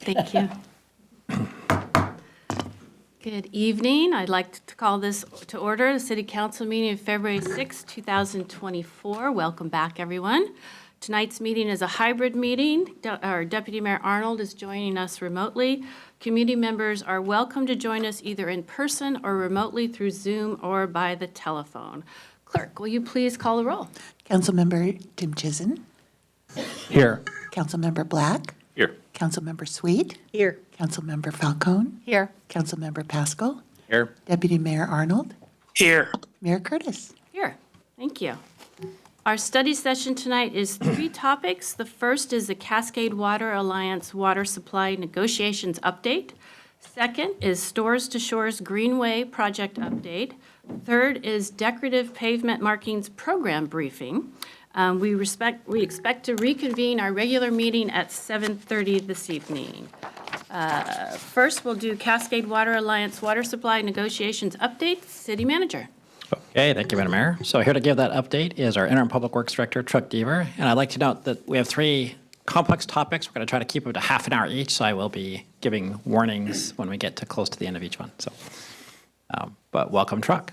Thank you. Good evening. I'd like to call this to order, the City Council meeting of February 6, 2024. Welcome back, everyone. Tonight's meeting is a hybrid meeting. Our Deputy Mayor Arnold is joining us remotely. Community members are welcome to join us either in person or remotely through Zoom or by the telephone. Clerk, will you please call the roll? Councilmember Tim Chizen. Here. Councilmember Black. Here. Councilmember Sweet. Here. Councilmember Falcone. Here. Councilmember Pascal. Here. Deputy Mayor Arnold. Here. Mayor Curtis. Here. Thank you. Our study session tonight is 3 topics. The first is the Cascade Water Alliance water supply negotiations update. Second is Stores to Shores Greenway project update. Third is decorative pavement markings program briefing. We expect to reconvene our regular meeting at 7:30 this evening. First, we'll do Cascade Water Alliance water supply negotiations update. City Manager. Okay, thank you, Madam Mayor. So here to give that update is our Interim Public Works Director, Chuck Deaver. And I'd like to note that we have 3 complex topics. We're going to try to keep it to half an hour each, so I will be giving warnings when we get to close to the end of each one. So, but welcome, Chuck.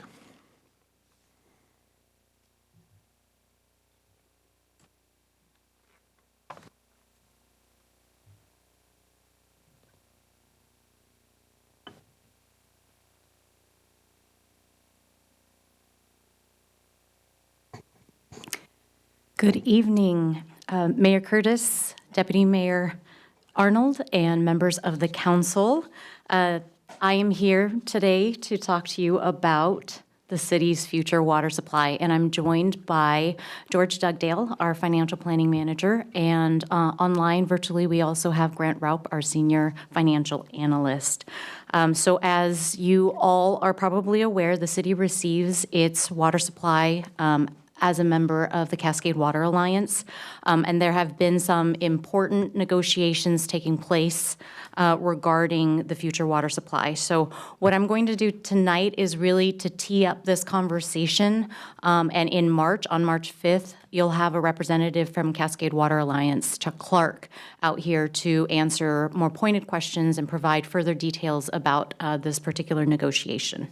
Good evening, Mayor Curtis, Deputy Mayor Arnold, and members of the council. I am here today to talk to you about the city's future water supply, and I'm joined by George Dugdale, our financial planning manager, and online virtually we also have Grant Raup, our senior financial analyst. So as you all are probably aware, the city receives its water supply as a member of the Cascade Water Alliance, and there have been some important negotiations taking place regarding the future water supply. So what I'm going to do tonight is really to tee up this conversation, and in March, on March 5th, you'll have a representative from Cascade Water Alliance, Chuck Clark, out here to answer more pointed questions and provide further details about this particular negotiation.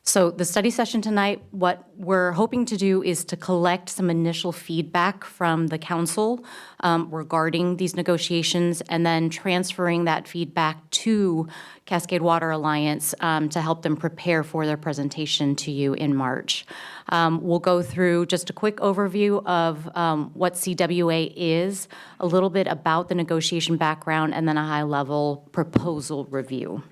So the study session tonight, what we're hoping to do is to collect some initial feedback from the council regarding these negotiations, and then transferring that feedback to Cascade Water Alliance to help them prepare for their presentation to you in March. We'll go through just a quick overview of what CWA is, a little bit about the negotiation background, and then a high-level proposal review.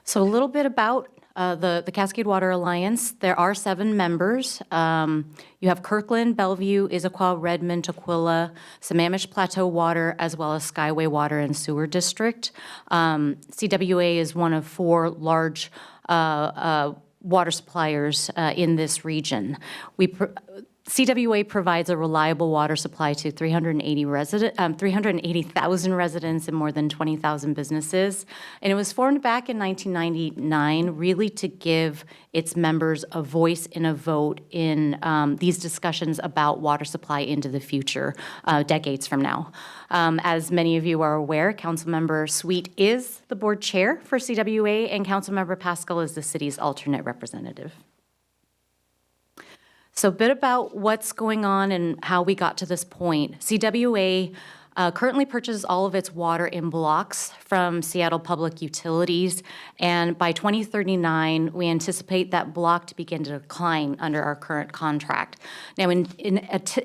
So a little bit about the Cascade Water Alliance. There are 7 members. You have Kirkland, Bellevue, Issaquah, Redmond, Tukwila, Sammamish Plateau Water, as well as Skyway Water and Sewer District. CWA is one of 4 large water suppliers in this region. CWA provides a reliable water supply to 380,000 residents and more than 20,000 businesses. And it was formed back in 1999 really to give its members a voice in a vote in these discussions about water supply into the future, decades from now. As many of you are aware, Councilmember Sweet is the board chair for CWA, and Councilmember Pascal is the city's alternate representative. So a bit about what's going on and how we got to this point. CWA currently purchases all of its water in blocks from Seattle Public Utilities, and by 2039, we anticipate that block to begin to decline under our current contract. Now, in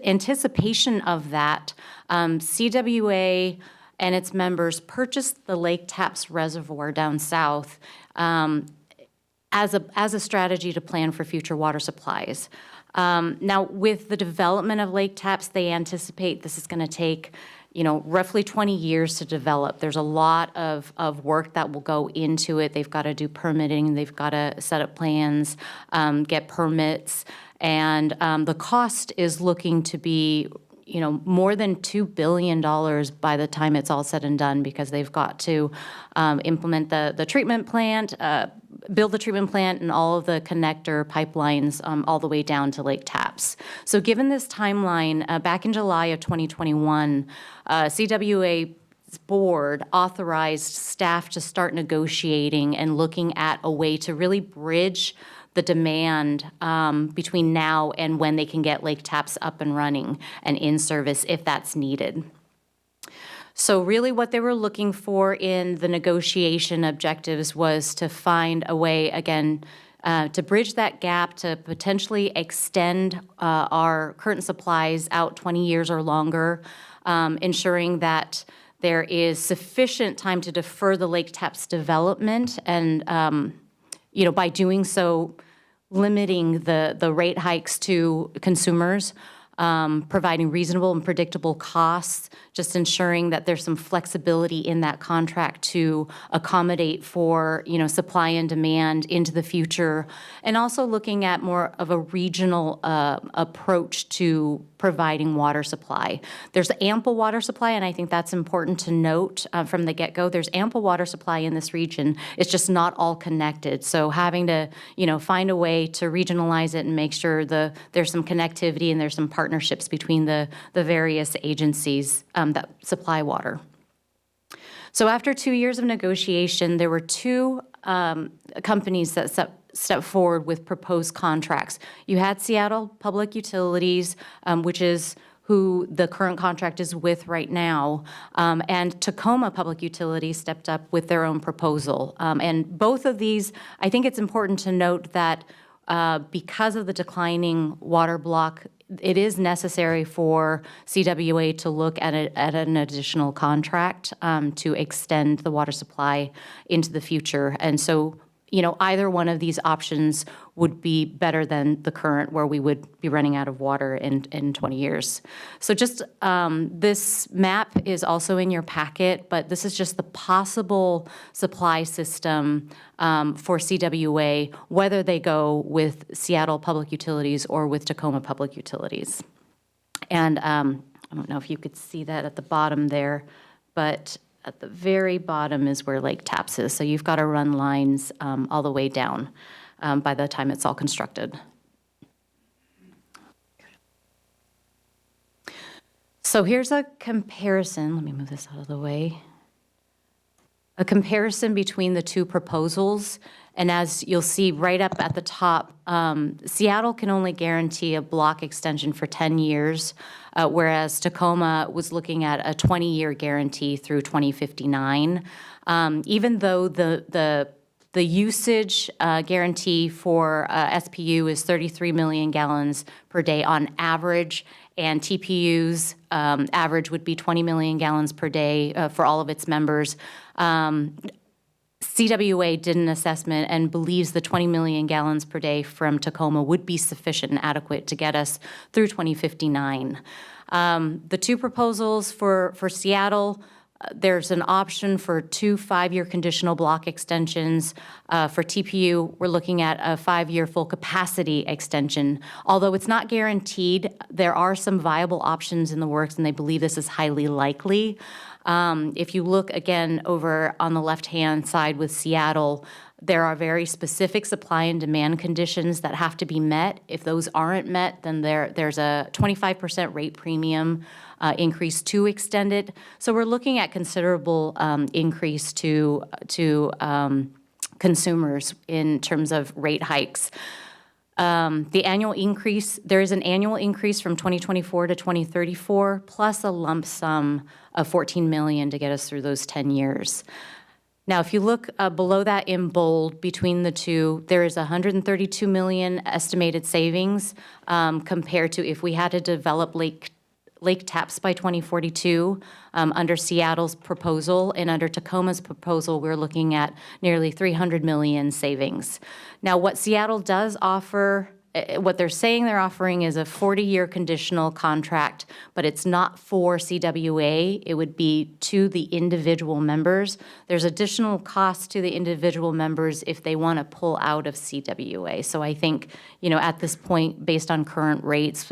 anticipation of that, CWA and its members purchased the Lake Tapps Reservoir down south as a strategy to plan for future water supplies. Now, with the development of Lake Tapps, they anticipate this is going to take, roughly 20 years to develop. There's a lot of work that will go into it. They've got to do permitting. They've got to set up plans, get permits. And the cost is looking to be, more than $2 billion by the time it's all said and done, because they've got to implement the treatment plant, build the treatment plant, and all of the connector pipelines all the way down to Lake Tapps. So given this timeline, back in July of 2021, CWA board authorized staff to start negotiating and looking at a way to really bridge the demand between now and when they can get Lake Tapps up and running and in service if that's needed. So really what they were looking for in the negotiation objectives was to find a way, again, to bridge that gap, to potentially extend our current supplies out 20 years or longer, ensuring that there is sufficient time to defer the Lake Tapps development, and by doing so, limiting the rate hikes to consumers, providing reasonable and predictable costs, just ensuring that there's some flexibility in that contract to accommodate for, supply and demand into the future, and also looking at more of a regional approach to providing water supply. There's ample water supply, and I think that's important to note from the get-go. There's ample water supply in this region. It's just not all connected. So having to, find a way to regionalize it and make sure there's some connectivity and there's some partnerships between the various agencies that supply water. So after 2 years of negotiation, there were two companies that stepped forward with proposed contracts. You had Seattle Public Utilities, which is who the current contract is with right now, and Tacoma Public Utilities stepped up with their own proposal. And both of these, I think it's important to note that because of the declining water block, it is necessary for CWA to look at an additional contract to extend the water supply into the future. And so, either one of these options would be better than the current, where we would be running out of water in 20 years. So just this map is also in your packet, but this is just the possible supply system for CWA, whether they go with Seattle Public Utilities or with Tacoma Public Utilities. And I don't know if you could see that at the bottom there, but at the very bottom is where Lake Tapps is. So you've got to run lines all the way down by the time it's all constructed. So here's a comparison. Let me move this out of the way. A comparison between the two proposals. And as you'll see right up at the top, Seattle can only guarantee a block extension for 10 years, whereas Tacoma was looking at a 20-year guarantee through 2059. Even though the usage guarantee for SPU is 33 million gallons per day on average, and TPU's average would be 20 million gallons per day for all of its members. CWA did an assessment and believes the 20 million gallons per day from Tacoma would be sufficient and adequate to get us through 2059. The two proposals for Seattle, there's an option for 2 5-year conditional block extensions. For TPU, we're looking at a 5-year full capacity extension. Although it's not guaranteed, there are some viable options in the works, and they believe this is highly likely. If you look again over on the left-hand side with Seattle, there are very specific supply and demand conditions that have to be met. If those aren't met, then there's a 25% rate premium increase to extend it. So we're looking at considerable increase to consumers in terms of rate hikes. The annual increase, there is an annual increase from 2024 to 2034, plus a lump sum of $14 million to get us through those 10 years. Now, if you look below that in bold, between the two, there is $132 million estimated savings compared to if we had to develop Lake Tapps by 2042 under Seattle's proposal, and under Tacoma's proposal, we're looking at nearly $300 million savings. Now, what Seattle does offer what they're saying they're offering is a 40-year conditional contract, but it's not for CWA. It would be to the individual members. There's additional costs to the individual members if they want to pull out of CWA. So I think, at this point, based on current rates,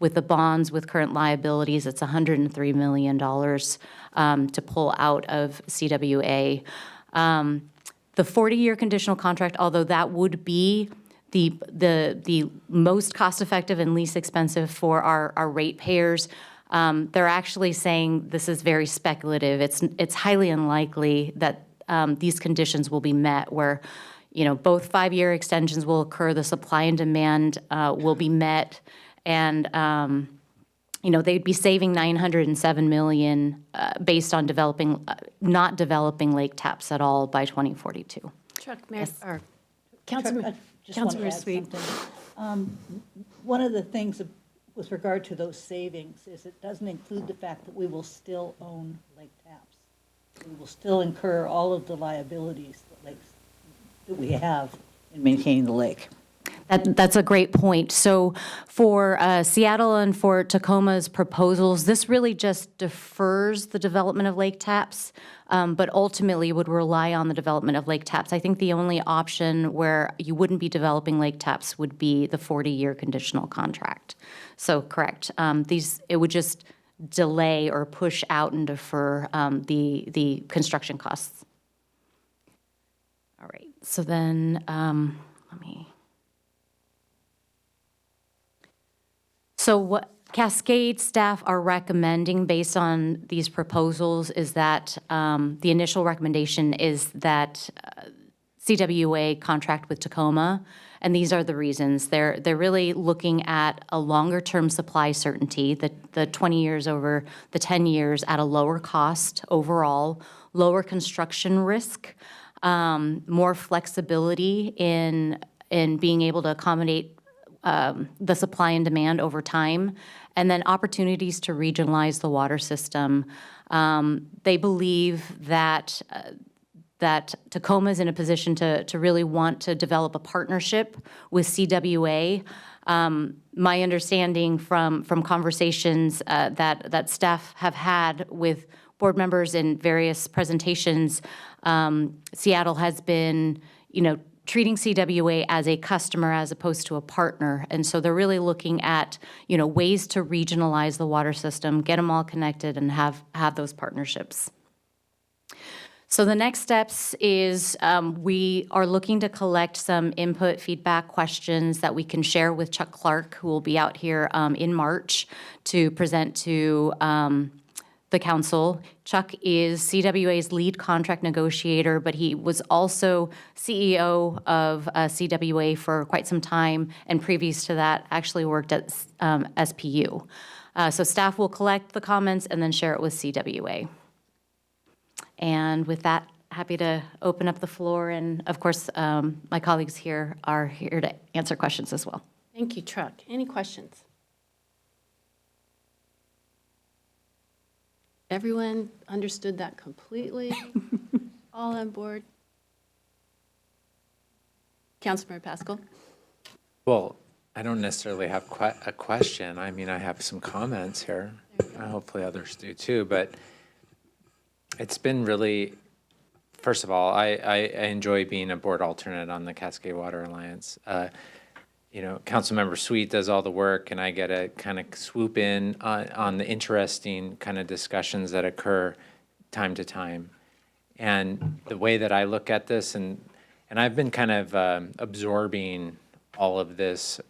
with the bonds, with current liabilities, it's $103 million to pull out of CWA. The 40-year conditional contract, although that would be the most cost-effective and least expensive for our ratepayers, they're actually saying this is very speculative. It's highly unlikely that these conditions will be met where, both 5-year extensions will occur, the supply and demand will be met, and they'd be saving $907 million based on not developing lake taps at all by 2042. Chuck, Mayor, or Councilman, Just want to Councilmember add Sweet. something. One of the things with regard to those savings is it doesn't include the fact that we will still own lake taps. We will still incur all of the liabilities that we have in maintaining the lake. That's a great point. So for Seattle and for Tacoma's proposals, this really just defers the development of lake taps, but ultimately would rely on the development of lake taps. I think the only option where you wouldn't be developing lake taps would be the 40-year conditional contract. So correct. It would just delay or push out and defer the construction costs. All right. So then let me. So what Cascade staff are recommending based on these proposals is that the initial recommendation is that CWA contract with Tacoma, and these are the reasons. They're really looking at a longer-term supply certainty, the 20 years over the 10 years at a lower cost overall, lower construction risk, more flexibility in being able to accommodate the supply and demand over time, and then opportunities to regionalize the water system. They believe that Tacoma is in a position to really want to develop a partnership with CWA. My understanding from conversations that staff have had with board members in various presentations, Seattle has been, treating CWA as a customer as opposed to a partner. And so they're really looking at, ways to regionalize the water system, get them all connected, and have those partnerships. So the next steps is we are looking to collect some input, feedback, questions that we can share with Chuck Clark, who will be out here in March to present to the council. Chuck is CWA's lead contract negotiator, but he was also CEO of CWA for quite some time, and previous to that, actually worked at SPU. So staff will collect the comments and then share it with CWA. And with that, happy to open up the floor, and of course, my colleagues here are here to answer questions as well. Thank you, Chuck. Any questions? Everyone understood that completely? All on board? Councilmember Pascal? Well, I don't necessarily have a question. I mean, I have some comments here. Hopefully others do too, but it's been really, first of all, I enjoy being a board alternate on the Cascade Water Alliance. Councilmember Sweet does all the work, and I get to kind of swoop in on the interesting kind of discussions that occur time to time. And the way that I look at this, and I've been kind of absorbing all of this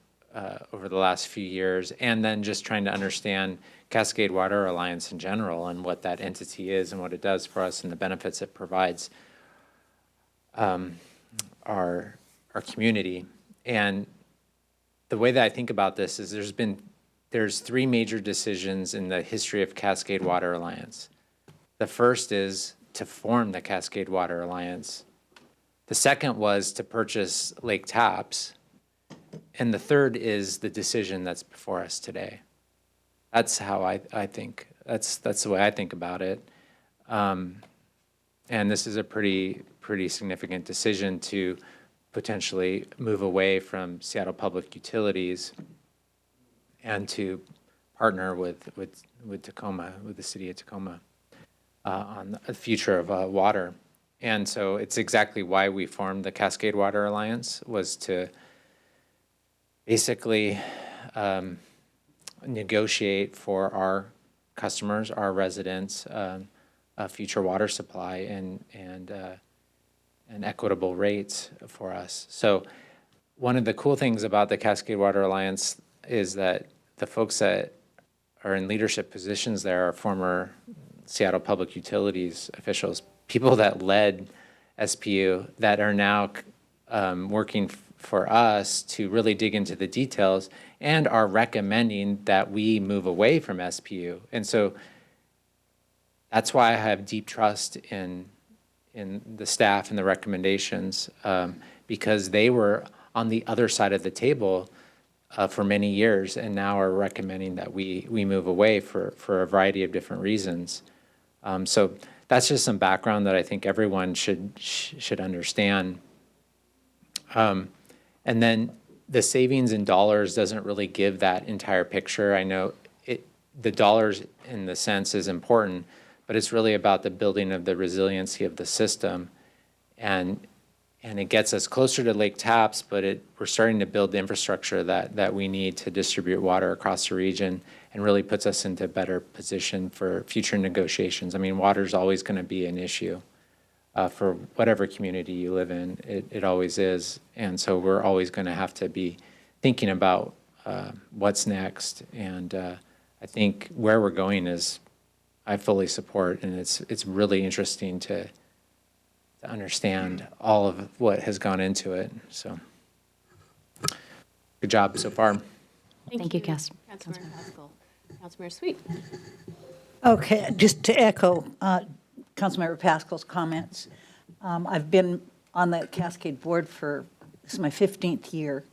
over the last few years, and then just trying to understand Cascade Water Alliance in general and what that entity is and what it does for us and the benefits it provides our community. And the way that I think about this is there's three major decisions in the history of Cascade Water Alliance. The first is to form the Cascade Water Alliance. The second was to purchase lake taps. And the third is the decision that's before us today. That's how I think. That's the way I think about it. And this is a pretty significant decision to potentially move away from Seattle Public Utilities and to partner with Tacoma, with the city of Tacoma, on the future of water. And so it's exactly why we formed the Cascade Water Alliance, was to basically negotiate for our customers, our residents, a future water supply and equitable rates for us. So one of the cool things about the Cascade Water Alliance is that the folks that are in leadership positions there are former Seattle Public Utilities officials, people that led SPU that are now working for us to really dig into the details and are recommending that we move away from SPU. And so that's why I have deep trust in the staff and the recommendations, because they were on the other side of the table for many years and now are recommending that we move away for a variety of different reasons. So that's just some background that I think everyone should understand. And then the savings in dollars doesn't really give that entire picture. I know the dollars in the sense is important, but it's really about the building of the resiliency of the system. And it gets us closer to lake taps, but we're starting to build the infrastructure that we need to distribute water across the region, and really puts us into a better position for future negotiations. I mean, water's always going to be an issue for whatever community you live in. It always is. And so we're always going to have to be thinking about what's next. And I think where we're going is, I fully support, and it's really interesting to understand all of what has gone into it. So good job so far. Thank you, Councilmember Pascal. Councilmember Sweet. Okay, just to echo Councilmember Pascal's comments, I've been on the Cascade Board this is my 15th year.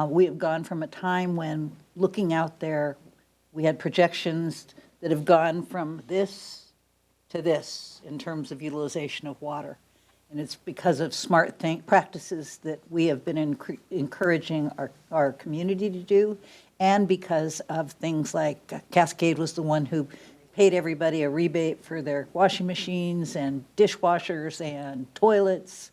We have gone from a time when, looking out there, we had projections that have gone from this to this in terms of utilization of water. And it's because of smart practices that we have been encouraging our community to do, and because of things like Cascade was the one who paid everybody a rebate for their washing machines and dishwashers and toilets.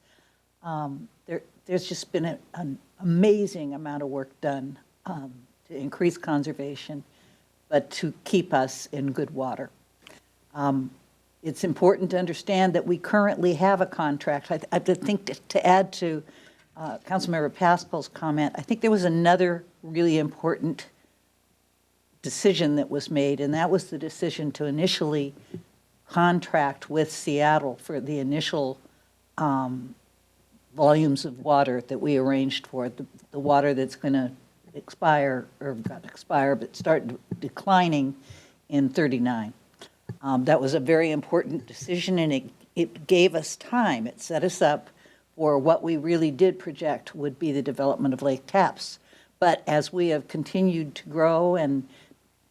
There's just been an amazing amount of work done to increase conservation, but to keep us in good water. It's important to understand that we currently have a contract. I think to add to Councilmember Pascal's comment, I think there was another really important decision that was made, and that was the decision to initially contract with Seattle for the initial volumes of water that we arranged for, the water that's going to expire, or not expire, but start declining in 39. That was a very important decision, and it gave us time. It set us up for what we really did project would be the development of lake taps. But as we have continued to grow and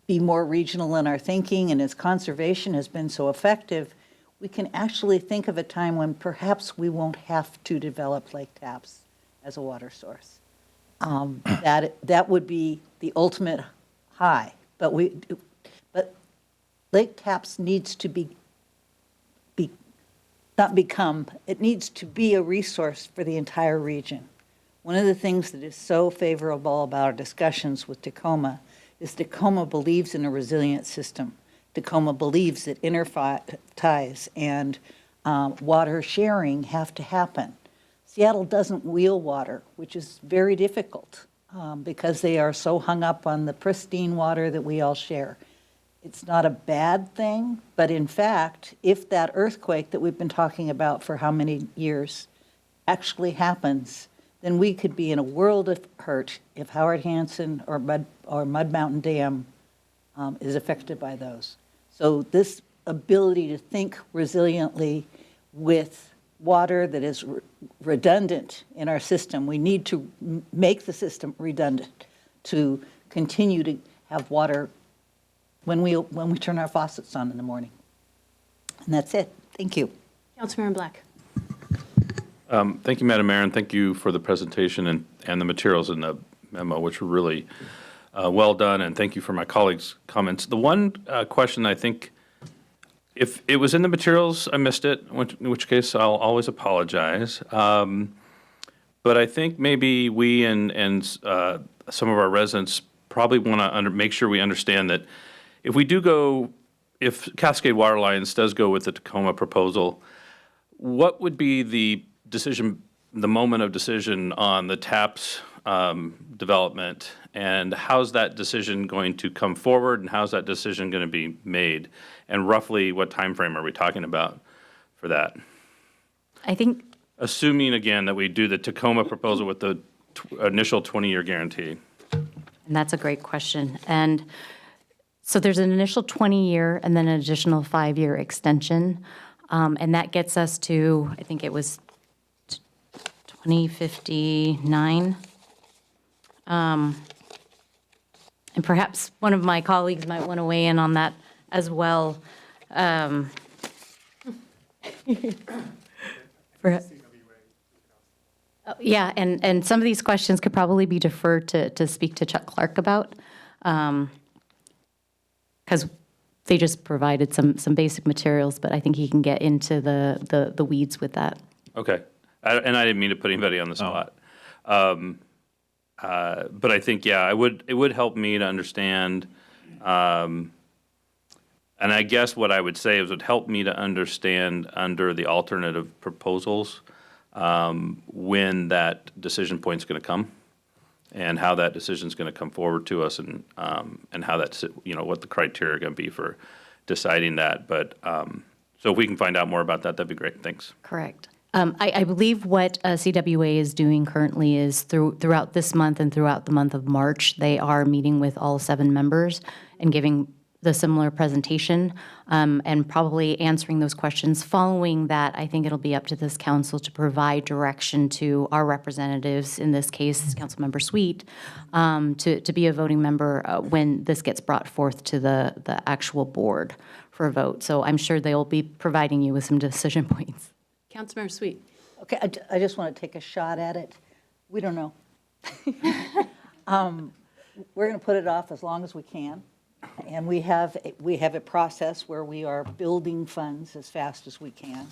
be more regional in our thinking, and as conservation has been so effective, we can actually think of a time when perhaps we won't have to develop lake taps as a water source. That would be the ultimate high. But lake taps needs to it needs to be a resource for the entire region. One of the things that is so favorable about our discussions with Tacoma is Tacoma believes in a resilient system. Tacoma believes that ties and water sharing have to happen. Seattle doesn't wheel water, which is very difficult because they are so hung up on the pristine water that we all share. It's not a bad thing, but in fact, if that earthquake that we've been talking about for how many years actually happens, then we could be in a world of hurt if Howard Hansen or Mud Mountain Dam is affected by those. So this ability to think resiliently with water that is redundant in our system, we need to make the system redundant to continue to have water when we turn our faucets on in the morning. And that's it. Thank you. Councilmember Black. Thank you, Madam Mayor, and thank you for the presentation and the materials in the memo, which were really well done, and thank you for my colleagues' comments. The one question I think, if it was in the materials, I missed it, in which case I'll always apologize. But I think maybe we and some of our residents probably want to make sure we understand that if Cascade Water Alliance does go with the Tacoma proposal, what would be the moment of decision on the TAPS development, and how's that decision going to come forward, and how's that decision going to be made, and roughly what time frame are we talking about for that? I think, Assuming again that we do the Tacoma proposal with the initial 20-year guarantee. and that's a great question. And so there's an initial 20-year and then an additional 5-year extension. And that gets us to, I think it was 2059. And perhaps one of my colleagues might want to weigh in on that as well. Yeah, and some of these questions could probably be deferred to speak to Chuck Clark about, because they just provided some basic materials, but I think he can get into the weeds with that. Okay. And I didn't mean to put anybody on the spot. But I think, yeah, it would help me to understand, and I guess what I would say is it would help me to understand under the alternative proposals when that decision point's going to come, and how that decision's going to come forward to us, and how that's, what the criteria are going to be for deciding that. But so if we can find out more about that, that'd be great. Thanks. Correct. I believe what CWA is doing currently is throughout this month and throughout the month of March, they are meeting with all 7 members and giving the similar presentation, and probably answering those questions. Following that, I think it'll be up to this council to provide direction to our representatives, in this case, Councilmember Sweet, to be a voting member when this gets brought forth to the actual board for a vote. So I'm sure they'll be providing you with some decision points. Councilmember Sweet. Okay, I just want to take a shot at it. We don't know. We're going to put it off as long as we can. And we have a process where we are building funds as fast as we can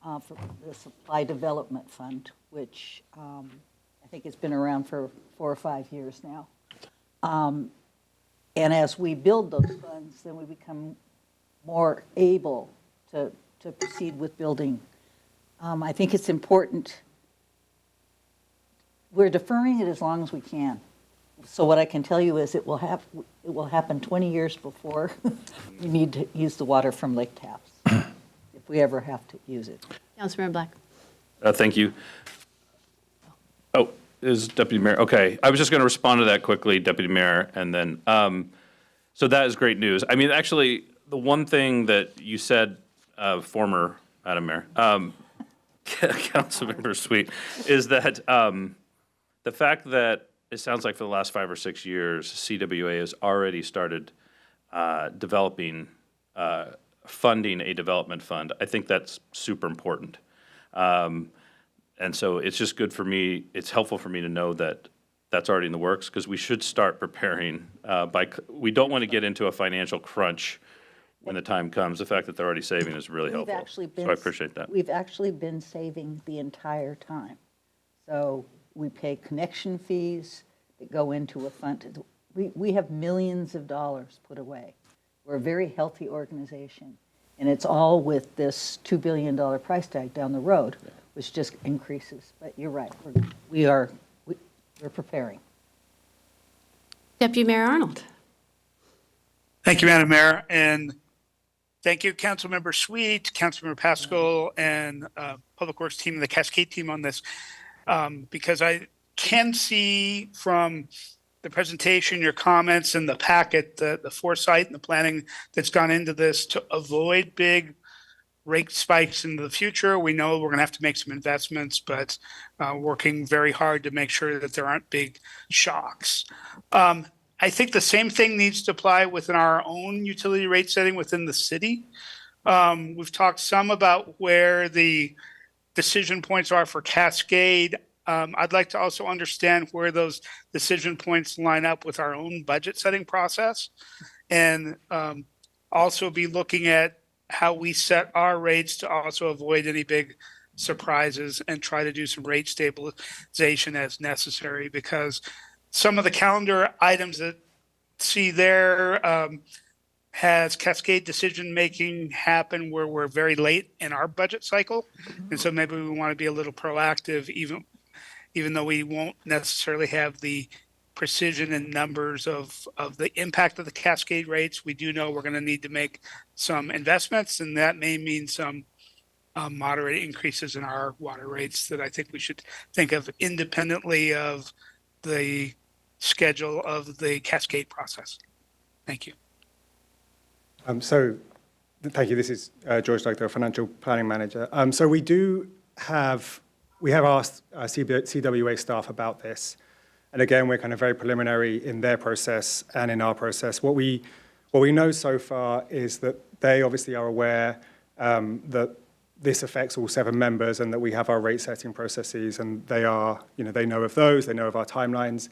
for the Supply Development Fund, which I think has been around for 4 or 5 years now. And as we build those funds, then we become more able to proceed with building. I think it's important. We're deferring it as long as we can. So what I can tell you is it will happen 20 years before we need to use the water from lake taps, if we ever have to use it. Councilmember Black. Thank you. Oh, is Deputy Mayor? Okay, I was just going to respond to that quickly, Deputy Mayor, and then, so that is great news. I mean, actually, the one thing that you said, former Madam Mayor, Councilmember Sweet, is that the fact that it sounds like for the last 5 or 6 years, CWA has already started funding a development fund. I think that's super important. And so it's just good for me, it's helpful for me to know that that's already in the works, because we should start preparing we don't want to get into a financial crunch when the time comes. The fact that they're already saving is really helpful. So I appreciate that. We've actually been saving the entire time. So we pay connection fees that go into a fund. We have millions of dollars put away. We're a very healthy organization. And it's all with this $2 billion price tag down the road, which just increases. But you're right, we're preparing. Deputy Mayor Arnold. Thank you, Madam Mayor, and thank you, Councilmember Sweet, Councilmember Pascal, and Public Works team, the Cascade team on this, because I can see from the presentation, your comments, and the packet, the foresight and the planning that's gone into this to avoid big rate spikes in the future. We know we're going to have to make some investments, but working very hard to make sure that there aren't big shocks. I think the same thing needs to apply within our own utility rate setting within the city. We've talked some about where the decision points are for Cascade. I'd like to also understand where those decision points line up with our own budget setting process, and also be looking at how we set our rates to also avoid any big surprises and try to do some rate stabilization as necessary, because some of the calendar items that see there has Cascade decision making happen where we're very late in our budget cycle. And so maybe we want to be a little proactive, even though we won't necessarily have the precision and numbers of the impact of the Cascade rates. We do know we're going to need to make some investments, and that may mean some moderate increases in our water rates that I think we should think of independently of the schedule of the Cascade process. Thank you. Thank you. This is George Doug, the Financial Planning Manager. So we have asked CWA staff about this. And again, we're kind of very preliminary in their process and in our process. What we know so far is that they obviously are aware that this affects all 7 members and that we have our rate setting processes, and they know of those, they know of our timelines,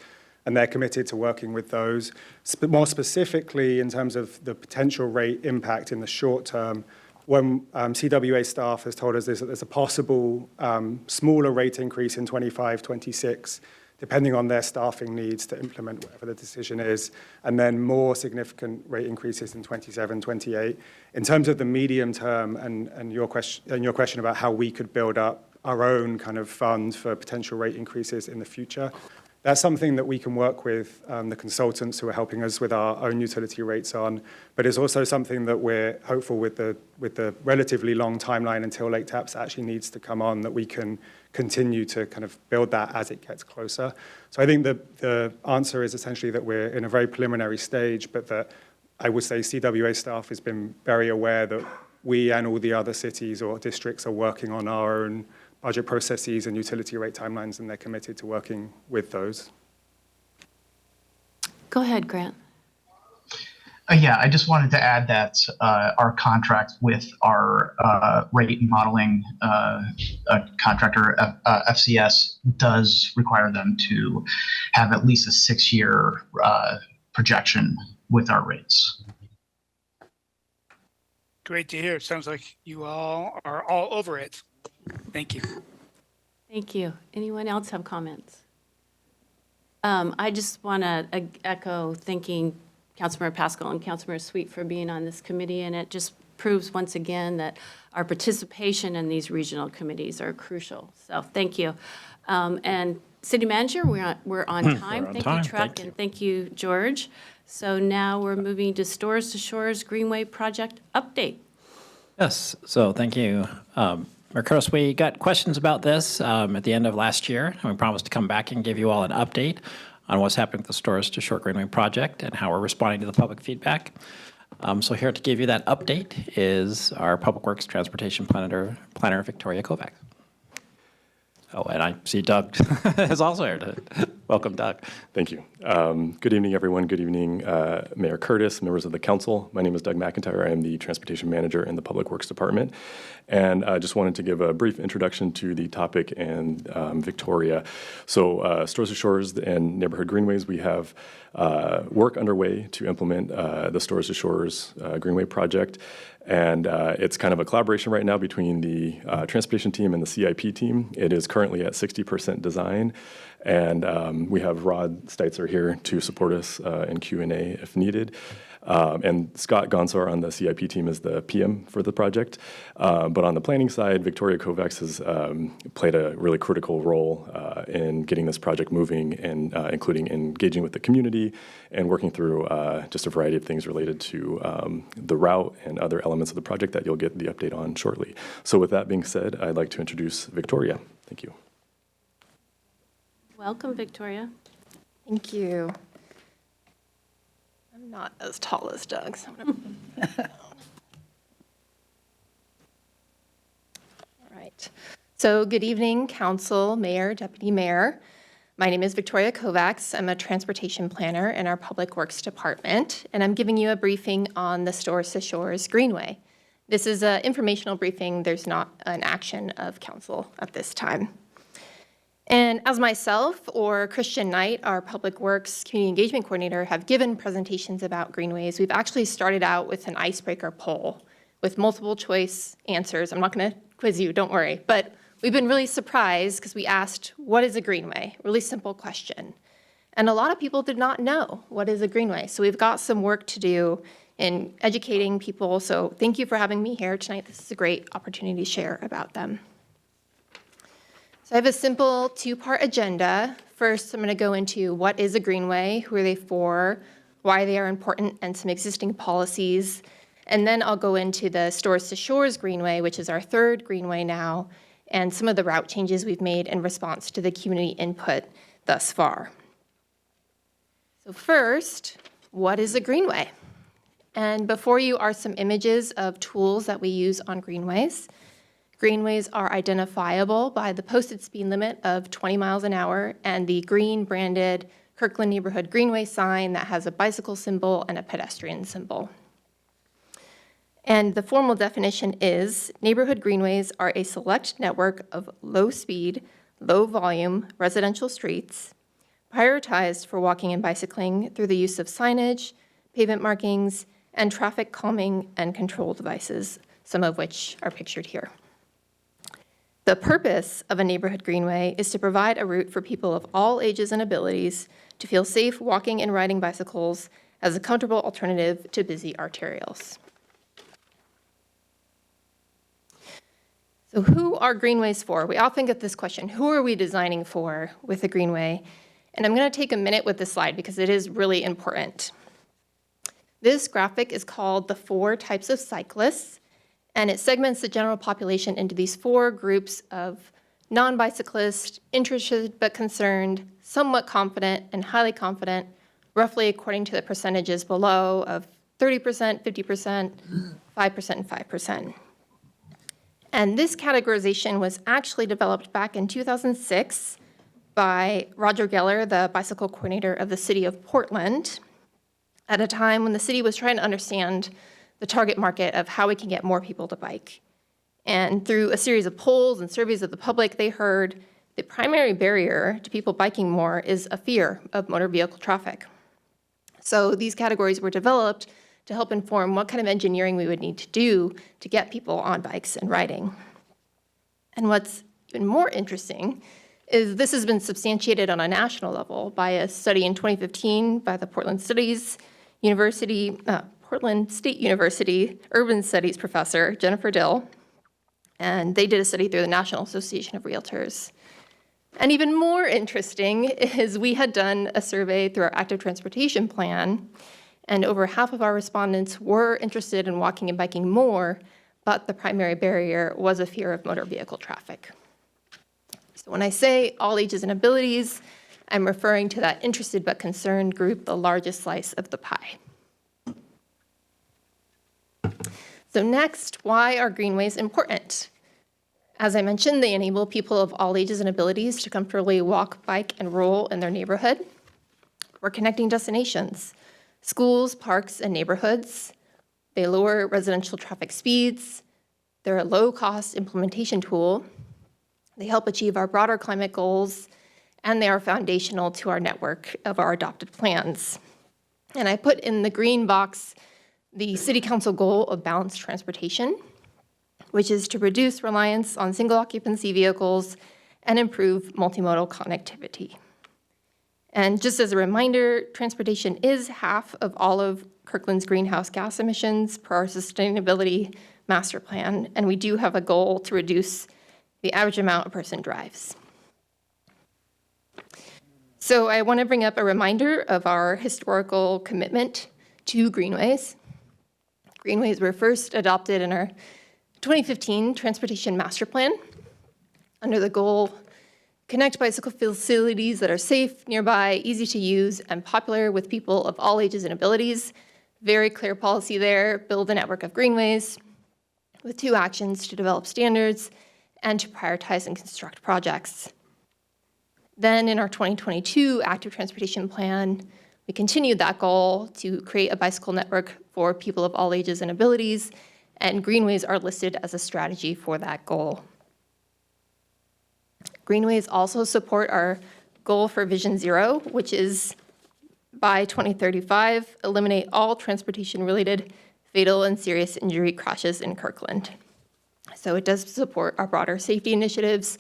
and they're committed to working with those. More specifically, in terms of the potential rate impact in the short term, when CWA staff has told us that there's a possible smaller rate increase in 25, 26, depending on their staffing needs to implement whatever the decision is, and then more significant rate increases in 27, 28. In terms of the medium term and your question about how we could build up our own kind of fund for potential rate increases in the future, that's something that we can work with the consultants who are helping us with our own utility rates on, but it's also something that we're hopeful with the relatively long timeline until Lake Taps actually needs to come on, that we can continue to kind of build that as it gets closer. So I think the answer is essentially that we're in a very preliminary stage, but that I would say CWA staff has been very aware that we and all the other cities or districts are working on our own budget processes and utility rate timelines, and they're committed to working with those. Go ahead, Grant. Yeah, I just wanted to add that our contract with our rate modeling contractor, FCS, does require them to have at least a 6-year projection with our rates. Great to hear. Sounds like you all are all over it. Thank you. Thank you. Anyone else have comments? I just want to echo thanking Councilmember Pascal and Councilmember Sweet for being on this committee, and it just proves once again that our participation in these regional committees are crucial. So thank you. And City Manager, we're on time. Thank you, Truck, and thank you, George. So now we're moving to Stores to Shores Greenway Project update. Yes, so thank you. Mayor Curtis, we got questions about this at the end of last year, and we promised to come back and give you all an update on what's happening with the Stores to Shore Greenway project and how we're responding to the public feedback. So here to give you that update is our Public Works Transportation Planner Victoria Kovacs. Oh, and I see Doug is also here. Welcome, Doug. Thank you. Good evening, everyone. Good evening, Mayor Curtis, members of the council. My name is Doug McIntyre. I am the Transportation Manager in the Public Works Department. And I just wanted to give a brief introduction to the topic and Victoria. So Stores to Shores and Neighborhood Greenways, we have work underway to implement the Stores to Shores Greenway project. And it's kind of a collaboration right now between the transportation team and the CIP team. It is currently at 60% design. And we have Rod Steitzer here to support us in Q&A if needed. And Scott Gonsar on the CIP team is the PM for the project. But on the planning side, Victoria Kovacs has played a really critical role in getting this project moving, and including engaging with the community and working through just a variety of things related to the route and other elements of the project that you'll get the update on shortly. So with that being said, I'd like to introduce Victoria. Thank you. Welcome, Victoria. Thank you. I'm not as tall as Doug, so I'm gonna... All right. So good evening, council, mayor, deputy mayor. My name is Victoria Kovacs. I'm a transportation planner in our Public Works Department, and I'm giving you a briefing on the Stores to Shores Greenway. This is an informational briefing. There's not an action of council at this time. And as myself or Christian Knight, our Public Works Community Engagement Coordinator, have given presentations about greenways, we've actually started out with an icebreaker poll with multiple choice answers. I'm not going to quiz you, don't worry. But we've been really surprised because we asked, what is a greenway? Really simple question. And a lot of people did not know what is a greenway. So we've got some work to do in educating people. So thank you for having me here tonight. This is a great opportunity to share about them. So I have a simple two-part agenda. First, I'm going to go into what is a greenway, who are they for, why they are important, and some existing policies. And then I'll go into the Stores to Shores Greenway, which is our third greenway now, and some of the route changes we've made in response to the community input thus far. So first, what is a greenway? And before you are some images of tools that we use on greenways. Greenways are identifiable by the posted speed limit of 20 miles an hour and the green branded Kirkland Neighborhood Greenway sign that has a bicycle symbol and a pedestrian symbol. And the formal definition is neighborhood greenways are a select network of low-speed, low-volume residential streets prioritized for walking and bicycling through the use of signage, pavement markings, and traffic calming and control devices, some of which are pictured here. The purpose of a neighborhood greenway is to provide a route for people of all ages and abilities to feel safe walking and riding bicycles as a comfortable alternative to busy arterials. So who are greenways for? We often get this question, who are we designing for with a greenway? And I'm going to take a minute with this slide because it is really important. This graphic is called the 4 types of cyclists, and it segments the general population into these 4 groups of non-bicyclists, interested but concerned, somewhat confident, and highly confident, roughly according to the percentages below of 30%, 50%, 5%, and 5%. And this categorization was actually developed back in 2006 by Roger Geller, the bicycle coordinator of the city of Portland, at a time when the city was trying to understand the target market of how we can get more people to bike. And through a series of polls and surveys of the public, they heard the primary barrier to people biking more is a fear of motor vehicle traffic. So these categories were developed to help inform what kind of engineering we would need to do to get people on bikes and riding. And what's even more interesting is this has been substantiated on a national level by a study in 2015 by the Portland State University Urban Studies professor, Jennifer Dill, and they did a study through the National Association of Realtors. And even more interesting is we had done a survey through our active transportation plan, and over half of our respondents were interested in walking and biking more, but the primary barrier was a fear of motor vehicle traffic. So when I say all ages and abilities, I'm referring to that interested but concerned group, the largest slice of the pie. So next, why are greenways important? As I mentioned, they enable people of all ages and abilities to comfortably walk, bike, and roll in their neighborhood. We're connecting destinations, schools, parks, and neighborhoods. They lower residential traffic speeds. They're a low-cost implementation tool. They help achieve our broader climate goals, and they are foundational to our network of our adopted plans. And I put in the green box the City Council goal of balanced transportation, which is to reduce reliance on single occupancy vehicles and improve multimodal connectivity. And just as a reminder, transportation is half of all of Kirkland's greenhouse gas emissions per our sustainability master plan, and we do have a goal to reduce the average amount a person drives. So I want to bring up a reminder of our historical commitment to greenways. Greenways were first adopted in our 2015 Transportation Master Plan under the goal, connect bicycle facilities that are safe, nearby, easy to use, and popular with people of all ages and abilities. Very clear policy there, build a network of greenways with 2 actions to develop standards and to prioritize and construct projects. Then in our 2022 Active Transportation Plan, we continued that goal to create a bicycle network for people of all ages and abilities and greenways are listed as a strategy for that goal. Greenways also support our goal for Vision Zero, which is by 2035, eliminate all transportation-related fatal and serious injury crashes in Kirkland. So it does support our broader safety initiatives.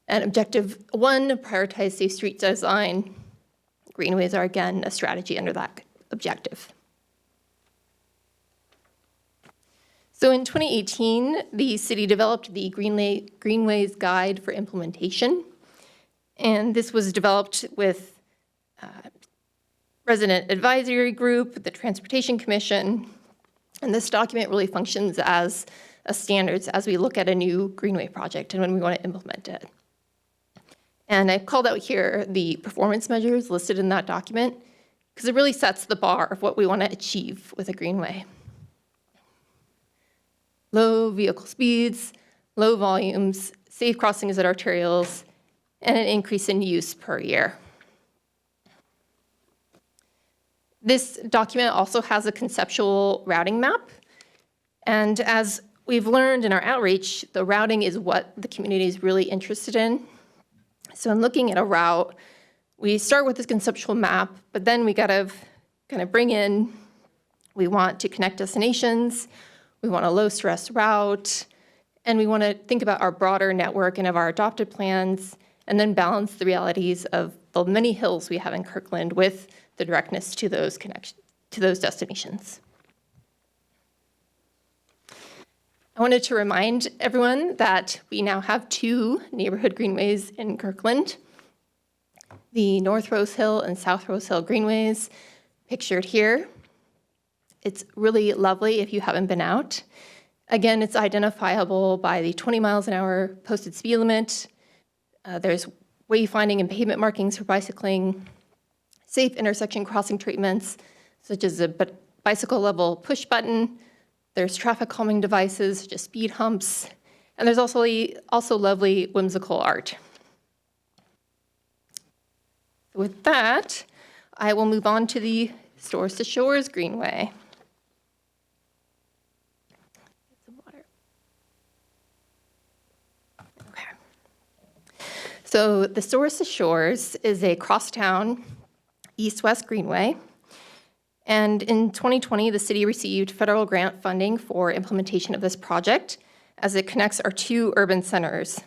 And objective 1, prioritize safe street design. Greenways are, again, a strategy under that objective. So in 2018, the city developed the Greenways Guide for Implementation. And this was developed with Resident Advisory Group, the Transportation Commission. And this document really functions as a standards as we look at a new greenway project and when we want to implement it. And I've called out here the performance measures listed in that document because it really sets the bar of what we want to achieve with a greenway. Low vehicle speeds, low volumes, safe crossings at arterials, and an increase in use per year. This document also has a conceptual routing map. And as we've learned in our outreach, the routing is what the community is really interested in. So in looking at a route, we start with this conceptual map, but then we gotta kind of bring in, we want to connect destinations, we want a low stress route, and we want to think about our broader network and of our adopted plans, and then balance the realities of the many hills we have in Kirkland with the directness to those destinations. I wanted to remind everyone that we now have 2 neighborhood greenways in Kirkland. The North Rose Hill and South Rose Hill greenways, pictured here. It's really lovely if you haven't been out. Again, it's identifiable by the 20 miles an hour posted speed limit. There's wayfinding and pavement markings for bicycling, safe intersection crossing treatments, such as a bicycle level push button. There's traffic calming devices, such as speed humps, and there's also lovely whimsical art. With that, I will move on to the Stores to Shores Greenway. Get some water. Okay. So the Stores to Shores is a crosstown east-west greenway. And in 2020, the city received federal grant funding for implementation of this project as it connects our 2 urban centers,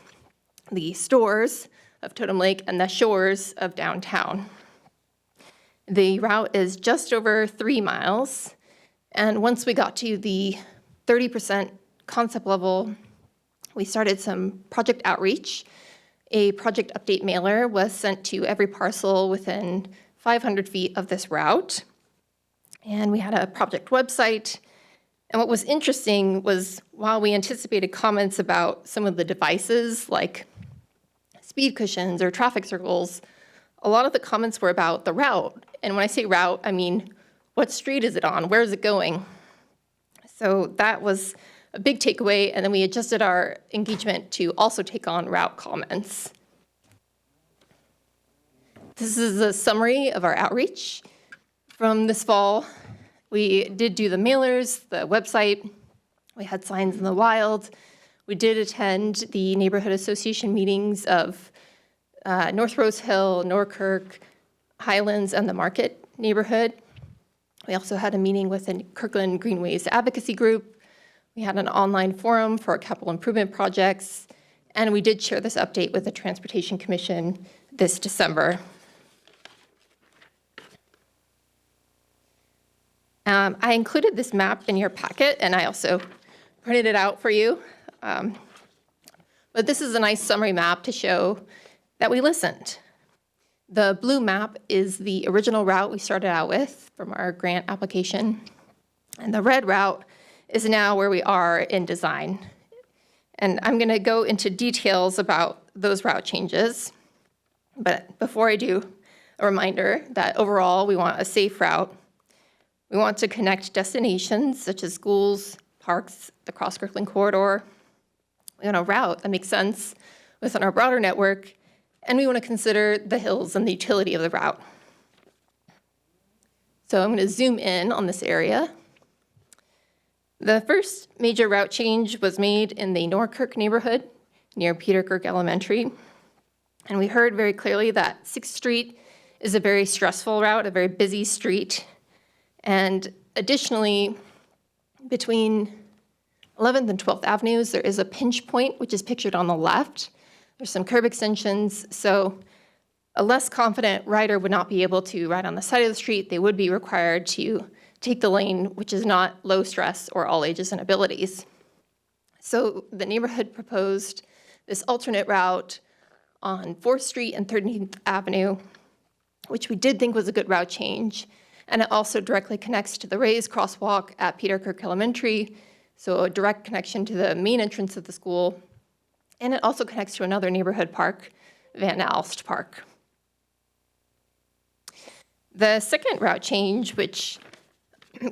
the Stores of Totem Lake and the Shores of downtown. The route is just over 3 miles. And once we got to the 30% concept level, we started some project outreach. A project update mailer was sent to every parcel within 500 feet of this route. And we had a project website. And what was interesting was while we anticipated comments about some of the devices like speed cushions or traffic circles, a lot of the comments were about the route. And when I say route, I mean, what street is it on? Where is it going? So that was a big takeaway. And then we adjusted our engagement to also take on route comments. This is a summary of our outreach. From this fall, we did do the mailers, the website, we had signs in the wild. We did attend the neighborhood association meetings of North Rose Hill, Norkirk, Highlands, and the Market neighborhood. We also had a meeting with the Kirkland Greenways Advocacy Group. We had an online forum for capital improvement projects, and we did share this update with the Transportation Commission this December. I included this map in your packet, and I also printed it out for you. But this is a nice summary map to show that we listened. The blue map is the original route we started out with from our grant application. And the red route is now where we are in design. And I'm going to go into details about those route changes. But before I do, a reminder that overall we want a safe route. We want to connect destinations such as schools, parks, the Cross Kirkland corridor. We want a route that makes sense within our broader network, and we want to consider the hills and the utility of the route. So I'm going to zoom in on this area. The first major route change was made in the Norkirk neighborhood near Peter Kirk Elementary. And we heard very clearly that 6th Street is a very stressful route, a very busy street. And additionally, between 11th and 12th Avenues, there is a pinch point, which is pictured on the left. There's some curb extensions, so a less confident rider would not be able to ride on the side of the street. They would be required to take the lane, which is not low stress or all ages and abilities. So the neighborhood proposed this alternate route on 4th Street and 13th Avenue, which we did think was a good route change. And it also directly connects to the raised crosswalk at Peter Kirk Elementary, so a direct connection to the main entrance of the school. And it also connects to another neighborhood park, Van Alst Park. The second route change, which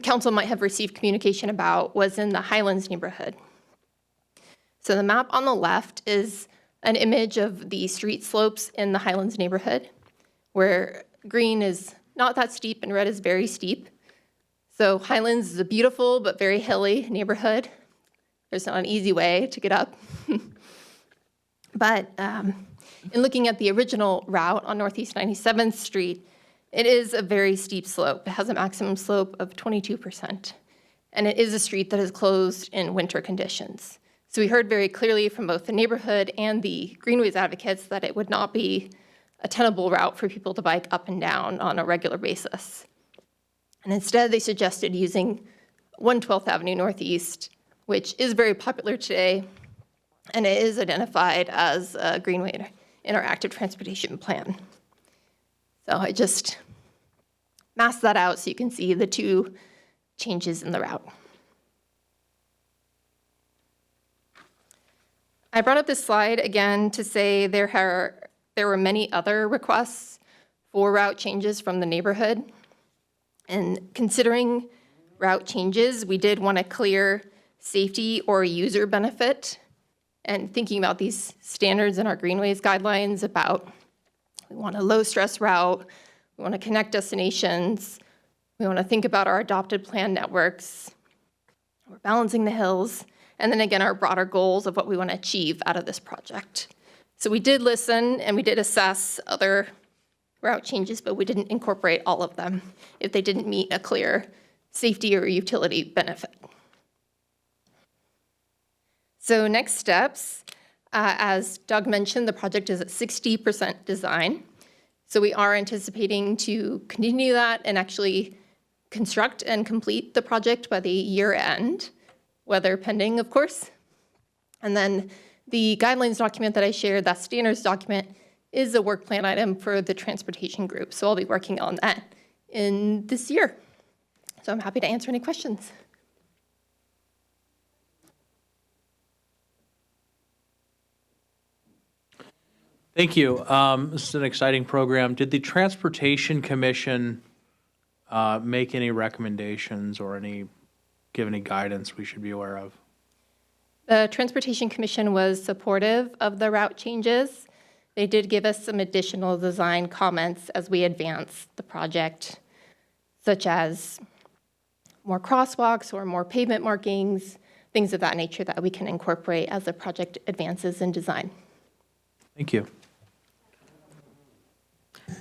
council might have received communication about, was in the Highlands neighborhood. So the map on the left is an image of the street slopes in the Highlands neighborhood, where green is not that steep and red is very steep. So Highlands is a beautiful but very hilly neighborhood. There's not an easy way to get up. But in looking at the original route on Northeast 97th Street, it is a very steep slope. It has a maximum slope of 22%. And it is a street that is closed in winter conditions. So we heard very clearly from both the neighborhood and the Greenways advocates that it would not be a tenable route for people to bike up and down on a regular basis. And instead, they suggested using 112th Avenue Northeast, which is very popular today, and it is identified as a Greenway in our active transportation plan. So I just masked that out so you can see the two changes in the route. I brought up this slide again to say there were many other requests for route changes from the neighborhood. And considering route changes, we did want a clear safety or user benefit. And thinking about these standards in our Greenways guidelines about we want a low stress route, we want to connect destinations, we want to think about our adopted plan networks, we're balancing the hills, and then again, our broader goals of what we want to achieve out of this project. So we did listen and we did assess other route changes, but we didn't incorporate all of them if they didn't meet a clear safety or utility benefit. So next steps, as Doug mentioned, the project is at 60% design. So we are anticipating to continue that and actually construct and complete the project by the year end, weather pending, of course. And then the guidelines document that I shared, that standards document, is a work plan item for the transportation group. So I'll be working on that in this year. So I'm happy to answer any questions. Thank you. This is an exciting program. Did the Transportation Commission make any recommendations or give any guidance we should be aware of? The Transportation Commission was supportive of the route changes. They did give us some additional design comments as we advance the project, such as more crosswalks or more pavement markings, things of that nature that we can incorporate as the project advances in design. Thank you.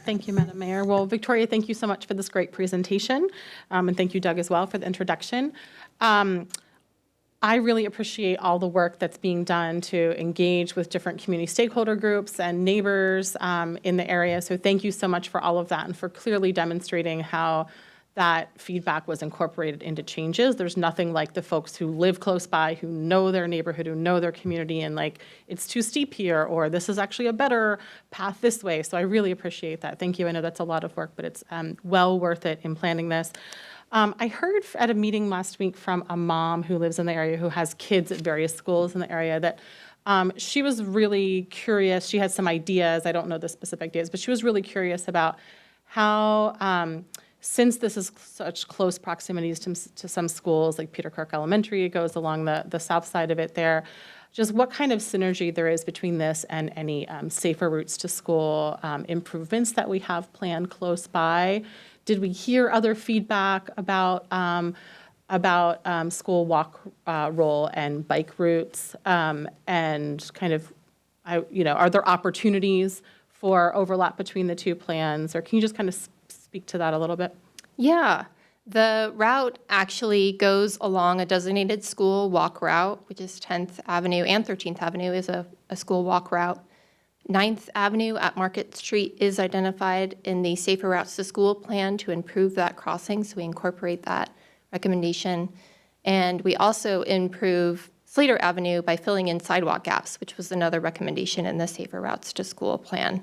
Thank you, Madam Mayor. Well, Victoria, thank you so much for this great presentation. And thank you, Doug, as well, for the introduction. I really appreciate all the work that's being done to engage with different community stakeholder groups and neighbors in the area. So thank you so much for all of that and for clearly demonstrating how that feedback was incorporated into changes. There's nothing like the folks who live close by, who know their neighborhood, who know their community, and like, it's too steep here, or this is actually a better path this way. So I really appreciate that. Thank you. I know that's a lot of work, but it's well worth it in planning this. I heard at a meeting last week from a mom who lives in the area who has kids at various schools in the area that she was really curious. She had some ideas. I don't know the specific ideas, but she was really curious about how, since this is such close proximities to some schools, like Peter Kirk Elementary, it goes along the south side of it there, just what kind of synergy there is between this and any safer routes to school improvements that we have planned close by. Did we hear other feedback about about school walk, roll, and bike routes, and kind of, are there opportunities for overlap between the two plans? Or can you just kind of speak to that a little bit? Yeah, the route actually goes along a designated school walk route, which is 10th Avenue and 13th Avenue is a school walk route. 9th Avenue at Market Street is identified in the Safer Routes to School plan to improve that crossing, so we incorporate that recommendation. And we also improve Slater Avenue by filling in sidewalk gaps, which was another recommendation in the Safer Routes to School plan.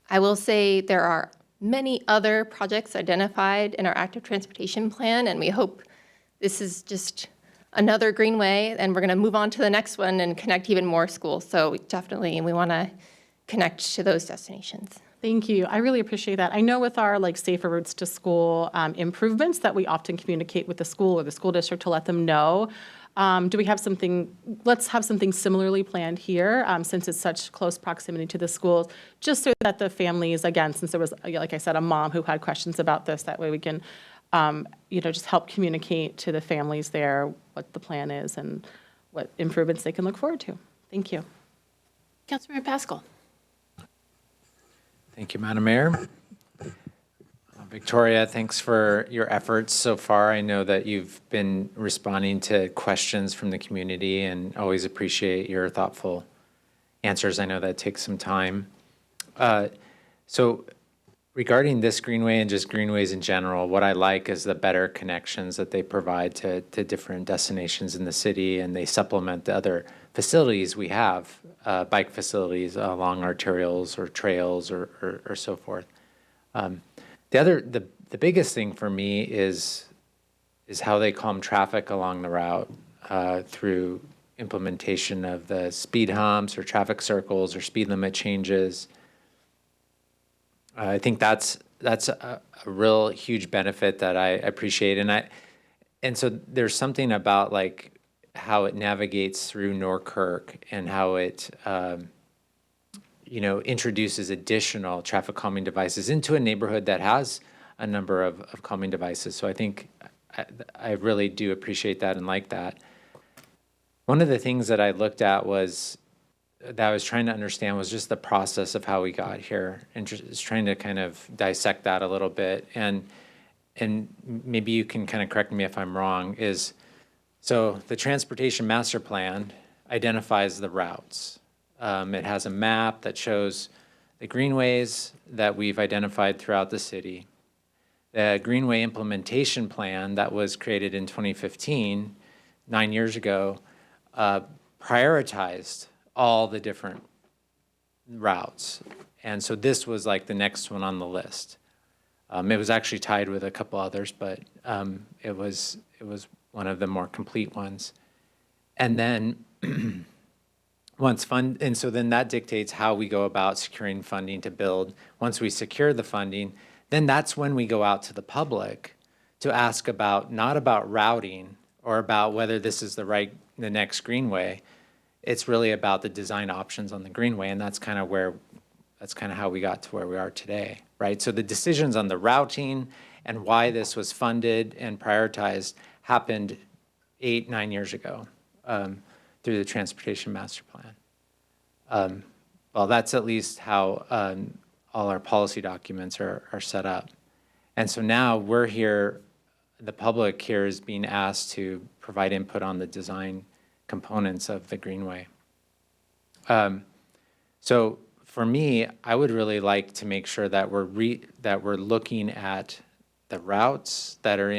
I will say there are many other projects identified in our active transportation plan, and we hope this is just another greenway, and we're going to move on to the next one and connect even more schools. So definitely, we want to connect to those destinations. Thank you. I really appreciate that. I know with our safer routes to school improvements that we often communicate with the school or the school district to let them know. Do we have something, let's have something similarly planned here since it's such close proximity to the schools, just so that the families, again, since there was, like I said, a mom who had questions about this, that way we can, just help communicate to the families there what the plan is and what improvements they can look forward to. Thank you. Councilmember Pascal. Thank you, Madam Mayor. Victoria, thanks for your efforts so far. I know that you've been responding to questions from the community and always appreciate your thoughtful answers. I know that takes some time. So regarding this greenway and just greenways in general, what I like is the better connections that they provide to different destinations in the city, and they supplement the other facilities we have, bike facilities along arterials or trails or so forth. The biggest thing for me is how they calm traffic along the route through implementation of the speed humps or traffic circles or speed limit changes. I think that's a real huge benefit that I appreciate, and so there's something about how it navigates through Norkirk and how it introduces additional traffic calming devices into a neighborhood that has a number of calming devices. So I think I really do appreciate that and like that. One of the things that I looked at that I was trying to understand was just the process of how we got here, and just trying to kind of dissect that a little bit. And maybe you can kind of correct me if I'm wrong, so the Transportation Master Plan identifies the routes. It has a map that shows the greenways that we've identified throughout the city. The Greenway Implementation Plan that was created in 2015, 9 years ago, prioritized all the different routes. And so this was the next one on the list. It was actually tied with a couple others, but it was one of the more complete ones. And then so then that dictates how we go about securing funding to build. Once we secure the funding, then that's when we go out to the public to ask not about routing or about whether this is the next greenway. It's really about the design options on the greenway, and that's kind of how we got to where we are today, right? So the decisions on the routing and why this was funded and prioritized happened 8-9 years ago through the Transportation Master Plan. Well, that's at least how all our policy documents are set up. And so now we're here, the public here is being asked to provide input on the design components of the greenway. So for me, I would really like to make sure that we're looking at the routes that are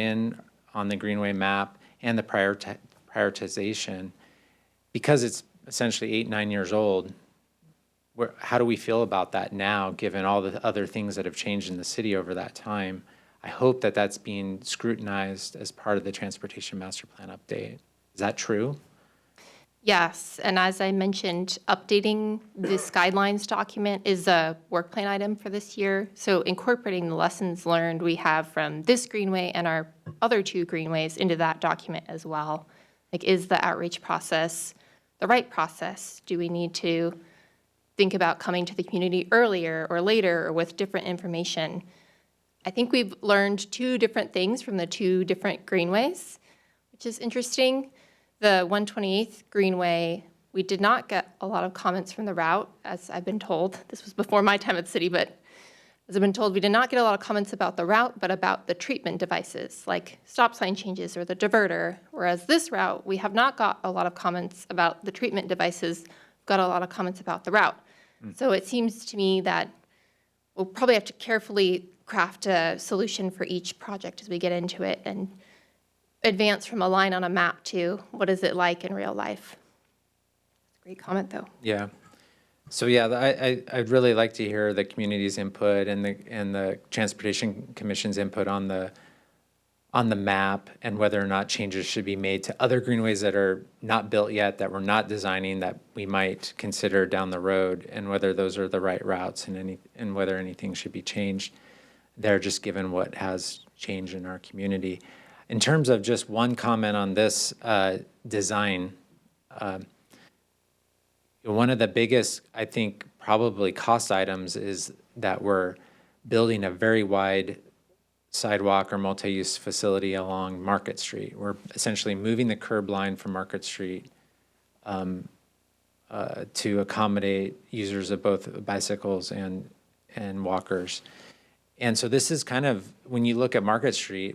on the greenway map and the prioritization, because it's essentially 8-9 years old. How do we feel about that now, given all the other things that have changed in the city over that time? I hope that that's being scrutinized as part of the Transportation Master Plan update. Is that true? Yes, and as I mentioned, updating this guidelines document is a work plan item for this year. So incorporating the lessons learned we have from this greenway and our other 2 greenways into that document as well. Is the outreach process the right process? Do we need to think about coming to the community earlier or later or with different information? I think we've learned 2 different things from the 2 different greenways. which is interesting. The 128th Greenway, we did not get a lot of comments from the route, as I've been told. This was before my time at the city, but as I've been told, we did not get a lot of comments about the route, but about the treatment devices, like stop sign changes or the diverter. Whereas this route, we have not got a lot of comments about the treatment devices, we've got a lot of comments about the route. So it seems to me that we'll probably have to carefully craft a solution for each project as we get into it and advance from a line on a map to what is it like in real life. Great comment, though. Yeah. So yeah, I'd really like to hear the community's input and the Transportation Commission's input on the map and whether or not changes should be made to other greenways that are not built yet, that we're not designing, that we might consider down the road, and whether those are the right routes and whether anything should be changed there, just given what has changed in our community. In terms of just one comment on this design, one of the biggest, I think, probably cost items is that we're building a very wide sidewalk or multi-use facility along Market Street. We're essentially moving the curb line from Market Street to accommodate users of both bicycles and walkers. And so this is kind of, when you look at Market Street,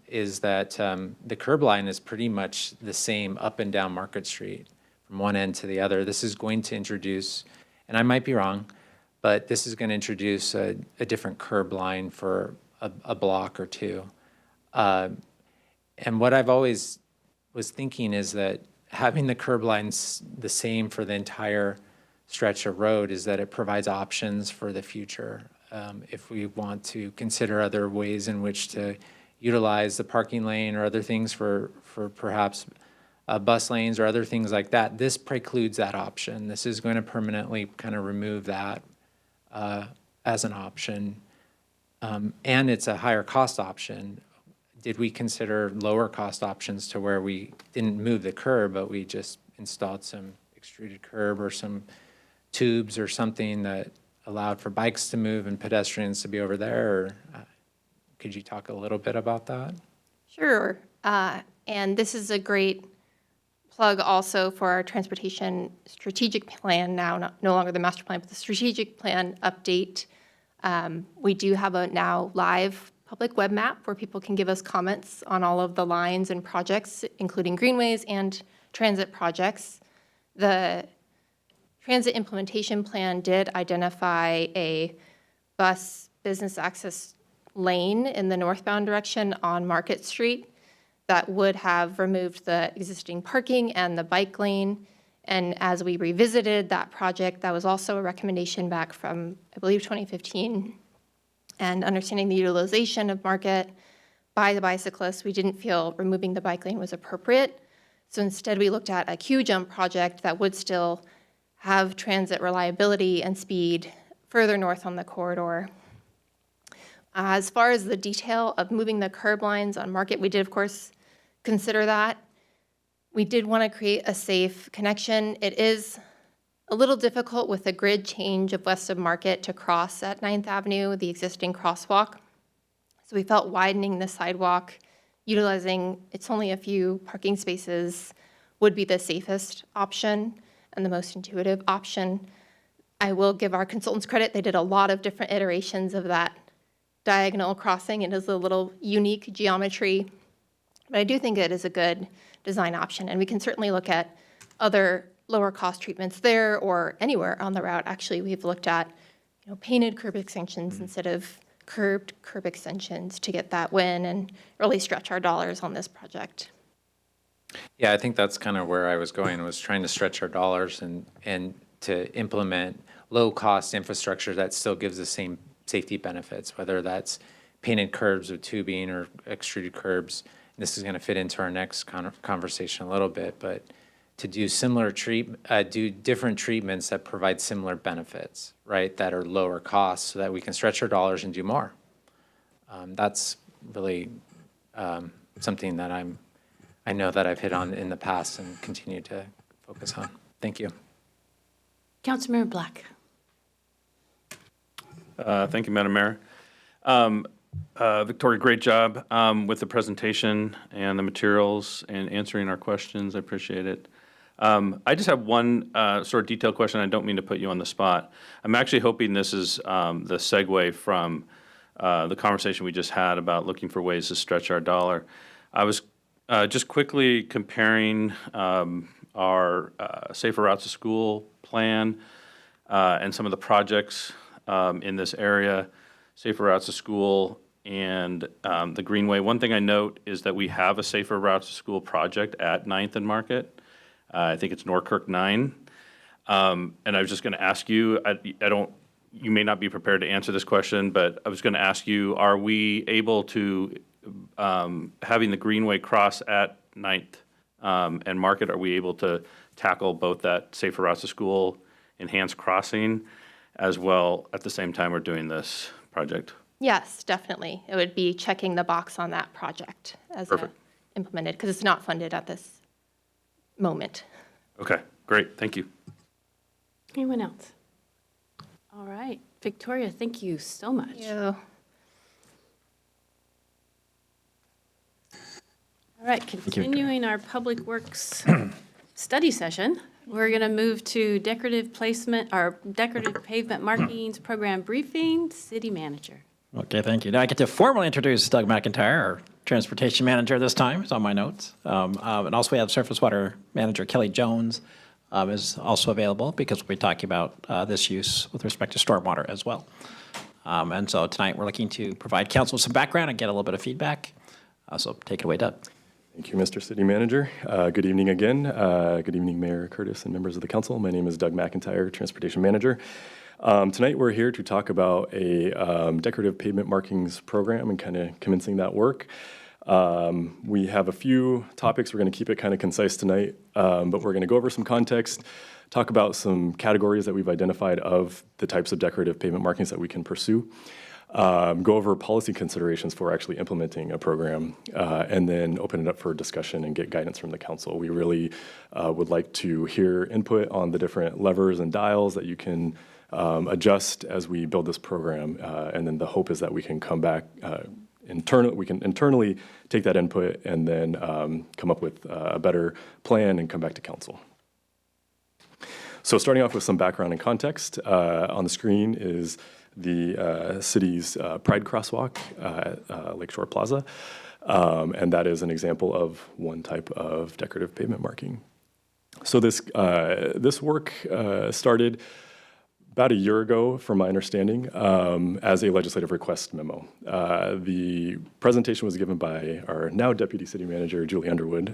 is that the curb line is pretty much the same up and down Market Street from one end to the other. This is going to introduce, and I might be wrong, but this is going to introduce a different curb line for a block or two. And what I've always was thinking is that having the curb lines the same for the entire stretch of road is that it provides options for the future. If we want to consider other ways in which to utilize the parking lane or other things for perhaps bus lanes or other things like that, this precludes that option. This is going to permanently kind of remove that as an option. And it's a higher cost option. Did we consider lower cost options to where we didn't move the curb, but we just installed some extruded curb or some tubes or something that allowed for bikes to move and pedestrians to be over there? Or, could you talk a little bit about that? Sure. And this is a great plug also for our transportation strategic plan now, no longer the master plan, but the strategic plan update. We do have a now live public web map where people can give us comments on all of the lines and projects, including greenways and transit projects. The transit implementation plan did identify a bus business access lane in the northbound direction on Market Street that would have removed the existing parking and the bike lane. And as we revisited that project, that was also a recommendation back from, I believe, 2015. And understanding the utilization of Market by the bicyclists, we didn't feel removing the bike lane was appropriate. So instead, we looked at a Q-jump project that would still have transit reliability and speed further north on the corridor. As far as the detail of moving the curb lines on Market, we did, of course, consider that. We did want to create a safe connection. It is a little difficult with the grid change of west of Market to cross at 9th Avenue, the existing crosswalk. So we felt widening the sidewalk, utilizing it's only a few parking spaces, would be the safest option and the most intuitive option. I will give our consultants credit. They did a lot of different iterations of that diagonal crossing. It is a little unique geometry, but I do think it is a good design option. And we can certainly look at other lower cost treatments there or anywhere on the route. Actually, we've looked at painted curb extensions instead of curbed curb extensions to get that win and really stretch our dollars on this project. Yeah, I think that's kind of where I was going, was trying to stretch our dollars and to implement low-cost infrastructure that still gives the same safety benefits, whether that's painted curbs with tubing or extruded curbs. This is going to fit into our next conversation a little bit, but to do do different treatments that provide similar benefits, right, that are lower cost so that we can stretch our dollars and do more. That's really something that I know that I've hit on in the past and continue to focus on. Thank you. Councilmember Black. Thank you, Madam Mayor. Victoria, great job with the presentation and the materials and answering our questions. I appreciate it. I just have one sort of detailed question. I don't mean to put you on the spot. I'm actually hoping this is the segue from the conversation we just had about looking for ways to stretch our dollar. I was just quickly comparing our Safer Routes to School plan and some of the projects in this area, Safer Routes to School and the Greenway. One thing I note is that we have a Safer Routes to School project at 9th and Market. I think it's Norkirk 9. And I was just going to ask you, you may not be prepared to answer this question, but I was going to ask you, are we able to, having the Greenway cross at 9th and Market, are we able to tackle both that Safer Routes to School enhanced crossing as well at the same time we're doing this project? Yes, definitely. It would be checking the box on that project as implemented, because it's not funded at this moment. Okay, great. Thank you. Anyone else? All right. Victoria, thank you so much. Thank you. All right, continuing our Public Works study session, we're going to move to decorative placement, our decorative pavement markings program briefing, City Manager. Okay, thank you. Now I get to formally introduce Doug McIntyre, our Transportation Manager this time. It's on my notes. And also we have Surface Water Manager Kelly Jones is also available because we'll be talking about this use with respect to stormwater as well. And so tonight we're looking to provide council some background and get a little bit of feedback. So take it away, Doug. Thank you, Mr. City Manager. Good evening again. Good evening, Mayor Curtis and members of the council. My name is Doug McIntyre, Transportation Manager. Tonight we're here to talk about a decorative pavement markings program and kind of commencing that work. We have a few topics. We're going to keep it kind of concise tonight, but we're going to go over some context, talk about some categories that we've identified of the types of decorative pavement markings that we can pursue, go over policy considerations for actually implementing a program, and then open it up for discussion and get guidance from the council. We really would like to hear input on the different levers and dials that you can adjust as we build this program, and then the hope is that we can come back internally take that input and then come up with a better plan and come back to council. So starting off with some background and context, on the screen is the city's Pride Crosswalk at Lakeshore Plaza, and that is an example of one type of decorative pavement marking. So this work started about a year ago, from my understanding, as a legislative request memo. The presentation was given by our now Deputy City Manager, Julie Underwood,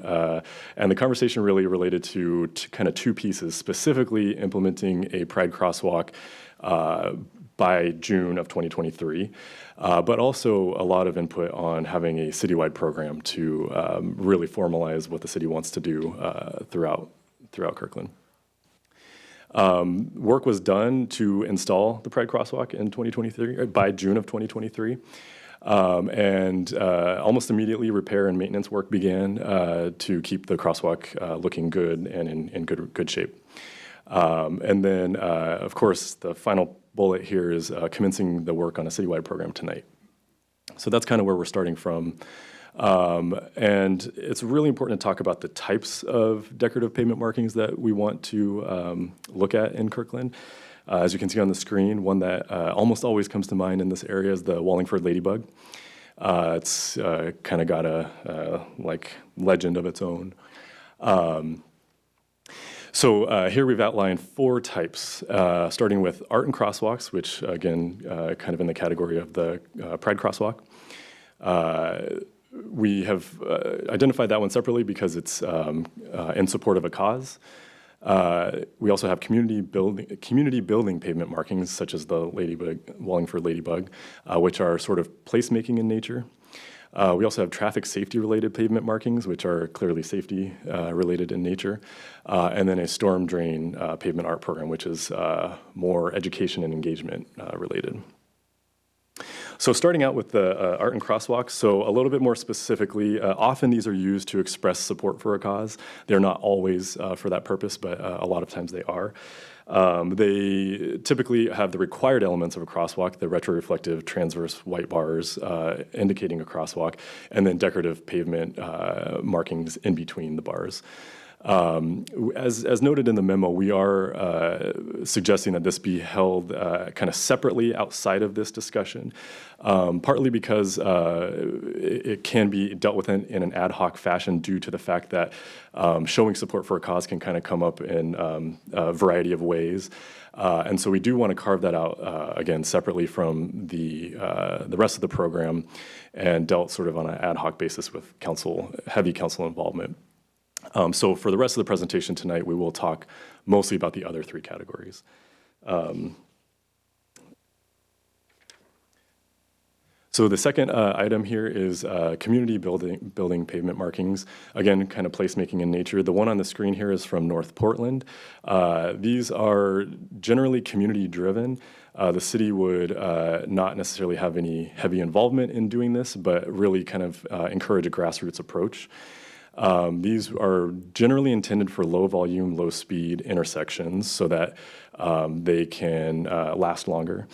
and the conversation really related to kind of two pieces, specifically implementing a Pride Crosswalk by June of 2023, but also a lot of input on having a citywide program to really formalize what the city wants to do throughout Kirkland. Work was done to install the Pride Crosswalk in 2023, by June of 2023. And almost immediately repair and maintenance work began to keep the crosswalk looking good and in good shape. And then, of course, the final bullet here is commencing the work on a citywide program tonight. So that's kind of where we're starting from. And it's really important to talk about the types of decorative pavement markings that we want to look at in Kirkland. As you can see on the screen, one that almost always comes to mind in this area is the Wallingford Ladybug. It's kind of got a legend of its own. So here we've outlined four types, starting with art and crosswalks, which again, kind of in the category of the Pride Crosswalk. We have identified that one separately because it's in support of a cause. We also have community building pavement markings, such as the Wallingford Ladybug, which are sort of placemaking in nature. We also have traffic safety related pavement markings, which are clearly safety related in nature. And then a storm drain pavement art program, which is more education and engagement related. So starting out with the art and crosswalks, so a little bit more specifically, often these are used to express support for a cause. They're not always for that purpose, but a lot of times they are. They typically have the required elements of a crosswalk, the retroreflective transverse white bars indicating a crosswalk, and then decorative pavement markings in between the bars. As noted in the memo, we are suggesting that this be held kind of separately outside of this discussion, partly because it can be dealt with in an ad hoc fashion due to the fact that showing support for a cause can kind of come up in a variety of ways. And so we do want to carve that out, again, separately from the rest of the program and dealt sort of on an ad hoc basis with heavy council involvement. So for the rest of the presentation tonight, we will talk mostly about the other three categories. So the second item here is community building pavement markings. Again, kind of placemaking in nature. The one on the screen here is from North Portland. These are generally community driven. The city would not necessarily have any heavy involvement in doing this, but really kind of encourage a grassroots approach. These are generally intended for low volume, low speed intersections so that they can last longer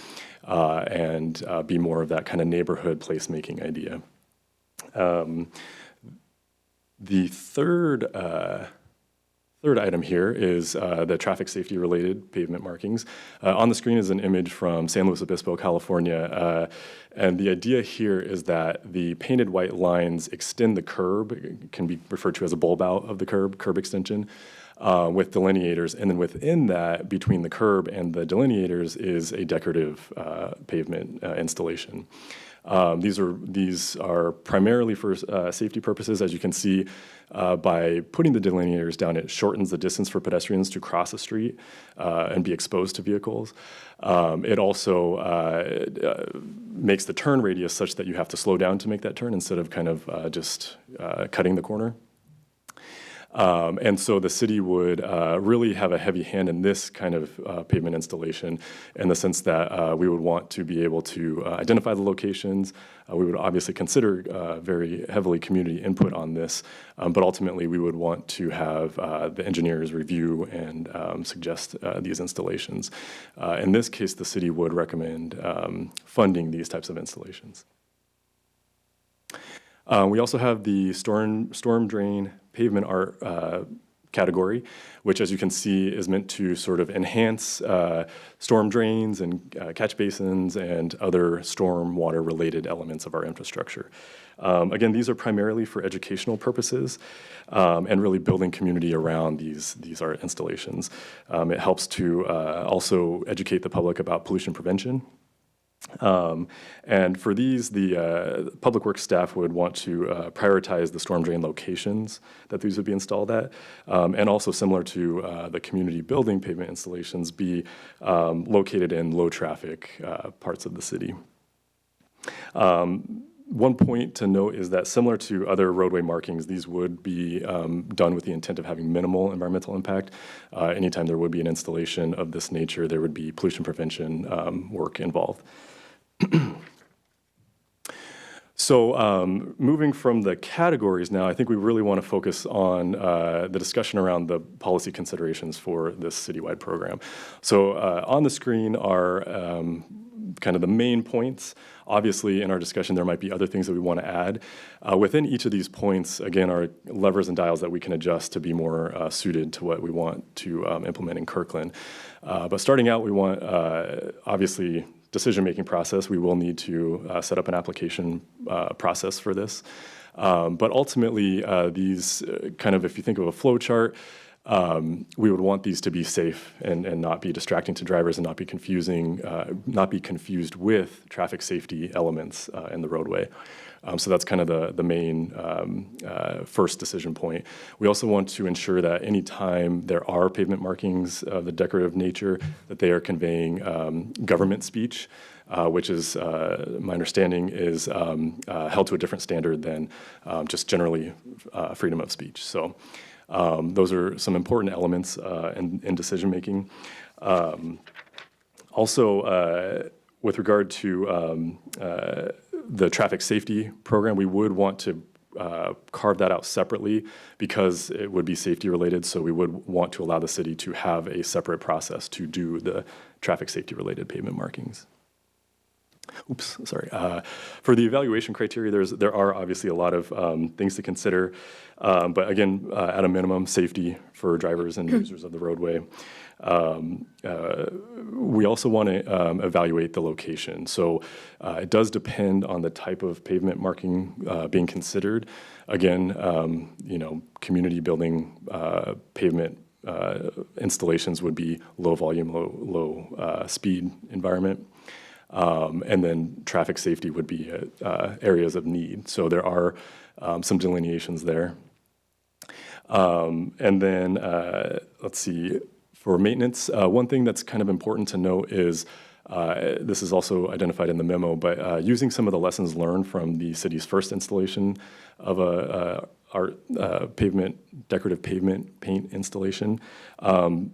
and be more of that kind of neighborhood placemaking idea. The third item here is the traffic safety related pavement markings. On the screen is an image from San Luis Obispo, California. And the idea here is that the painted white lines extend the curb, it can be referred to as a bulb out of the curb extension, with delineators. And then within that, between the curb and the delineators, is a decorative pavement installation. These are primarily for safety purposes. As you can see, by putting the delineators down, it shortens the distance for pedestrians to cross a street and be exposed to vehicles. It also makes the turn radius such that you have to slow down to make that turn instead of kind of just cutting the corner. And so the city would really have a heavy hand in this kind of pavement installation in the sense that we would want to be able to identify the locations. We would obviously consider very heavily community input on this, but ultimately we would want to have the engineers review and suggest these installations. In this case, the city would recommend funding these types of installations. We also have the storm drain pavement art category, which, as you can see, is meant to sort of enhance storm drains and catch basins and other storm water related elements of our infrastructure. Again, these are primarily for educational purposes and really building community around these art installations. It helps to also educate the public about pollution prevention. And for these, the Public Works staff would want to prioritize the storm drain locations that these would be installed at, and also similar to the community building pavement installations, be located in low traffic parts of the city. One point to note is that similar to other roadway markings, these would be done with the intent of having minimal environmental impact. Anytime there would be an installation of this nature, there would be pollution prevention work involved. So moving from the categories now, I think we really want to focus on the discussion around the policy considerations for this citywide program. So on the screen are kind of the main points. Obviously, in our discussion, there might be other things that we want to add. Within each of these points, again, are levers and dials that we can adjust to be more suited to what we want to implement in Kirkland. But starting out, we want, obviously, decision-making process. We will need to set up an application process for this. But ultimately, these kind of, if you think of a flow chart, we would want these to be safe and not be distracting to drivers and not be confused with traffic safety elements in the roadway. So that's kind of the main first decision point. We also want to ensure that any time there are pavement markings of the decorative nature, that they are conveying government speech, which is, my understanding, is held to a different standard than just generally freedom of speech. So those are some important elements in decision making. Also, with regard to the traffic safety program, we would want to carve that out separately because it would be safety related. So we would want to allow the city to have a separate process to do the traffic safety related pavement markings. Oops, sorry. For the evaluation criteria, there are obviously a lot of things to consider, but again, at a minimum, safety for drivers and users of the roadway. We also want to evaluate the location. So it does depend on the type of pavement marking being considered. Again, community building pavement installations would be low volume, low speed environment. And then traffic safety would be areas of need. So there are some delineations there. And then, let's see, for maintenance, one thing that's kind of important to note is, this is also identified in the memo, but using some of the lessons learned from the city's first installation of decorative pavement paint installation,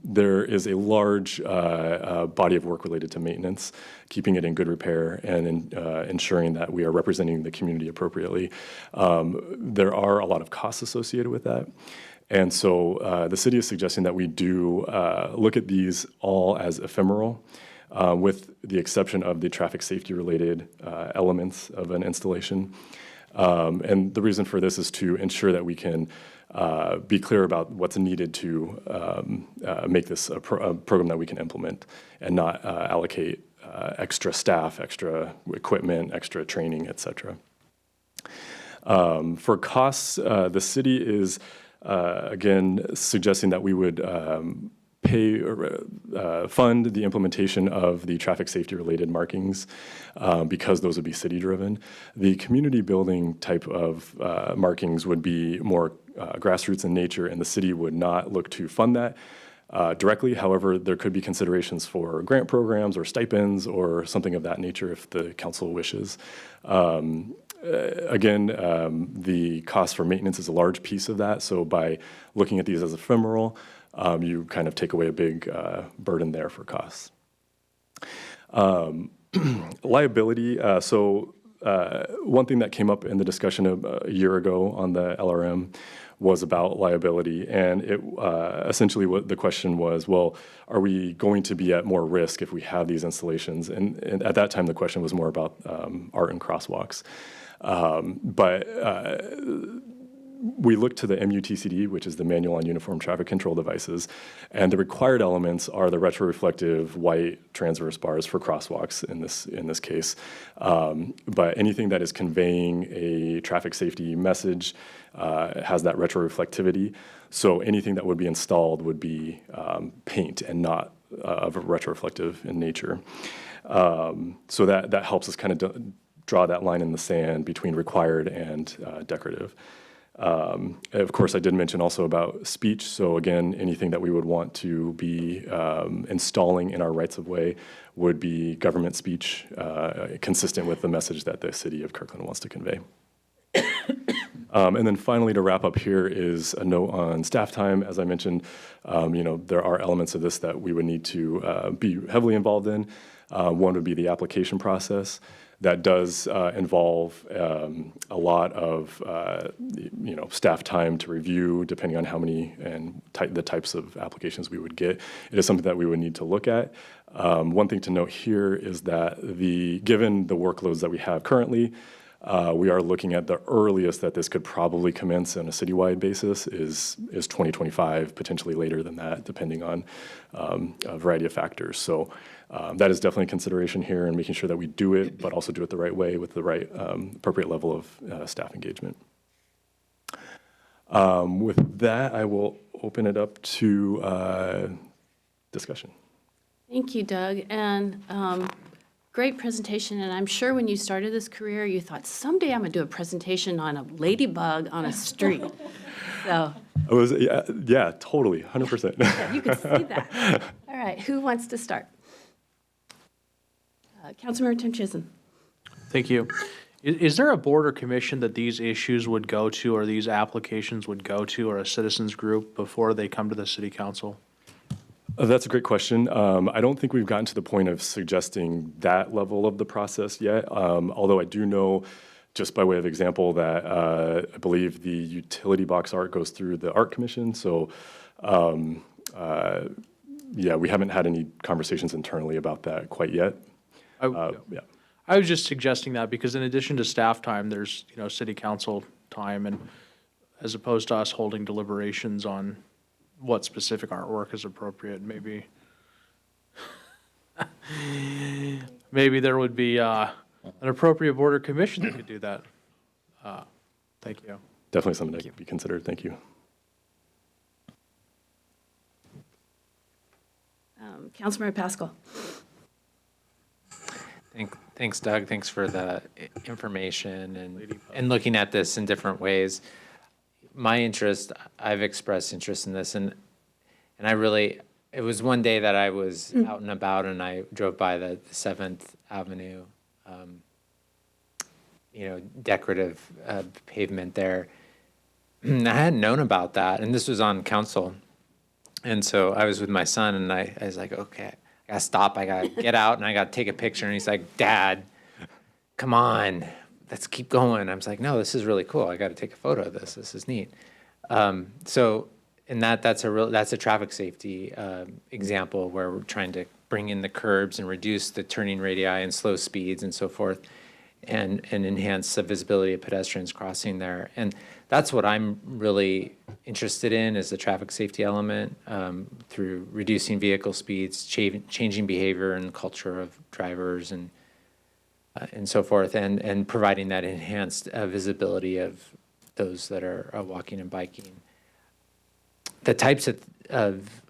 there is a large body of work related to maintenance, keeping it in good repair and ensuring that we are representing the community appropriately. There are a lot of costs associated with that. And so the city is suggesting that we do look at these all as ephemeral, with the exception of the traffic safety related elements of an installation. And the reason for this is to ensure that we can be clear about what's needed to make this a program that we can implement and not allocate extra staff, extra equipment, extra training, et cetera. For costs, the city is, again, suggesting that we would pay or fund the implementation of the traffic safety related markings because those would be city driven. The community building type of markings would be more grassroots in nature, and the city would not look to fund that directly. However, there could be considerations for grant programs or stipends or something of that nature if the council wishes. Again, the cost for maintenance is a large piece of that. So by looking at these as ephemeral, you kind of take away a big burden there for costs. Liability. So one thing that came up in the discussion a year ago on the LRM was about liability. And it essentially what the question was, well, are we going to be at more risk if we have these installations? And at that time, the question was more about art and crosswalks. But we look to the MUTCD, which is the Manual on Uniform Traffic Control Devices, and the required elements are the retroreflective white transverse bars for crosswalks in this case. But anything that is conveying a traffic safety message has that retroreflectivity. So anything that would be installed would be paint and not of a retroreflective in nature. So that helps us kind of draw that line in the sand between required and decorative. Of course, I did mention also about speech. So again, anything that we would want to be installing in our rights of way would be government speech, consistent with the message that the city of Kirkland wants to convey. And then finally, to wrap up here is a note on staff time. As I mentioned, there are elements of this that we would need to be heavily involved in. One would be the application process. That does involve a lot of staff time to review, depending on how many and the types of applications we would get. It is something that we would need to look at. One thing to note here is that given the workloads that we have currently, we are looking at the earliest that this could probably commence on a citywide basis is 2025, potentially later than that, depending on a variety of factors. So that is definitely a consideration here, and making sure that we do it, but also do it the right way with the right appropriate level of staff engagement. With that, I will open it up to discussion. Thank you, Doug. And great presentation. And I'm sure when you started this career, you thought, someday I'm going to do a presentation on a ladybug on a street. So It was, yeah, totally, 100%. you could see that. All right, who wants to start? Councilmember Tim Chisholm. Thank you. Is there a board or commission that these issues would go to, or these applications would go to, or a citizens group before they come to the city council? That's a great question. I don't think we've gotten to the point of suggesting that level of the process yet, although I do know, just by way of example, that I believe the utility box art goes through the art commission. So yeah, we haven't had any conversations internally about that quite yet. Yeah. I was just suggesting that because in addition to staff time, there's, city council time, and as opposed to us holding deliberations on what specific artwork is appropriate, maybe there would be an appropriate board or commission that could do that. Thank you. Definitely something that could be considered. Thank you. Councilmember Pascal. Thanks, Doug. Thanks for the information and looking at this in different ways. My interest, I've expressed interest in this, and it was one day that I was out and about and I drove by the 7th Avenue, decorative pavement there. I hadn't known about that, and this was on council. And so I was with my son, and I was like, okay, I gotta stop, I gotta get out, and I gotta take a picture. And he's like, Dad, come on, let's keep going. I was like, no, this is really cool. I gotta take a photo of this. This is neat. So, and that's a traffic safety example where we're trying to bring in the curbs and reduce the turning radii and slow speeds and so forth, and enhance the visibility of pedestrians crossing there. And that's what I'm really interested in, is the traffic safety element through reducing vehicle speeds, changing behavior and culture of drivers and so forth, and providing that enhanced visibility of those that are walking and biking. The types of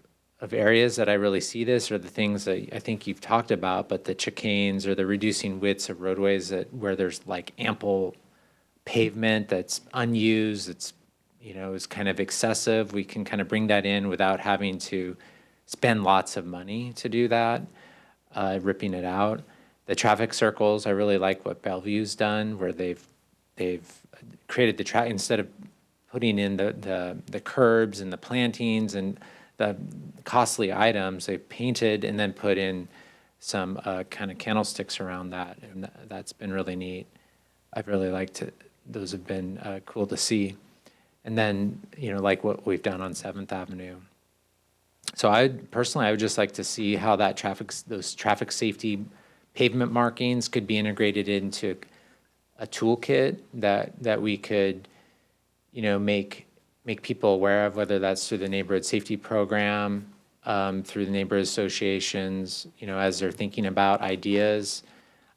areas that I really see this are the things that I think you've talked about, but the chicanes or the reducing widths of roadways where there's like ample pavement that's unused, it's, is kind of excessive. We can kind of bring that in without having to spend lots of money to do that, ripping it out. The traffic circles, I really like what Bellevue's done, where they've created the track, instead of putting in the curbs and the plantings and the costly items, they painted and then put in some kind of candlesticks around that, and that's been really neat. I've really liked it. Those have been cool to see. And then, like what we've done on 7th Avenue. So I would just like to see how those traffic safety pavement markings could be integrated into a toolkit that we could, make people aware of, whether that's through the neighborhood safety program, through the neighborhood associations, as they're thinking about ideas,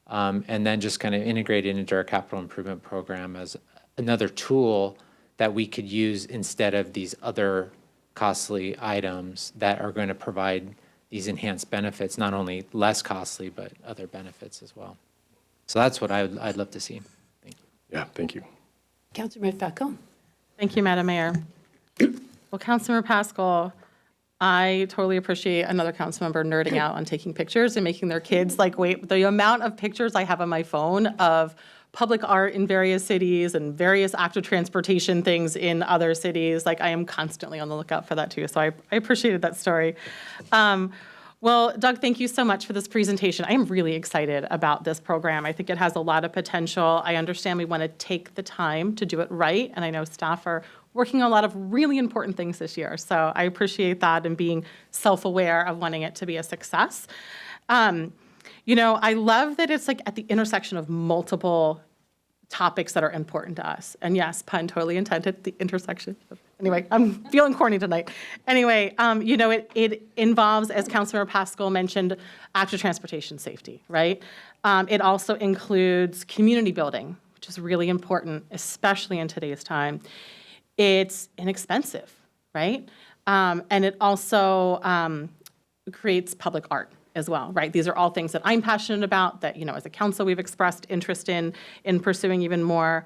and then just kind of integrate it into our capital improvement program as another tool that we could use instead of these other costly items that are going to provide these enhanced benefits, not only less costly, but other benefits as well. So that's what I'd love to see. Thank you. Yeah, thank you. Councilmember Falcone. Thank you, Madam Mayor. Well, Councilmember Pascal, I totally appreciate another council member nerding out on taking pictures and making their kids wait. The amount of pictures I have on my phone of public art in various cities and various active transportation things in other cities, I am constantly on the lookout for that too. So I appreciated that story. Well, Doug, thank you so much for this presentation. I am really excited about this program. I think it has a lot of potential. I understand we want to take the time to do it right, and I know staff are working on a lot of really important things this year. So I appreciate that and being self-aware of wanting it to be a success. I love that it's at the intersection of multiple topics that are important to us. And yes, pun totally intended, the intersection. Anyway, I'm feeling corny tonight. Anyway, it involves, as Councilmember Pascal mentioned, active transportation safety, right? It also includes community building, which is really important, especially in today's time. It's inexpensive, right? And it also creates public art as well, right? These are all things that I'm passionate about, that, as a council, we've expressed interest in pursuing even more.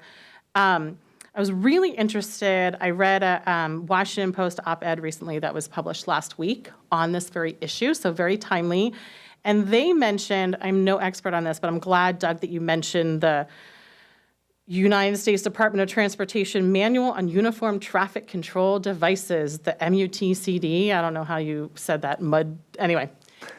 I was really interested, I read a Washington Post op-ed recently that was published last week on this very issue, so very timely. And they mentioned, I'm no expert on this, but I'm glad, Doug, that you mentioned United States Department of Transportation Manual on Uniform Traffic Control Devices, the MUTCD. I don't know how you said that, anyway,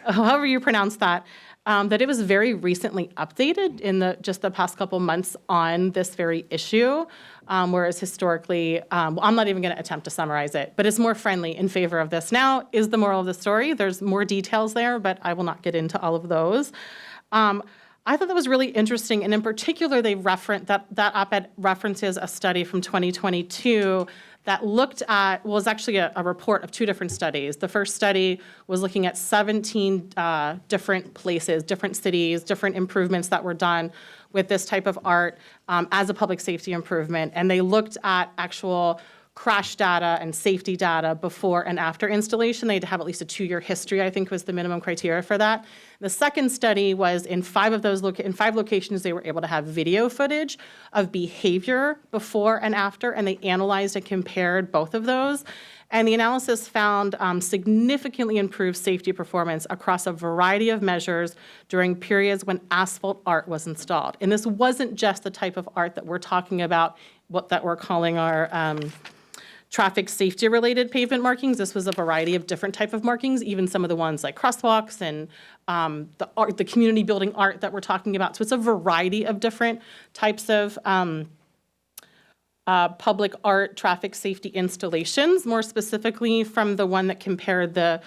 however you pronounce that. That it was very recently updated in just the past couple months on this very issue, whereas historically, I'm not even going to attempt to summarize it, but it's more friendly in favor of this now is the moral of the story. There's more details there, but I will not get into all of those. I thought that was really interesting, and in particular, they reference that op-ed references a study from 2022 that looked at, well, it's actually a report of two different studies. The first study was looking at 17 different places, different cities, different improvements that were done with this type of art as a public safety improvement. And they looked at actual crash data and safety data before and after installation. They had to have at least a 2-year history, I think was the minimum criteria for that. The second study was in 5 of those, in 5 locations, they were able to have video footage of behavior before and after, and they analyzed and compared both of those. And the analysis found significantly improved safety performance across a variety of measures during periods when asphalt art was installed. And this wasn't just the type of art that we're talking about, that we're calling our traffic safety related pavement markings. This was a variety of different type of markings, even some of the ones like crosswalks and the community building art that we're talking about. So it's a variety of different types of public art traffic safety installations, more specifically from the one that compared the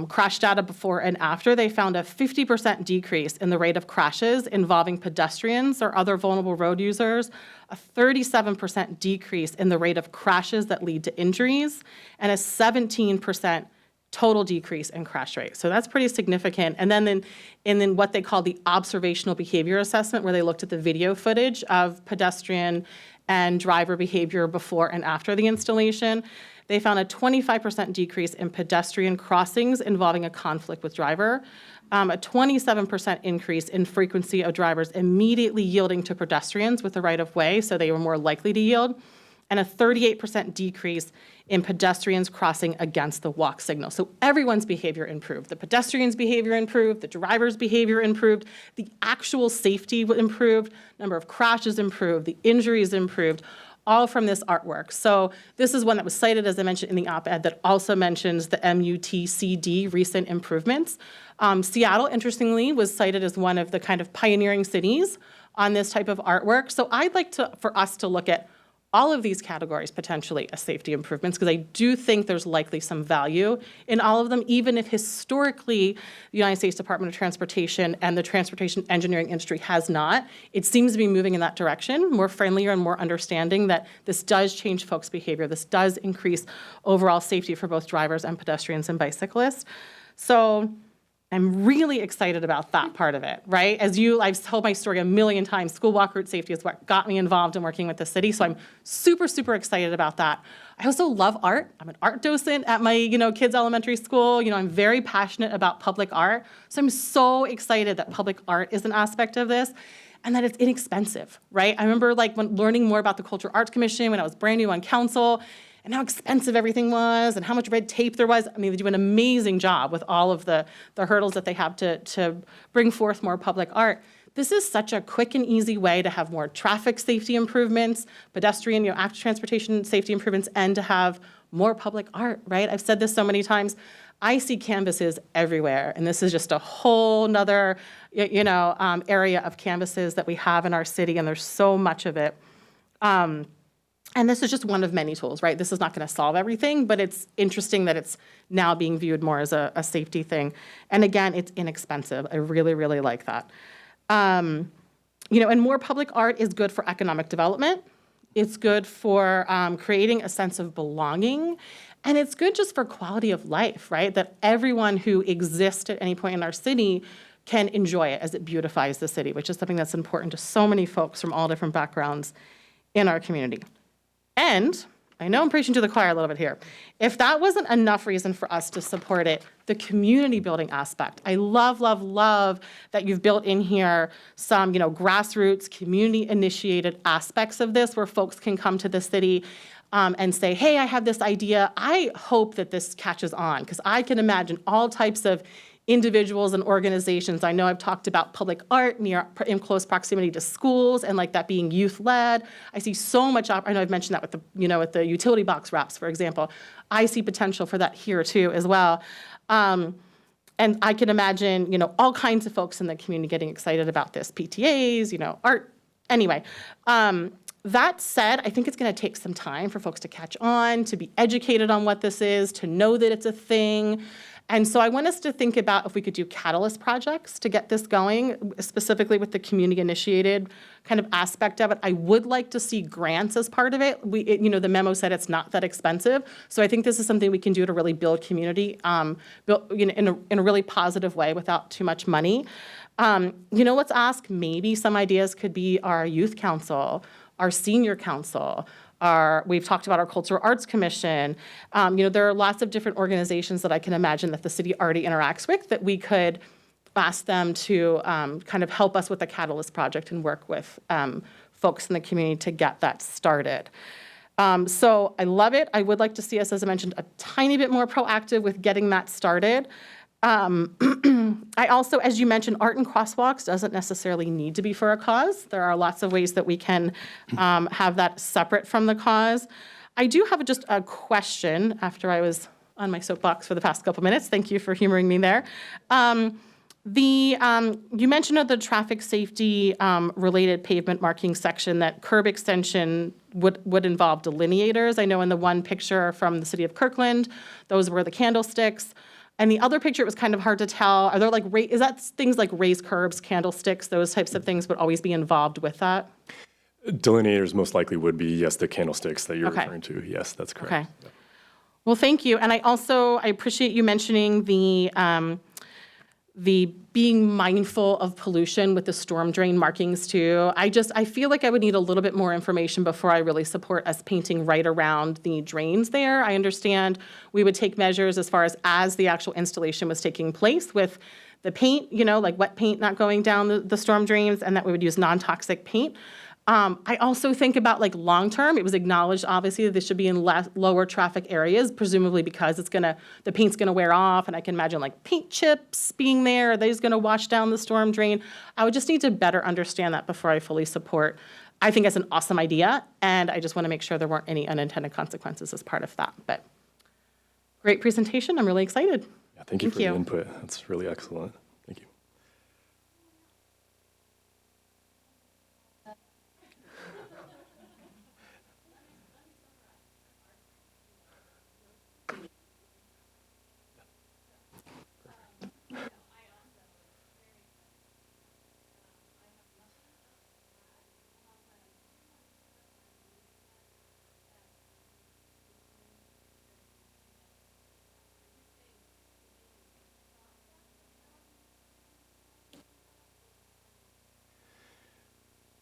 crash data before and after. They found a 50% decrease in the rate of crashes involving pedestrians or other vulnerable road users, a 37% decrease in the rate of crashes that lead to injuries, and a 17% total decrease in crash rate. So that's pretty significant. And then what they call the observational behavior assessment, where they looked at the video footage of pedestrian and driver behavior before and after the installation. They found a 25% decrease in pedestrian crossings involving a conflict with driver, a 27% increase in frequency of drivers immediately yielding to pedestrians with the right of way, so they were more likely to yield, and a 38% decrease in pedestrians crossing against the walk signal. So everyone's behavior improved. The pedestrians' behavior improved, the driver's behavior improved, the actual safety improved, number of crashes improved, the injuries improved, all from this artwork. So this is one that was cited, as I mentioned, in the op-ed that also mentions the MUTCD recent improvements. Seattle, interestingly, was cited as one of the kind of pioneering cities on this type of artwork. So I'd like for us to look at all of these categories potentially as safety improvements, because I do think there's likely some value in all of them, even if historically the United States Department of Transportation and the transportation engineering industry has not. It seems to be moving in that direction, more friendlier and more understanding that this does change folks' behavior. This does increase overall safety for both drivers and pedestrians and bicyclists. So I'm really excited about that part of it, right? I've told my story a million times. School walk route safety is what got me involved in working with the city, so I'm super, super excited about that. I also love art. I'm an art docent at my, kids' elementary school. I'm very passionate about public art, so I'm so excited that public art is an aspect of this and that it's inexpensive, right? I remember when learning more about the Cultural Arts Commission when I was brand new on council, and how expensive everything was and how much red tape there was. I mean, they do an amazing job with all of the hurdles that they have to bring forth more public art. This is such a quick and easy way to have more traffic safety improvements, pedestrian, active transportation safety improvements, and to have more public art, right? I've said this so many times. I see canvases everywhere, and this is just a whole nother, area of canvases that we have in our city, and there's so much of it. And this is just one of many tools, right? This is not going to solve everything, but it's interesting that it's now being viewed more as a safety thing. And again, it's inexpensive. I really, really like that. And more public art is good for economic development. It's good for creating a sense of belonging. And it's good just for quality of life, right? That everyone who exists at any point in our city can enjoy it as it beautifies the city, which is something that's important to so many folks from all different backgrounds in our community. And I know I'm preaching to the choir a little bit here. If that wasn't enough reason for us to support it, the community building aspect. I love, love, love that you've built in here some, grassroots, community-initiated aspects of this where folks can come to the city and say, hey, I have this idea. I hope that this catches on, because I can imagine all types of individuals and organizations. I know I've talked about public art in close proximity to schools and like that being youth-led. I see so much, I know I've mentioned that with the, with the utility box wraps, for example. I see potential for that here too as well. And I can imagine, all kinds of folks in the community getting excited about this, PTAs, art. Anyway, that said, I think it's going to take some time for folks to catch on, to be educated on what this is, to know that it's a thing. And so I want us to think about if we could do catalyst projects to get this going, specifically with the community-initiated kind of aspect of it. I would like to see grants as part of it. The memo said it's not that expensive. So I think this is something we can do to really build community in a really positive way without too much money. Let's ask, maybe some ideas could be our youth council, our senior council, we've talked about our Cultural Arts Commission. There are lots of different organizations that I can imagine that the city already interacts with that we could ask them to kind of help us with the Catalyst project and work with folks in the community to get that started. So I love it. I would like to see us, as I mentioned, a tiny bit more proactive with getting that started. I also, as you mentioned, art and crosswalks doesn't necessarily need to be for a cause. There are lots of ways that we can have that separate from the cause. I do have just a question after I was on my soapbox for the past couple minutes. Thank you for humoring me there. You mentioned the traffic safety related pavement marking section that curb extension would involve delineators. I know in the one picture from the city of Kirkland, those were the candlesticks. And the other picture, it was kind of hard to tell. Are there is that things like raised curbs, candlesticks, those types of things would always be involved with that? Delineators most likely would be, yes, the candlesticks that you're referring to. Yes, that's correct. Okay. Yeah. Well, thank you. And I appreciate you mentioning the being mindful of pollution with the storm drain markings too. I feel like I would need a little bit more information before I really support us painting right around the drains there. I understand we would take measures as far as the actual installation was taking place with the paint, like wet paint not going down the storm drains, and that we would use non-toxic paint. I also think about long-term. It was acknowledged, obviously, that this should be in lower traffic areas, presumably because the paint's gonna wear off, and I can imagine paint chips being there. Are they just gonna wash down the storm drain? I would just need to better understand that before I fully support. I think it's an awesome idea, and I just wanna make sure there weren't any unintended consequences as part of that. But great presentation. I'm really excited. Yeah, thank you for the input. That's really excellent. Thank you.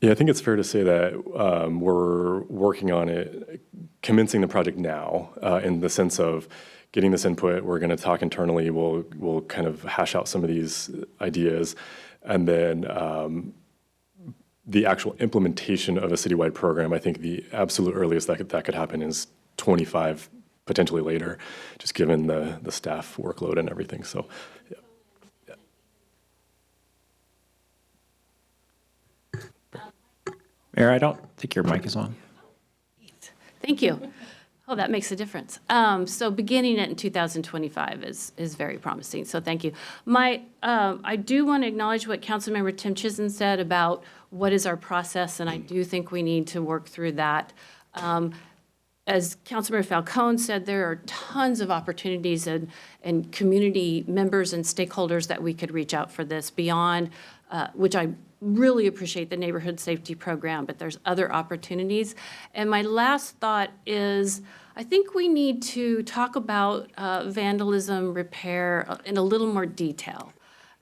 Yeah, I think it's fair to say that we're working on it, commencing the project now, in the sense of getting this input. We're going to talk internally. We'll kind of hash out some of these ideas, and then the actual implementation of a citywide program. I think the absolute earliest that could happen is 25, potentially later, just given the staff workload and everything. So, yeah. Mayor, I don't think your mic is on. Thank you. Oh, that makes a difference. So beginning it in 2025 is very promising, so thank you. I do want to acknowledge what Councilmember Tim Chisholm said about what is our process, and I do think we need to work through that. As Councilmember Falcone said, there are tons of opportunities and community members and stakeholders that we could reach out for this beyond, which I really appreciate the neighborhood safety program, but there's other opportunities. And my last thought is, I think we need to talk about vandalism repair in a little more detail.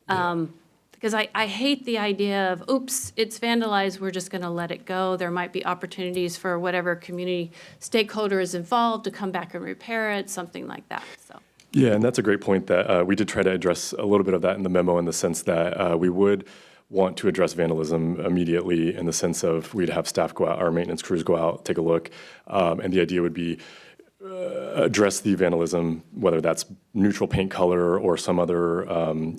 Because I hate the idea of, oops, it's vandalized, we're just gonna let it go. There might be opportunities for whatever community stakeholder is involved to come back and repair it, something like that, so. Yeah, and that's a great point that we did try to address a little bit of that in the memo, in the sense that we would want to address vandalism immediately, in the sense of we'd have staff go out, our maintenance crews go out, take a look, and the idea would be address the vandalism, whether that's neutral paint color or some other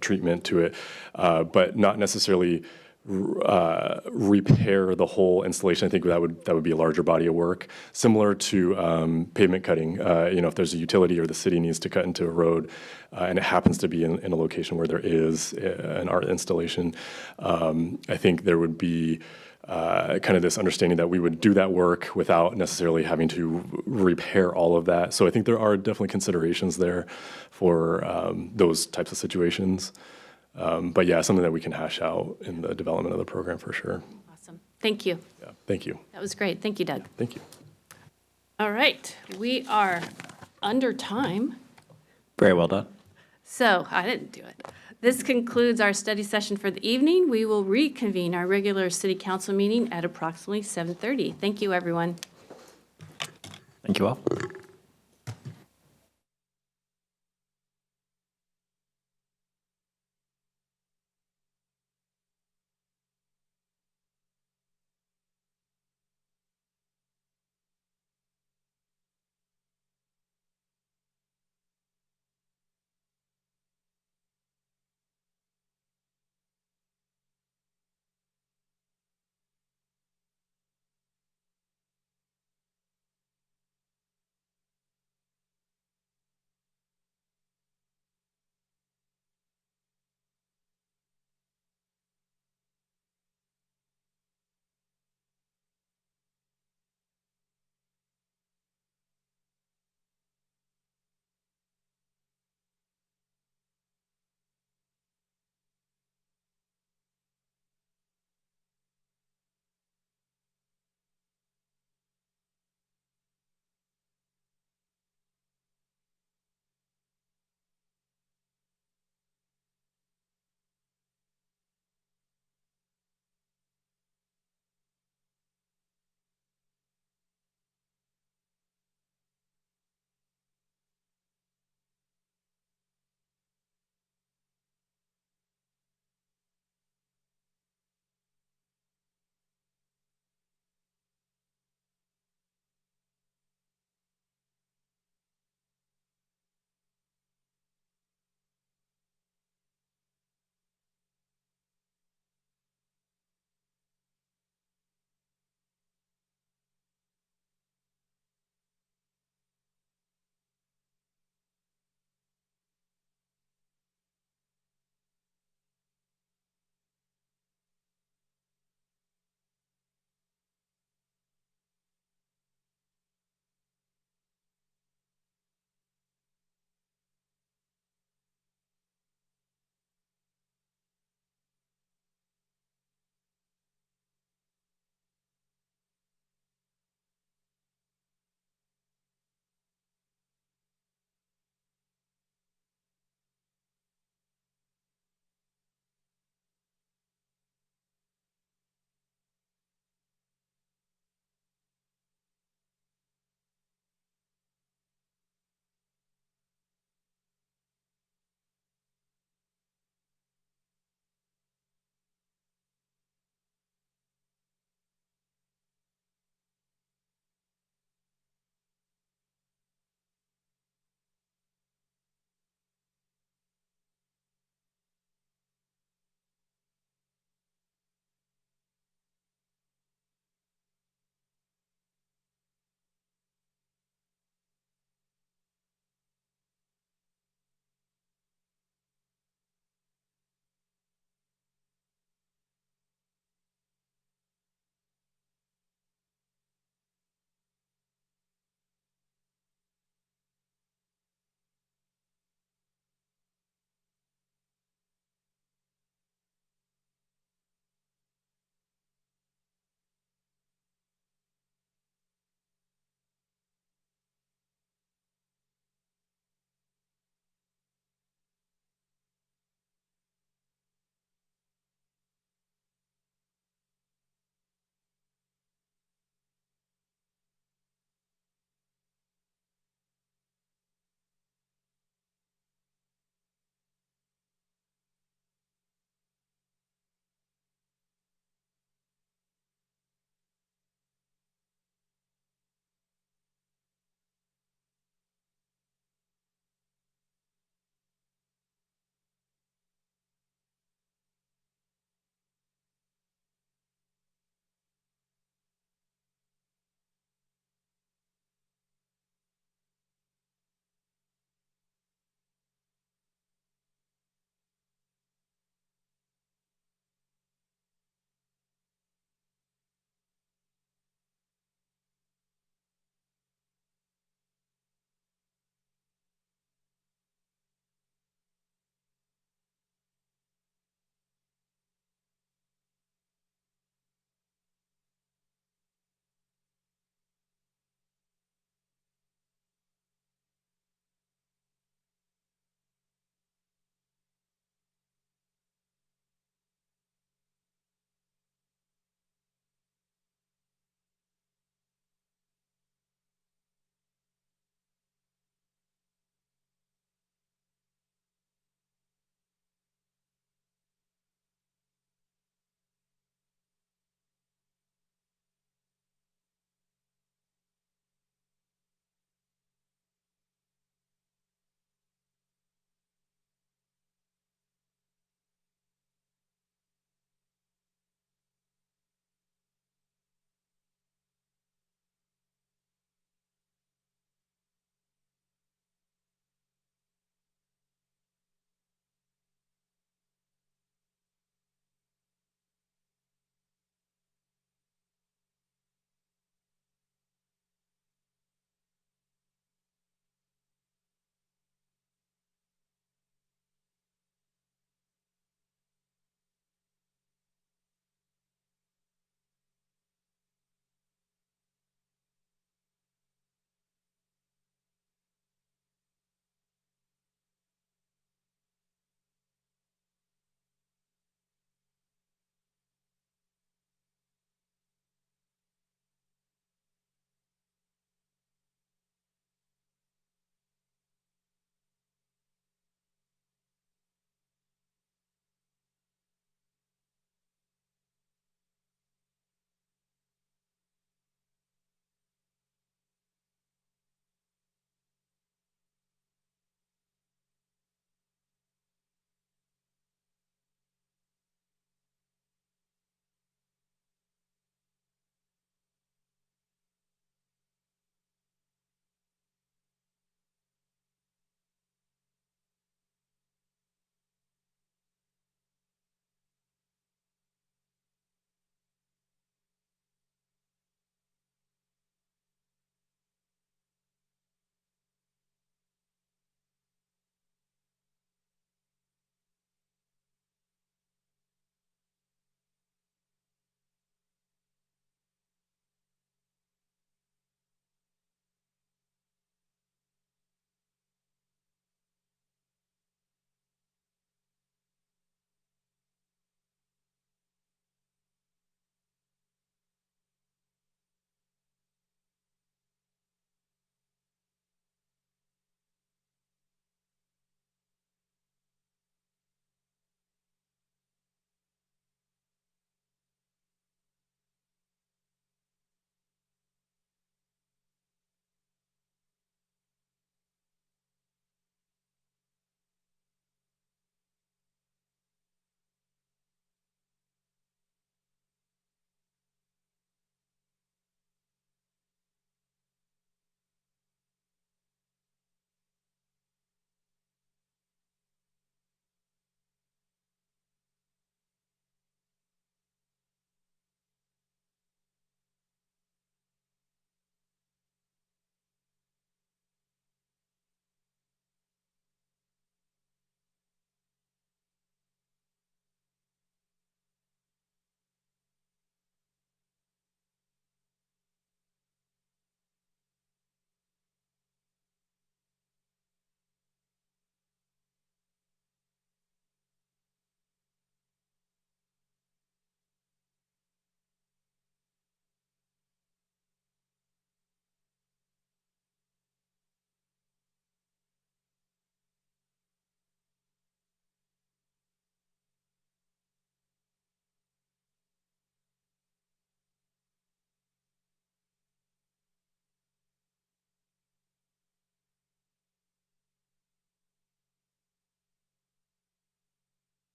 treatment to it, but not necessarily repair the whole installation. I think that would be a larger body of work, similar to pavement cutting. If there's a utility or the city needs to cut into a road, and it happens to be in a location where there is an art installation, I think there would be kind of this understanding that we would do that work without necessarily having to repair all of that. So I think there are definitely considerations there for those types of situations. But yeah, something that we can hash out in the development of the program for sure. Awesome. Thank you. Yeah, thank you. That was great. Thank you, Doug. Thank you. All right, we are under time. Very well done. So I didn't do it. This concludes our study session for the evening. We will reconvene our regular city council meeting at approximately 7:30. Thank you, everyone. Thank you all.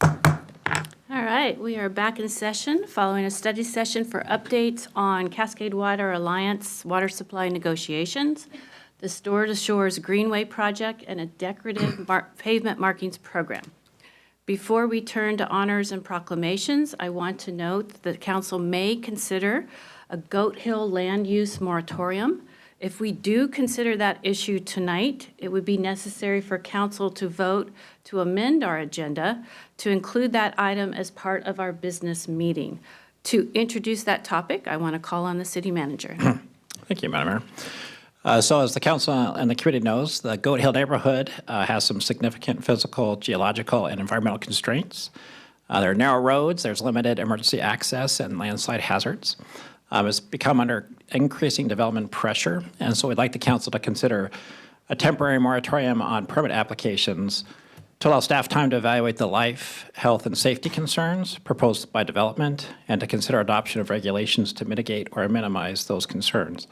All right, we are back in session following a study session for updates on Cascade Water Alliance water supply negotiations, the Store to Shores Greenway project, and a decorative pavement markings program. Before we turn to honors and proclamations, I want to note that council may consider a Goat Hill land use moratorium. If we do consider that issue tonight, it would be necessary for council to vote to amend our agenda to include that item as part of our business meeting. To introduce that topic, I want to call on the city manager. Thank you, Madam Mayor. So as the council and the committee knows, the Goat Hill neighborhood has some significant physical, geological, and environmental constraints. There are narrow roads, there's limited emergency access, and landslide hazards. It's become under increasing development pressure, and so we'd like the council to consider a temporary moratorium on permit applications to allow staff time to evaluate the life, health, and safety concerns proposed by development, and to consider adoption of regulations to mitigate or minimize those concerns.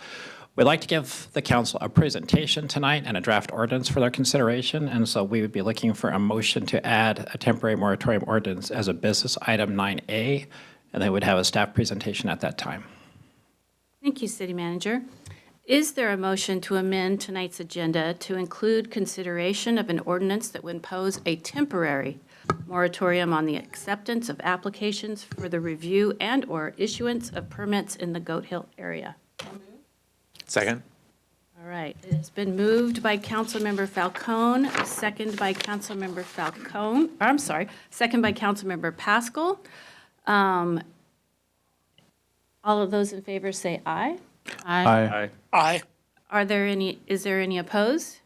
We'd like to give the council a presentation tonight and a draft ordinance for their consideration, and so we would be looking for a motion to add a temporary moratorium ordinance as a business item 9A, and they would have a staff presentation at that time. Thank you, City Manager. Is there a motion to amend tonight's agenda to include consideration of an ordinance that would impose a temporary moratorium on the acceptance of applications for the review and/or issuance of permits in the Goat Hill area? Second? All right, it's been moved by Councilmember Falcone, second by Councilmember second by Councilmember Pascal. All of those in favor say aye. Aye. Aye. Is there any opposed?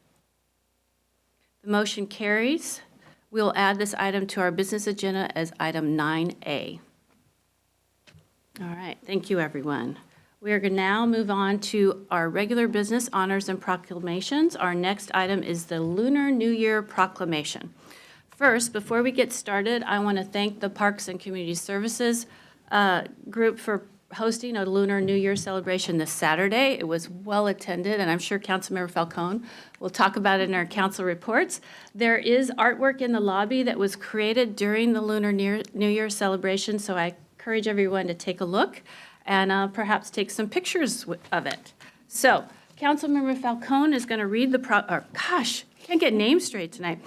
The motion carries. We'll add this item to our business agenda as item 9A. All right, thank you, everyone. We are going to now move on to our regular business honors and proclamations. Our next item is the Lunar New Year proclamation. First, before we get started, I want to thank the Parks and Community Services group for hosting a Lunar New Year celebration this Saturday. It was well attended, and I'm sure Councilmember Falcone will talk about it in our council reports. There is artwork in the lobby that was created during the Lunar New Year celebration, so I encourage everyone to take a look and perhaps take some pictures of it. So, Councilmember Falcone is going to read can't get names straight tonight.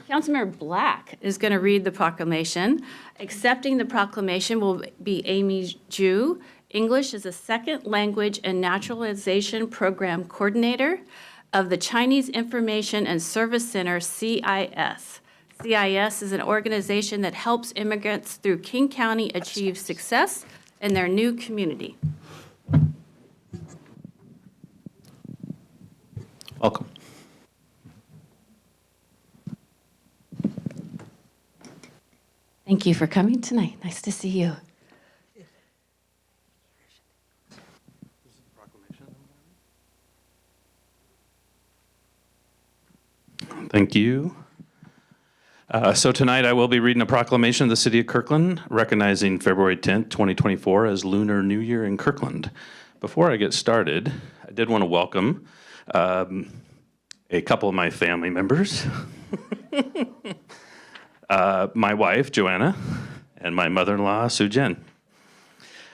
Councilmember Black is going to read the proclamation. Accepting the proclamation will be Amy Ju, English as a Second Language and Naturalization Program Coordinator of the Chinese Information and Service Center, CIS. CIS is an organization that helps immigrants through King County achieve success in their new community. Welcome. Thank you for coming tonight. Nice to see you. Thank you. So tonight I will be reading a proclamation of the City of Kirkland recognizing February 10th, 2024 as Lunar New Year in Kirkland. Before I get started, I did want to welcome a couple of my family members. My wife, Joanna, and my mother-in-law, Sue Jen.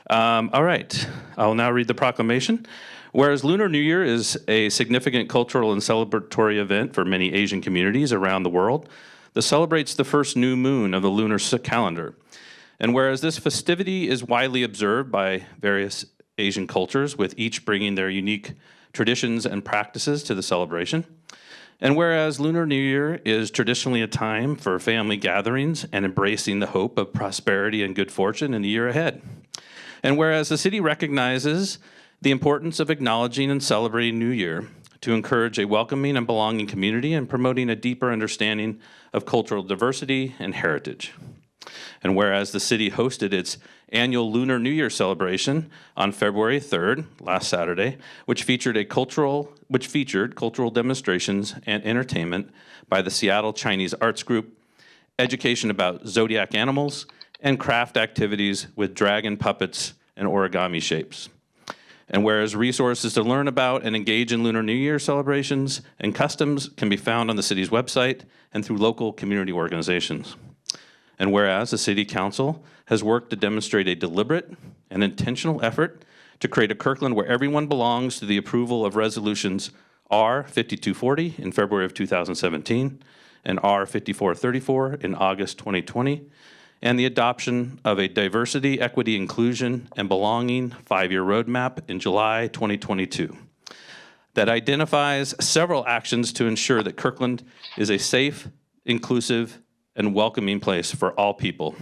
All right, I will now read the proclamation. Whereas Lunar New Year is a significant cultural and celebratory event for many Asian communities around the world that celebrates the first new moon of the lunar calendar. And whereas this festivity is widely observed by various Asian cultures, with each bringing their unique traditions and practices to the celebration, and whereas Lunar New Year is traditionally a time for family gatherings and embracing the hope of prosperity and good fortune in the year ahead, and whereas the city recognizes the importance of acknowledging and celebrating New Year to encourage a welcoming and belonging community and promoting a deeper understanding of cultural diversity and heritage. And whereas the city hosted its annual Lunar New Year celebration on February 3rd, last Saturday, which featured cultural demonstrations and entertainment by the Seattle Chinese Arts Group, education about zodiac animals, and craft activities with dragon puppets and origami shapes. And whereas resources to learn about and engage in Lunar New Year celebrations and customs can be found on the city's website and through local community organizations. And whereas the City Council has worked to demonstrate a deliberate and intentional effort to create a Kirkland where everyone belongs through the approval of resolutions R 5240 in February of 2017 and R 5434 in August 2020, and the adoption of a diversity, equity, inclusion, and belonging 5-year roadmap in July 2022 that identifies several actions to ensure that Kirkland is a safe, inclusive, and welcoming place for all people.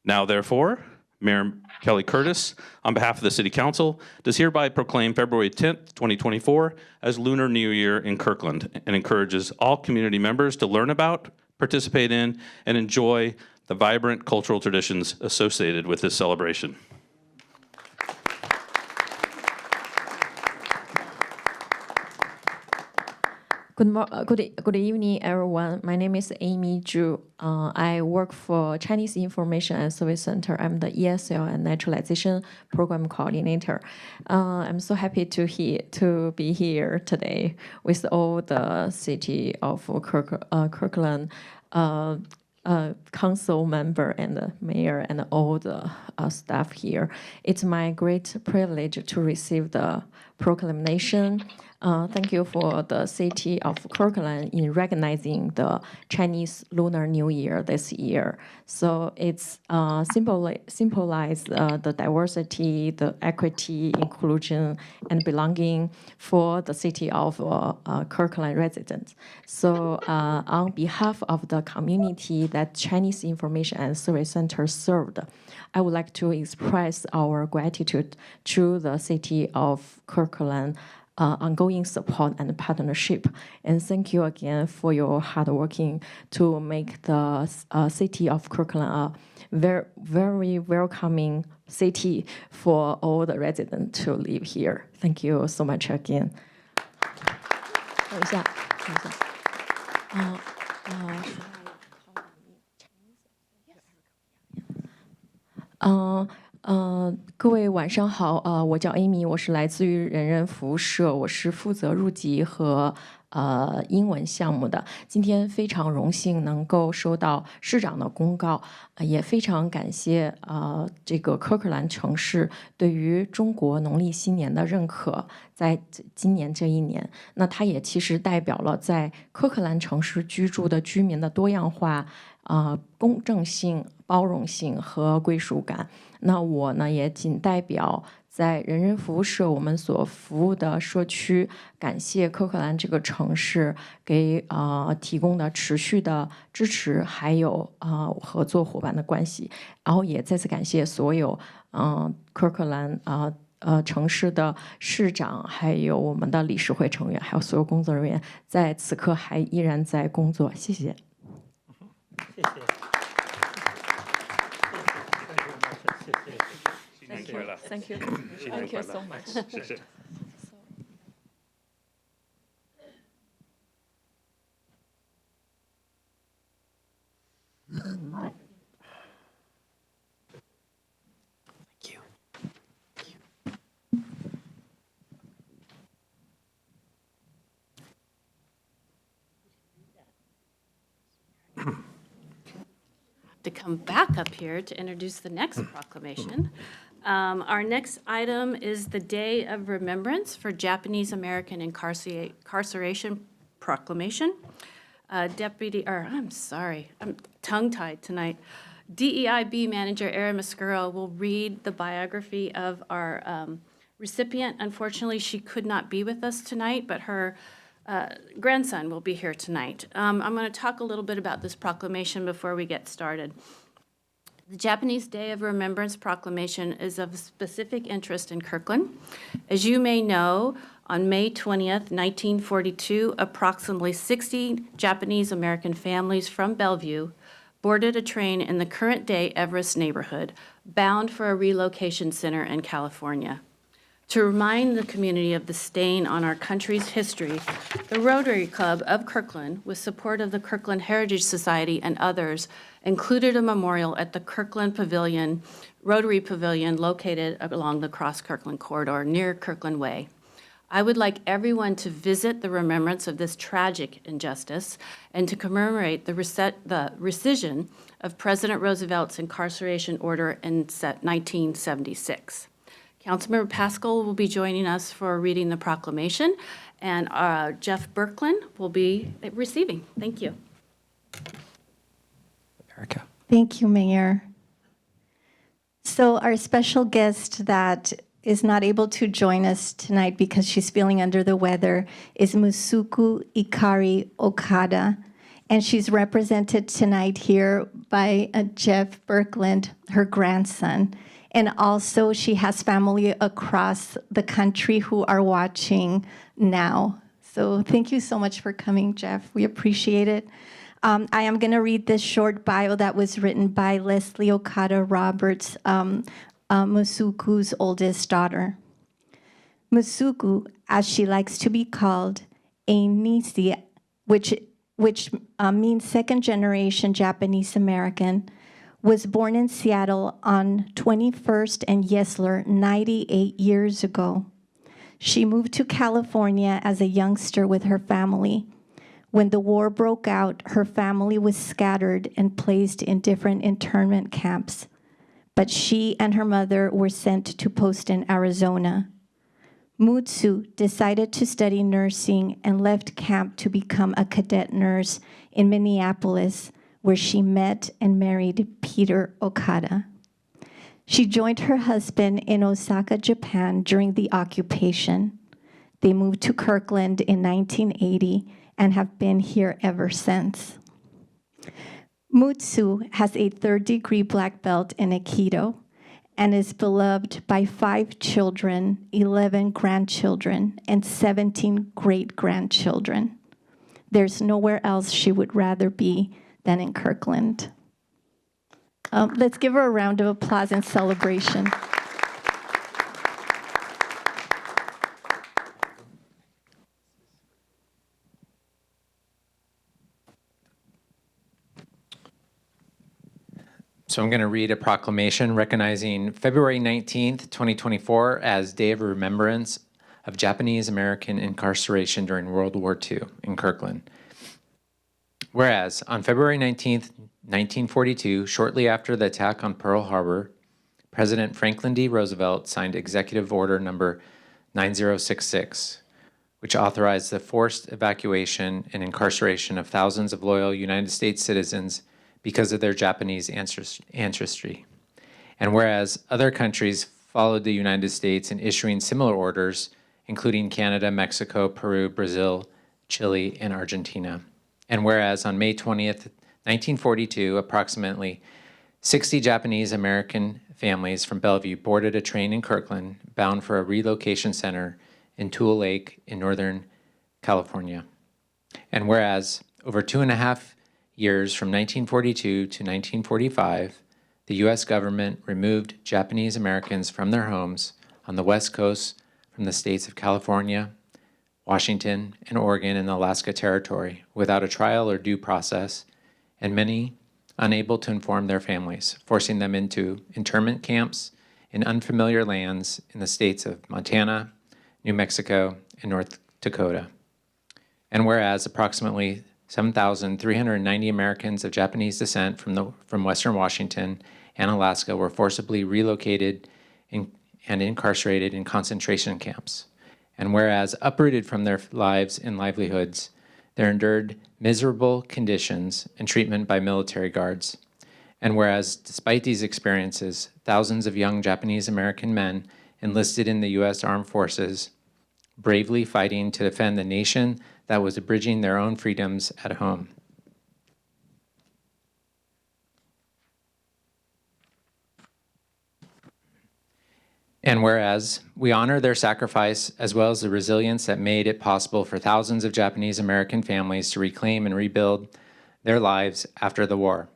Now, therefore, Mayor Kelly Curtis, on behalf of the City Council, does hereby proclaim February 10th, 2024 as Lunar New Year in Kirkland and encourages all community members to learn about, participate in, and enjoy the vibrant cultural traditions associated with this celebration. Good evening, everyone. My name is Amy Zhu. I work for Chinese Information and Service Center. I'm the ESL and Naturalization Program Coordinator. I'm so happy to be here today with all the city of Kirkland council member and the mayor and all the staff here. It's my great privilege to receive the proclamation. Thank you for the city of Kirkland in recognizing the Chinese Lunar New Year this year. So it's symbolize the diversity, the equity, inclusion, and belonging for the city of Kirkland residents. So on behalf of the community that Chinese Information and Service Center served, I would like to express our gratitude to the city of Kirkland ongoing support and partnership. And thank you again for your hard working to make the city of Kirkland a very, very welcoming city for all the residents to live here. Thank you so much again. 等一下，各位晚上好，我叫 Amy， 我是来自于人人服务社，我是负责入籍和英文项目的。今天非常荣幸能够收到市长的公告，也非常感谢这个科克兰城市对于中国农历新年的认可，在今年这一年，那它也其实代表了在科克兰城市居住的居民的多样化。公正性、包容性和归属感。那我呢，也仅代表在人人服务社我们所服务的社区，感谢科克兰这个城市给提供的持续的支持，还有合作伙伴的关系。然后也再次感谢所有科克兰城市的市长，还有我们的理事会成员，还有所有工作人员，在此刻还依然在工作。谢谢。谢谢。Thank you. Thank you so much. 谢谢。To come back up here to introduce the next proclamation. Our next item is the Day of Remembrance for Japanese American Incarceration Proclamation. I'm tongue-tied tonight. DEIB Manager Erin Mascuro will read the biography of our recipient. Unfortunately, she could not be with us tonight, but her grandson will be here tonight. I'm going to talk a little bit about this proclamation before we get started. The Japanese Day of Remembrance Proclamation is of specific interest in Kirkland. As you may know, on May 20th, 1942, approximately 60 Japanese American families from Bellevue boarded a train in the current-day Everest neighborhood, bound for a relocation center in California. To remind the community of the stain on our country's history, the Rotary Club of Kirkland, with support of the Kirkland Heritage Society and others, included a memorial at the Kirkland Pavilion, Rotary Pavilion, located along the Cross Kirkland corridor near Kirkland Way. I would like everyone to visit the remembrance of this tragic injustice and to commemorate the rescission of President Roosevelt's incarceration order in 1976. Councilmember Pascal will be joining us for reading the proclamation, and Jeff Kirkland will be receiving. Thank you. Erica. Thank you, Mayor. So our special guest that is not able to join us tonight because she's feeling under the weather is Musuku Ikari Okada. And she's represented tonight here by Jeff Kirkland, her grandson. And also she has family across the country who are watching now. So thank you so much for coming, Jeff. We appreciate it. I am going to read this short bio that was written by Leslie Okada Roberts, Musuku's oldest daughter. Musuku, as she likes to be called, a Nisi, which means second-generation Japanese American, was born in Seattle on 21st and Yesler 98 years ago. She moved to California as a youngster with her family. When the war broke out, her family was scattered and placed in different internment camps. But she and her mother were sent to Poston, Arizona. Mutsu decided to study nursing and left camp to become a cadet nurse in Minneapolis, where she met and married Peter Okada. She joined her husband in Osaka, Japan during the occupation. They moved to Kirkland in 1980 and have been here ever since. Mutsu has a third-degree black belt in Aikido and is beloved by 5 children, 11 grandchildren, and 17 great-grandchildren. There's nowhere else she would rather be than in Kirkland. Let's give her a round of applause and celebration. So I'm going to read a proclamation recognizing February 19th, 2024 as Day of Remembrance of Japanese American Incarceration during World War II in Kirkland. Whereas on February 19th, 1942, shortly after the attack on Pearl Harbor, President Franklin D. Roosevelt signed Executive Order Number 9066, which authorized the forced evacuation and incarceration of thousands of loyal United States citizens because of their Japanese ancestry. And whereas other countries followed the United States in issuing similar orders, including Canada, Mexico, Peru, Brazil, Chile, and Argentina. And whereas on May 20th, 1942, approximately 60 Japanese American families from Bellevue boarded a train in Kirkland bound for a relocation center in Tule Lake in Northern California. And whereas over 2.5 years from 1942 to 1945, the U.S. government removed Japanese Americans from their homes on the West Coast from the states of California, Washington, and Oregon and the Alaska Territory without a trial or due process, and many unable to inform their families, forcing them into internment camps in unfamiliar lands in the states of Montana, New Mexico, and North Dakota. And whereas approximately 7,390 Americans of Japanese descent from Western Washington and Alaska were forcibly relocated and incarcerated in concentration camps. And whereas uprooted from their lives and livelihoods, they endured miserable conditions and treatment by military guards. And whereas, despite these experiences, thousands of young Japanese American men enlisted in the U.S. Armed Forces, bravely fighting to defend the nation that was abridging their own freedoms at home. And whereas we honor their sacrifice as well as the resilience that made it possible for thousands of Japanese American families to reclaim and rebuild their lives after the war.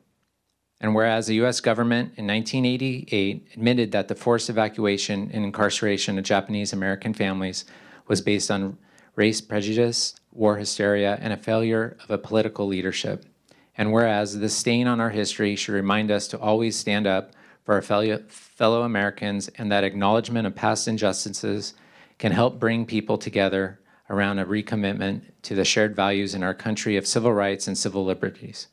And whereas the U.S. government in 1988 admitted that the forced evacuation and incarceration of Japanese American families was based on race prejudice, war hysteria, and a failure of a political leadership. And whereas this stain on our history should remind us to always stand up for our fellow Americans, and that acknowledgement of past injustices can help bring people together around a recommitment to the shared values in our country of civil rights and civil liberties.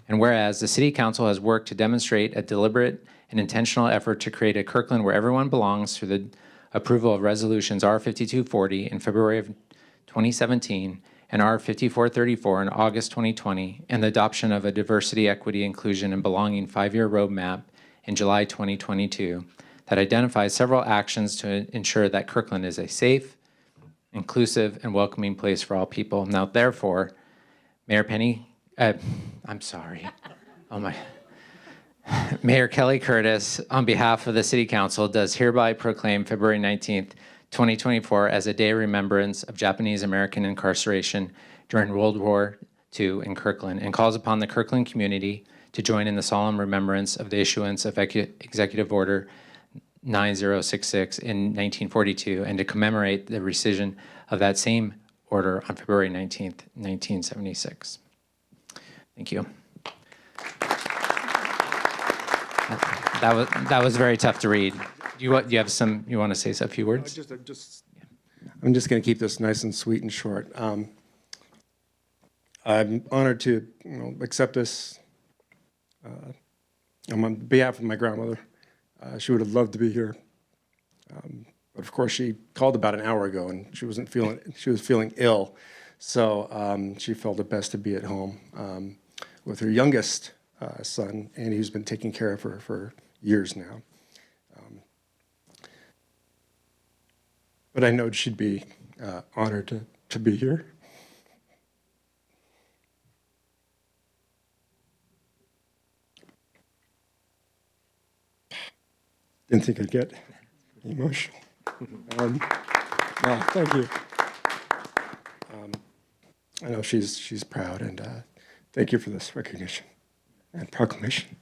And whereas the City Council has worked to demonstrate a deliberate and intentional effort to create a Kirkland where everyone belongs through the approval of resolutions R5240 in February of 2017 and R5434 in August 2020, and the adoption of a diversity, equity, inclusion, and belonging 5-year roadmap in July 2022 that identifies several actions to ensure that Kirkland is a safe, inclusive, and welcoming place for all people. Now, therefore, Mayor Mayor Kelly Curtis, on behalf of the City Council, does hereby proclaim February 19th, 2024 as a day of remembrance of Japanese American incarceration during World War II in Kirkland, and calls upon the Kirkland community to join in the solemn remembrance of the issuance of Executive Order 9066 in 1942, and to commemorate the rescission of that same order on February 19th, 1976. Thank you. That was very tough to read. You want to say a few words? I'm just going to keep this nice and sweet and short. I'm honored to accept this on behalf of my grandmother. She would have loved to be here, but of course she called about an hour ago and she was feeling ill, so she felt it best to be at home with her youngest son, Andy, who's been taking care of her for years now. But I know she'd be honored to be here. Didn't think I'd get emotional. No, thank you. I know she's proud, and thank you for this recognition and proclamation.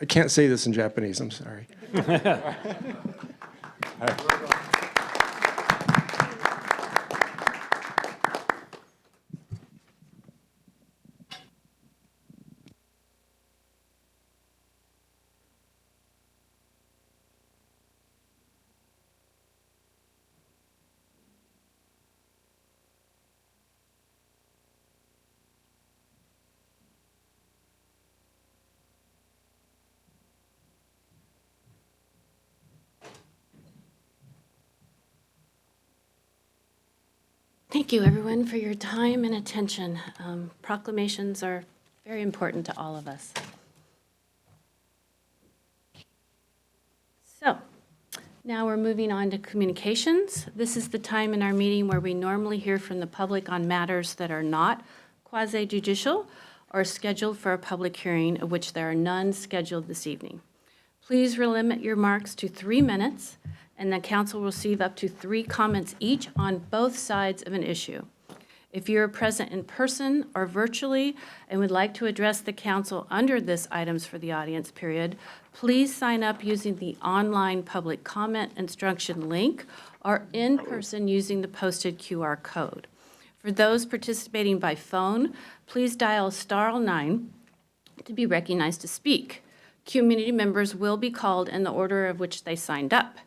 I can't say this in Japanese, I'm sorry. Thank you, everyone, for your time and attention. Proclamations are very important to all of us. So, now we're moving on to communications. This is the time in our meeting where we normally hear from the public on matters that are not quasi-judicial or scheduled for a public hearing, of which there are none scheduled this evening. Please limit your remarks to 3 minutes, and the council will receive up to 3 comments each on both sides of an issue. If you are present in person or virtually and would like to address the council under this items for the audience period, please sign up using the online public comment instruction link or in person using the posted QR code. For those participating by phone, please dial *9 to be recognized to speak. Community members will be called in the order of which they signed up.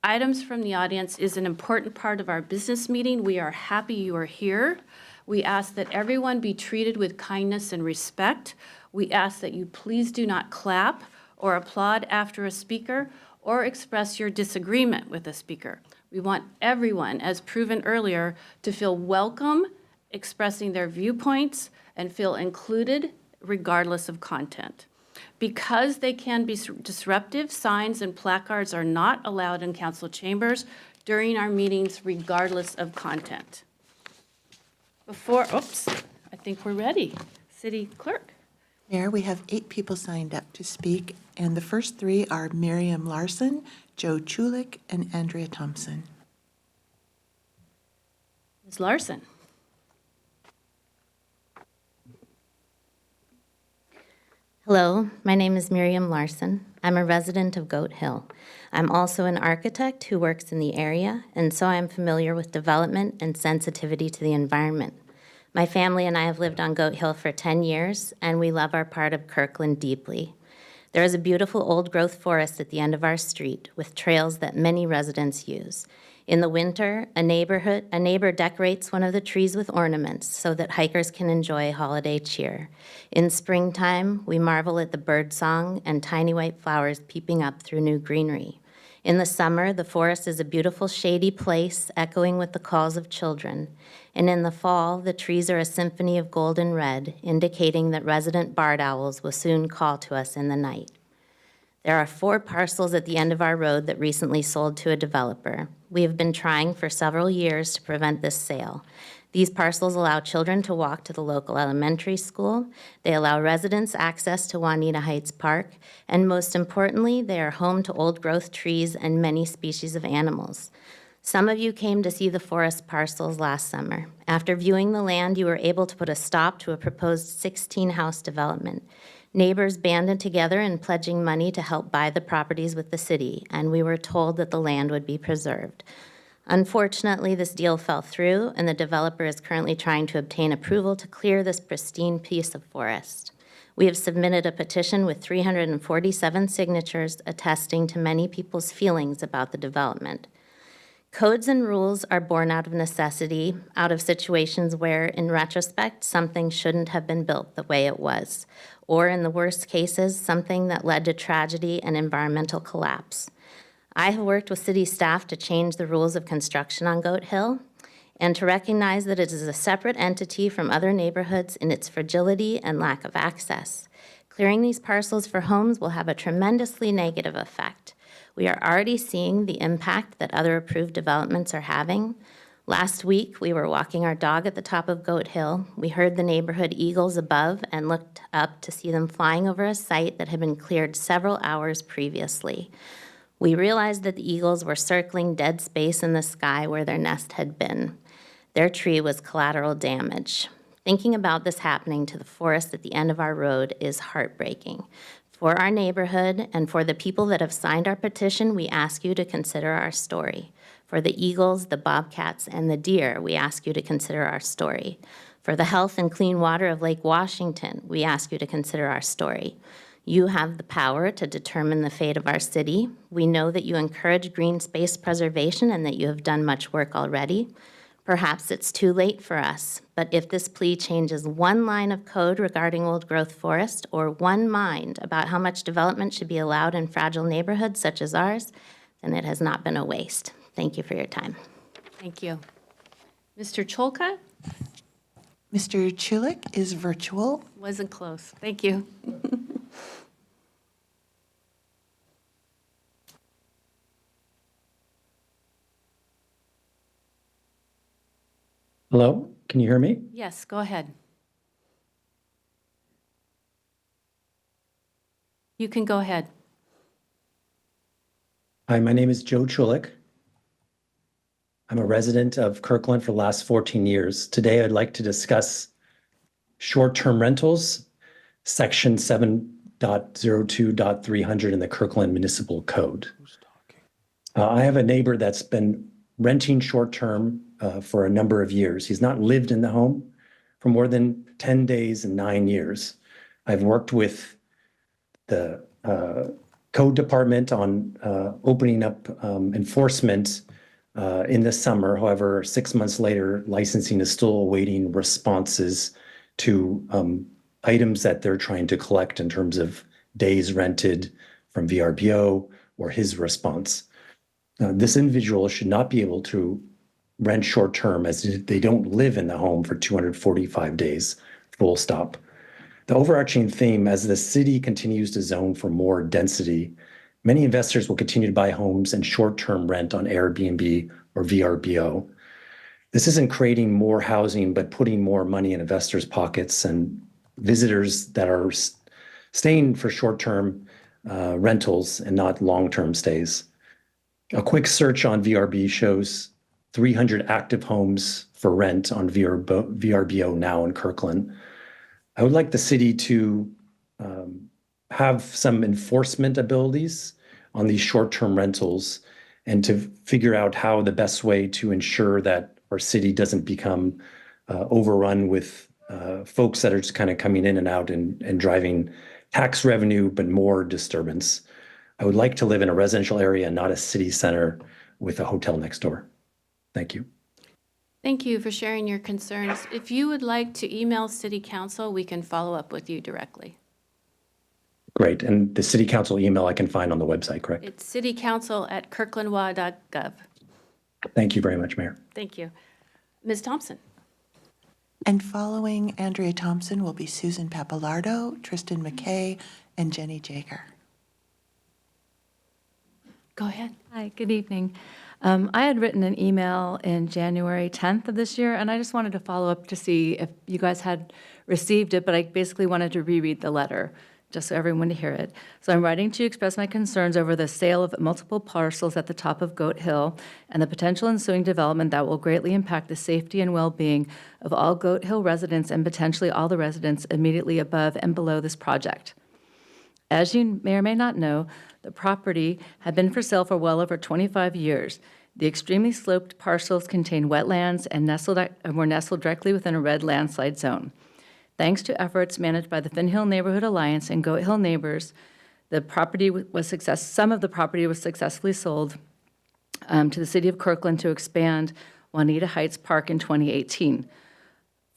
Items from the audience is an important part of our business meeting. We are happy you are here. We ask that everyone be treated with kindness and respect. We ask that you please do not clap or applaud after a speaker or express your disagreement with a speaker. We want everyone, as proven earlier, to feel welcome, expressing their viewpoints, and feel included regardless of content. Because they can be disruptive, signs and placards are not allowed in council chambers during our meetings regardless of content. I think we're ready. City Clerk. Mayor, we have 8 people signed up to speak, and the first 3 are Miriam Larson, Joe Chulik, and Andrea Thompson. Ms. Larson. Hello, my name is Miriam Larson. I'm a resident of Goat Hill. I'm also an architect who works in the area, and so I'm familiar with development and sensitivity to the environment. My family and I have lived on Goat Hill for 10 years, and we love our part of Kirkland deeply. There is a beautiful old-growth forest at the end of our street with trails that many residents use. In the winter, a neighbor decorates one of the trees with ornaments so that hikers can enjoy holiday cheer. In springtime, we marvel at the bird song and tiny white flowers peeping up through new greenery. In the summer, the forest is a beautiful shady place, echoing with the calls of children. And in the fall, the trees are a symphony of golden red, indicating that resident barred owls will soon call to us in the night. There are 4 parcels at the end of our road that recently sold to a developer. We have been trying for several years to prevent this sale. These parcels allow children to walk to the local elementary school. They allow residents access to Juanita Heights Park. And most importantly, they are home to old-growth trees and many species of animals. Some of you came to see the forest parcels last summer. After viewing the land, you were able to put a stop to a proposed 16-house development. Neighbors banded together in pledging money to help buy the properties with the city, and we were told that the land would be preserved. Unfortunately, this deal fell through, and the developer is currently trying to obtain approval to clear this pristine piece of forest. We have submitted a petition with 347 signatures attesting to many people's feelings about the development. Codes and rules are born out of necessity, out of situations where, in retrospect, something shouldn't have been built the way it was, or in the worst cases, something that led to tragedy and environmental collapse. I have worked with city staff to change the rules of construction on Goat Hill and to recognize that it is a separate entity from other neighborhoods in its fragility and lack of access. Clearing these parcels for homes will have a tremendously negative effect. We are already seeing the impact that other approved developments are having. Last week, we were walking our dog at the top of Goat Hill. We heard the neighborhood eagles above and looked up to see them flying over a site that had been cleared several hours previously. We realized that the eagles were circling dead space in the sky where their nest had been. Their tree was collateral damage. Thinking about this happening to the forest at the end of our road is heartbreaking. For our neighborhood and for the people that have signed our petition, we ask you to consider our story. For the eagles, the bobcats, and the deer, we ask you to consider our story. For the health and clean water of Lake Washington, we ask you to consider our story. You have the power to determine the fate of our city. We know that you encourage green space preservation and that you have done much work already. Perhaps it's too late for us, but if this plea changes one line of code regarding old-growth forest or one mind about how much development should be allowed in fragile neighborhoods such as ours, then it has not been a waste. Thank you for your time. Thank you. Mr. Cholka? Mr. Chulik is virtual. Wasn't close. Thank you. Hello, can you hear me? Yes, go ahead. You can go ahead. Hi, my name is Joe Chulik. I'm a resident of Kirkland for the last 14 years. Today, I'd like to discuss short-term rentals, section 7.02.300 in the Kirkland Municipal Code. I have a neighbor that's been renting short-term for a number of years. He's not lived in the home for more than 10 days and 9 years. I've worked with the code department on opening up enforcement in the summer. However, 6 months later, licensing is still awaiting responses to items that they're trying to collect in terms of days rented from VRBO or his response. This individual should not be able to rent short-term as they don't live in the home for 245 days, full stop. The overarching theme, as the city continues to zone for more density, many investors will continue to buy homes and short-term rent on Airbnb or VRBO. This isn't creating more housing, but putting more money in investors' pockets and visitors that are staying for short-term rentals and not long-term stays. A quick search on VRB shows 300 active homes for rent on VRBO now in Kirkland. I would like the city to have some enforcement abilities on these short-term rentals and to figure out how the best way to ensure that our city doesn't become overrun with folks that are just kind of coming in and out and driving tax revenue, but more disturbance. I would like to live in a residential area, not a city center with a hotel next door. Thank you. Thank you for sharing your concerns. If you would like to email City Council, we can follow up with you directly. Great. And the city council email I can find on the website, correct? It's citycouncil@kirklandwa.gov. Thank you very much, Mayor. Thank you. Ms. Thompson? And following Andrea Thompson will be Susan Pappalardo, Tristan McKay, and Jenny Jager. Go ahead. Hi, good evening. I had written an email in January 10th of this year, and I just wanted to follow up to see if you guys had received it, but I basically wanted to reread the letter, just so everyone to hear it. So I'm writing to express my concerns over the sale of multiple parcels at the top of Goat Hill and the potential ensuing development that will greatly impact the safety and well-being of all Goat Hill residents and potentially all the residents immediately above and below this project. As you may or may not know, the property had been for sale for well over 25 years. The extremely sloped parcels contain wetlands and were nestled directly within a red landslide zone. Thanks to efforts managed by the Finn Hill Neighborhood Alliance and Goat Hill neighbors, some of the property was successfully sold to the city of Kirkland to expand Juanita Heights Park in 2018.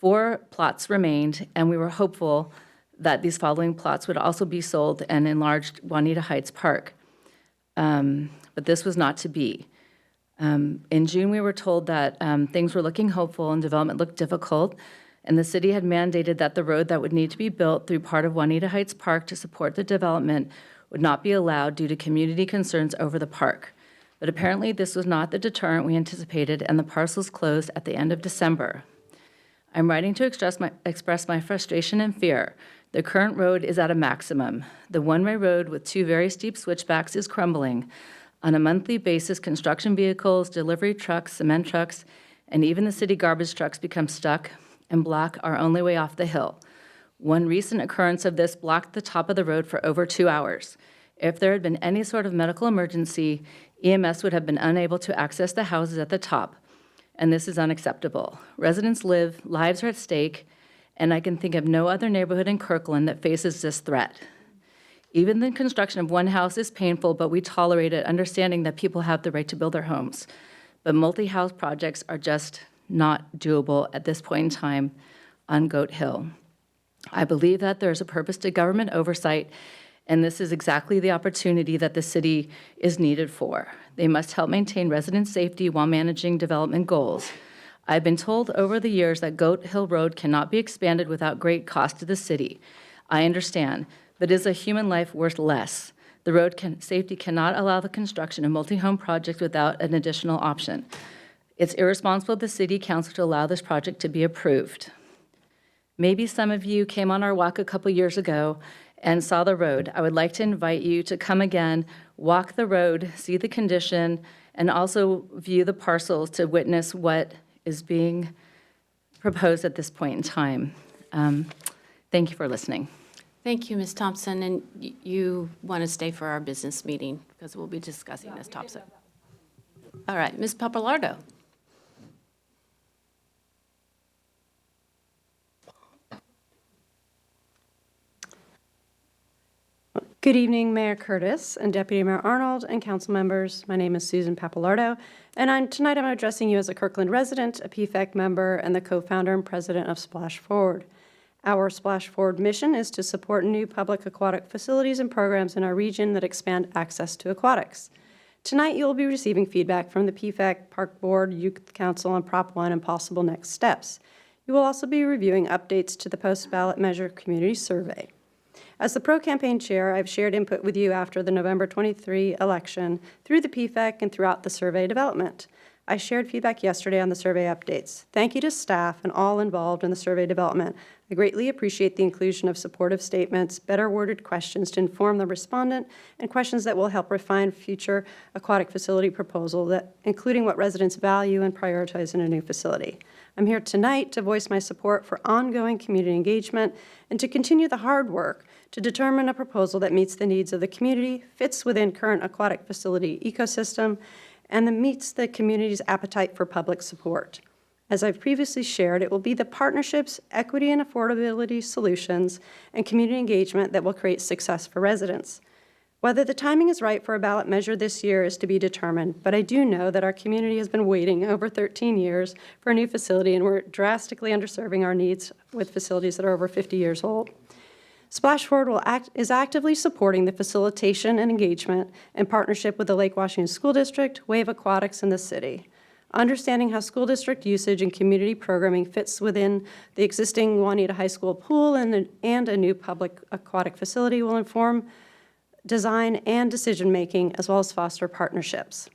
4 plots remained, and we were hopeful that these following plots would also be sold and enlarged Juanita Heights Park. But this was not to be. In June, we were told that things were looking hopeful and development looked difficult, and the city had mandated that the road that would need to be built through part of Juanita Heights Park to support the development would not be allowed due to community concerns over the park. But apparently, this was not the deterrent we anticipated, and the parcels closed at the end of December. I'm writing to express my frustration and fear. The current road is at a maximum. The one-way road with 2 very steep switchbacks is crumbling. On a monthly basis, construction vehicles, delivery trucks, cement trucks, and even the city garbage trucks become stuck and block our only way off the hill. One recent occurrence of this blocked the top of the road for over 2 hours. If there had been any sort of medical emergency, EMS would have been unable to access the houses at the top, and this is unacceptable. Residents lives are at stake, and I can think of no other neighborhood in Kirkland that faces this threat. Even the construction of one house is painful, but we tolerate it, understanding that people have the right to build their homes. But multi-house projects are just not doable at this point in time on Goat Hill. I believe that there is a purpose to government oversight, and this is exactly the opportunity that the city is needed for. They must help maintain resident safety while managing development goals. I've been told over the years that Goat Hill Road cannot be expanded without great cost to the city. I understand, but is a human life worth less? The road safety cannot allow the construction of multi-home projects without an additional option. It's irresponsible of the city council to allow this project to be approved. Maybe some of you came on our walk a couple years ago and saw the road. I would like to invite you to come again, walk the road, see the condition, and also view the parcels to witness what is being proposed at this point in time. Thank you for listening. Thank you, Ms. Thompson, and you want to stay for our business meeting because we'll be discussing this topic. All right, Ms. Pappalardo. Good evening, Mayor Curtis and Deputy Mayor Arnold and council members. My name is Susan Pappalardo, and tonight I'm addressing you as a Kirkland resident, a PFAC member, and the co-founder and president of Splash Forward. Our Splash Forward mission is to support new public aquatic facilities and programs in our region that expand access to aquatics. Tonight, you'll be receiving feedback from the PFAC Park Board, Youth Council on Prop 1 and possible next steps. You will also be reviewing updates to the post-ballot measure community survey. As the pro-campaign chair, I've shared input with you after the November 23 election through the PFAC and throughout the survey development. I shared feedback yesterday on the survey updates. Thank you to staff and all involved in the survey development. I greatly appreciate the inclusion of supportive statements, better worded questions to inform the respondent, and questions that will help refine future aquatic facility proposal, including what residents value and prioritize in a new facility. I'm here tonight to voice my support for ongoing community engagement and to continue the hard work to determine a proposal that meets the needs of the community, fits within current aquatic facility ecosystem, and that meets the community's appetite for public support. As I've previously shared, it will be the partnerships, equity and affordability solutions, and community engagement that will create success for residents. Whether the timing is right for a ballot measure this year is to be determined, but I do know that our community has been waiting over 13 years for a new facility, and we're drastically underserving our needs with facilities that are over 50 years old. Splash Forward is actively supporting the facilitation and engagement in partnership with the Lake Washington School District, Wave Aquatics, and the city. Understanding how school district usage and community programming fits within the existing Juanita High School pool and a new public aquatic facility will inform design and decision-making, as well as foster partnerships.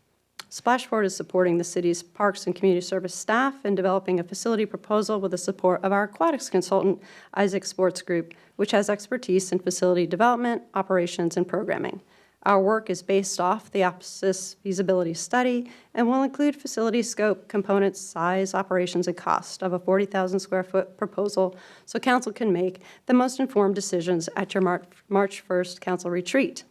Splash Forward is supporting the city's Parks and Community Service staff in developing a facility proposal with the support of our aquatics consultant, Isaac Sports Group, which has expertise in facility development, operations, and programming. Our work is based off the OPSIS feasibility study and will include facility scope, components, size, operations, and cost of a 40,000 square foot proposal so council can make the most informed decisions at your March 1st council retreat.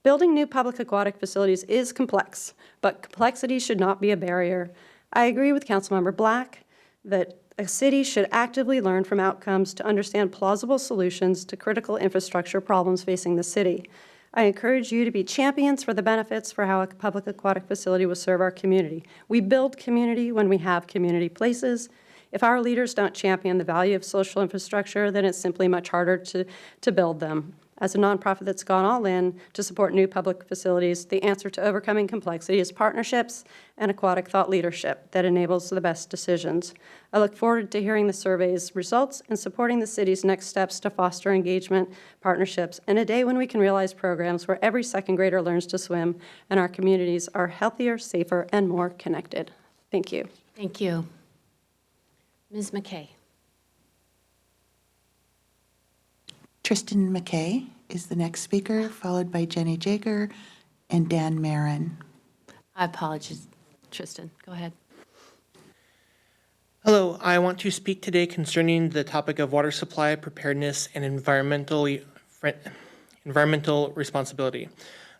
Building new public aquatic facilities is complex, but complexity should not be a barrier. I agree with Councilmember Black that a city should actively learn from outcomes to understand plausible solutions to critical infrastructure problems facing the city. I encourage you to be champions for the benefits for how a public aquatic facility will serve our community. We build community when we have community places. If our leaders don't champion the value of social infrastructure, then it's simply much harder to build them. As a nonprofit that's gone all in to support new public facilities, the answer to overcoming complexity is partnerships and aquatic thought leadership that enables the best decisions. I look forward to hearing the survey's results and supporting the city's next steps to foster engagement, partnerships, and a day when we can realize programs where every second grader learns to swim and our communities are healthier, safer, and more connected. Thank you. Thank you. Ms. McKay. Tristan McKay is the next speaker, followed by Jenny Jager and Dan Marin. I apologize, Tristan. Go ahead. Hello, I want to speak today concerning the topic of water supply preparedness and environmental responsibility.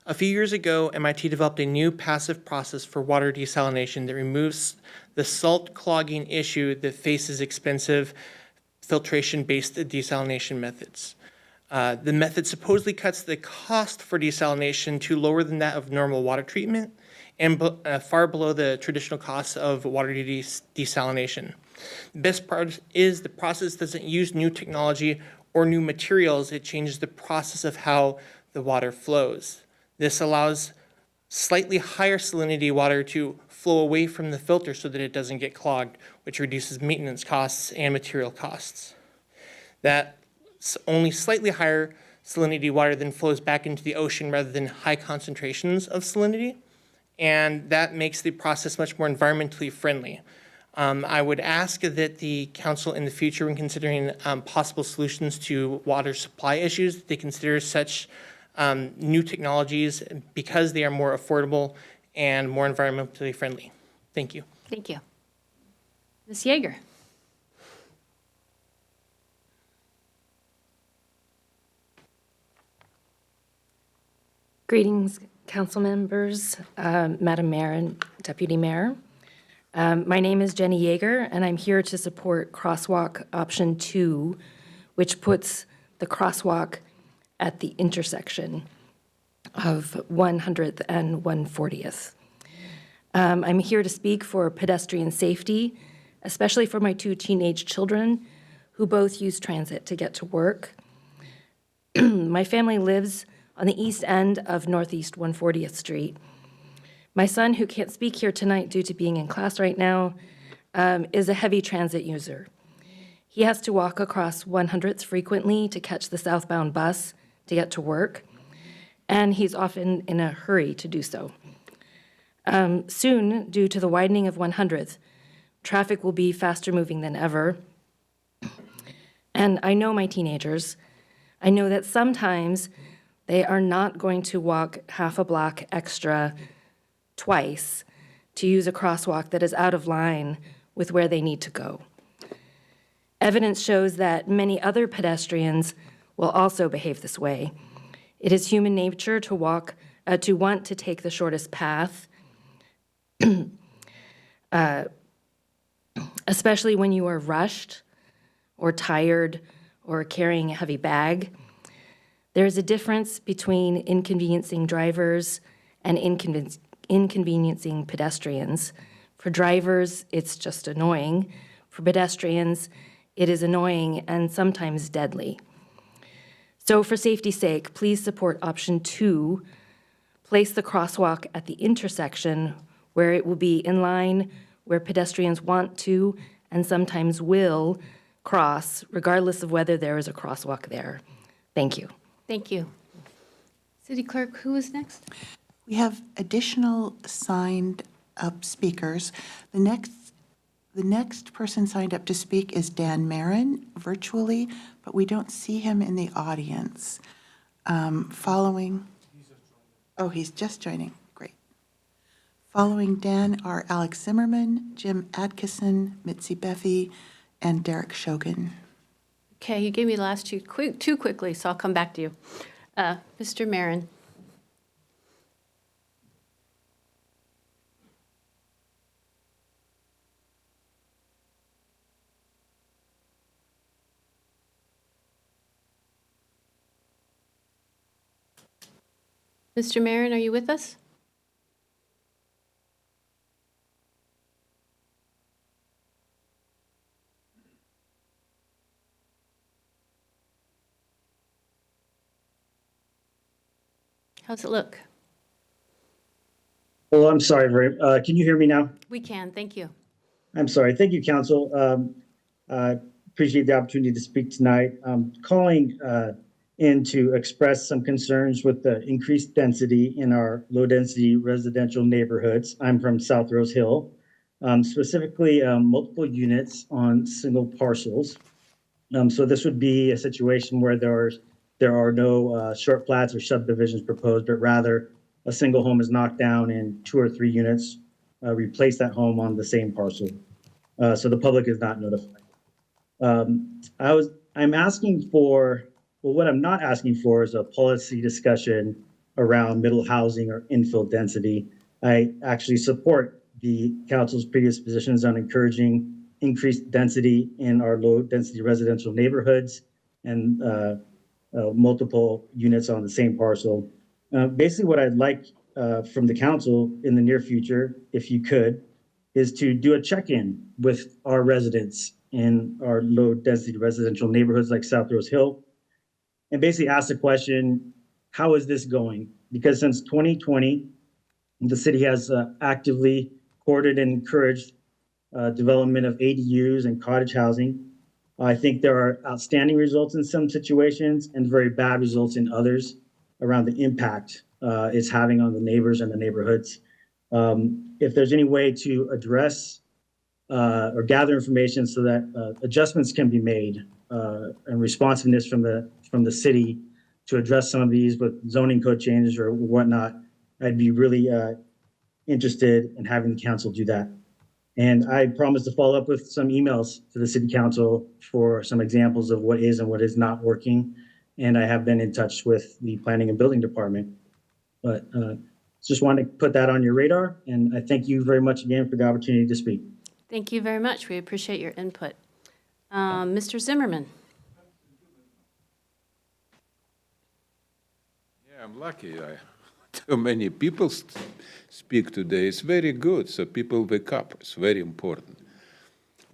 A few years ago, MIT developed a new passive process for water desalination that removes the salt clogging issue that faces expensive filtration-based desalination methods. The method supposedly cuts the cost for desalination to lower than that of normal water treatment and far below the traditional costs of water desalination. The best part is the process doesn't use new technology or new materials. It changes the process of how the water flows. This allows slightly higher salinity water to flow away from the filter so that it doesn't get clogged, which reduces maintenance costs and material costs. That only slightly higher salinity water then flows back into the ocean rather than high concentrations of salinity, and that makes the process much more environmentally friendly. I would ask that the council in the future, when considering possible solutions to water supply issues, they consider such new technologies because they are more affordable and more environmentally friendly. Thank you. Thank you. Ms. Yeager. Greetings, council members, Madam Mayor and Deputy Mayor. My name is Jenny Yeager, and I'm here to support crosswalk option 2, which puts the crosswalk at the intersection of 100th and 140th. I'm here to speak for pedestrian safety, especially for my 2 teenage children who both use transit to get to work. My family lives on the east end of Northeast 140th Street. My son, who can't speak here tonight due to being in class right now, is a heavy transit user. He has to walk across 100th frequently to catch the southbound bus to get to work, and he's often in a hurry to do so. Soon, due to the widening of 100th, traffic will be faster moving than ever. And I know my teenagers. I know that sometimes they are not going to walk half a block extra twice to use a crosswalk that is out of line with where they need to go. Evidence shows that many other pedestrians will also behave this way. It is human nature to want to take the shortest path, especially when you are rushed or tired or carrying a heavy bag. There is a difference between inconveniencing drivers and inconveniencing pedestrians. For drivers, it's just annoying. For pedestrians, it is annoying and sometimes deadly. So for safety's sake, please support option 2. Place the crosswalk at the intersection where it will be in line where pedestrians want to and sometimes will cross, regardless of whether there is a crosswalk there. Thank you. Thank you. City Clerk, who is next? We have additional signed up speakers. The next person signed up to speak is Dan Marin virtually, but we don't see him in the audience. He's just joining. Great. Following Dan are Alex Zimmerman, Jim Adkisson, Mitzi Beffy, and Derek Shogun. Okay, you gave me the last two too quickly, so I'll come back to you. Mr. Marin. Mr. Marin, are you with us? How's it look? Well, I'm sorry, can you hear me now? We can, thank you. I'm sorry. Thank you, Council. Appreciate the opportunity to speak tonight. I'm calling in to express some concerns with the increased density in our low-density residential neighborhoods. I'm from South Rose Hill, specifically multiple units on single parcels. So this would be a situation where there are no short plats or subdivisions proposed, but rather a single home is knocked down and 2 or 3 units replace that home on the same parcel. So the public is not notified. I'm asking for, well, what I'm not asking for is a policy discussion around middle housing or infill density. I actually support the council's previous positions on encouraging increased density in our low density residential neighborhoods and multiple units on the same parcel. Basically what I'd like from the council in the near future, if you could, is to do a check-in with our residents in our low density residential neighborhoods like South Rose Hill, and basically ask the question, how is this going? Because since 2020, the city has actively courted and encouraged development of ADUs and cottage housing. I think there are outstanding results in some situations and very bad results in others around the impact it's having on the neighbors and the neighborhoods. If there's any way to address or gather information so that adjustments can be made and responsiveness from the city to address some of these with zoning code changes or whatnot, I'd be really interested in having the council do that. And I promise to follow up with some emails to the city council for some examples of what is and what is not working. And I have been in touch with the planning and building department. But just wanted to put that on your radar. And I thank you very much again for the opportunity to speak. Thank you very much. We appreciate your input. Mr. Zimmerman. Yeah, I'm lucky. Too many people speak today. It's very good, so people wake up. It's very important.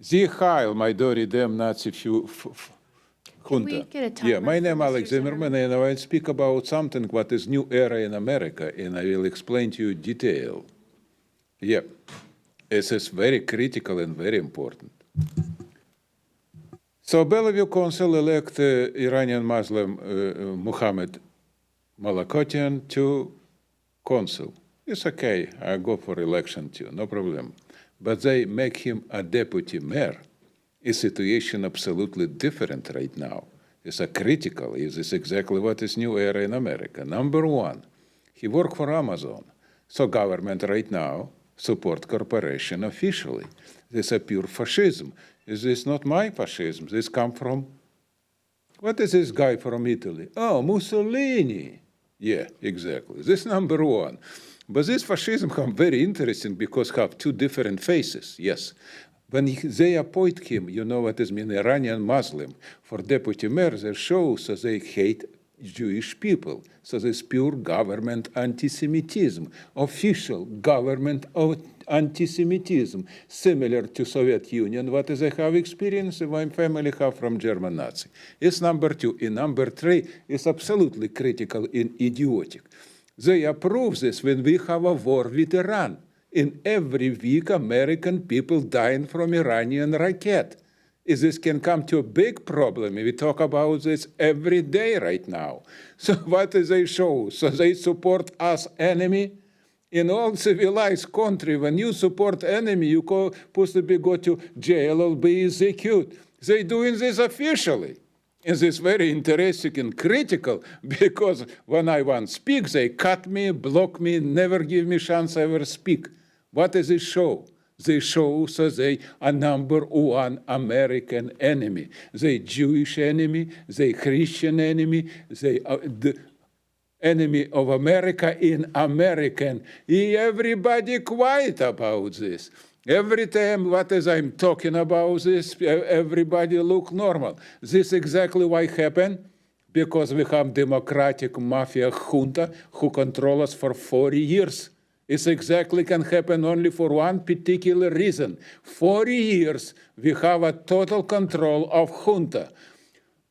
Sie Heil, my Dori dem Nazi Junta. Yeah, my name is Alex Zimmerman, and I will speak about something what is new era in America, and I will explain to you detail. Yeah, this is very critical and very important. So Bellevue Council elect Iranian Muslim Mohammed Malakotian to consul. It's okay, I go for election too, no problem. But they make him a deputy mayor. A situation absolutely different right now. It's a critical, is this exactly what is new era in America. Number one, he worked for Amazon. So government right now support corporation officially. This is a pure fascism. Is this not my fascism? This come from, what is this guy from Italy? Oh, Mussolini. Yeah, exactly. This number one. But this fascism come very interesting because have 2 different faces, yes. When they appoint him, you know what is mean, Iranian Muslim, for deputy mayor, they show so they hate Jewish people. So this pure government anti-Semitism, official government anti-Semitism, similar to Soviet Union, what they have experienced, my family have from German Nazi. It's number two. And number three is absolutely critical and idiotic. They approve this when we have a war with Iran. In every week, American people dying from Iranian rocket. This can come to a big problem. We talk about this every day right now. So what do they show? So they support us enemy? In all civilized country, when you support enemy, you possibly go to jail or be executed. They doing this officially. And this is very interesting and critical, because when I want to speak, they cut me, block me, never give me chance ever speak. What does it show? They show so they are number one American enemy. They Jewish enemy, they Christian enemy, they the enemy of America in American. Everybody quiet about this. Every time what as I'm talking about this, everybody look normal. This exactly why happened. Because we have democratic mafia junta who control us for 40 years. It exactly can happen only for one particular reason. 40 years, we have a total control of junta.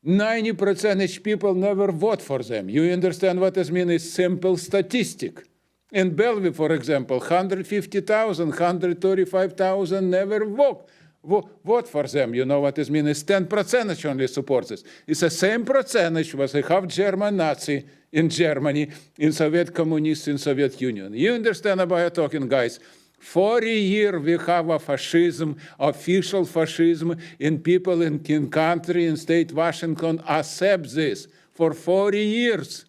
90% of people never vote for them. You understand what this means? It's simple statistic. In Bellevue, for example, 150,000, 135,000 never vote for them. You know what this means? It's 10% only supports this. It's the same percentage was half German Nazi in Germany, in Soviet Communists in Soviet Union. You understand about what I'm talking, guys? 40 years we have a fascism, official fascism, and people in country, in state Washington accept this for 40 years.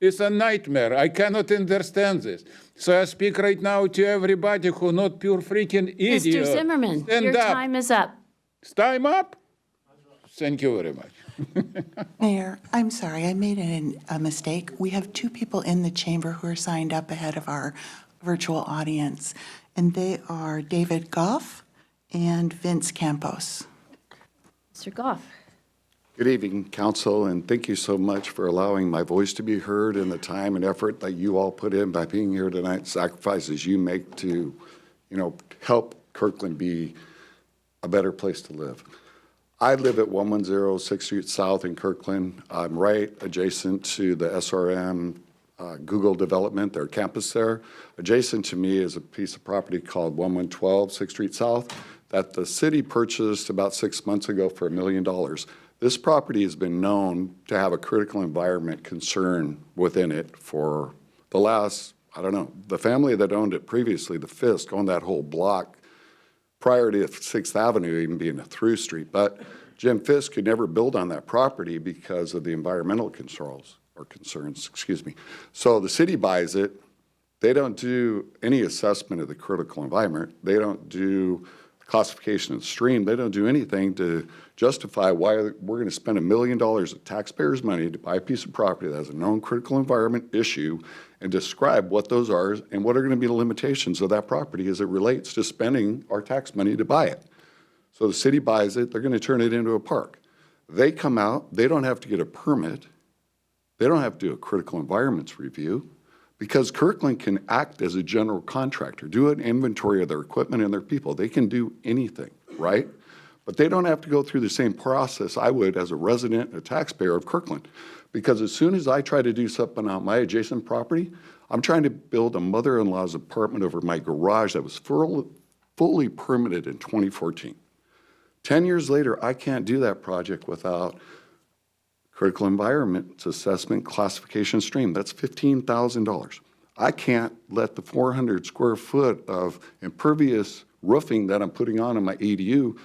It's a nightmare. I cannot understand this. So I speak right now to everybody who not pure freaking idiot. Mr. Zimmerman, your time is up. It's time up? Thank you very much. Mayor, I'm sorry, I made a mistake. We have two people in the chamber who are signed up ahead of our virtual audience, and they are David Goff and Vince Campos. Mr. Goff. Good evening, Council, and thank you so much for allowing my voice to be heard and the time and effort that you all put in by being here tonight, sacrifices you make to, help Kirkland be a better place to live. I live at 110 6th Street South in Kirkland. I'm right adjacent to the SRM Google development, their campus there. Adjacent to me is a piece of property called 1112 6th Street South that the city purchased about 6 months ago for $1 million. This property has been known to have a critical environment concern within it for the last, the family that owned it previously, the Fisk, owned that whole block prior to 6th Avenue even being a through street. But Jim Fisk could never build on that property because of the environmental concerns. So the city buys it. They don't do any assessment of the critical environment. They don't do classification of the stream. They don't do anything to justify why we're going to spend $1 million of taxpayers' money to buy a piece of property that has a known critical environment issue and describe what those are and what are going to be the limitations of that property as it relates to spending our tax money to buy it. So the city buys it. They're going to turn it into a park. They come out. They don't have to get a permit. They don't have to do a critical environments review because Kirkland can act as a general contractor, do an inventory of their equipment and their people. They can do anything, right? But they don't have to go through the same process I would as a resident and a taxpayer of Kirkland. Because as soon as I try to do something on my adjacent property, I'm trying to build a mother-in-law's apartment over my garage that was fully permitted in 2014. 10 years later, I can't do that project without critical environment assessment classification stream. That's $15,000. I can't let the 400 square foot of impervious roofing that I'm putting on in my ADU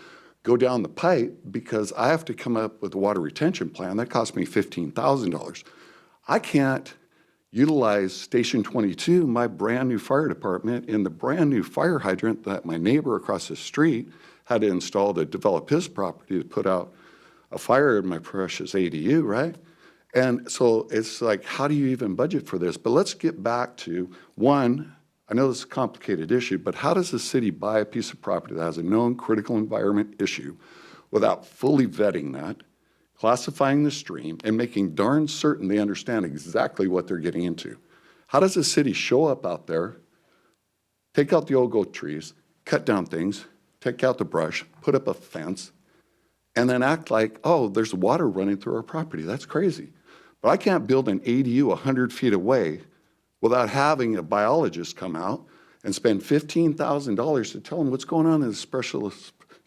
go down the pipe because I have to come up with a water retention plan. That cost me $15,000. I can't utilize Station 22, my brand new fire department, in the brand new fire hydrant that my neighbor across the street had to install to develop his property to put out a fire in my precious ADU, right? And so it's like, how do you even budget for this? But let's get back to one, I know this is a complicated issue, but how does the city buy a piece of property that has a known critical environment issue without fully vetting that, classifying the stream, and making darn certain they understand exactly what they're getting into. How does the city show up out there, take out the old growth trees, cut down things, take out the brush, put up a fence, and then act like, oh, there's water running through our property? That's crazy. But I can't build an ADU 100 feet away without having a biologist come out and spend $15,000 to tell them what's going on in this special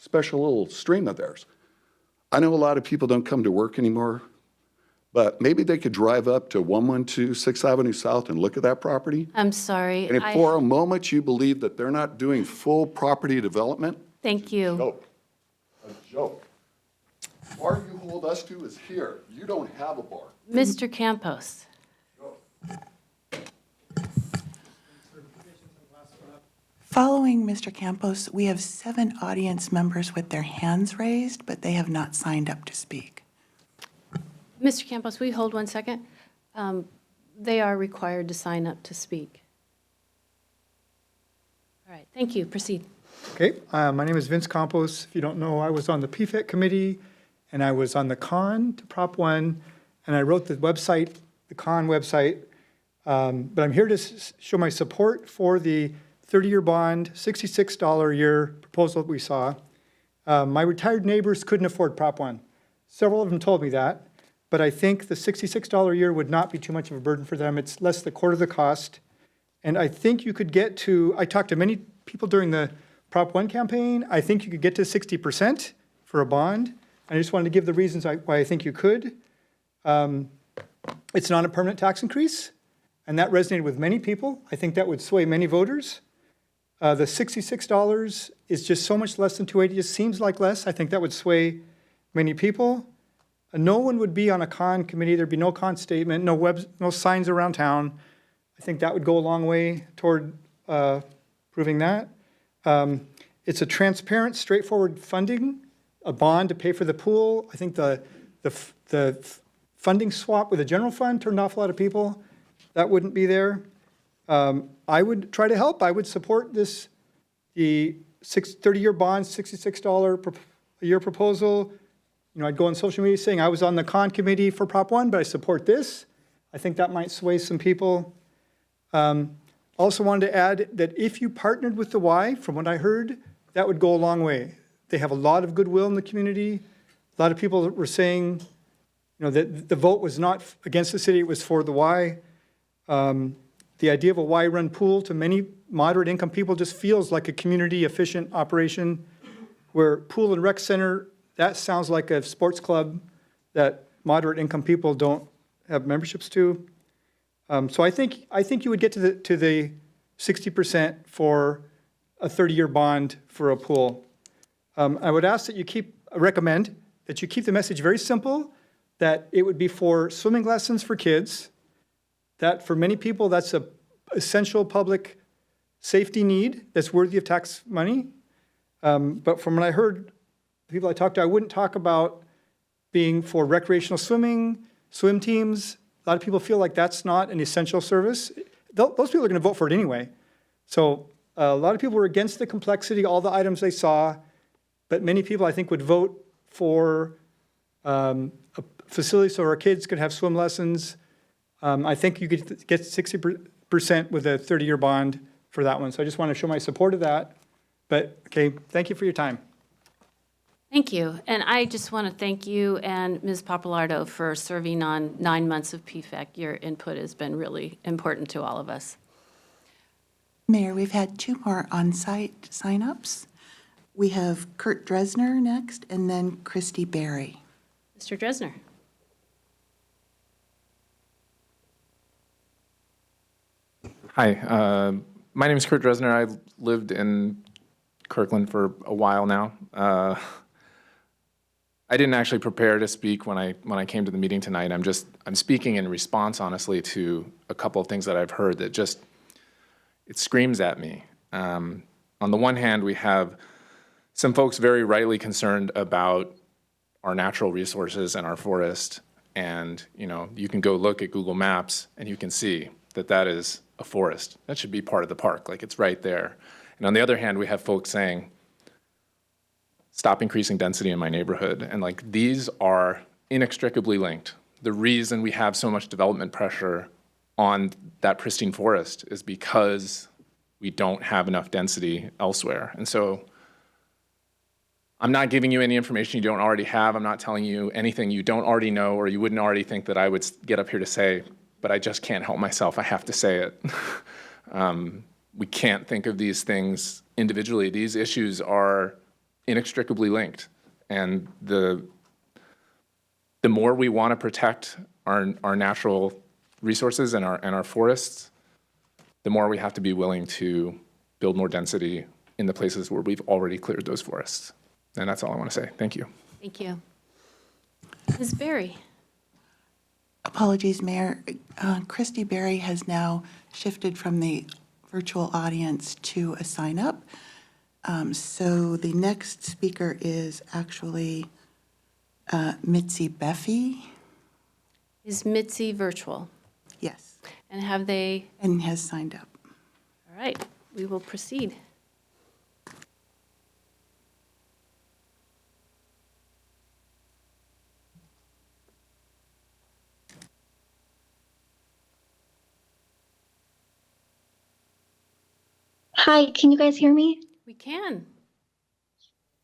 little stream of theirs. I know a lot of people don't come to work anymore, but maybe they could drive up to 112 6th Avenue South and look at that property. I'm sorry. And if for a moment you believe that they're not doing full property development, Thank you. a joke. The bar you hold us to is here. You don't have a bar. Mr. Campos. Following Mr. Campos, we have 7 audience members with their hands raised, but they have not signed up to speak. Mr. Campos, will you hold one second? They are required to sign up to speak. All right, thank you. Proceed. Okay, my name is Vince Campos. If you don't know, I was on the PFET committee, and I was on the con to Prop 1, and I wrote the website, the con website. But I'm here to show my support for the 30-year bond, $66 a year proposal that we saw. My retired neighbors couldn't afford Prop 1. Several of them told me that, but I think the $66 a year would not be too much of a burden for them. It's less than a quarter of the cost. And I think you could get to, I talked to many people during the Prop 1 campaign. I think you could get to 60% for a bond. I just wanted to give the reasons why I think you could. It's not a permanent tax increase, and that resonated with many people. I think that would sway many voters. The $66 is just so much less than $280. It just seems like less. I think that would sway many people. No one would be on a con committee. There'd be no con statement, no signs around town. I think that would go a long way toward proving that. It's a transparent, straightforward funding, a bond to pay for the pool. I think the funding swap with the general fund turned off a lot of people. That wouldn't be there. I would try to help. I would support this, the 30-year bond, $66 a year proposal. You know, I'd go on social media saying I was on the con committee for Prop 1, but I support this. I think that might sway some people. Also wanted to add that if you partnered with the Y, from what I heard, that would go a long way. They have a lot of goodwill in the community. A lot of people were saying, you know, that the vote was not against the city, it was for the Y. The idea of a Y-run pool to many moderate income people just feels like a community efficient operation, where pool and rec center, that sounds like a sports club that moderate income people don't have memberships to. So I think you would get to the 60% for a 30-year bond for a pool. I would ask that you recommend that you keep the message very simple, that it would be for swimming lessons for kids, that for many people that's a essential public safety need that's worthy of tax money. But from what I heard, the people I talked to, I wouldn't talk about being for recreational swimming, swim teams. A lot of people feel like that's not an essential service. Those people are going to vote for it anyway. So a lot of people were against the complexity, all the items they saw, but many people I think would vote for a facility so our kids could have swim lessons. I think you could get 60% with a 30-year bond for that one. So I just want to show my support of that. But, okay, thank you for your time. Thank you. And I just want to thank you and Ms. Papalardo for serving on 9 months of PFEC. Your input has been really important to all of us. Mayor, we've had 2 more on-site signups. We have Kurt Dresner next, and then Christy Berry. Mr. Dresner. Hi, my name is Kurt Dresner. I've lived in Kirkland for a while now. I didn't actually prepare to speak when I came to the meeting tonight. I'm speaking in response, honestly, to a couple of things that I've heard that just, it screams at me. On the one hand, we have some folks very rightly concerned about our natural resources and our forest. And, you know, you can go look at Google Maps and you can see that that is a forest. That should be part of the park, like it's right there. And on the other hand, we have folks saying, stop increasing density in my neighborhood. And like, these are inextricably linked. The reason we have so much development pressure on that pristine forest is because we don't have enough density elsewhere. And so I'm not giving you any information you don't already have. I'm not telling you anything you don't already know or you wouldn't already think that I would get up here to say, but I just can't help myself. I have to say it. We can't think of these things individually. These issues are inextricably linked. And the more we want to protect our natural resources and our forests, the more we have to be willing to build more density in the places where we've already cleared those forests. And that's all I want to say. Thank you. Thank you. Ms. Berry? Apologies, Mayor. Christy Berry has now shifted from the virtual audience to a sign-up. So the next speaker is actually Mitzi Beffy. Is Mitzi virtual? Yes. And have they? And has signed up. All right, we will proceed. Hi, can you guys hear me? We can.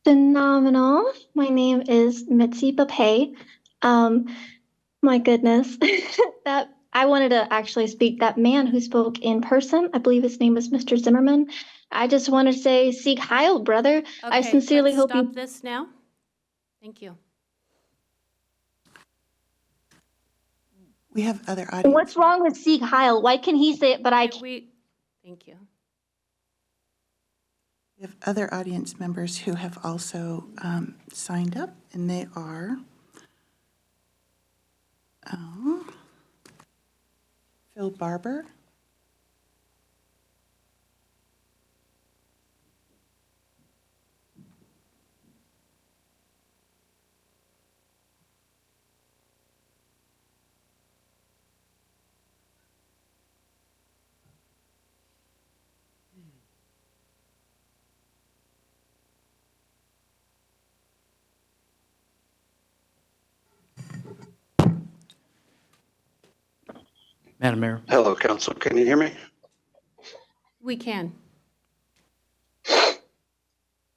Phenomenal. My name is Mitzi Bapay. My goodness, that I wanted to actually speak. That man who spoke in person, I believe his name was Mr. Zimmerman. I just want to say, Sieg Heil, brother. I sincerely hope stop you. this now. Thank you. We have other audience. What's wrong with Sieg Heil? Why can he say it, but I? Thank you. We have other audience members who have also signed up, and they are Phil Barber, Madam Mayor. Hello, Council. Can you hear me? We can.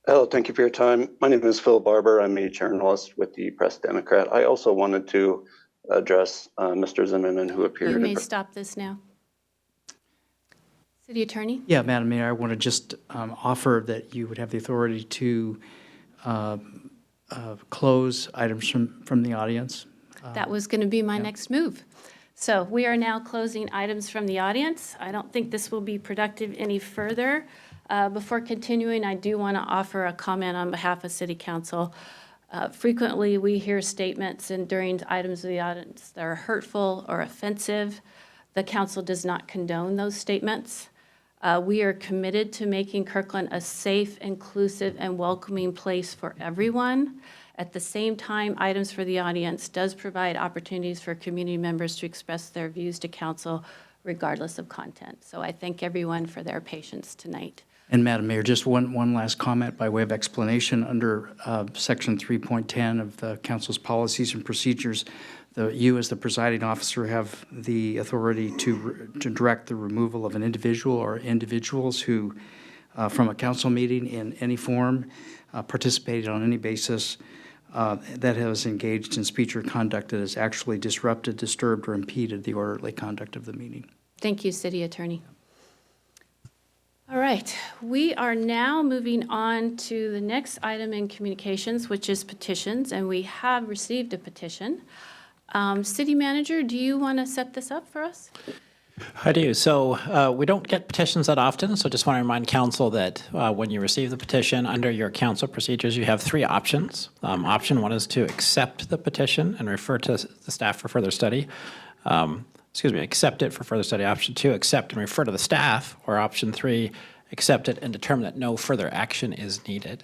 Hello, thank you for your time. My name is Phil Barber. I'm a journalist with the Press Democrat. I also wanted to address Mr. Zimmerman, who appeared. You may stop this now. City Attorney? Yeah, Madam Mayor, I want to just offer that you would have the authority to close items from the audience. That was going to be my next move. So we are now closing items from the audience. I don't think this will be productive any further. Before continuing, I do want to offer a comment on behalf of City Council. Frequently, we hear statements and during items of the audience that are hurtful or offensive. The council does not condone those statements. We are committed to making Kirkland a safe, inclusive, and welcoming place for everyone. At the same time, items for the audience does provide opportunities for community members to express their views to council regardless of content. So I thank everyone for their patience tonight. And Madam Mayor, just one last comment by way of explanation. Under Section 3.10 of the council's policies and procedures, you as the presiding officer have the authority to direct the removal of an individual or individuals who, from a council meeting in any form, participated on any basis that has engaged in speech or conduct that has actually disrupted, disturbed, or impeded the orderly conduct of the meeting. Thank you, City Attorney. All right, we are now moving on to the next item in communications, which is petitions, and we have received a petition. City Manager, do you want to set this up for us? I do. So we don't get petitions that often, so just want to remind council that when you receive the petition under your council procedures, you have three options. Option one is to accept the petition and refer to the staff for further study. Accept it for further study. Option two, accept and refer to the staff. Or option three, accept it and determine that no further action is needed.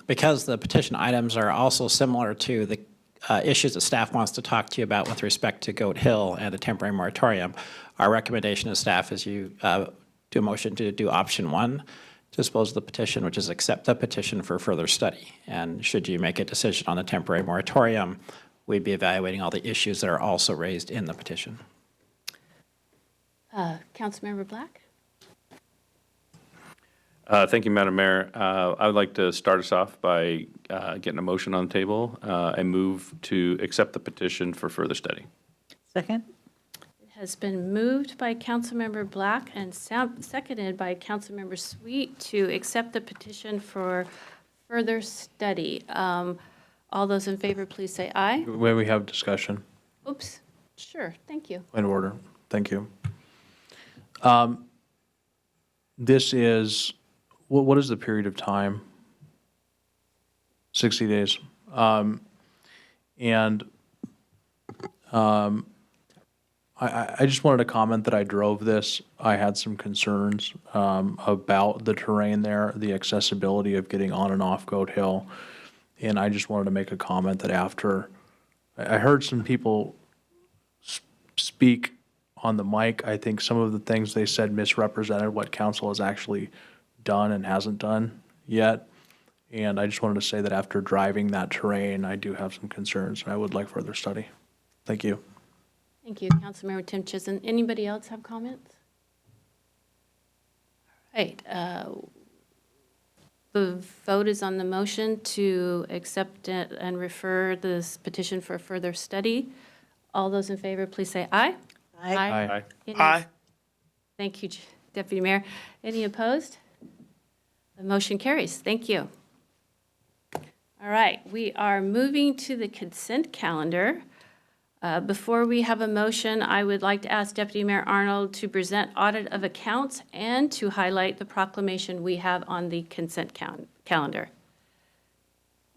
Because the petition items are also similar to the issues that staff wants to talk to you about with respect to Goat Hill and the temporary moratorium, our recommendation to staff is you do a motion to do option one, to dispose of the petition, which is accept the petition for further study. And should you make a decision on the temporary moratorium, we'd be evaluating all the issues that are also raised in the petition. Councilmember Black? Thank you, Madam Mayor. I would like to start us off by getting a motion on the table. I move to accept the petition for further study. Second? It has been moved by Councilmember Black and seconded by Councilmember Sweet to accept the petition for further study. All those in favor, please say aye. May we have discussion? Oops, sure, thank you. Point of order. Thank you. This is, what is the period of time? 60 days. I just wanted to comment that I drove this. I had some concerns about the terrain there, the accessibility of getting on and off Goat Hill. And I just wanted to make a comment that after I heard some people speak on the mic, I think some of the things they said misrepresented what council has actually done and hasn't done yet. And I just wanted to say that after driving that terrain, I do have some concerns, and I would like further study. Thank you. Thank you, Councilmember Tim Chizen. Anybody else have comments? All right, the vote is on the motion to accept it and refer this petition for further study. All those in favor, please say aye. Aye. Any- Thank you, Deputy Mayor. Any opposed? The motion carries. Thank you. All right, we are moving to the consent calendar. Before we have a motion, I would like to ask Deputy Mayor Arnold to present audit of accounts and to highlight the proclamation we have on the consent calendar.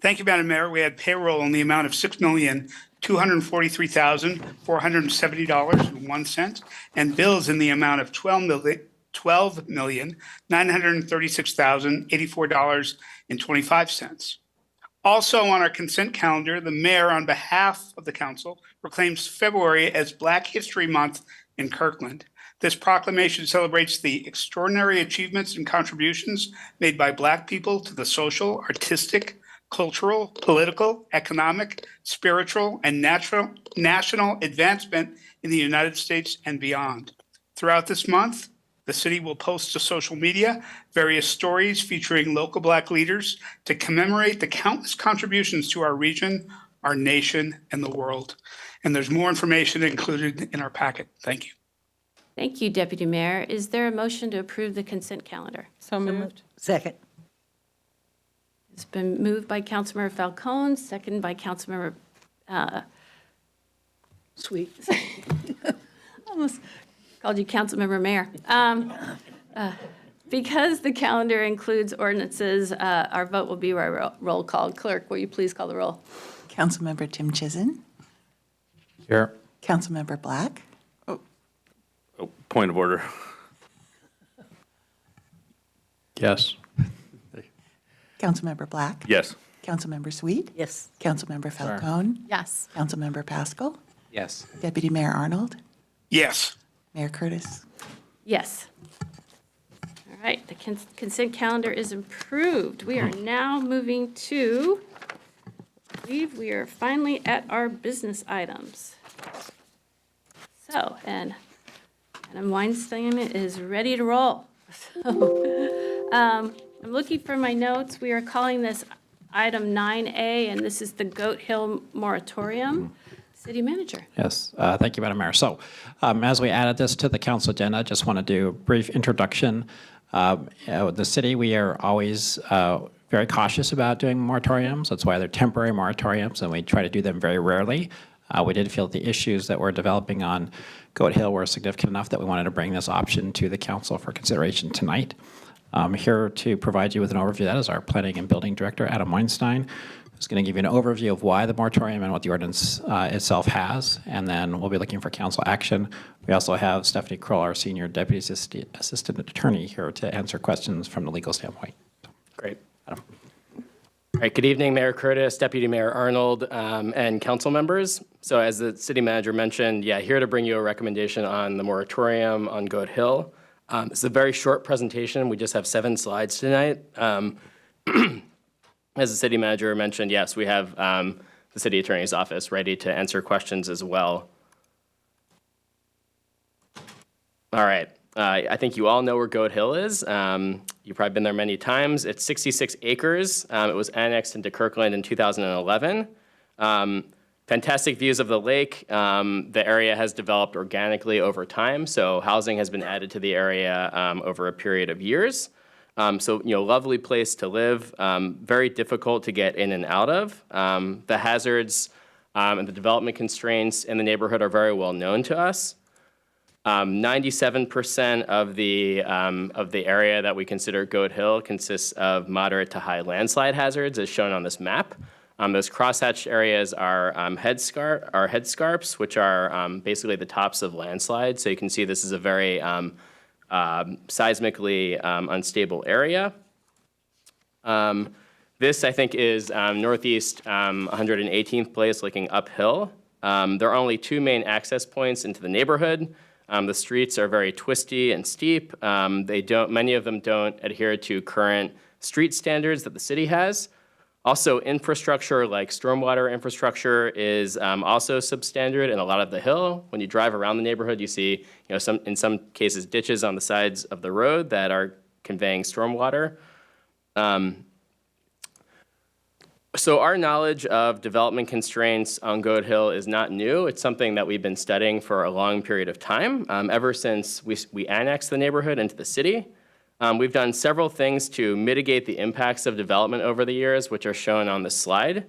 Thank you, Madam Mayor. We had payroll in the amount of $6,243,470.01 and bills in the amount of $12,936,084.25. Also on our consent calendar, the mayor, on behalf of the council, proclaims February as Black History Month in Kirkland. This proclamation celebrates the extraordinary achievements and contributions made by Black people to the social, artistic, cultural, political, economic, spiritual, and national advancement in the United States and beyond. Throughout this month, the city will post to social media various stories featuring local Black leaders to commemorate the countless contributions to our region, our nation, and the world. And there's more information included in our packet. Thank you. Thank you, Deputy Mayor. Is there a motion to approve the consent calendar? So moved. Second. It's been moved by Councilmember Falcone, seconded by Councilmember Sweet. almost called you Councilmember Mayor. Because the calendar includes ordinances, our vote will be by roll call. Clerk, will you please call the roll? Councilmember Tim Chizen, Here. Councilmember Black, Point of order. Yes. Councilmember Black, Yes. Councilmember Sweet, Yes. Councilmember Falcone, Yes. Councilmember Pascal, Yes. Deputy Mayor Arnold, Yes. Mayor Curtis. Yes. All right, the consent calendar is approved. We are now moving to, I believe we are finally at our business items. So, and Adam Weinstein is ready to roll. So, I'm looking for my notes. We are calling this item 9A, and this is the Goat Hill moratorium. City Manager. Yes, thank you, Madam Mayor. So as we added this to the council agenda, I just want to do a brief introduction. The city, we are always very cautious about doing moratoriums. That's why they're temporary moratoriums, and we try to do them very rarely. We did feel the issues that were developing on Goat Hill were significant enough that we wanted to bring this option to the council for consideration tonight. Here to provide you with an overview of that is our Planning and Building Director, Adam Weinstein, who's going to give you an overview of why the moratorium and what the ordinance itself has, and then we'll be looking for council action. We also have Stephanie Kroll, our Senior Deputy Assistant Attorney, here to answer questions from the legal standpoint. Great. All right, good evening, Mayor Curtis, Deputy Mayor Arnold, and council members. So as the city manager mentioned, here to bring you a recommendation on the moratorium on Goat Hill. It's a very short presentation. We just have 7 slides tonight. As the city manager mentioned, yes, we have the city attorney's office, ready to answer questions as well. All right. I think you all know where Goat Hill is. You've probably been there many times. It's 66 acres. It was annexed into Kirkland in 2011. Fantastic views of the lake. The area has developed organically over time, so housing has been added to the area over a period of years. So, lovely place to live, very difficult to get in and out of. The hazards and the development constraints in the neighborhood are very well known to us. 97% of the area that we consider Goat Hill consists of moderate to high landslide hazards, as shown on this map. Those crosshatched areas are headscarps, which are basically the tops of landslides. So you can see this is a very seismically unstable area. This, I think, is northeast 118th place, looking uphill. There are only two main access points into the neighborhood. The streets are very twisty and steep. Many of them don't adhere to current street standards that the city has. Also, infrastructure like stormwater infrastructure is also substandard in a lot of the hill. When you drive around the neighborhood, you see, in some cases, ditches on the sides of the road that are conveying stormwater. So our knowledge of development constraints on Goat Hill is not new. It's something that we've been studying for a long period of time, ever since we annexed the neighborhood into the city. We've done several things to mitigate the impacts of development over the years, which are shown on this slide.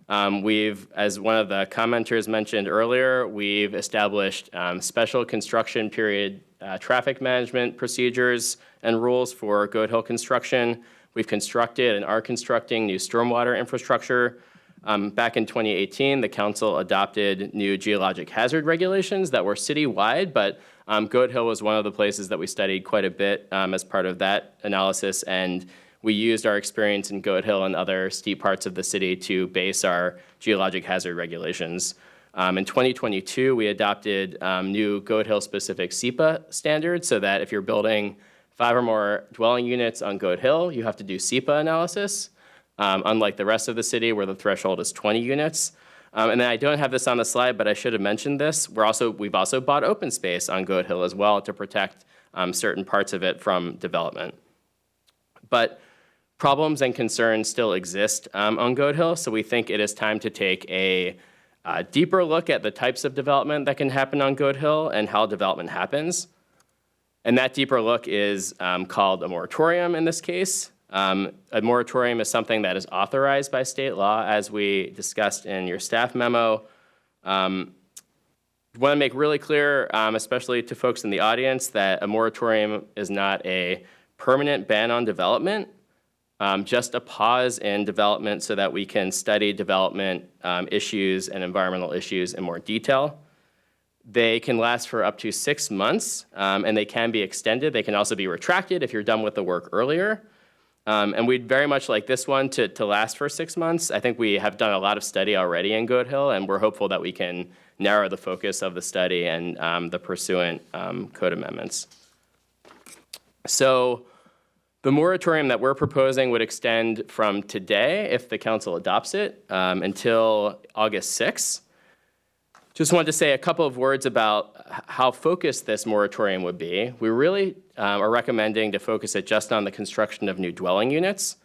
As one of the commenters mentioned earlier, we've established special construction period traffic management procedures and rules for Goat Hill construction. We've constructed and are constructing new stormwater infrastructure. Back in 2018, the council adopted new geologic hazard regulations that were citywide, but Goat Hill was one of the places that we studied quite a bit as part of that analysis, and we used our experience in Goat Hill and other steep parts of the city to base our geologic hazard regulations. In 2022, we adopted new Goat Hill-specific SEPA standards so that if you're building 5 or more dwelling units on Goat Hill, you have to do SEPA analysis, unlike the rest of the city where the threshold is 20 units. And then I don't have this on the slide, but I should have mentioned this. We've also bought open space on Goat Hill as well to protect certain parts of it from development. But problems and concerns still exist on Goat Hill, so we think it is time to take a deeper look at the types of development that can happen on Goat Hill and how development happens. And that deeper look is called a moratorium in this case. A moratorium is something that is authorized by state law, as we discussed in your staff memo. I want to make really clear, especially to folks in the audience, that a moratorium is not a permanent ban on development, just a pause in development so that we can study development issues and environmental issues in more detail. They can last for up to 6 months, and they can be extended. They can also be retracted if you're done with the work earlier. And we'd very much like this one to last for 6 months. I think we have done a lot of study already in Goat Hill, and we're hopeful that we can narrow the focus of the study and the pursuant code amendments. So the moratorium that we're proposing would extend from today, if the council adopts it, until August 6th. Just wanted to say a couple of words about how focused this moratorium would be. We really are recommending to focus it just on the construction of new dwelling units.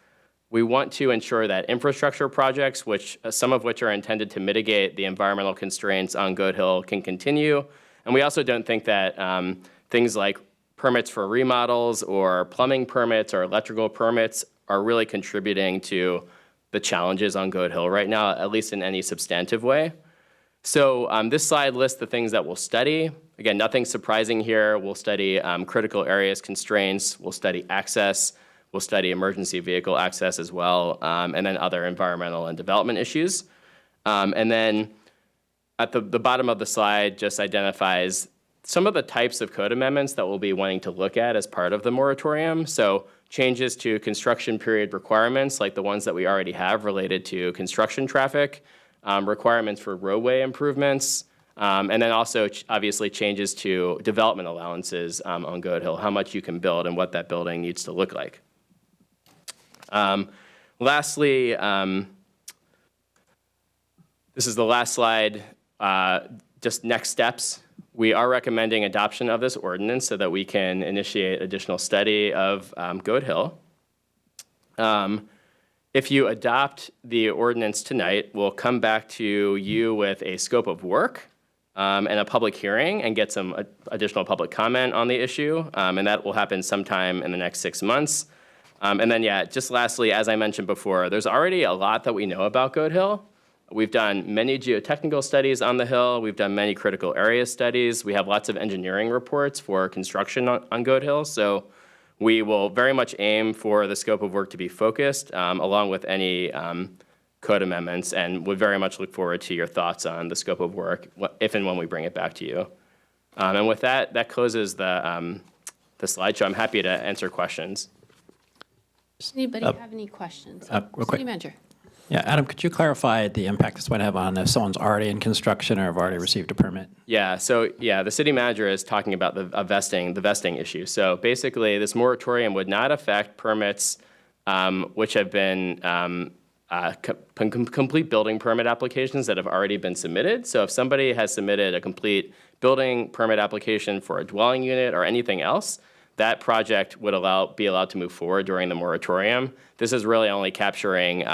We want to ensure that infrastructure projects, some of which are intended to mitigate the environmental constraints on Goat Hill, can continue. And we also don't think that things like permits for remodels or plumbing permits or electrical permits are really contributing to the challenges on Goat Hill right now, at least in any substantive way. So this slide lists the things that we'll study. Again, nothing surprising here. We'll study critical areas constraints. We'll study access. We'll study emergency vehicle access as well, and then other environmental and development issues. And then at the bottom of the slide just identifies some of the types of code amendments that we'll be wanting to look at as part of the moratorium. So changes to construction period requirements, like the ones that we already have related to construction traffic, requirements for roadway improvements, and then also obviously changes to development allowances on Goat Hill, how much you can build and what that building needs to look like. Lastly, This is the last slide. Just next steps. We are recommending adoption of this ordinance so that we can initiate additional study of Goat Hill. If you adopt the ordinance tonight, we'll come back to you with a scope of work and a public hearing and get some additional public comment on the issue. And that will happen sometime in the next 6 months. And then, yeah, just lastly, as I mentioned before, there's already a lot that we know about Goat Hill. We've done many geotechnical studies on the hill. We've done many critical area studies. We have lots of engineering reports for construction on Goat Hill. So we will very much aim for the scope of work to be focused, along with any code amendments, and would very much look forward to your thoughts on the scope of work if and when we bring it back to you. And with that, that closes the slideshow. I'm happy to answer questions. Does anybody have any questions? real quick. City Manager. Yeah, Adam, could you clarify the impact this might have on if someone's already in construction or have already received a permit? Yeah, so yeah, the city manager is talking about the vesting issue. So basically, this moratorium would not affect permits which have been complete building permit applications that have already been submitted. So if somebody has submitted a complete building permit application for a dwelling unit or anything else, that project would be allowed to move forward during the moratorium. This is really only capturing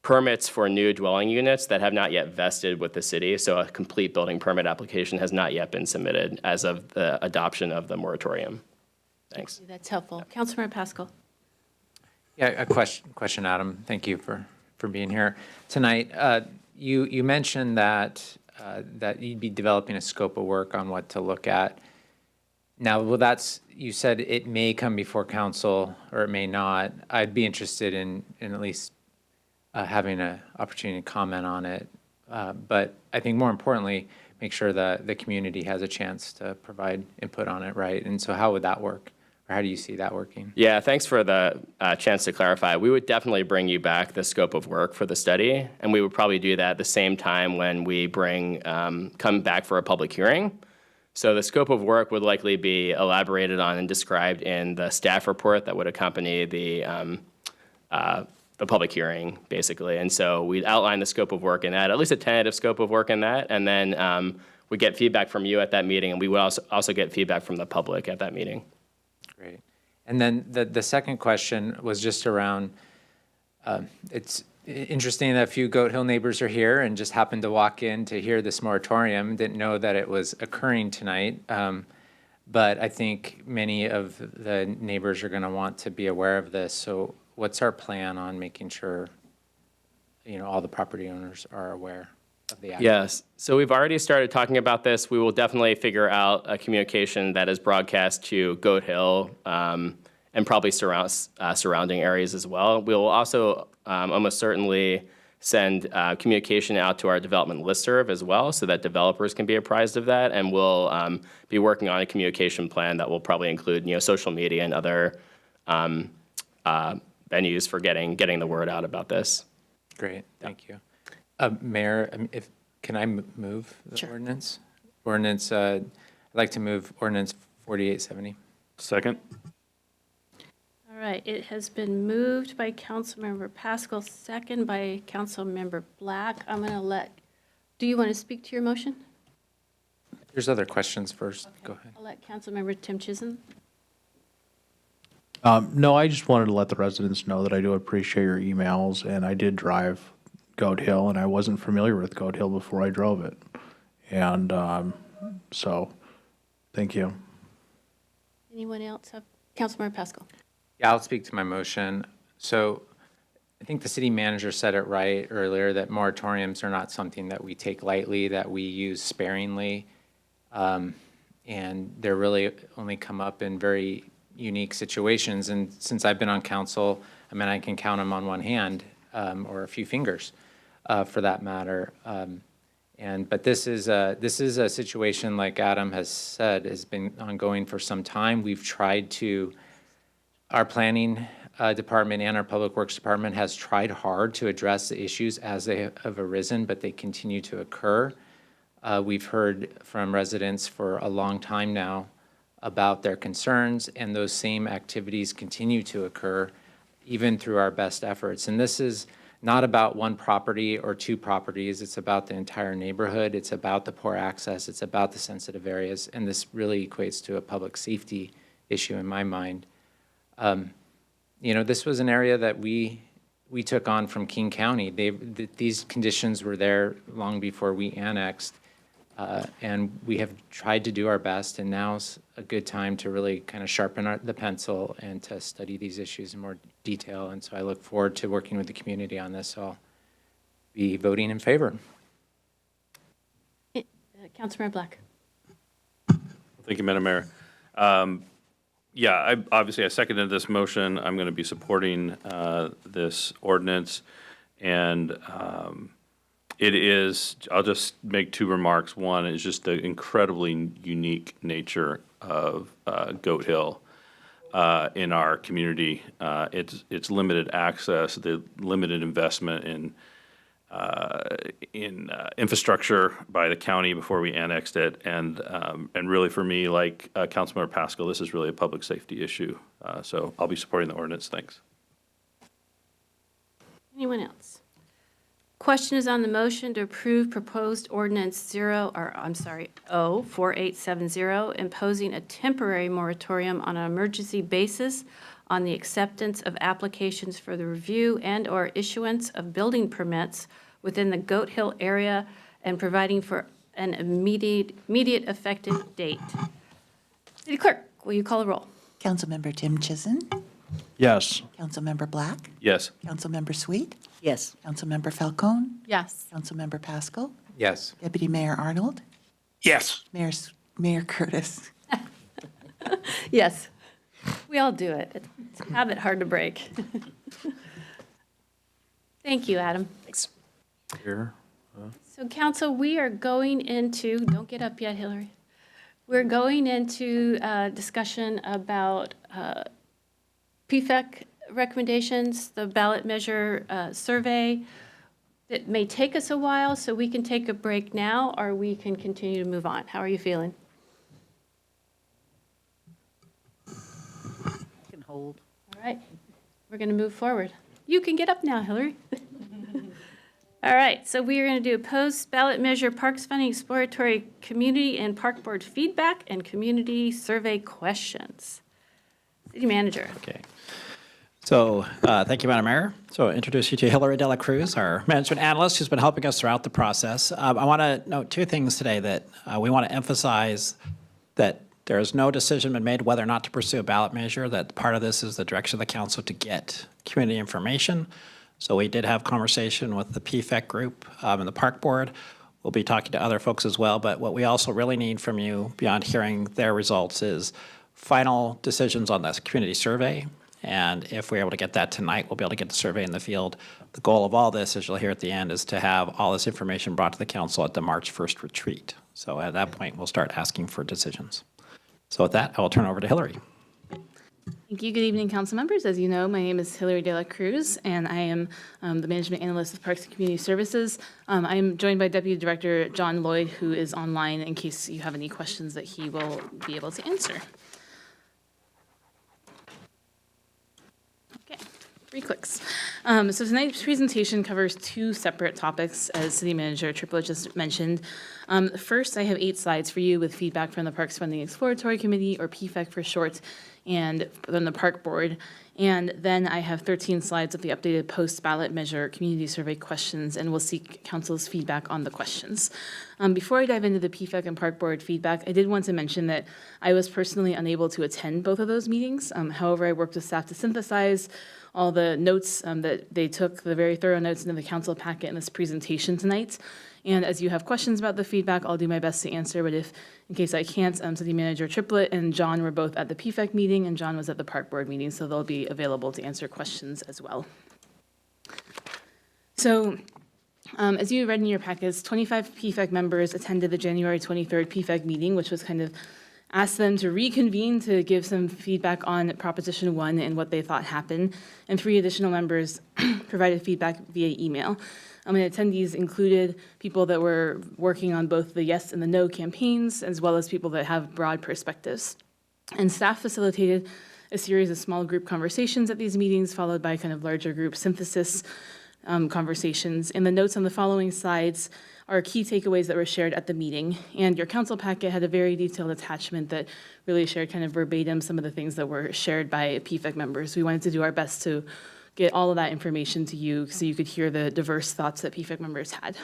permits for new dwelling units that have not yet vested with the city. So a complete building permit application has not yet been submitted as of the adoption of the moratorium. Thanks. That's helpful. Councilmember Pascal. Yeah, a question, Adam. Thank you for being here tonight. You mentioned that you'd be developing a scope of work on what to look at. Now, well, you said it may come before council or it may not. I'd be interested in at least having an opportunity to comment on it. But I think more importantly, make sure that the community has a chance to provide input on it, right? And so how would that work? Or how do you see that working? Yeah, thanks for the chance to clarify. We would definitely bring you back the scope of work for the study, and we would probably do that at the same time when we come back for a public hearing. So the scope of work would likely be elaborated on and described in the staff report that would accompany the public hearing, basically. And so we'd outline the scope of work in that, at least a tentative scope of work in that, and then we get feedback from you at that meeting, and we would also get feedback from the public at that meeting. Great. And then the second question was just around, it's interesting that a few Goat Hill neighbors are here and just happened to walk in to hear this moratorium, didn't know that it was occurring tonight. But I think many of the neighbors are going to want to be aware of this. So what's our plan on making sure, all the property owners are aware of the action? Yes. So we've already started talking about this. We will definitely figure out a communication that is broadcast to Goat Hill and probably surrounding areas as well. We will also almost certainly send communication out to our development listserv as well so that developers can be apprised of that. And we'll be working on a communication plan that will probably include social media and other venues for getting the word out about this. Great, thank you. Mayor, can I move the ordinance? I'd like to move ordinance 4870. Second. All right, it has been moved by Councilmember Pascal, second by Councilmember Black. I'm going to do you want to speak to your motion? There's other questions first. Okay. Go ahead. I'll let Councilmember Tim Chisholm. No, I just wanted to let the residents know that I do appreciate your emails, and I did drive Goat Hill, and I wasn't familiar with Goat Hill before I drove it. And so, thank you. Anyone else have? Councilmember Pascal. Yeah, I'll speak to my motion. So I think the city manager said it right earlier that moratoriums are not something that we take lightly, that we use sparingly. And they're really only come up in very unique situations. And since I've been on council, I can count them on one hand or a few fingers for that matter. But this is a situation, like Adam has said, has been ongoing for some time. We've tried to, our planning department and our public works department has tried hard to address the issues as they have arisen, but they continue to occur. We've heard from residents for a long time now about their concerns, and those same activities continue to occur even through our best efforts. And this is not about one property or two properties. It's about the entire neighborhood. It's about the poor access. It's about the sensitive areas. And this really equates to a public safety issue in my mind. You know, this was an area that we took on from King County. These conditions were there long before we annexed. And we have tried to do our best, and now's a good time to really kind of sharpen the pencil and to study these issues in more detail. And so I look forward to working with the community on this. So I'll be voting in favor. Councilmember Black. Thank you, Madam Mayor. Yeah, obviously I seconded this motion. I'm going to be supporting this ordinance. And it is, I'll just make two remarks. One is just the incredibly unique nature of Goat Hill in our community. It's limited access, the limited investment in infrastructure by the county before we annexed it. And really for me, like Councilmember Pascal, this is really a public safety issue. So I'll be supporting the ordinance. Thanks. Anyone else? Question is on the motion to approve proposed ordinance O4870, imposing a temporary moratorium on an emergency basis on the acceptance of applications for the review and/or issuance of building permits within the Goat Hill area and providing for an immediate effective date. City Clerk, will you call a roll? Councilmember Tim Chizen, Yes. Councilmember Black, Yes. Councilmember Sweet, Yes. Councilmember Falcone, Yes. Councilmember Pascal, Yes. Deputy Mayor Arnold, Yes. Mayor Curtis. Yes. We all do it. It's a habit hard to break. Thank you, Adam. Thanks. Here. So council, we are going into, don't get up yet, Hillary. We're going into discussion about PFEC recommendations, the ballot measure survey. It may take us a while, so we can take a break now, or we can continue to move on. How are you feeling? Can hold. All right, we're going to move forward. You can get up now, Hillary. All right, so we are going to do a post-ballot measure parks funding exploratory community and park board feedback and community survey questions. City Manager. Okay. So thank you, Madam Mayor. So I'll introduce you to Hillary Dela Cruz, our management analyst who's been helping us throughout the process. I want to note two things today that we want to emphasize that there is no decision been made whether or not to pursue a ballot measure, that part of this is the direction of the council to get community information. So we did have conversation with the PFEC group and the park board. We'll be talking to other folks as well, but what we also really need from you beyond hearing their results is final decisions on this community survey. And if we're able to get that tonight, we'll be able to get the survey in the field. The goal of all this, as you'll hear at the end, is to have all this information brought to the council at the March 1st retreat. So at that point, we'll start asking for decisions. So with that, I will turn over to Hillary. Thank you. Good evening, council members. As you know, my name is Hillary De La Cruz, and I am the management analyst of Parks and Community Services. I am joined by Deputy Director John Lloyd, who is online in case you have any questions that he will be able to answer. Okay, 3 clicks. So tonight's presentation covers 2 separate topics, as City Manager Triplett just mentioned. First, I have 8 slides for you with feedback from the Parks Funding Exploratory Committee, or PFEC for short, and from the Park Board. And then I have 13 slides of the updated post-ballot measure community survey questions, and we'll seek council's feedback on the questions. Before I dive into the PFEC and Park Board feedback, I did want to mention that I was personally unable to attend both of those meetings. However, I worked with staff to synthesize all the notes that they took, the very thorough notes into the council packet in this presentation tonight. And as you have questions about the feedback, I'll do my best to answer, but if, in case I can't, City Manager Triplett and John were both at the PFEC meeting, and John was at the Park Board meeting, so they'll be available to answer questions as well. So, as you read in your packets, 25 PFEC members attended the January 23rd PFEC meeting, which was kind of asked them to reconvene to give some feedback on Proposition 1 and what they thought happened, and 3 additional members provided feedback via email. And attendees included people that were working on both the yes and the no campaigns, as well as people that have broad perspectives. And staff facilitated a series of small group conversations at these meetings, followed by kind of larger group synthesis conversations. And the notes on the following slides are key takeaways that were shared at the meeting. And your council packet had a very detailed attachment that really shared kind of verbatim some of the things that were shared by PFEC members. We wanted to do our best to get all of that information to you so you could hear the diverse thoughts that PFEC members had.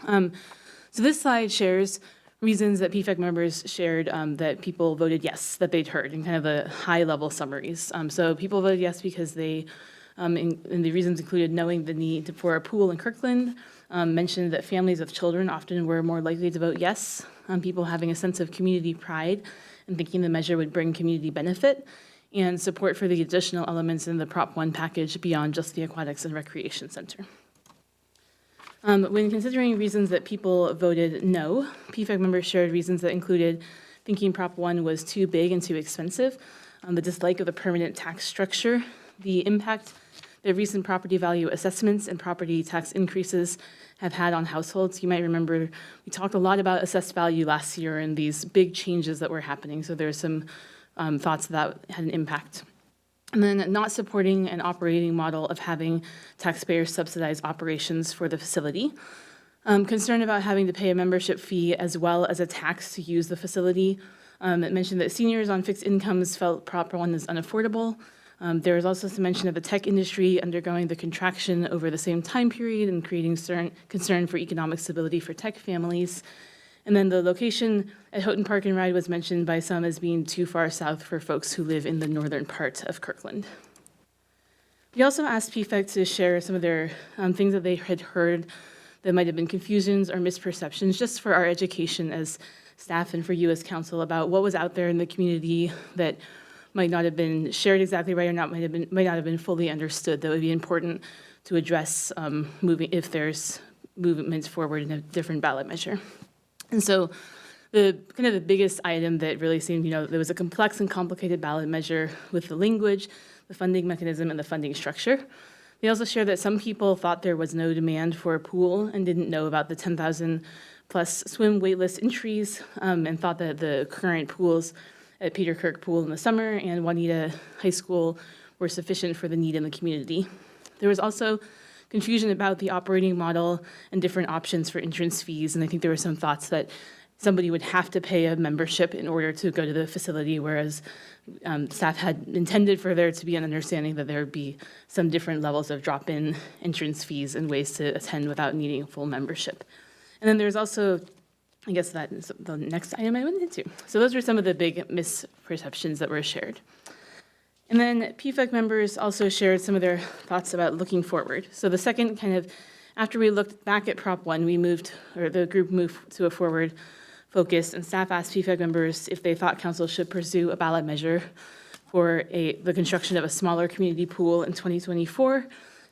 So this slide shares reasons that PFEC members shared that people voted yes, that they'd heard, and kind of the high-level summaries. So people voted yes because they, and the reasons included knowing the need for a pool in Kirkland, mentioned that families with children often were more likely to vote yes, people having a sense of community pride and thinking the measure would bring community benefit, and support for the additional elements in the Prop 1 package beyond just the Aquatics and Recreation Center. When considering reasons that people voted no, PFEC members shared reasons that included thinking Prop 1 was too big and too expensive, the dislike of the permanent tax structure, the impact that recent property value assessments and property tax increases have had on households. You might remember we talked a lot about assessed value last year and these big changes that were happening. So there's some thoughts that had an impact. And then not supporting an operating model of having taxpayers subsidize operations for the facility. Concerned about having to pay a membership fee as well as a tax to use the facility. It mentioned that seniors on fixed incomes felt Prop 1 is unaffordable. There was also some mention of the tech industry undergoing the contraction over the same time period and creating concern for economic stability for tech families. And then the location at Houghton Park and Ride was mentioned by some as being too far south for folks who live in the northern part of Kirkland. We also asked PFEC to share some of their things that they had heard that might have been confusions or misperceptions, just for our education as staff and for you as council about what was out there in the community that might not have been shared exactly right or might not have been fully understood that would be important to address if there's movements forward in a different ballot measure. And so the kind of the biggest item that really seemed, there was a complex and complicated ballot measure with the language, the funding mechanism, and the funding structure. They also shared that some people thought there was no demand for a pool and didn't know about the 10,000 plus swim waitlist entries and thought that the current pools at Peter Kirk Pool in the summer and Juanita High School were sufficient for the need in the community. There was also confusion about the operating model and different options for entrance fees, and I think there were some thoughts that somebody would have to pay a membership in order to go to the facility, whereas staff had intended for there to be an understanding that there would be some different levels of drop-in entrance fees and ways to attend without needing a full membership. And then there's also, I guess that is the next item I went into. So those were some of the big misperceptions that were shared. And then PFEC members also shared some of their thoughts about looking forward. So the second kind of, after we looked back at Prop 1, the group moved to a forward focus, and staff asked PFEC members if they thought council should pursue a ballot measure for the construction of a smaller community pool in 2024,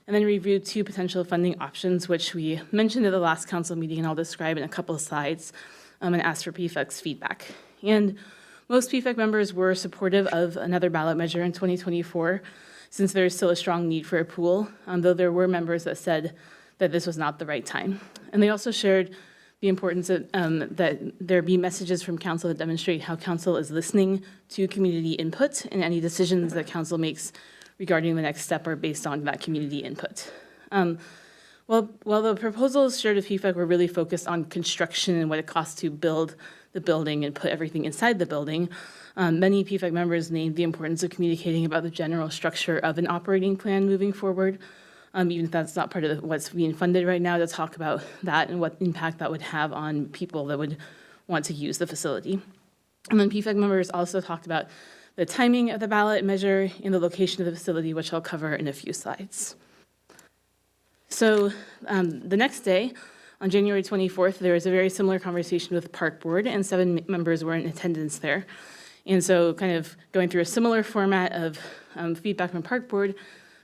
and then reviewed two potential funding options, which we mentioned at the last council meeting, and I'll describe in a couple of slides, and asked for PFEC's feedback. And most PFEC members were supportive of another ballot measure in 2024, since there is still a strong need for a pool, though there were members that said that this was not the right time. And they also shared the importance that there be messages from council that demonstrate how council is listening to community input, and any decisions that council makes regarding the next step are based on that community input. While the proposals shared with PFEC were really focused on construction and what it costs to build the building and put everything inside the building, many PFEC members named the importance of communicating about the general structure of an operating plan moving forward, even if that's not part of what's being funded right now, to talk about that and what impact that would have on people that would want to use the facility. And then PFEC members also talked about the timing of the ballot measure and the location of the facility, which I'll cover in a few slides. So the next day, on January 24th, there was a very similar conversation with the Park Board, and 7 members were in attendance there. And so kind of going through a similar format of feedback from Park Board,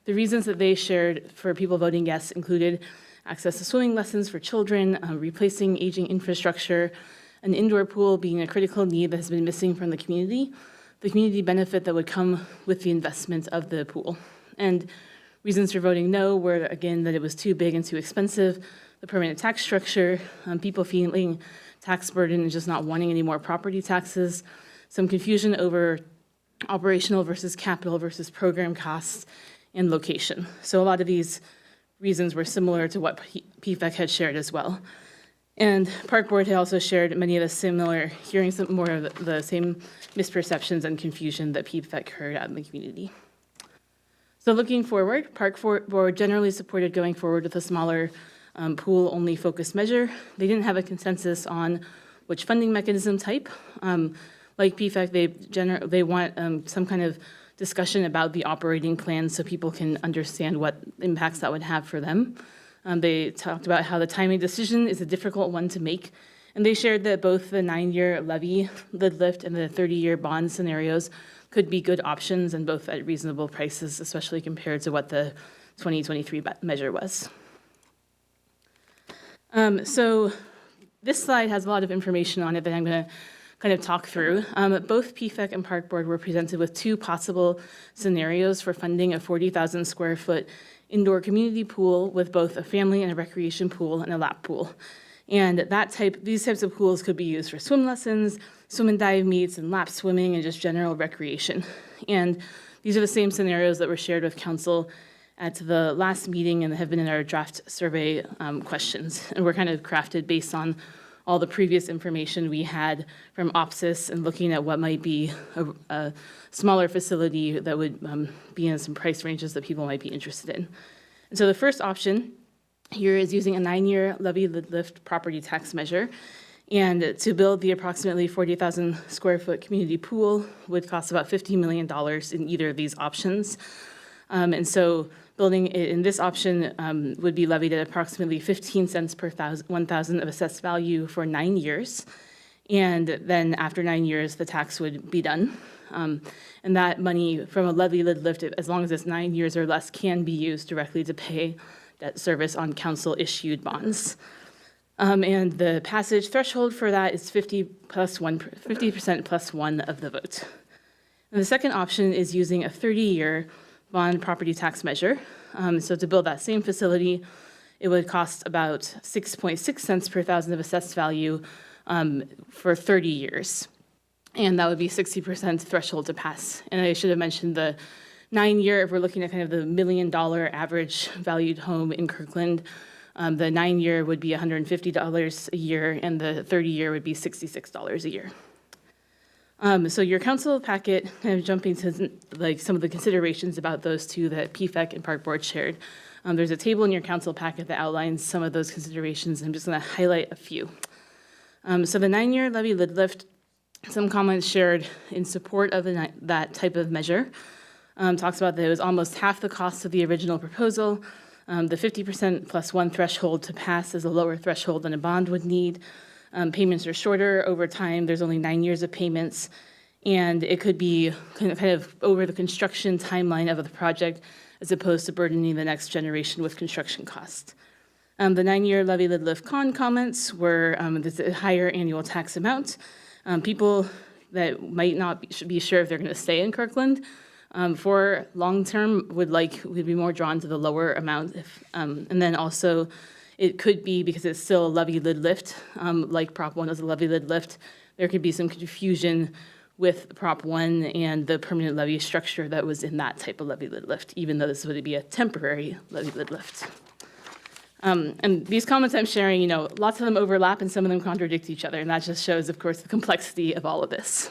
the reasons that they shared for people voting yes included access to swimming lessons for children, replacing aging infrastructure, an indoor pool being a critical need that has been missing from the community benefit that would come with the investment of the pool. And reasons for voting no were, again, that it was too big and too expensive, the permanent tax structure, people feeling tax burden and just not wanting any more property taxes, some confusion over operational versus capital versus program costs, and location. So a lot of these reasons were similar to what PFEC had shared as well. And Park Board had also shared many of the similar, hearing some more of the same misperceptions and confusion that PFEC heard out in the community. So looking forward, Park Board generally supported going forward with a smaller pool-only focused measure. They didn't have a consensus on which funding mechanism type. Like PFEC, they want some kind of discussion about the operating plan so people can understand what impacts that would have for them. They talked about how the timing decision is a difficult one to make, and they shared that both the 9-year levy lid lift and the 30-year bond scenarios could be good options and both at reasonable prices, especially compared to what the 2023 measure was. So this slide has a lot of information on it that I'm going to kind of talk through. Both PFEC and Park Board were presented with 2 possible scenarios for funding a 40,000 square foot indoor community pool with both a family and a recreation pool and a lap pool. And these types of pools could be used for swim lessons, swim and dive meets, and lap swimming, and just general recreation. And these are the same scenarios that were shared with council at the last meeting and have been in our draft survey questions. And were kind of crafted based on all the previous information we had from OPSIS and looking at what might be a smaller facility that would be in some price ranges that people might be interested in. And so the first option here is using a 9-year levy lid lift property tax measure. And to build the approximately 40,000 square foot community pool would cost about $50 million in either of these options. And so building it in this option would be levied at approximately 15 cents per 1,000 of assessed value for 9 years. And then after 9 years, the tax would be done. And that money from a levy lid lift, as long as it's 9 years or less, can be used directly to pay debt service on council-issued bonds. And the passage threshold for that is 50% plus 1 of the vote. And the second option is using a 30-year bond property tax measure. So to build that same facility, it would cost about 6.6 cents per 1,000 of assessed value for 30 years. And that would be 60% threshold to pass. And I should have mentioned the 9-year, if we're looking at kind of the $1 million average valued home in Kirkland, the 9-year would be $150 a year, and the 30-year would be $66 a year. So your council packet, kind of jumping to like some of the considerations about those two that PFEC and Park Board shared. There's a table in your council packet that outlines some of those considerations. I'm just going to highlight a few. So the 9-year levy lid lift, some comments shared in support of that type of measure. Talks about that it was almost half the cost of the original proposal. The 50% plus 1 threshold to pass is a lower threshold than a bond would need. Payments are shorter over time. There's only 9 years of payments. And it could be kind of over the construction timeline of the project as opposed to burdening the next generation with construction costs. The 9-year levy lid lift con comments were there's a higher annual tax amount. People that might not be sure if they're going to stay in Kirkland for long-term would be more drawn to the lower amount. And then also it could be, because it's still a levy lid lift, like Prop 1 is a levy lid lift, there could be some confusion with Prop 1 and the permanent levy structure that was in that type of levy lid lift, even though this would be a temporary levy lid lift. And these comments I'm sharing, lots of them overlap and some of them contradict each other, and that just shows, of course, the complexity of all of this.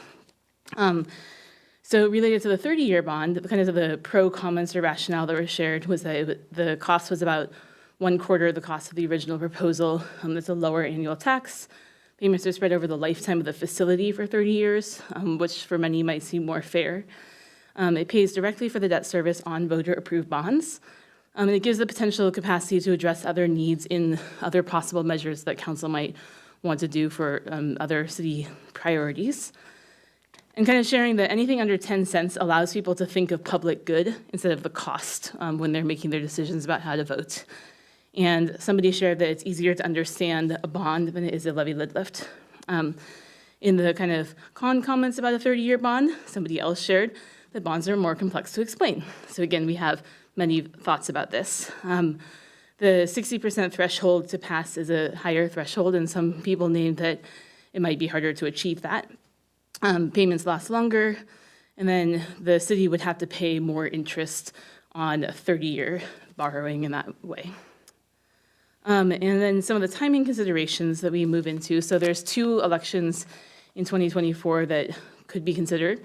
So related to the 30-year bond, kind of the pro comments or rationale that were shared was that the cost was about 1/4 the cost of the original proposal. There's a lower annual tax. Payments are spread over the lifetime of the facility for 30 years, which for many might seem more fair. It pays directly for the debt service on voter-approved bonds. And it gives the potential capacity to address other needs in other possible measures that council might want to do for other city priorities. And kind of sharing that anything under 10 cents allows people to think of public good instead of the cost when they're making their decisions about how to vote. And somebody shared that it's easier to understand a bond than it is a levy lid lift. In the kind of con comments about a 30-year bond, somebody else shared that bonds are more complex to explain. So again, we have many thoughts about this. The 60% threshold to pass is a higher threshold, and some people named that it might be harder to achieve that. Payments last longer, and then the city would have to pay more interest on 30-year borrowing in that way. And then some of the timing considerations that we move into. So there's 2 elections in 2024 that could be considered.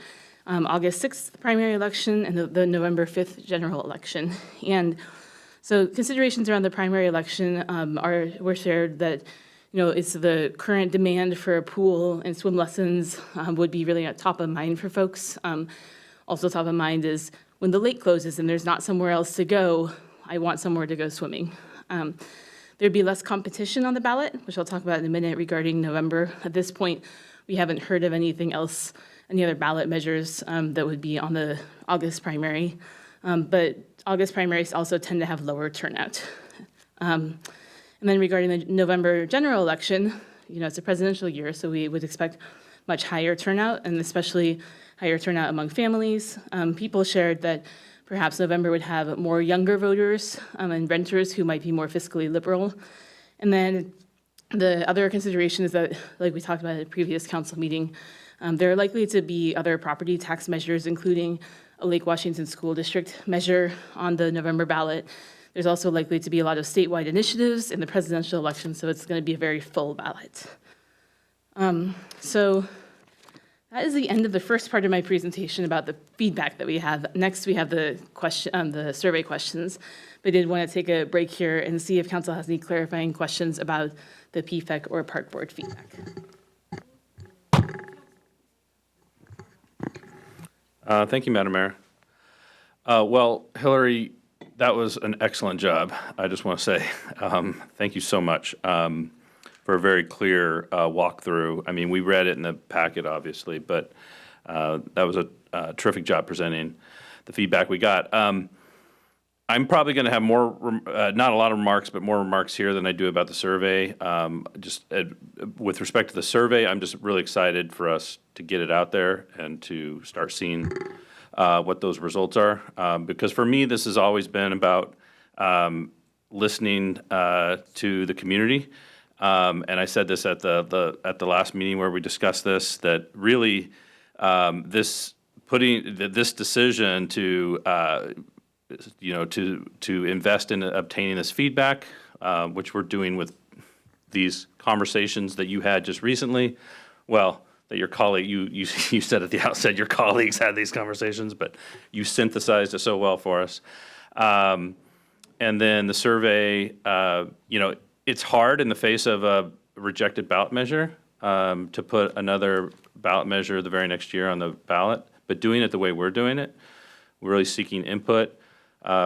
August 6th primary election and the November 5th general election. And so considerations around the primary election were shared that, it's the current demand for a pool and swim lessons would be really at top of mind for folks. Also top of mind is when the lake closes and there's not somewhere else to go, I want somewhere to go swimming. There'd be less competition on the ballot, which I'll talk about in a minute regarding November. At this point, we haven't heard of anything else, any other ballot measures that would be on the August primary. But August primaries also tend to have lower turnout. And then regarding the November general election, it's a presidential year, so we would expect much higher turnout, and especially higher turnout among families. People shared that perhaps November would have more younger voters and renters who might be more fiscally liberal. And then the other consideration is that, like we talked about at a previous council meeting, there are likely to be other property tax measures, including a Lake Washington School District measure on the November ballot. There's also likely to be a lot of statewide initiatives in the presidential election, so it's going to be a very full ballot. So that is the end of the first part of my presentation about the feedback that we have. Next, we have the survey questions. But I did want to take a break here and see if council has any clarifying questions about the PFEC or Park Board feedback. Thank you, Madam Mayor. Well, Hillary, that was an excellent job. I just want to say thank you so much for a very clear walkthrough. I mean, we read it in the packet, obviously, but that was a terrific job presenting the feedback we got. I'm probably going to have more, not a lot of remarks, but more remarks here than I do about the survey. With respect to the survey, I'm just really excited for us to get it out there and to start seeing what those results are. Because for me, this has always been about listening to the community. And I said this at the last meeting where we discussed this, that really this decision to to invest in obtaining this feedback, which we're doing with these conversations that you had just recently. Well, that your colleague, you said at the outset your colleagues had these conversations, but you synthesized it so well for us. And then the survey, it's hard in the face of a rejected ballot measure to put another ballot measure the very next year on the ballot, but doing it the way we're doing it, we're really seeking input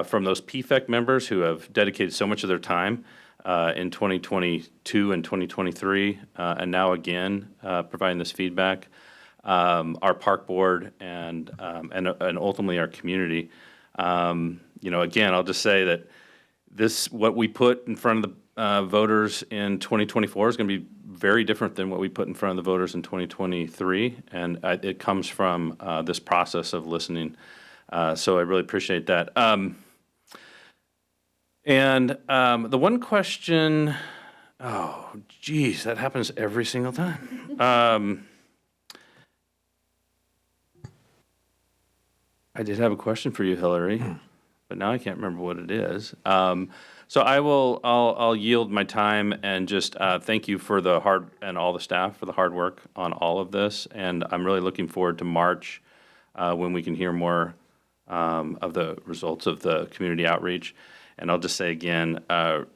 from those PFEC members who have dedicated so much of their time in 2022 and 2023, and now again providing this feedback. Our park board and ultimately our community. Again, I'll just say that what we put in front of the voters in 2024 is going to be very different than what we put in front of the voters in 2023, and it comes from this process of listening. So I really appreciate that. The one question, oh, geez, that happens every single time. I did have a question for you, Hillary, but now I can't remember what it is. So I'll yield my time and just thank you for and all the staff for the hard work on all of this. And I'm really looking forward to March when we can hear more of the results of the community outreach. And I'll just say again,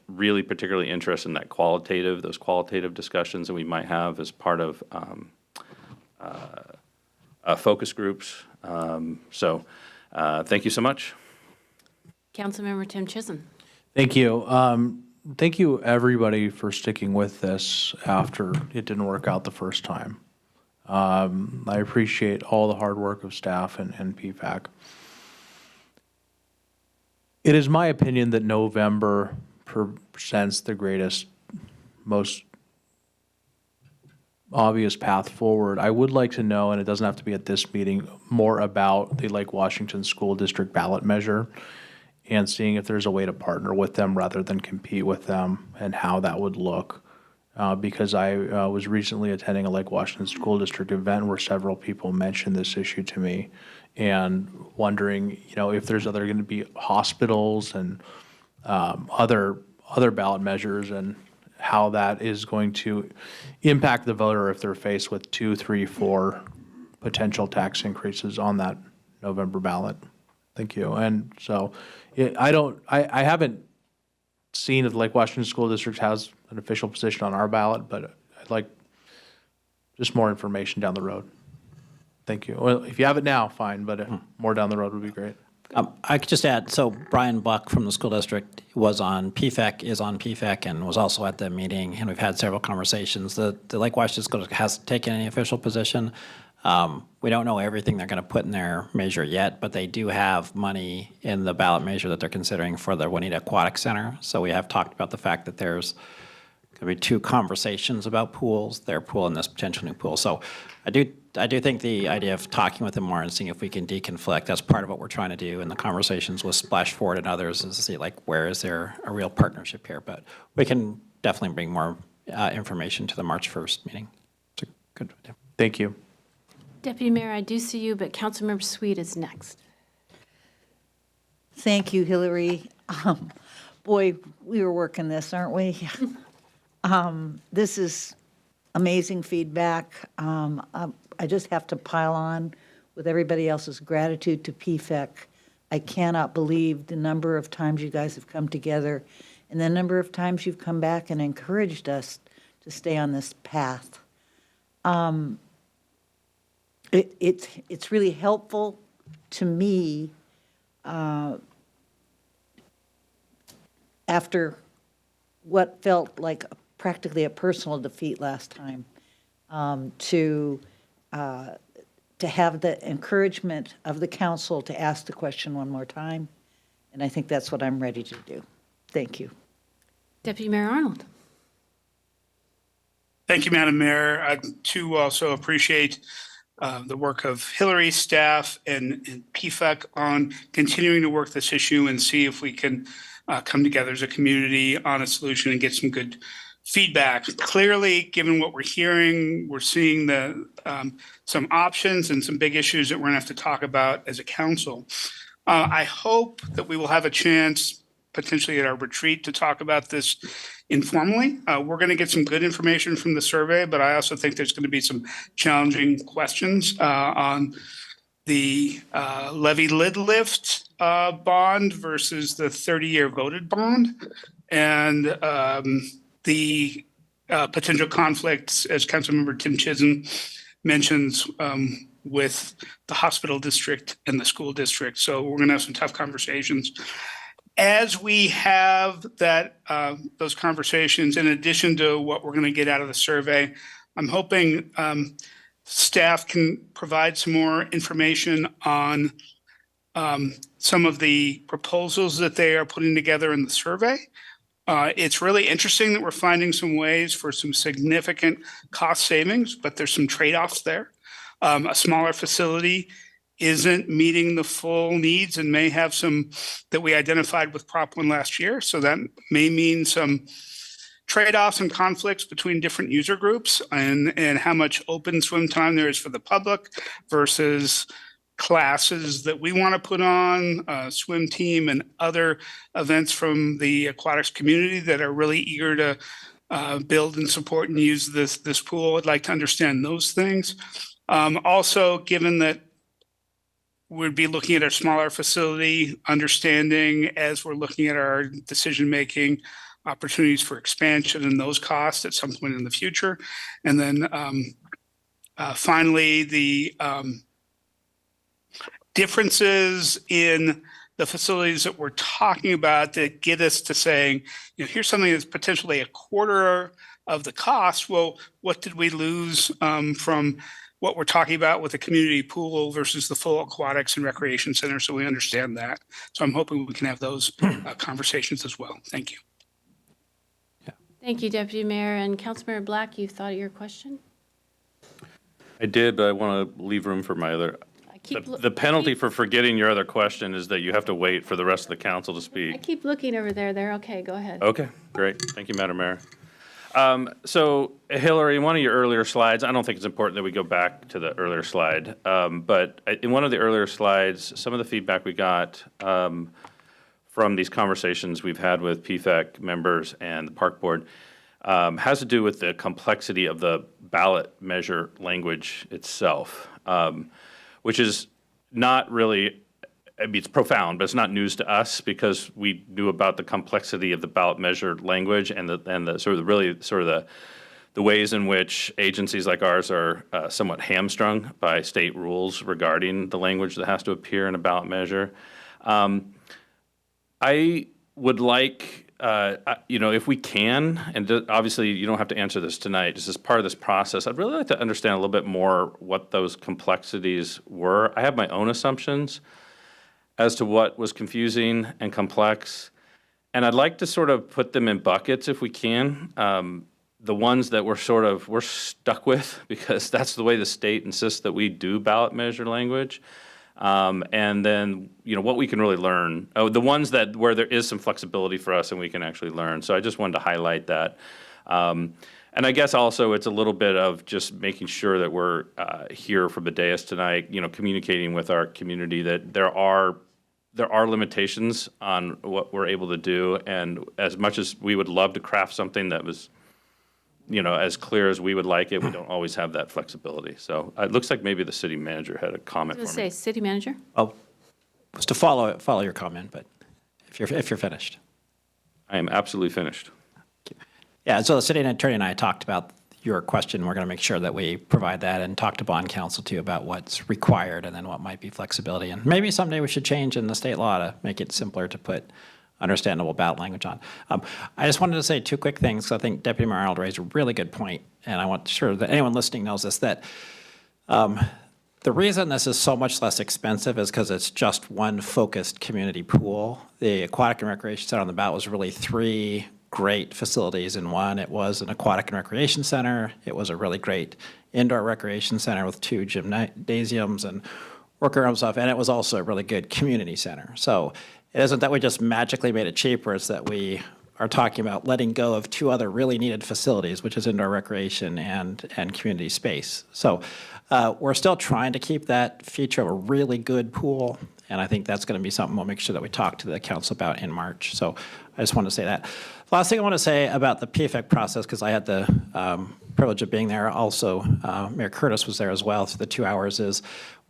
really particularly interested in those qualitative discussions that we might have as part of focus groups. So thank you so much. Councilmember Tim Chisholm. Thank you. Thank you, everybody, for sticking with this after it didn't work out the first time. I appreciate all the hard work of staff and PFAC. It is my opinion that November presents the greatest, most obvious path forward. I would like to know, and it doesn't have to be at this meeting, more about the Lake Washington School District ballot measure and seeing if there's a way to partner with them rather than compete with them and how that would look. because I was recently attending a Lake Washington School District event where several people mentioned this issue to me, and wondering, if there's going to be hospitals and other ballot measures, and how that is going to impact the voter if they're faced with 2, 3, 4 potential tax increases on that November ballot. Thank you. And so I haven't seen if the Lake Washington School District has an official position on our ballot, but I'd like just more information down the road. Thank you. Well, if you have it now, fine, but more down the road would be great. I could just add, so Brian Buck from the school district was on PFEC, is on PFEC, and was also at the meeting, and we've had several conversations. The Lake Washington School District hasn't taken any official position. We don't know everything they're going to put in their measure yet, but they do have money in the ballot measure that they're considering for the Juanita Aquatic Center. So we have talked about the fact that there's going to be 2 conversations about pools, their pool and this potential new pool. So I do think the idea of talking with them more and seeing if we can deconflict, that's part of what we're trying to do in the conversations with Splash Forward and others, is to see where is there a real partnership here. But we can definitely bring more information to the March 1st meeting. It's a good idea. Thank you. Deputy Mayor, I do see you, but Councilmember Sweet is next. Thank you, Hillary. Boy, we were working this, aren't we? This is amazing feedback. I just have to pile on with everybody else's gratitude to PFEC. I cannot believe the number of times you guys have come together and the number of times you've come back and encouraged us to stay on this path. It's really helpful to me after what felt like practically a personal defeat last time, to have the encouragement of the council to ask the question one more time. And I think that's what I'm ready to do. Thank you. Deputy Mayor Arnold. Thank you, Madam Mayor. I too also appreciate the work of Hillary, staff, and PFEC on continuing to work this issue and see if we can come together as a community on a solution and get some good feedback. Clearly, given what we're hearing, we're seeing some options and some big issues that we're going to have to talk about as a council. I hope that we will have a chance potentially at our retreat to talk about this informally. We're going to get some good information from the survey, but I also think there's going to be some challenging questions on the levy lid lift bond versus the 30-year voted bond, and the potential conflicts, as Councilmember Tim Chisholm mentions, with the hospital district and the school district. So we're going to have some tough conversations. As we have those conversations, in addition to what we're going to get out of the survey, I'm hoping staff can provide some more information on some of the proposals that they are putting together in the survey. It's really interesting that we're finding some ways for some significant cost savings, but there's some trade-offs there. A smaller facility isn't meeting the full needs and may have some that we identified with Prop 1 last year. So that may mean some trade-offs and conflicts between different user groups and how much open swim time there is for the public versus classes that we want to put on, swim team and other events from the aquatics community that are really eager to build and support and use this pool. I'd like to understand those things. Also, given that we'd be looking at a smaller facility, understanding as we're looking at our decision-making opportunities for expansion and those costs at some point in the future. And then finally, the differences in the facilities that we're talking about that get us to saying, here's something that's potentially a quarter of the cost. Well, what did we lose from what we're talking about with the community pool versus the full aquatics and recreation center? So we understand that. So I'm hoping we can have those conversations as well. Thank you. Thank you, Deputy Mayor. And Councilmember Black, you thought of your question? I did, but I want to leave room for my other. The penalty for forgetting your other question is that you have to wait for the rest of the council to speak. I keep looking over there. They're okay. Go ahead. Okay, great. Thank you, Madam Mayor. So Hillary, in one of your earlier slides, I don't think it's important that we go back to the earlier slide, but in one of the earlier slides, some of the feedback we got from these conversations we've had with PFEC members and the Park Board has to do with the complexity of the ballot measure language itself, which is not really, I mean, it's profound, but it's not news to us because we knew about the complexity of the ballot measure language and the sort of the ways in which agencies like ours are somewhat hamstrung by state rules regarding the language that has to appear in a ballot measure. I would like, if we can, and obviously you don't have to answer this tonight, just as part of this process, I'd really like to understand a little bit more what those complexities were. I have my own assumptions as to what was confusing and complex, and I'd like to sort of put them in buckets if we can. The ones that we're stuck with because that's the way the state insists that we do ballot measure language. And then, what we can really learn. The ones where there is some flexibility for us and we can actually learn. So I just wanted to highlight that. And I guess also it's a little bit of just making sure that we're here from the dais tonight, communicating with our community that there are limitations on what we're able to do. And as much as we would love to craft something that was as clear as we would like it, we don't always have that flexibility. So it looks like maybe the city manager had a comment I was for going me. to say, city manager? Well, was to follow your comment, but if you're finished. I am absolutely finished. Yeah, so the city attorney and I talked about your question. We're going to make sure that we provide that and talk to bond counsel too about what's required and then what might be flexibility. And maybe someday we should change in the state law to make it simpler to put understandable ballot language on. I just wanted to say two quick things, because I think Deputy Mayor Arnold raised a really good point, and I want sure that anyone listening knows this, that the reason this is so much less expensive is because it's just one focused community pool. The Aquatic and Recreation Center on the ballot was really three great facilities in one. It was an aquatic and recreation center. It was a really great indoor recreation center with 2 gymnasiums and workaround stuff, and it was also a really good community center. So it isn't that we just magically made it cheaper, it's that we are talking about letting go of 2 other really needed facilities, which is indoor recreation and community space. So we're still trying to keep that feature of a really good pool, and I think that's going to be something we'll make sure that we talk to the council about in March. So I just want to say that. Last thing I want to say about the PFEC process, because I had the privilege of being there, also Mayor Curtis was there as well through the 2 hours, is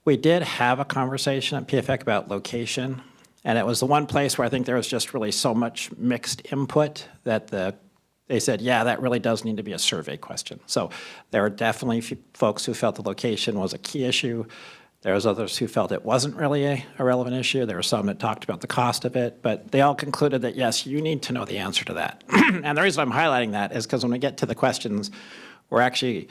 we did have a conversation at PFEC about location. And it was the one place where I think there was just really so much mixed input that they said, yeah, that really does need to be a survey question. So there are definitely folks who felt the location was a key issue. There was others who felt it wasn't really a relevant issue. There were some that talked about the cost of it, but they all concluded that, yes, you need to know the answer to that. And the reason I'm highlighting that is because when we get to the questions, we're actually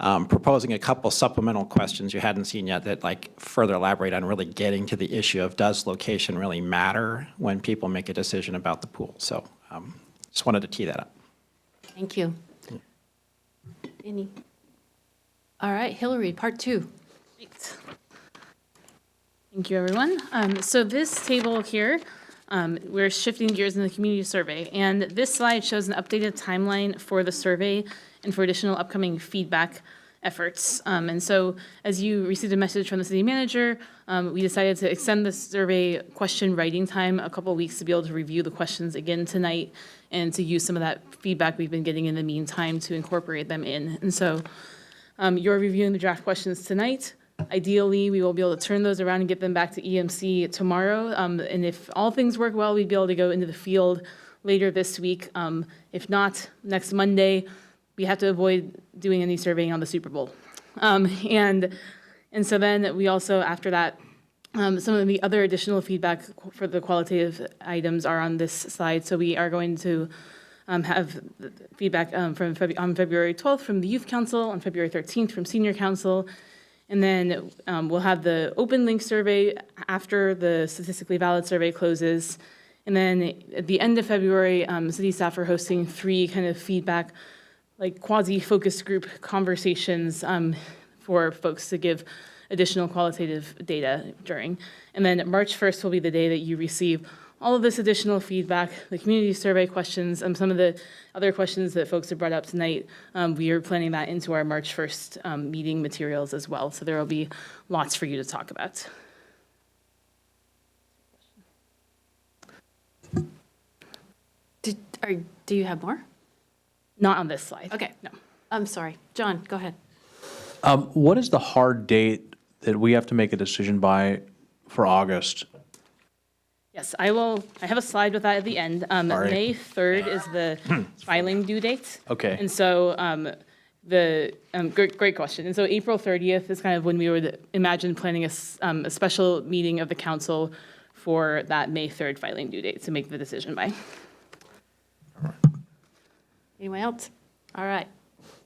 proposing a couple supplemental questions you hadn't seen yet that further elaborate on really getting to the issue of does location really matter when people make a decision about the pool. So just wanted to tee that up. Thank you. Any? All right, Hillary, part 2. Great. Thank you, everyone. So this table here, we're shifting gears in the community survey, and this slide shows an updated timeline for the survey and for additional upcoming feedback efforts. And so as you received a message from the city manager, we decided to extend the survey question writing time a couple of weeks to be able to review the questions again tonight and to use some of that feedback we've been getting in the meantime to incorporate them in. And so you're reviewing the draft questions tonight. Ideally, we will be able to turn those around and get them back to EMC tomorrow. And if all things work well, we'd be able to go into the field later this week. If not, next Monday. We have to avoid doing any surveying on the Super Bowl. And so then we also, after that, some of the other additional feedback for the qualitative items are on this slide. So we are going to have feedback on February 12th from the Youth Council, on February 13th from Senior Council, and then we'll have the open link survey after the statistically valid survey closes. And then at the end of February, city staff are hosting 3 kind of feedback quasi-focus group conversations for folks to give additional qualitative data during. And then March 1st will be the day that you receive all of this additional feedback, the community survey questions, and some of the other questions that folks have brought up tonight, we are planning that into our March 1st meeting materials as well. So there will be lots for you to talk about. Do you have more? Not on this slide. Okay. No. I'm sorry. John, go ahead. What is the hard date that we have to make a decision by for August? Yes, I have a slide with that at the end. Sorry. May 3rd is the filing due date. Okay. And so great question. And so April 30th is kind of when we would imagine planning a special meeting of the council for that May 3rd filing due date to make the decision by. Anyone else? All right.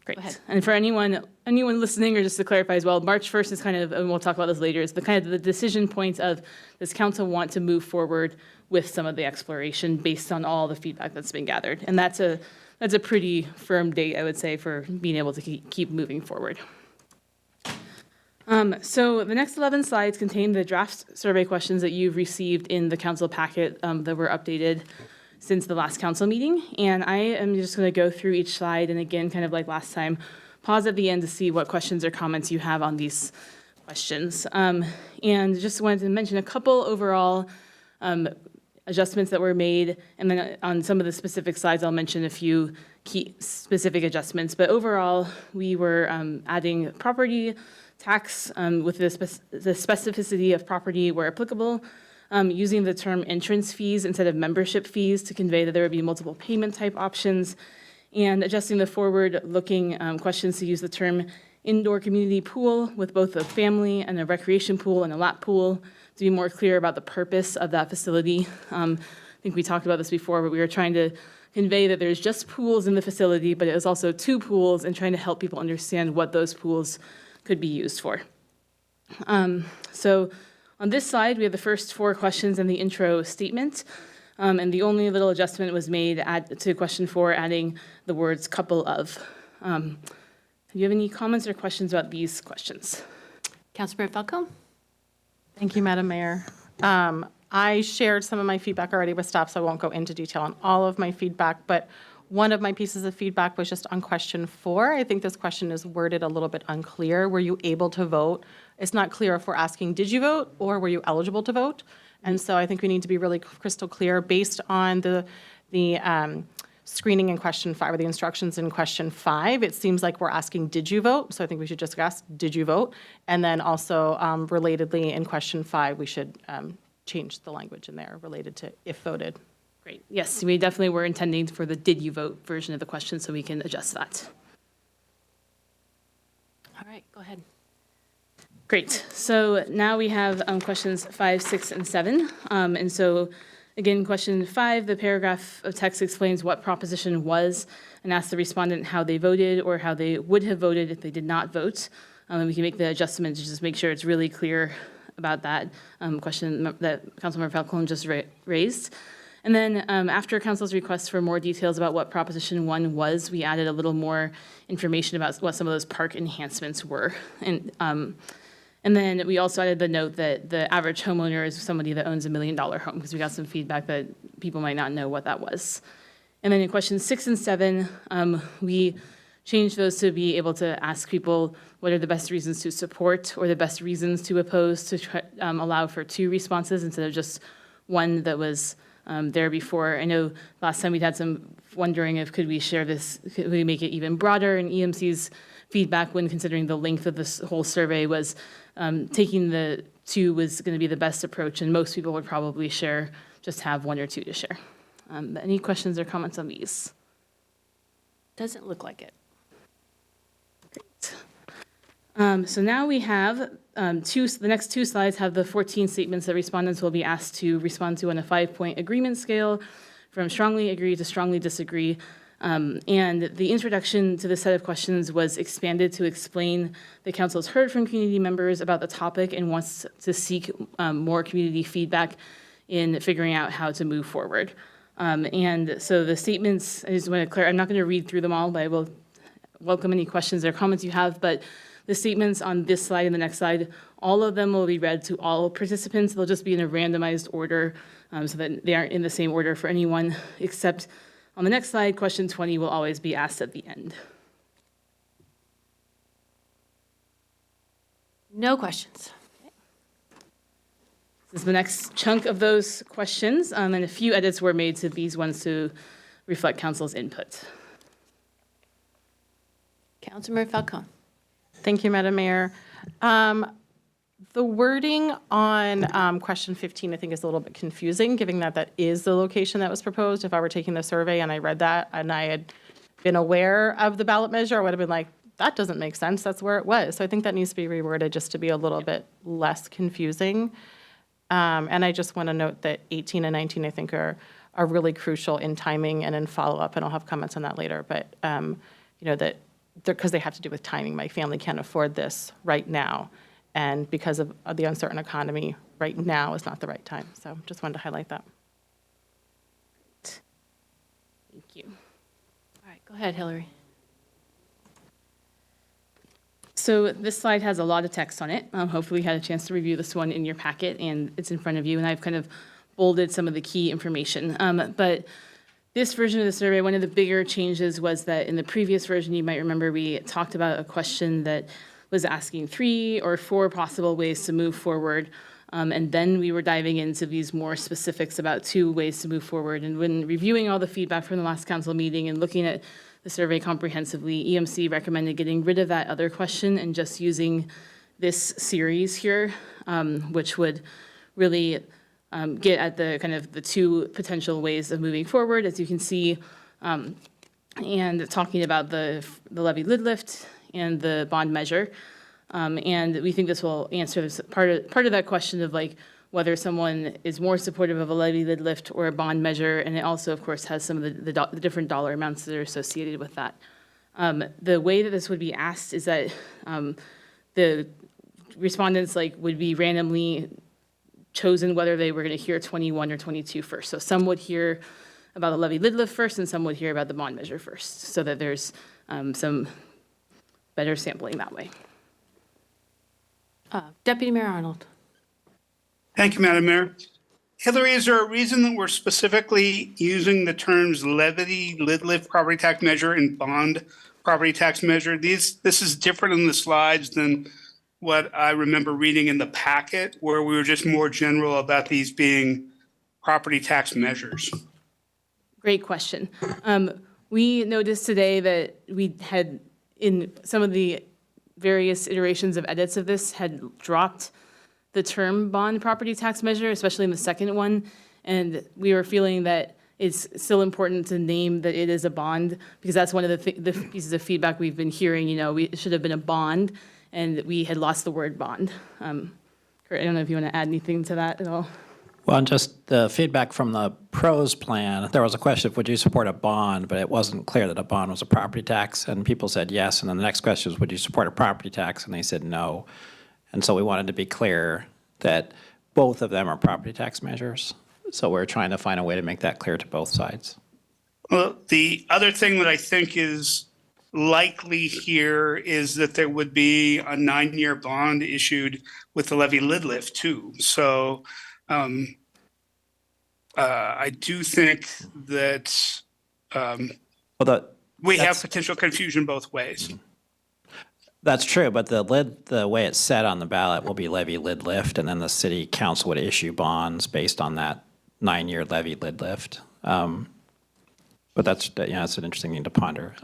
Great. Go ahead. And for anyone listening, or just to clarify as well, March 1st is kind of, and we'll talk about this later, is the kind of the decision point of, does council want to move forward with some of the exploration based on all the feedback that's been gathered? And that's a pretty firm date, I would say, for being able to keep moving forward. So the next 11 slides contain the draft survey questions that you've received in the council packet that were updated since the last council meeting. And I am just going to go through each slide and again, kind of like last time, pause at the end to see what questions or comments you have on these questions. And just wanted to mention a couple overall adjustments that were made. And then on some of the specific slides, I'll mention a few key specific adjustments. But overall, we were adding property tax with the specificity of property where applicable, using the term entrance fees instead of membership fees to convey that there would be multiple payment type options, and adjusting the forward-looking questions to use the term indoor community pool with both a family and a recreation pool and a lap pool to be more clear about the purpose of that facility. I think we talked about this before, but we were trying to convey that there's just pools in the facility, but it was also 2 pools, and trying to help people understand what those pools could be used for. So on this slide, we have the first 4 questions in the intro statement, and the only little adjustment was made to question 4, adding the words couple of. Do you have any comments or questions about these questions? Councilmember Falcone? Thank you, Madam Mayor. I shared some of my feedback already with staff, so I won't go into detail on all of my feedback, but one of my pieces of feedback was just on question 4. I think this question is worded a little bit unclear. Were you able to vote? It's not clear if we're asking, did you vote, or were you eligible to vote? And so I think we need to be really crystal clear based on the screening in question 5, or the instructions in question 5. It seems like we're asking, did you vote? So I think we should just ask, did you vote? And then also, relatedly, in question 5, we should change the language in there related to if voted. Great. Yes, we definitely were intending for the did you vote version of the question, so we can adjust that. All right, go ahead. Great. So now we have questions 5, 6, and 7. And so again, question 5, the paragraph of text explains what proposition was and asks the respondent how they voted or how they would have voted if they did not vote. And we can make the adjustment to just make sure it's really clear about that question that Councilmember Falcone just raised. And then after council's request for more details about what Proposition 1 was, we added a little more information about what some of those park enhancements were. And then we also added the note that the average homeowner is somebody that owns $1 million home, because we got some feedback that people might not know what that was. And then in questions 6 and 7, we changed those to be able to ask people what are the best reasons to support or the best reasons to oppose, to allow for 2 responses instead of just one that was there before. I know last time we'd had some wondering if could we share this, could we make it even broader, and EMC's feedback when considering the length of this whole survey was taking the 2 was going to be the best approach, and most people would probably share, just have 1 or 2 to share. Any questions or comments on these? Doesn't look like it. Great. So now we have the next 2 slides have the 14 statements that respondents will be asked to respond to on a 5-point agreement scale from strongly agree to strongly disagree. And the introduction to this set of questions was expanded to explain the council's heard from community members about the topic and wants to seek more community feedback in figuring out how to move forward. And so the statements, I just want to clear, I'm not going to read through them all, but I will welcome any questions or comments you have. But the statements on this slide and the next slide, all of them will be read to all participants. They'll just be in a randomized order so that they aren't in the same order for anyone, except on the next slide, question 20 will always be asked at the end. No questions. This is the next chunk of those questions, and a few edits were made to these ones to reflect council's input. Councilmember Falcone. Thank you, Madam Mayor. The wording on question 15, I think, is a little bit confusing, given that that is the location that was proposed. If I were taking the survey and I read that and I had been aware of the ballot measure, I would have been like, that doesn't make sense. That's where it was. So I think that needs to be reworded just to be a little bit less confusing. And I just want to note that 18 and 19, I think, are really crucial in timing and in follow-up, and I'll have comments on that later. But, you know, that because they have to do with timing. My family can't afford this right now. And because of the uncertain economy, right now is not the right time. So just wanted to highlight that. Thank you. All right, go ahead, Hillary. So this slide has a lot of text on it. Hopefully you had a chance to review this one in your packet, and it's in front of you, and I've kind of bolded some of the key information. But this version of the survey, one of the bigger changes was that in the previous version, you might remember we talked about a question that was asking 3 or 4 possible ways to move forward. And then we were diving into these more specifics about 2 ways to move forward. And when reviewing all the feedback from the last council meeting and looking at the survey comprehensively, EMC recommended getting rid of that other question and just using this series here, which would really get at the kind of the 2 potential ways of moving forward, as you can see, and talking about the levy lid lift and the bond measure. And we think this will answer this part of that question of like whether someone is more supportive of a levy lid lift or a bond measure. And it also, of course, has some of the different dollar amounts that are associated with that. The way that this would be asked is that the respondents would be randomly chosen whether they were going to hear 21 or 22 first. So some would hear about the levy lid lift first, and some would hear about the bond measure first, so that there's some better sampling that way. Deputy Mayor Arnold. Thank you, Madam Mayor. Hillary, is there a reason that we're specifically using the terms levy, lid lift property tax measure and bond property tax measure? This is different in the slides than what I remember reading in the packet, where we were just more general about these being property tax measures. Great question. We noticed today that we had, in some of the various iterations of edits of this, had dropped the term bond property tax measure, especially in the second one. And we were feeling that it's still important to name that it is a bond, because that's one of the pieces of feedback we've been hearing. You know, it should have been a bond, and we had lost the word bond. Kurt, I don't know if you want to add anything to that at all. Well, and just the feedback from the pros plan, there was a question of would you support a bond, but it wasn't clear that a bond was a property tax, and people said yes. And then the next question was, would you support a property tax? And they said no. And so we wanted to be clear that both of them are property tax measures. So we're trying to find a way to make that clear to both sides. Well, the other thing that I think is likely here is that there would be a 9-year bond issued with the levy lid lift too. So I do think that we have potential confusion both ways. That's true, but the way it's set on the ballot will be levy lid lift, and then the city council would issue bonds based on that 9-year levy lid lift. But that's an interesting thing to ponder.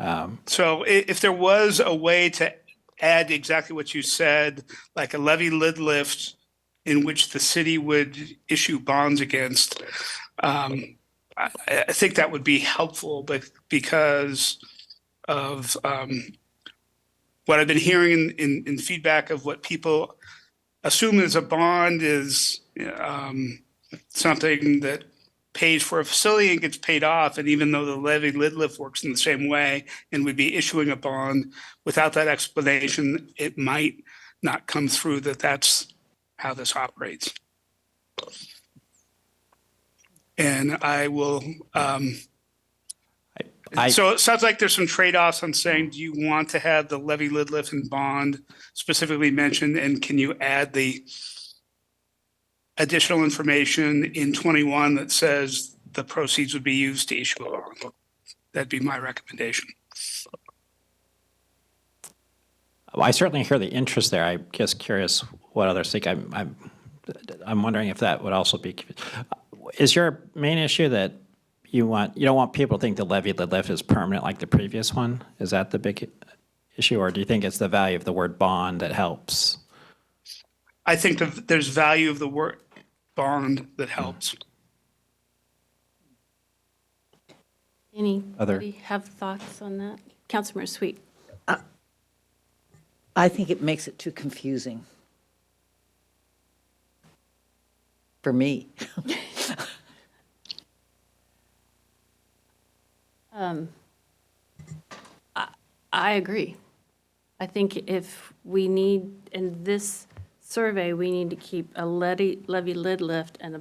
So if there was a way to add exactly what you said, like a levy lid lift in which the city would issue bonds against, I think that would be helpful, but because of what I've been hearing in feedback of what people assume is a bond is something that pays for a facility and gets paid off. And even though the levy lid lift works in the same way and would be issuing a bond, without that explanation, it might not come through that that's how this operates. And I will So it sounds like there's some trade-offs on saying, do you want to have the levy, lid lift, and bond specifically mentioned? And can you add the additional information in 21 that says the proceeds would be used to issue a bond? That'd be my recommendation. Well, I certainly hear the interest there. I'm just curious what others think. I'm wondering if that would also be, is your main issue that you don't want people to think the levy lid lift is permanent like the previous one? Is that the big issue, or do you think it's the value of the word bond that helps? I think that there's value of the word bond that helps. Anybody have thoughts on that? Councilmember Sweet. I think it makes it too confusing. For me. I agree. I think if we need, in this survey, we need to keep a levy lid lift and a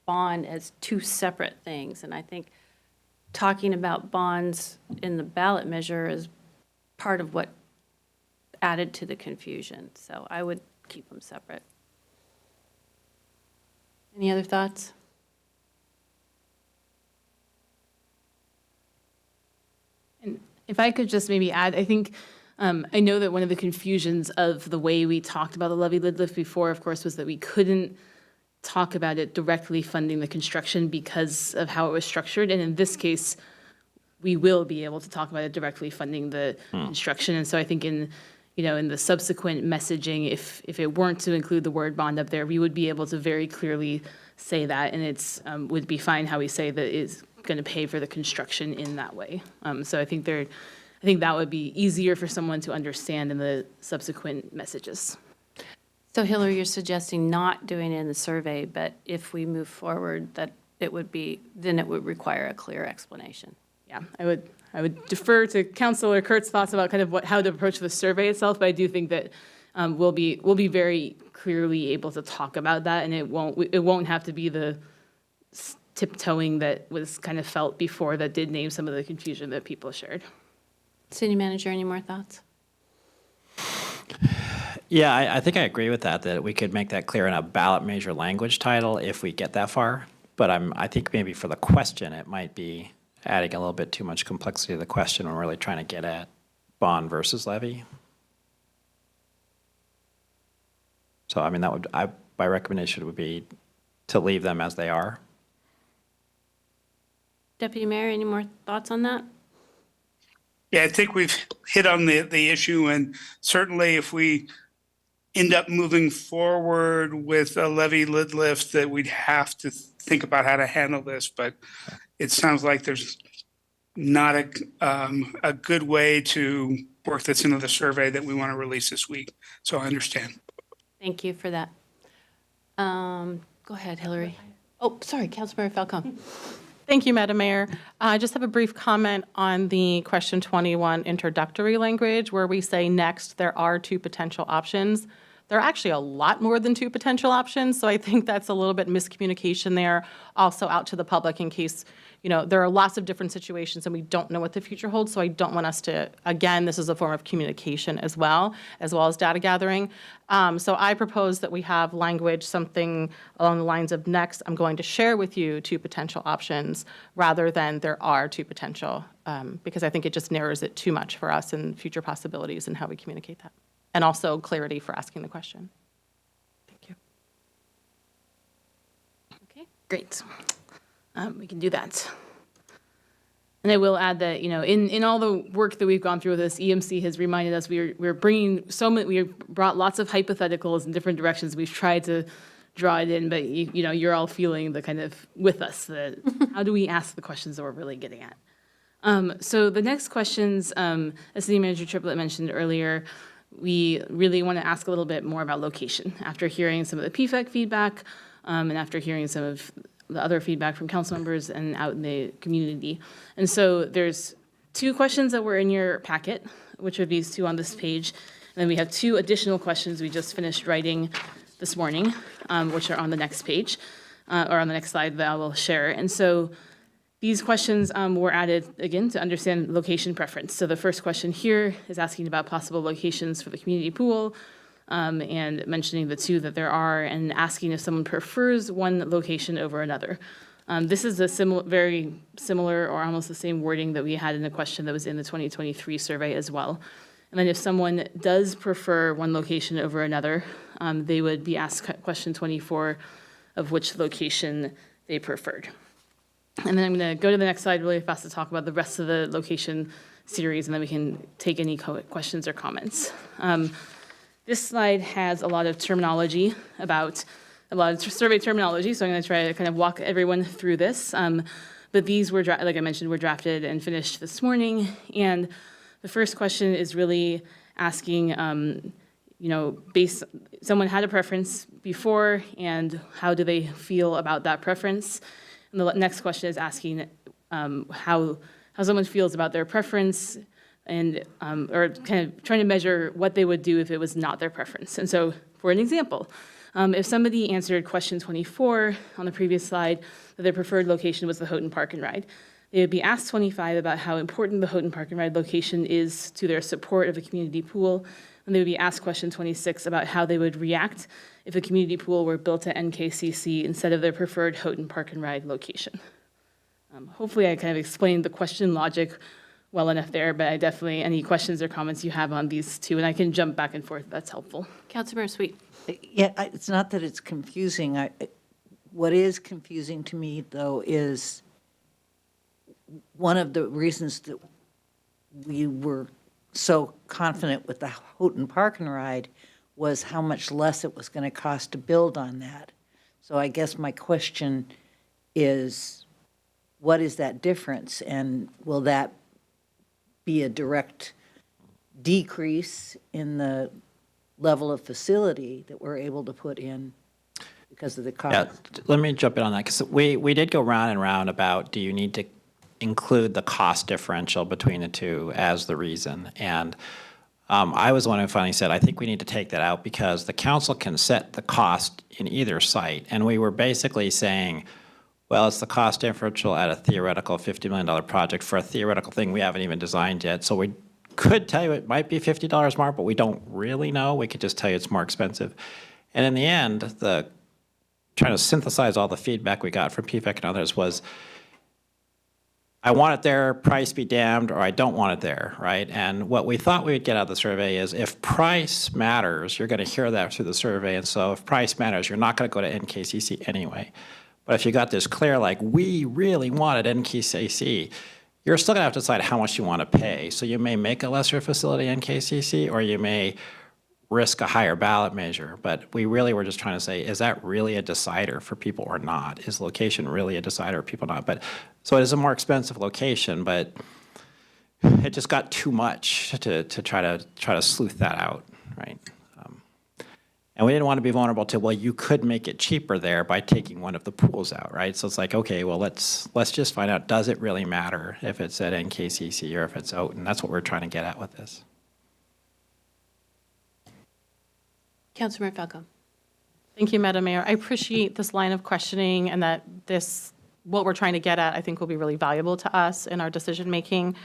bond as two separate things. And I think talking about bonds in the ballot measure is part of what added to the confusion. So I would keep them separate. Any other thoughts? And if I could just maybe add, I think, I know that one of the confusions of the way we talked about the levy lid lift before, of course, was that we couldn't talk about it directly funding the construction because of how it was structured. And in this case, we will be able to talk about it directly funding the construction. And so I think in the subsequent messaging, if it weren't to include the word bond up there, we would be able to very clearly say that, and it's would be fine how we say that it's going to pay for the construction in that way. So I think that would be easier for someone to understand in the subsequent messages. So Hillary, you're suggesting not doing it in the survey, but if we move forward, that then it would require a clear explanation. Yeah, I would defer to Councilor Kurt's thoughts about kind of how to approach the survey itself, but I do think that we'll be very clearly able to talk about that, and it won't have to be the tiptoeing that was kind of felt before that did name some of the confusion that people shared. City Manager, any more thoughts? Yeah, I think I agree with that we could make that clear in a ballot measure language title if we get that far. But I think maybe for the question, it might be adding a little bit too much complexity to the question when we're really trying to get at bond versus levy. So, I mean, my recommendation would be to leave them as they are. Deputy Mayor, any more thoughts on that? Yeah, I think we've hit on the issue, and certainly if we end up moving forward with a levy lid lift, that we'd have to think about how to handle this, but it sounds like there's not a good way to work this into the survey that we want to release this week. So I understand. Thank you for that. Go ahead, Hillary. Oh, sorry, Councilmember Falcone. Thank you, Madam Mayor. I just have a brief comment on the question 21 introductory language where we say next there are two potential options. There are actually a lot more than two potential options, so I think that's a little bit miscommunication there, also out to the public in case, there are lots of different situations and we don't know what the future holds, so I don't want us to, again, this is a form of communication as well as data gathering. So I propose that we have language, something along the lines of next, I'm going to share with you two potential options rather than there are two potential, because I think it just narrows it too much for us and future possibilities and how we communicate that. And also clarity for asking the question. Thank you. Okay, great. We can do that. And I will add that, in all the work that we've gone through with this, EMC has reminded us we're bringing we brought lots of hypotheticals in different directions. We've tried to draw it in, but you're all feeling the kind of with us, the how do we ask the questions that we're really getting at? So the next questions, as City Manager Triplett mentioned earlier, we really want to ask a little bit more about location. After hearing some of the PFEC feedback and after hearing some of the other feedback from council members and out in the community. And so there's two questions that were in your packet, which are these two on this page. And then we have two additional questions we just finished writing this morning, which are on the next page or on the next slide that I will share. And so These questions were added, again, to understand location preference. So the first question here is asking about possible locations for the community pool, and mentioning the two that there are, and asking if someone prefers one location over another. This is a very similar or almost the same wording that we had in the question that was in the 2023 survey as well. And then if someone does prefer one location over another, they would be asked question 24 of which location they preferred. And then I'm going to go to the next slide really fast to talk about the rest of the location series, and then we can take any questions or comments. This slide has a lot of terminology about, a lot of survey terminology, so I'm going to try to kind of walk everyone through this. But these were, like I mentioned, were drafted and finished this morning. And the first question is really asking, someone had a preference before, and how do they feel about that preference? And the next question is asking how someone feels about their preference, and or kind of trying to measure what they would do if it was not their preference. And so, for an example, if somebody answered question 24 on the previous slide that their preferred location was the Houghton Park and Ride, they would be asked 25 about how important the Houghton Park and Ride location is to their support of the community pool, and they would be asked question 26 about how they would react if a community pool were built at NKCC instead of their preferred Houghton Park and Ride location. Hopefully I kind of explained the question logic well enough there, but I definitely, any questions or comments you have on these two, and I can jump back and forth if that's helpful. Councilmember Sweet. Yeah, it's not that it's confusing. What is confusing to me, though, is one of the reasons that we were so confident with the Houghton Park and Ride was how much less it was going to cost to build on that. So I guess my question is, what is that difference? And will that be a direct decrease in the level of facility that we're able to put in because of the cost? Yeah, let me jump in on that, because we did go round and round about, do you need to include the cost differential between the two as the reason? And I was the one who finally said, I think we need to take that out because the council can set the cost in either site. And we were basically saying, well, it's the cost differential at a theoretical $50 million project for a theoretical thing we haven't even designed yet. So we could tell you it might be $50 more, but we don't really know. We could just tell you it's more expensive. And in the end, trying to synthesize all the feedback we got from PFEC and others was, I want it there, price be damned, or I don't want it there, right? And what we thought we would get out of the survey is if price matters, you're going to hear that through the survey. And so if price matters, you're not going to go to NKCC anyway. But if you got this clear, like, we really wanted NKCC, you're still going to have to decide how much you want to pay. So you may make a lesser facility NKCC, or you may risk a higher ballot measure. But we really were just trying to say, is that really a decider for people or not? Is location really a decider or people not? But so it is a more expensive location, but it just got too much to try to sleuth that out, right? And we didn't want to be vulnerable to, well, you could make it cheaper there by taking one of the pools out, right? So it's like, okay, well, let's just find out, does it really matter if it's at NKCC or if it's out? And that's what we're trying to get at with this. Councilmember Falco. Thank you, Madam Mayor. I appreciate this line of questioning, and that what we're trying to get at, I think, will be really valuable to us in our decision-making.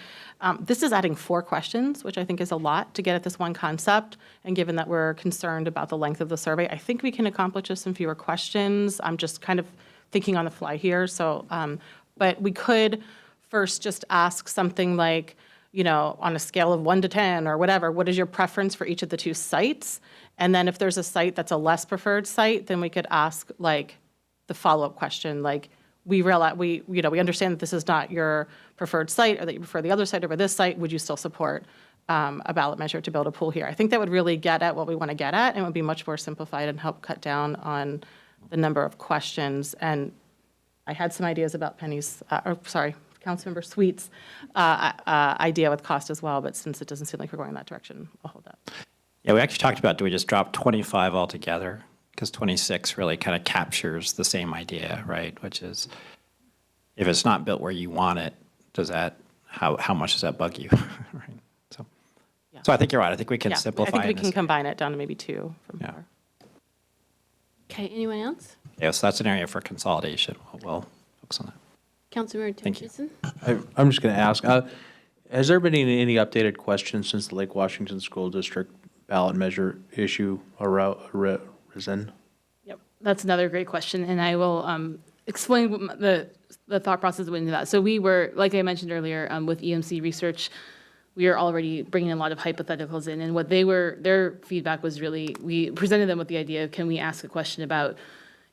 This is adding 4 questions, which I think is a lot to get at this one concept. And given that we're concerned about the length of the survey, I think we can accomplish this in fewer questions. I'm just kind of thinking on the fly here. So, but we could first just ask something like, on a scale of 1 to 10 or whatever, what is your preference for each of the 2 sites? And then if there's a site that's a less preferred site, then we could ask like the follow-up question, like, we realize we understand that this is not your preferred site, or that you prefer the other site over this site. Would you still support a ballot measure to build a pool here? I think that would really get at what we want to get at, and would be much more simplified and help cut down on the number of questions. And I had some ideas about Councilmember Sweet's idea with cost as well, but since it doesn't seem like we're going in that direction, I'll hold that. Yeah, we actually talked about, do we just drop 25 altogether? Because 26 really kind of captures the same idea, right? Which is, if it's not built where you want it, how much does that bug you? Right. So I think you're right. I think we can simplify it. I think we can combine it down to maybe 2 from here. Okay, anyone else? Yeah, so that's an area for consolidation. We'll focus on that. Councilmember Thank you. Tim I'm just going to ask, has there been any updated questions since the Lake Washington School District ballot measure issue arisen? Yep, that's another great question, and I will explain what the thought process that went into that. So we were, like I mentioned earlier, with EMC research, we are already bringing a lot of hypotheticals in, and what their feedback was really, we presented them with the idea of, can we ask a question about,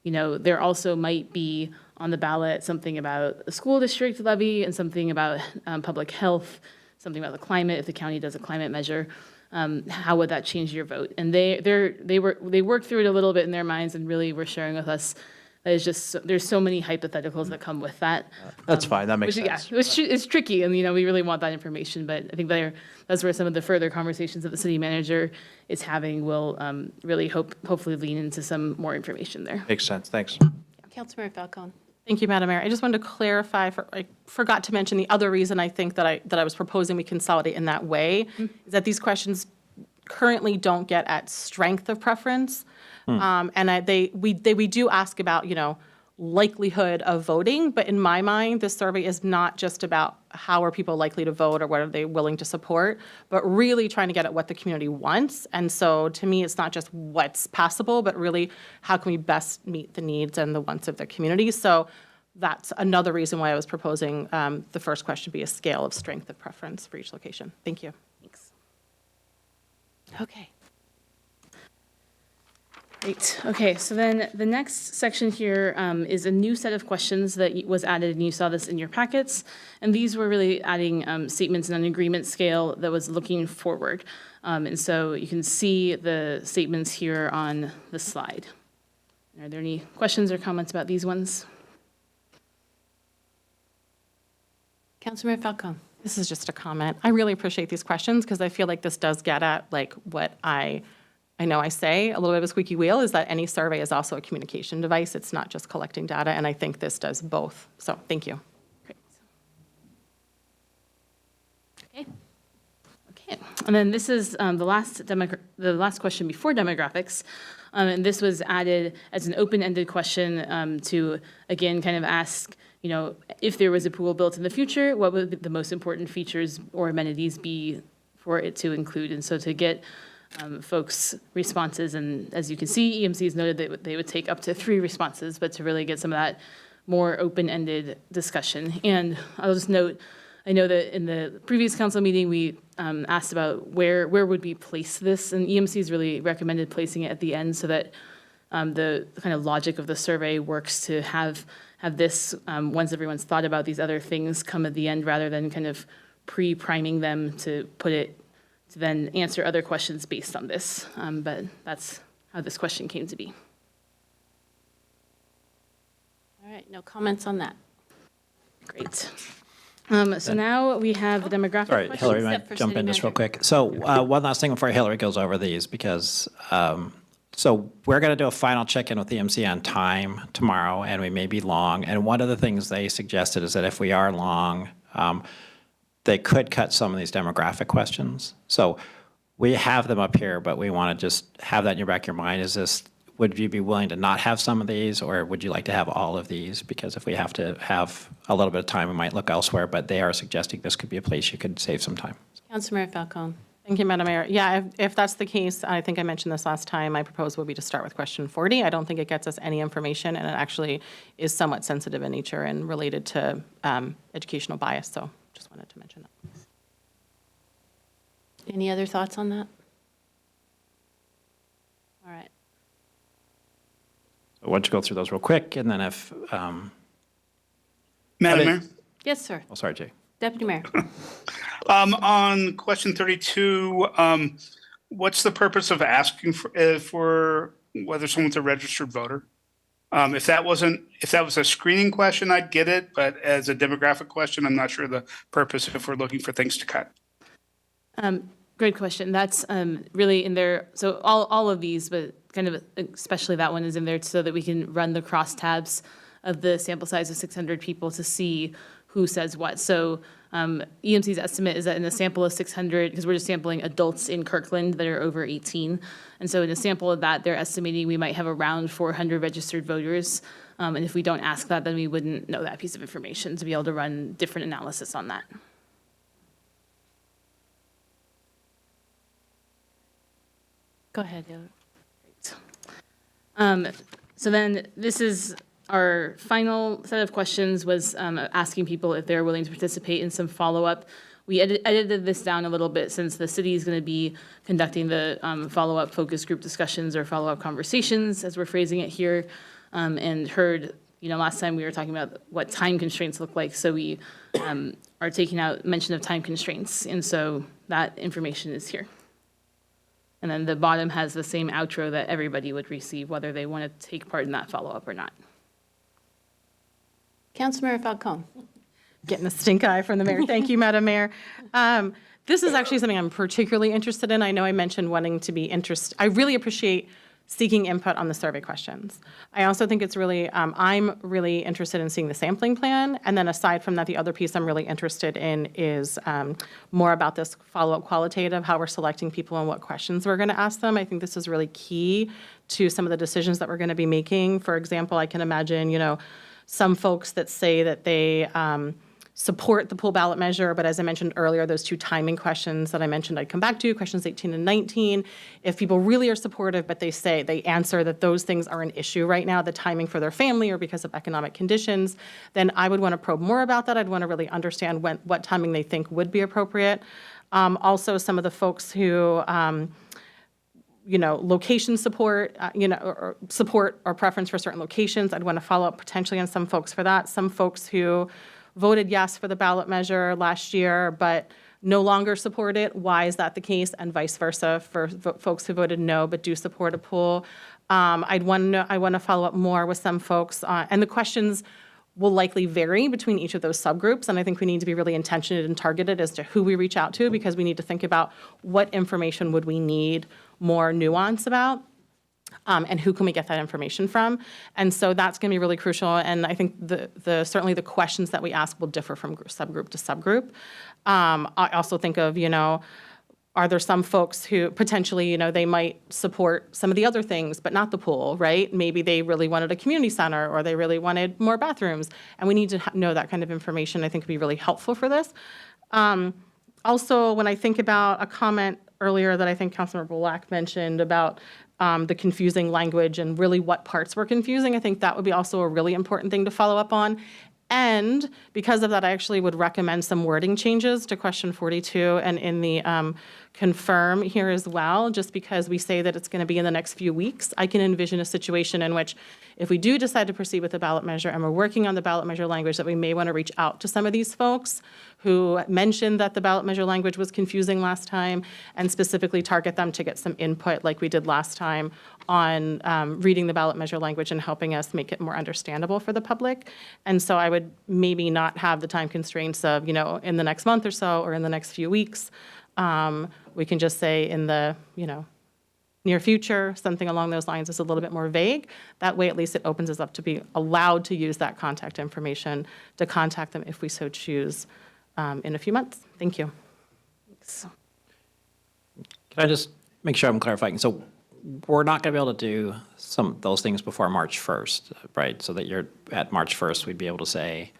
there also might be on the ballot something about the school district levy and something about public health, something about the climate, if the county does a climate measure. How would that change your vote? And they worked through it a little bit in their minds and really were sharing with us that there's so many hypotheticals that come with that. That's fine, that makes sense. Yeah, it's tricky, and we really want that information, but I think that's where some of the further conversations that the city manager is having will really hopefully lean into some more information there. Makes sense, thanks. Councilmember Falcone. Thank you, Madam Mayor. I just wanted to clarify, I forgot to mention the other reason I think that I was proposing we consolidate in that way, is that these questions currently don't get at strength of preference. And we do ask about, likelihood of voting, but in my mind, this survey is not just about how are people likely to vote or what are they willing to support, but really trying to get at what the community wants. And so to me, it's not just what's possible, but really how can we best meet the needs and the wants of the community. So that's another reason why I was proposing the first question be a scale of strength of preference for each location. Thank you. Thanks. Okay. Great. Okay, so then the next section here is a new set of questions that was added, and you saw this in your packets. And these were really adding statements in an agreement scale that was looking forward. And so you can see the statements here on the slide. Are there any questions or comments about these ones? Councilmember Falcone. This is just a comment. I really appreciate these questions because I feel like this does get at what I know I say, a little bit of a squeaky wheel, is that any survey is also a communication device. It's not just collecting data, and I think this does both. So thank you. Great. Okay. And then this is the last question before demographics. And this was added as an open-ended question to, again, kind of ask, if there was a pool built in the future, what would the most important features or amenities be for it to include? And so to get folks' responses, and as you can see, EMC's noted that they would take up to 3 responses, but to really get some of that more open-ended discussion. And I'll just note, I know that in the previous council meeting, we asked about where would we place this, and EMC's really recommended placing it at the end so that the kind of logic of the survey works to have this, once everyone's thought about these other things, come at the end rather than kind of pre-priming them to put it to then answer other questions based on this. But that's how this question came to be. All right, no comments on that. Great. So now we have the demographic Sorry, questions. Hillary, set might for jump city in just real manager. quick. So one last thing before Hillary goes over these, because so we're going to do a final check-in with the EMC on time tomorrow, and we may be long. And one of the things they suggested is that if we are long, they could cut some of these demographic questions. So we have them up here, but we want to just have that in your back of your mind. Would you be willing to not have some of these, or would you like to have all of these? Because if we have to have a little bit of time, we might look elsewhere, but they are suggesting this could be a place you could save some time. Councilmember Falcone. Thank you, Madam Mayor. Yeah, if that's the case, I think I mentioned this last time, my proposal would be to start with question 40. I don't think it gets us any information, and it actually is somewhat sensitive in nature and related to educational bias, so just wanted to mention that. Any other thoughts on that? All right. Why don't you go through those real quick, and then if... Madam Mayor? Yes, sir. Oh, sorry, Jay. Deputy Mayor. On question 32, what's the purpose of asking for whether someone's a registered voter? If that was a screening question, I'd get it, but as a demographic question, I'm not sure the purpose if we're looking for things to cut. Great question. That's really in there. So all of these, but kind of especially that one is in there so that we can run the crosstabs of the sample size of 600 people to see who says what. So EMC's estimate is that in a sample of 600, because we're just sampling adults in Kirkland that are over 18, and so in a sample of that, they're estimating we might have around 400 registered voters. And if we don't ask that, then we wouldn't know that piece of information to be able to run different analysis on that. Go ahead. Great. So then this is our final set of questions was asking people if they're willing to participate in some follow-up. We edited this down a little bit since the city is going to be conducting the follow-up focus group discussions or follow-up conversations, as we're phrasing it here, and heard, last time we were talking about what time constraints look like, so we are taking out mention of time constraints, and so that information is here. And then the bottom has the same outro that everybody would receive, whether they want to take part in that follow-up or not. Councilmember Falcone. Getting a stink eye from the mayor. Thank you, Madam Mayor. This is actually something I'm particularly interested in. I know I mentioned wanting to be interested. I really appreciate seeking input on the survey questions. I also think it's really, I'm really interested in seeing the sampling plan. And then aside from that, the other piece I'm really interested in is more about this follow-up qualitative, how we're selecting people and what questions we're going to ask them. I think this is really key to some of the decisions that we're going to be making. For example, I can imagine, some folks that say that they support the pool ballot measure, but as I mentioned earlier, those two timing questions that I mentioned I'd come back to, questions 18 and 19, if people really are supportive, but they answer that those things are an issue right now, the timing for their family or because of economic conditions, then I would want to probe more about that. I'd want to really understand what timing they think would be appropriate. Also, some of the folks who location support, or support or preference for certain locations. I'd want to follow up potentially on some folks for that. Some folks who voted yes for the ballot measure last year, but no longer support it. Why is that the case? And vice versa for folks who voted no, but do support a pool. I want to follow up more with some folks, and the questions will likely vary between each of those subgroups. And I think we need to be really intentional and targeted as to who we reach out to, because we need to think about what information would we need more nuance about. And who can we get that information from? And so that's going to be really crucial. And I think certainly the questions that we ask will differ from subgroup to subgroup. I also think of, are there some folks who potentially, they might support some of the other things, but not the pool, right? Maybe they really wanted a community center or they really wanted more bathrooms. And we need to know that kind of information. I think would be really helpful for this. Also, when I think about a comment earlier that I think Councilmember Black mentioned about the confusing language and really what parts were confusing, I think that would be also a really important thing to follow up on. And because of that, I actually would recommend some wording changes to question 42 and in the confirm here as well, just because we say that it's going to be in the next few weeks. I can envision a situation in which if we do decide to proceed with the ballot measure and we're working on the ballot measure language, that we may want to reach out to some of these folks who mentioned that the ballot measure language was confusing last time and specifically target them to get some input like we did last time on reading the ballot measure language and helping us make it more understandable for the public. And so I would maybe not have the time constraints of, in the next month or so or in the next few weeks. We can just say in the, near future, something along those lines is a little bit more vague. That way, at least it opens us up to be allowed to use that contact information to contact them if we so choose in a few months. Thank you. Thanks. Can I just make sure I'm clarifying? So we're not going to be able to do some of those things before March 1st, right? So that you're at March 1st, we'd be able to say,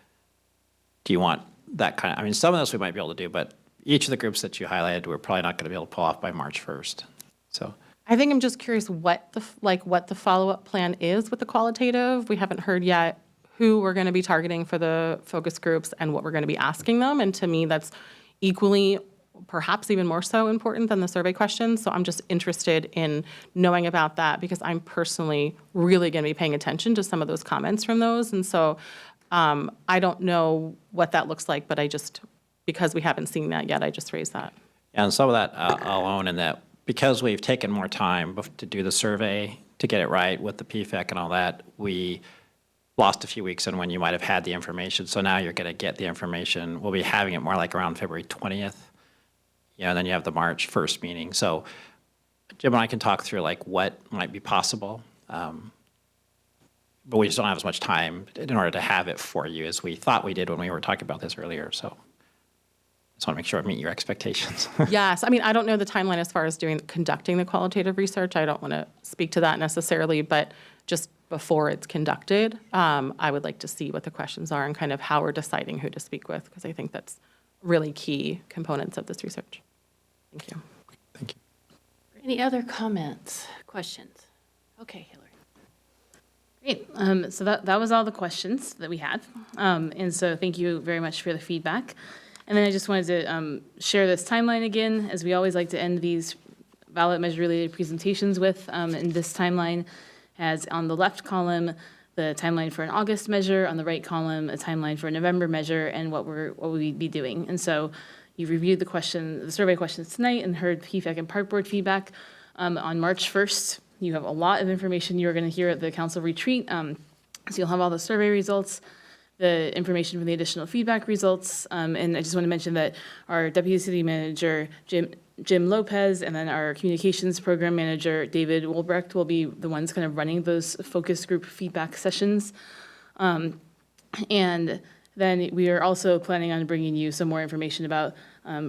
do you want that kind of, some of those we might be able to do, but each of the groups that you highlighted, we're probably not going to be able to pull off by March 1st. So I think I'm just curious what the follow-up plan is with the qualitative. We haven't heard yet who we're going to be targeting for the focus groups and what we're going to be asking them. And to me, that's equally, perhaps even more so important than the survey questions. So I'm just interested in knowing about that because I'm personally really going to be paying attention to some of those comments from those. And so I don't know what that looks like, but because we haven't seen that yet, I just raised that. And some of that I'll own in that because we've taken more time to do the survey to get it right with the PFEC and all that, we lost a few weeks in when you might have had the information. So now you're going to get the information. We'll be having it more like around February 20th. And then you have the March 1st meeting. So Jim and I can talk through what might be possible. But we just don't have as much time in order to have it for you as we thought we did when we were talking about this earlier. So I just want to make sure I meet your expectations. Yes. I don't know the timeline as far as conducting the qualitative research. I don't want to speak to that necessarily, but just before it's conducted, I would like to see what the questions are and kind of how we're deciding who to speak with, because I think that's really key components of this research. Thank you. Any other comments, questions? Okay, Hillary. Great. So that was all the questions that we had. And so thank you very much for the feedback. And then I just wanted to share this timeline again, as we always like to end these ballot measure-related presentations with. And this timeline has on the left column the timeline for an August measure, on the right column a timeline for a November measure, and what we'd be doing. And so you reviewed the survey questions tonight and heard PFAC and Park Board feedback. On March 1st, you have a lot of information you're going to hear at the council retreat. So you'll have all the survey results, the information from the additional feedback results. And I just want to mention that our Deputy City Manager, Jim Lopez, and then our Communications Program Manager, David Wolbrecht, will be the ones kind of running those focus group feedback sessions. And then we are also planning on bringing you some more information about,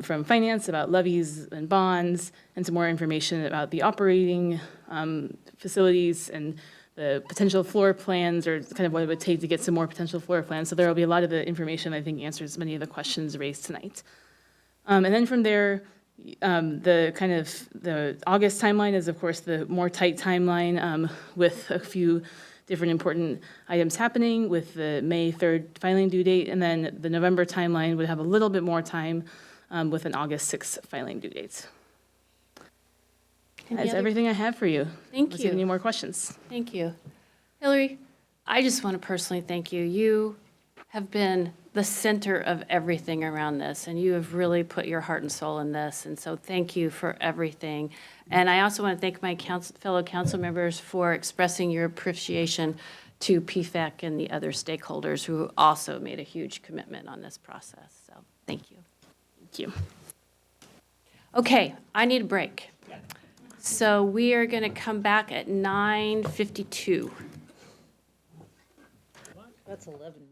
from finance, about levies and bonds, and some more information about the operating facilities and the potential floor plans, or kind of what it would take to get some more potential floor plans. So there will be a lot of the information I think answers many of the questions raised tonight. And then from there, the August timeline is of course the more tight timeline with a few different important items happening with the May 3rd filing due date. And then the November timeline would have a little bit more time with an August 6th filing due date. That's everything I have for you. Thank Unless you. have any more questions? Thank you. Hillary, I just want to personally thank you. You have been the center of everything around this, and you have really put your heart and soul in this, and so thank you for everything. And I also want to thank my fellow council members for expressing your appreciation to PFAC and the other stakeholders who also made a huge commitment on this process. So thank you. Thank you. Okay, I need a break. So we are going to come back at 9:52. That's 11 minutes.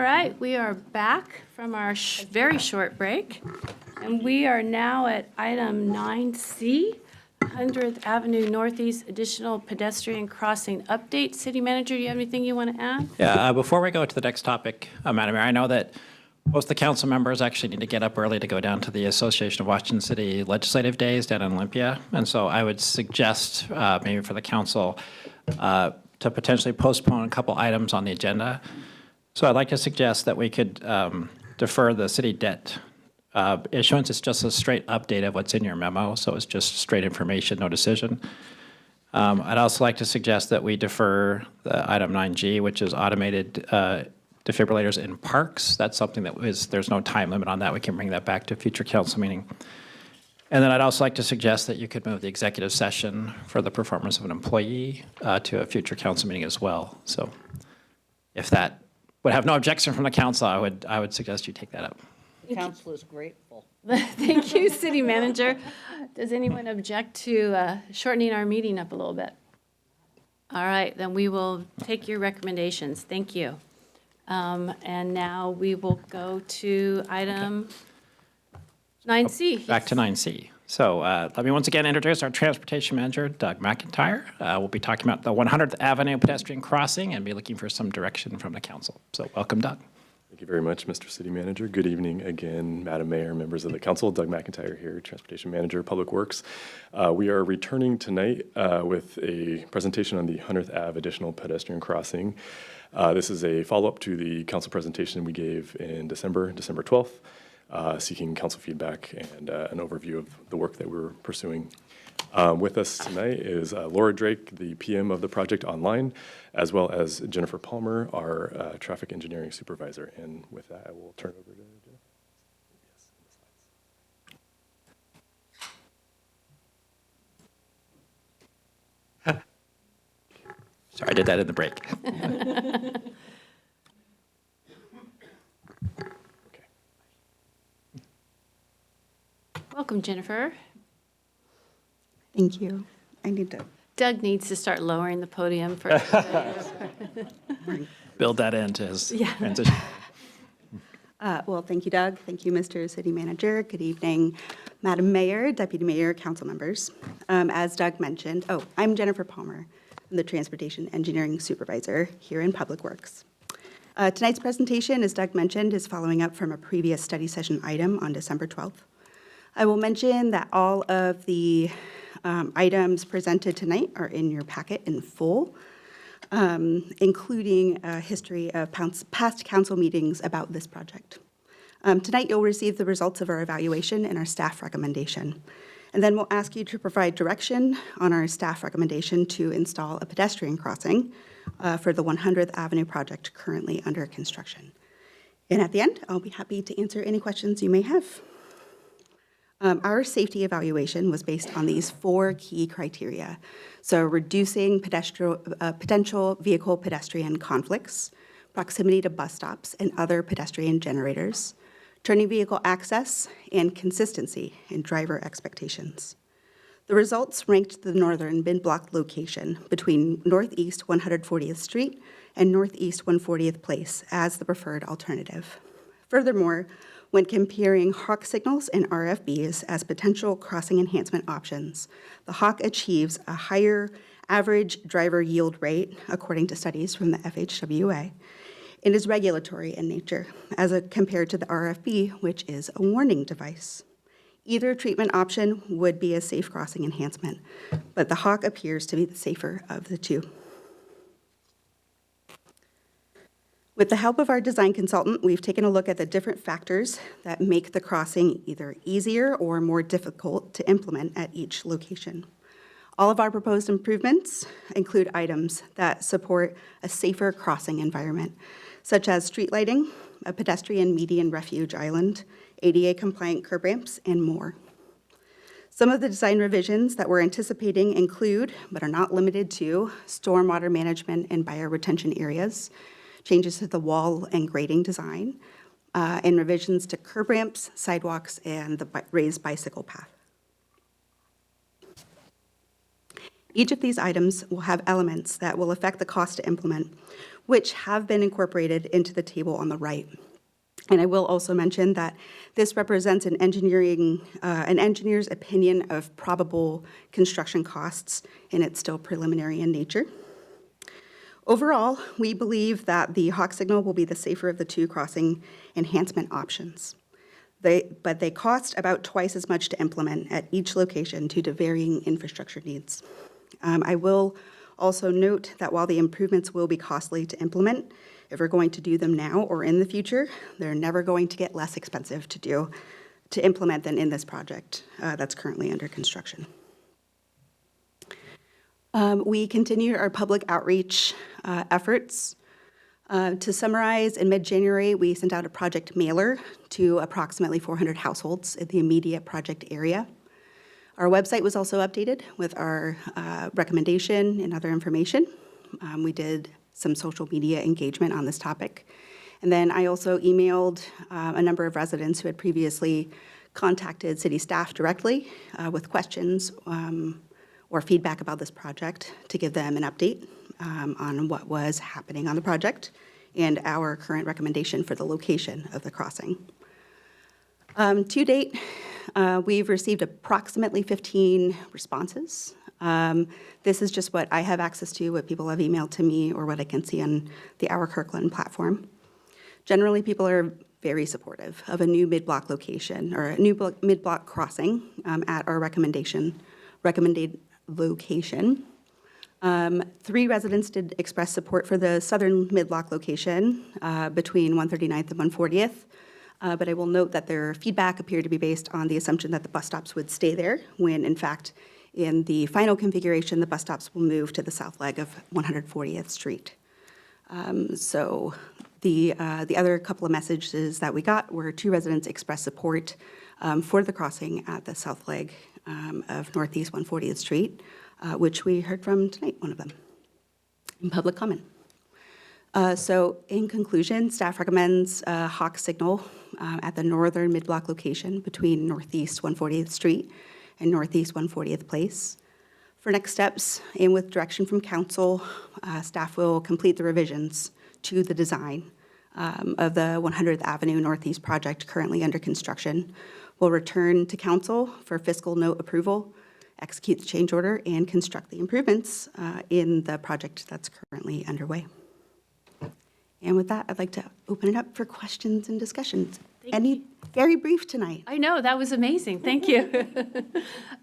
right, we are back from our very short break, and we are now at item 9C, 100th Avenue Northeast additional pedestrian crossing update. City Manager, do you have anything you want to add? Yeah, before we go to the next topic, Madam Mayor, I know that most of the council members actually need to get up early to go down to the Association of Washington City Legislative Days down in Olympia. And so I would suggest maybe for the council to potentially postpone a couple items on the agenda. So I'd like to suggest that we could defer the city debt issuance. It's just a straight update of what's in your memo, so it's just straight information, no decision. I'd also like to suggest that we defer the item 9G, which is automated defibrillators in parks. That's something that there's no time limit on that. We can bring that back to a future council meeting. And then I'd also like to suggest that you could move the executive session for the performance of an employee to a future council meeting as well. So if that would have no objection from the council, I would suggest you take that up. The council is grateful. Thank you, City Manager. Does anyone object to shortening our meeting up a little bit? All right, then we will take your recommendations. Thank you. And now we will go to item 9C. Back to 9C. So let me once again introduce our Transportation Manager, Doug McIntyre. We'll be talking about the 100th Avenue pedestrian crossing and be looking for some direction from the council. So welcome, Doug. Thank you very much, Mr. City Manager. Good evening again, Madam Mayor, members of the council. Doug McIntyre here, Transportation Manager, Public Works. We are returning tonight with a presentation on the 100th Ave additional pedestrian crossing. This is a follow-up to the council presentation we gave in December 12th, seeking council feedback and an overview of the work that we're pursuing. With us tonight is Laura Drake, the PM of the project online, as well as Jennifer Palmer, our traffic engineering supervisor. And with that, I will turn it over to Jennifer. Sorry, I did that in the break. Welcome, Jennifer. Thank you. I need to. Doug needs to start lowering the podium for. Build that into his Yeah. transition. Well, thank you, Doug. Thank you, Mr. City Manager. Good evening, Madam Mayor, Deputy Mayor, council members. As Doug mentioned, I'm Jennifer Palmer. I'm the Transportation Engineering Supervisor here in Public Works. Tonight's presentation, as Doug mentioned, is following up from a previous study session item on December 12th. I will mention that all of the items presented tonight are in your packet in full, including a history of past council meetings about this project. Tonight, you'll receive the results of our evaluation and our staff recommendation. And then we'll ask you to provide direction on our staff recommendation to install a pedestrian crossing for the 100th Avenue project currently under construction. And at the end, I'll be happy to answer any questions you may have. Our safety evaluation was based on these 4 key criteria. So reducing potential vehicle-pedestrian conflicts, proximity to bus stops and other pedestrian generators, turning vehicle access, and consistency in driver expectations. The results ranked the northern mid-block location between Northeast 140th Street and Northeast 140th Place as the preferred alternative. Furthermore, when comparing Hawk signals and RFBs as potential crossing enhancement options, the Hawk achieves a higher average driver yield rate, according to studies from the FHWA, and is regulatory in nature, as compared to the RFB, which is a warning device. Either treatment option would be a safe crossing enhancement, but the Hawk appears to be the safer of the two. With the help of our design consultant, we've taken a look at the different factors that make the crossing either easier or more difficult to implement at each location. All of our proposed improvements include items that support a safer crossing environment, such as street lighting, a pedestrian median refuge island, ADA-compliant curb ramps, and more. Some of the design revisions that we're anticipating include, but are not limited to, stormwater management and bioretention areas, changes to the wall and grading design, and revisions to curb ramps, sidewalks, and the raised bicycle path. Each of these items will have elements that will affect the cost to implement, which have been incorporated into the table on the right. And I will also mention that this represents an engineer's opinion of probable construction costs, and it's still preliminary in nature. Overall, we believe that the Hawk signal will be the safer of the two crossing enhancement options. But they cost about twice as much to implement at each location due to varying infrastructure needs. I will also note that while the improvements will be costly to implement, if we're going to do them now or in the future, they're never going to get less expensive to implement than in this project that's currently under construction. We continued our public outreach efforts. To summarize, in mid-January, we sent out a project mailer to approximately 400 households in the immediate project area. Our website was also updated with our recommendation and other information. We did some social media engagement on this topic. And then I also emailed a number of residents who had previously contacted city staff directly with questions or feedback about this project to give them an update on what was happening on the project and our current recommendation for the location of the crossing. To date, we've received approximately 15 responses. This is just what I have access to, what people have emailed to me, or what I can see on the Our Kirkland platform. Generally, people are very supportive of a new mid-block location or a new mid-block crossing at our recommended location. 3 residents did express support for the southern mid-block location between 139th and 140th. But I will note that their feedback appeared to be based on the assumption that the bus stops would stay there, when in fact, in the final configuration, the bus stops will move to the south leg of 140th Street. So the other couple of messages that we got were 2 residents expressed support for the crossing at the south leg of Northeast 140th Street, which we heard from tonight, one of them, in public comment. So in conclusion, staff recommends a Hawk signal at the northern mid-block location between Northeast 140th Street and Northeast 140th Place. For next steps, and with direction from council, staff will complete the revisions to the design of the 100th Avenue Northeast project currently under construction. We'll return to council for fiscal note approval, execute the change order, and construct the improvements in the project that's currently underway. And with that, I'd like to open it up for questions and discussions. Very brief tonight. I know, that was amazing. Thank you.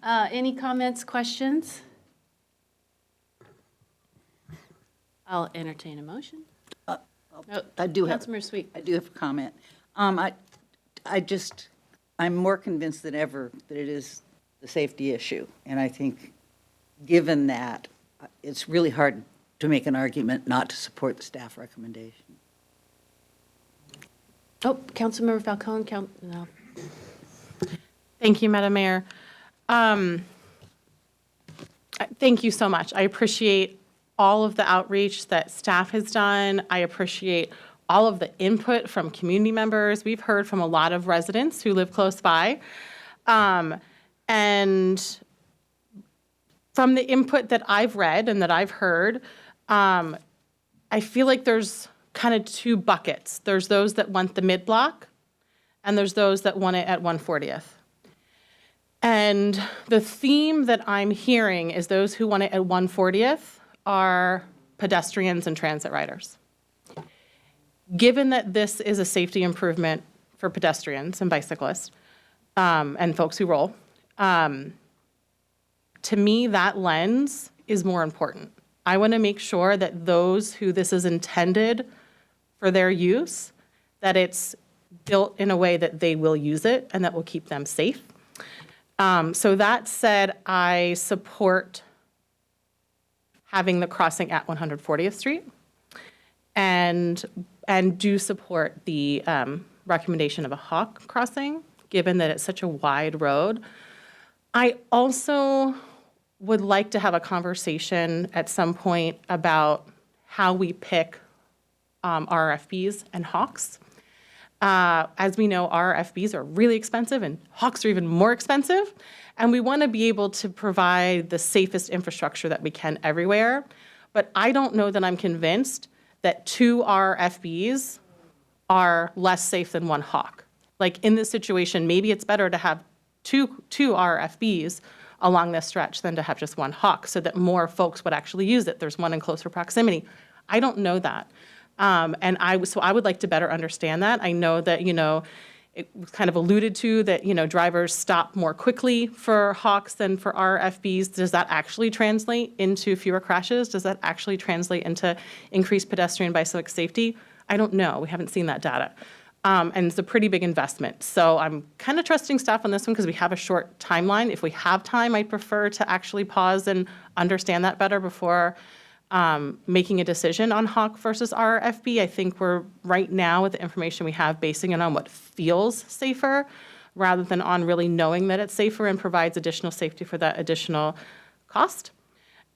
Any comments, questions? I'll entertain a motion. I do have. Councilmember Sweet. I do have a comment. I'm more convinced than ever that it is the safety issue. And I think, given that, it's really hard to make an argument not to support the staff recommendation. Oh, Councilmember Falcone, no. Thank you, Madam Mayor. Thank you so much. I appreciate all of the outreach that staff has done. I appreciate all of the input from community members. We've heard from a lot of residents who live close by. And from the input that I've read and that I've heard, I feel like there's kind of 2 buckets. There's those that want the mid-block, and there's those that want it at 140th. And the theme that I'm hearing is those who want it at 140th are pedestrians and transit riders. Given that this is a safety improvement for pedestrians and bicyclists and folks who roll, to me, that lens is more important. I want to make sure that those who this is intended for their use, that it's built in a way that they will use it and that will keep them safe. So that said, I support having the crossing at 140th Street and do support the recommendation of a Hawk crossing, given that it's such a wide road. I also would like to have a conversation at some point about how we pick RFBs and Hawks. As we know, RFBs are really expensive and Hawks are even more expensive. And we want to be able to provide the safest infrastructure that we can everywhere. But I don't know that I'm convinced that 2 RFBs are less safe than 1 Hawk. Like in this situation, maybe it's better to have two RFBs along this stretch than to have just 1 Hawk so that more folks would actually use it. There's one in closer proximity. I don't know that. So I would like to better understand that. I know that, it was kind of alluded to that, drivers stop more quickly for Hawks than for RFBs. Does that actually translate into fewer crashes? Does that actually translate into increased pedestrian bicycle safety? I don't know. We haven't seen that data. And it's a pretty big investment. So I'm kind of trusting staff on this one because we have a short timeline. If we have time, I'd prefer to actually pause and understand that better before making a decision on Hawk versus RFB. I think we're right now with the information we have basing it on what feels safer rather than on really knowing that it's safer and provides additional safety for that additional cost.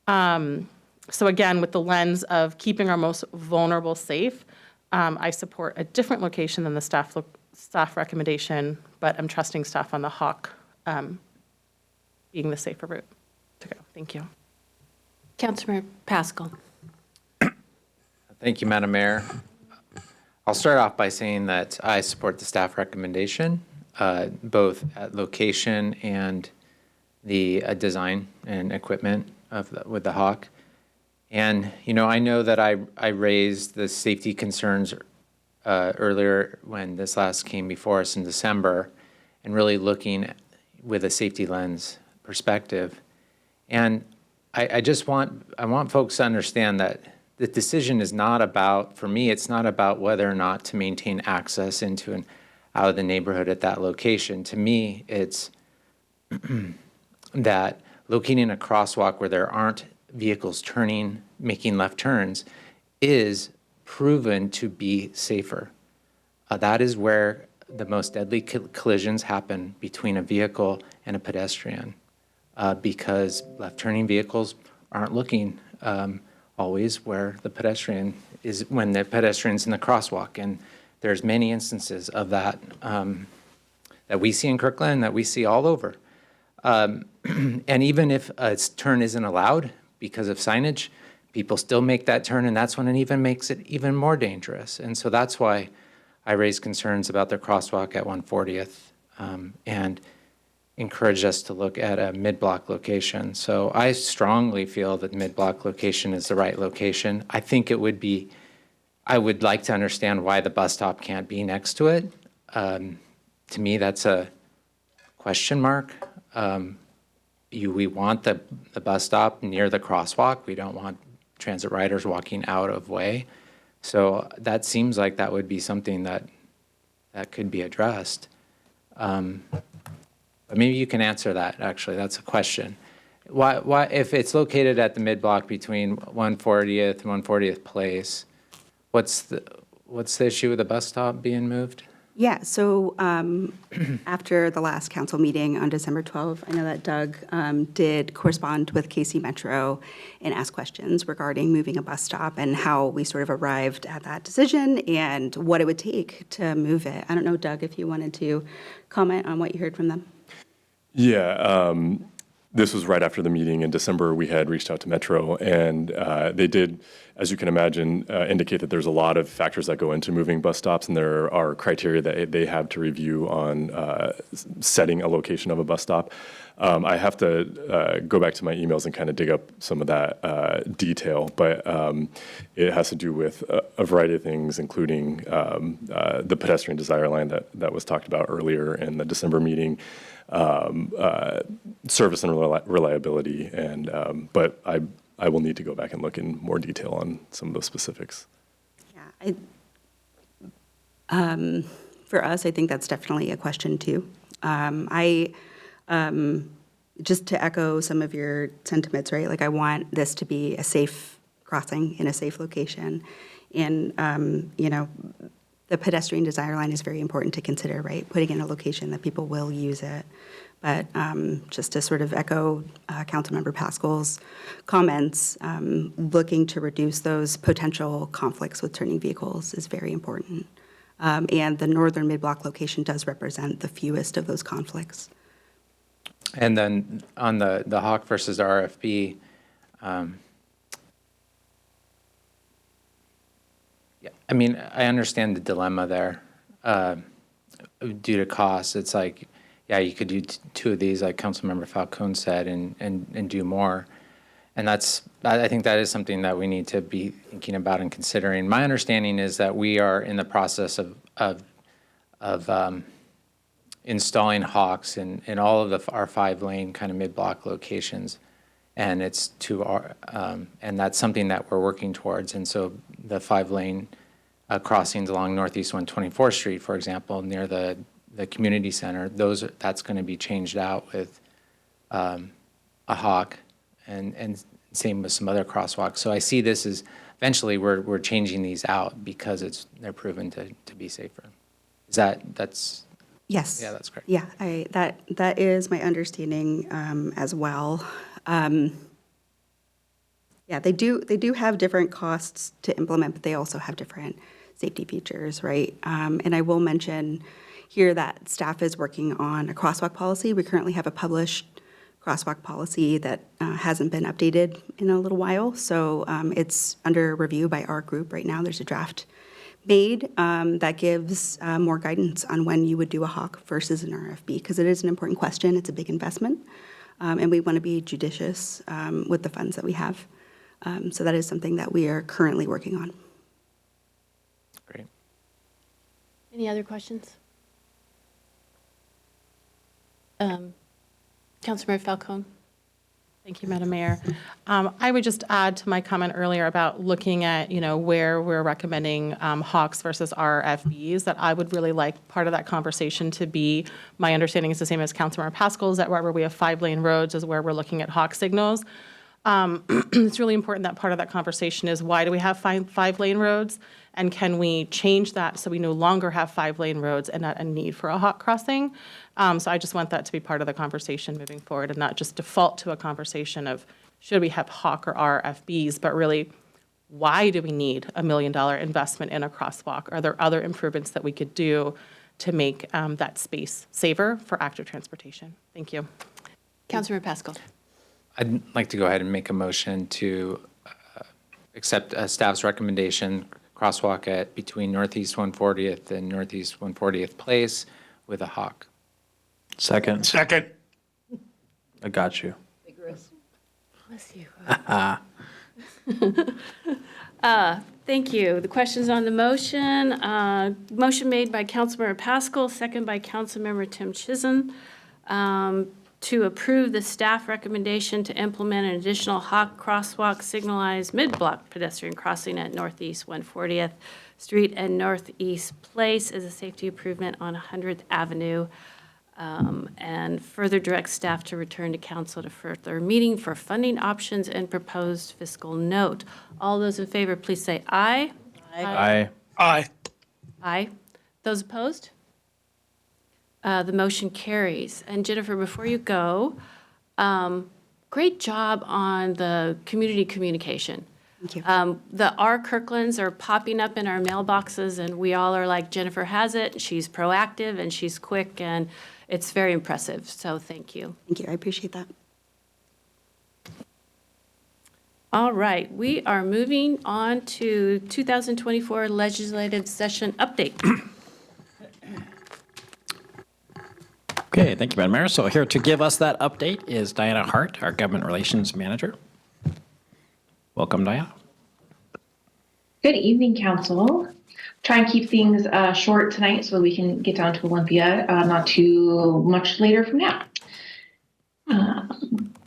So again, with the lens of keeping our most vulnerable safe, I support a different location than the staff recommendation, but I'm trusting staff on the Hawk being the safer route to go. Thank you. Councilmember Pascal. Thank you, Madam Mayor. I'll start off by saying that I support the staff recommendation, both at location and the design and equipment with the Hawk. And, I know that I raised the safety concerns earlier when this last came before us in December and really looking with a safety lens perspective. And I want folks to understand that the decision is not about, for me, it's not about whether or not to maintain access into and out of the neighborhood at that location. To me, it's that locating a crosswalk where there aren't vehicles turning, making left turns, is proven to be safer. That is where the most deadly collisions happen between a vehicle and a pedestrian. Because left-turning vehicles aren't looking always where the pedestrian is when the pedestrian's in the crosswalk. And there's many instances of that that we see in Kirkland, that we see all over. And even if a turn isn't allowed because of signage, people still make that turn, and that's when it even makes it even more dangerous. And so that's why I raised concerns about the crosswalk at 140th and encouraged us to look at a mid-block location. So I strongly feel that mid-block location is the right location. I think it would be, I would like to understand why the bus stop can't be next to it. To me, that's a question mark. We want the bus stop near the crosswalk. We don't want transit riders walking out of way. So that seems like that would be something that could be addressed. But maybe you can answer that, actually. That's a question. Why, if it's located at the mid-block between 140th and 140th Place, what's the issue with the bus stop being moved? Yeah, so after the last council meeting on December 12th, I know that Doug did correspond with KC Metro and ask questions regarding moving a bus stop and how we sort of arrived at that decision and what it would take to move it. I don't know, Doug, if you wanted to comment on what you heard from them. Yeah, this was right after the meeting in December. We had reached out to Metro, and they did, as you can imagine, indicate that there's a lot of factors that go into moving bus stops, and there are criteria that they have to review on setting a location of a bus stop. I have to go back to my emails and kind of dig up some of that detail, but it has to do with a variety of things, including the pedestrian desire line that was talked about earlier in the December meeting, service and reliability, and but I will need to go back and look in more detail on some of those specifics. Yeah, for us, I think that's definitely a question too. Just to echo some of your sentiments, right? Like I want this to be a safe crossing in a safe location, and the pedestrian desire line is very important to consider, right? Putting in a location that people will use it. But just to sort of echo Councilmember Pascal's comments, looking to reduce those potential conflicts with turning vehicles is very important. And the northern mid-block location does represent the fewest of those conflicts. And then on the Hawk versus RFB, I mean, I understand the dilemma there due to cost. It's like, yeah, you could do two of these, like Councilmember Falcone said, and do more. And I think that is something that we need to be thinking about and considering. My understanding is that we are in the process of installing hawks in all of our 5-lane kind of mid-block locations. And it's and that's something that we're working towards. And so the 5-lane crossings along Northeast 124th Street, for example, near the community center, that's going to be changed out with a hawk, and same with some other crosswalks. So I see this as eventually we're changing these out because they're proven to be safer. That's Yes. Yeah, that's correct. Yeah, that is my understanding as well. Yeah, they do have different costs to implement, but they also have different safety features, right? And I will mention here that staff is working on a crosswalk policy. We currently have a published crosswalk policy that hasn't been updated in a little while, so it's under review by our group right now. There's a draft made that gives more guidance on when you would do a hawk versus an RFB, because it is an important question. It's a big investment, and we want to be judicious with the funds that we have. So that is something that we are currently working on. Great. Any other questions? Councilmember Falcone. Thank you, Madam Mayor. I would just add to my comment earlier about looking at, where we're recommending hawks versus RFBs, that I would really like part of that conversation to be, my understanding is the same as Councilmember Pascal's, that wherever we have 5-lane roads is where we're looking at hawk signals. It's really important that part of that conversation is, why do we have 5-lane roads? And can we change that so we no longer have 5-lane roads and not a need for a hawk crossing? So I just want that to be part of the conversation moving forward, and not just default to a conversation of should we have hawk or RFBs, but really, why do we need $1 million investment in a crosswalk? Are there other improvements that we could do to make that space safer for active transportation? Thank you. Councilmember Pascal. I'd like to go ahead and make a motion to accept staff's recommendation, crosswalk between Northeast 140th and Northeast 140th Place with a hawk. Second. Second. I got you. Bless you. Thank you. The questions on the motion. Motion made by Councilmember Pascal, second by Councilmember Tim Chisholm, to approve the staff recommendation to implement an additional hawk crosswalk signalized mid-block pedestrian crossing at Northeast 140th Street and Northeast Place as a safety improvement on 100th Avenue. And further direct staff to return to council to further meeting for funding options and proposed fiscal note. All those in favor, please say aye. Aye. Aye. Aye. Those opposed? The motion carries. And Jennifer, before you go, great job on the community communication. Thank you. Our Kirklands are popping up in our mailboxes, and we all are like, Jennifer has it, she's proactive, and she's quick, and it's very impressive, so thank you. Thank you. I appreciate that. All right, we are moving on to 2024 legislative session update. Okay, thank you, Madam Mayor. So here to give us that update is Diana Hart, our Government Relations Manager. Welcome, Diana. Good evening, Council. Try and keep things short tonight so we can get down to Olympia not too much later from now.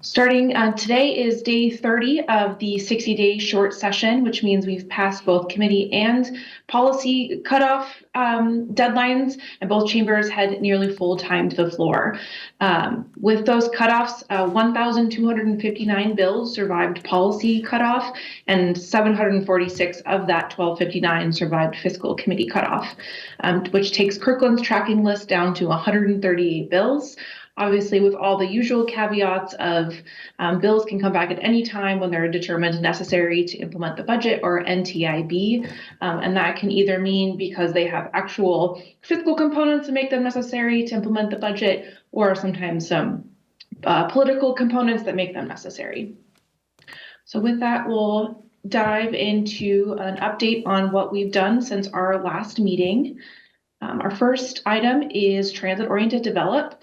Starting today is day 30 of the 60-day short session, which means we've passed both committee and policy cutoff deadlines, and both chambers had nearly full time to the floor. With those cutoffs, 1,259 bills survived policy cutoff, and 746 of that 1,259 survived fiscal committee cutoff, which takes Kirkland's tracking list down to 138 bills. Obviously, with all the usual caveats of bills can come back at any time when they're determined necessary to implement the budget, or NTIB, and that can either mean because they have actual fiscal components that make them necessary to implement the budget, or sometimes some political components that make them necessary. So with that, we'll dive into an update on what we've done since our last meeting. Our first item is transit-oriented develop.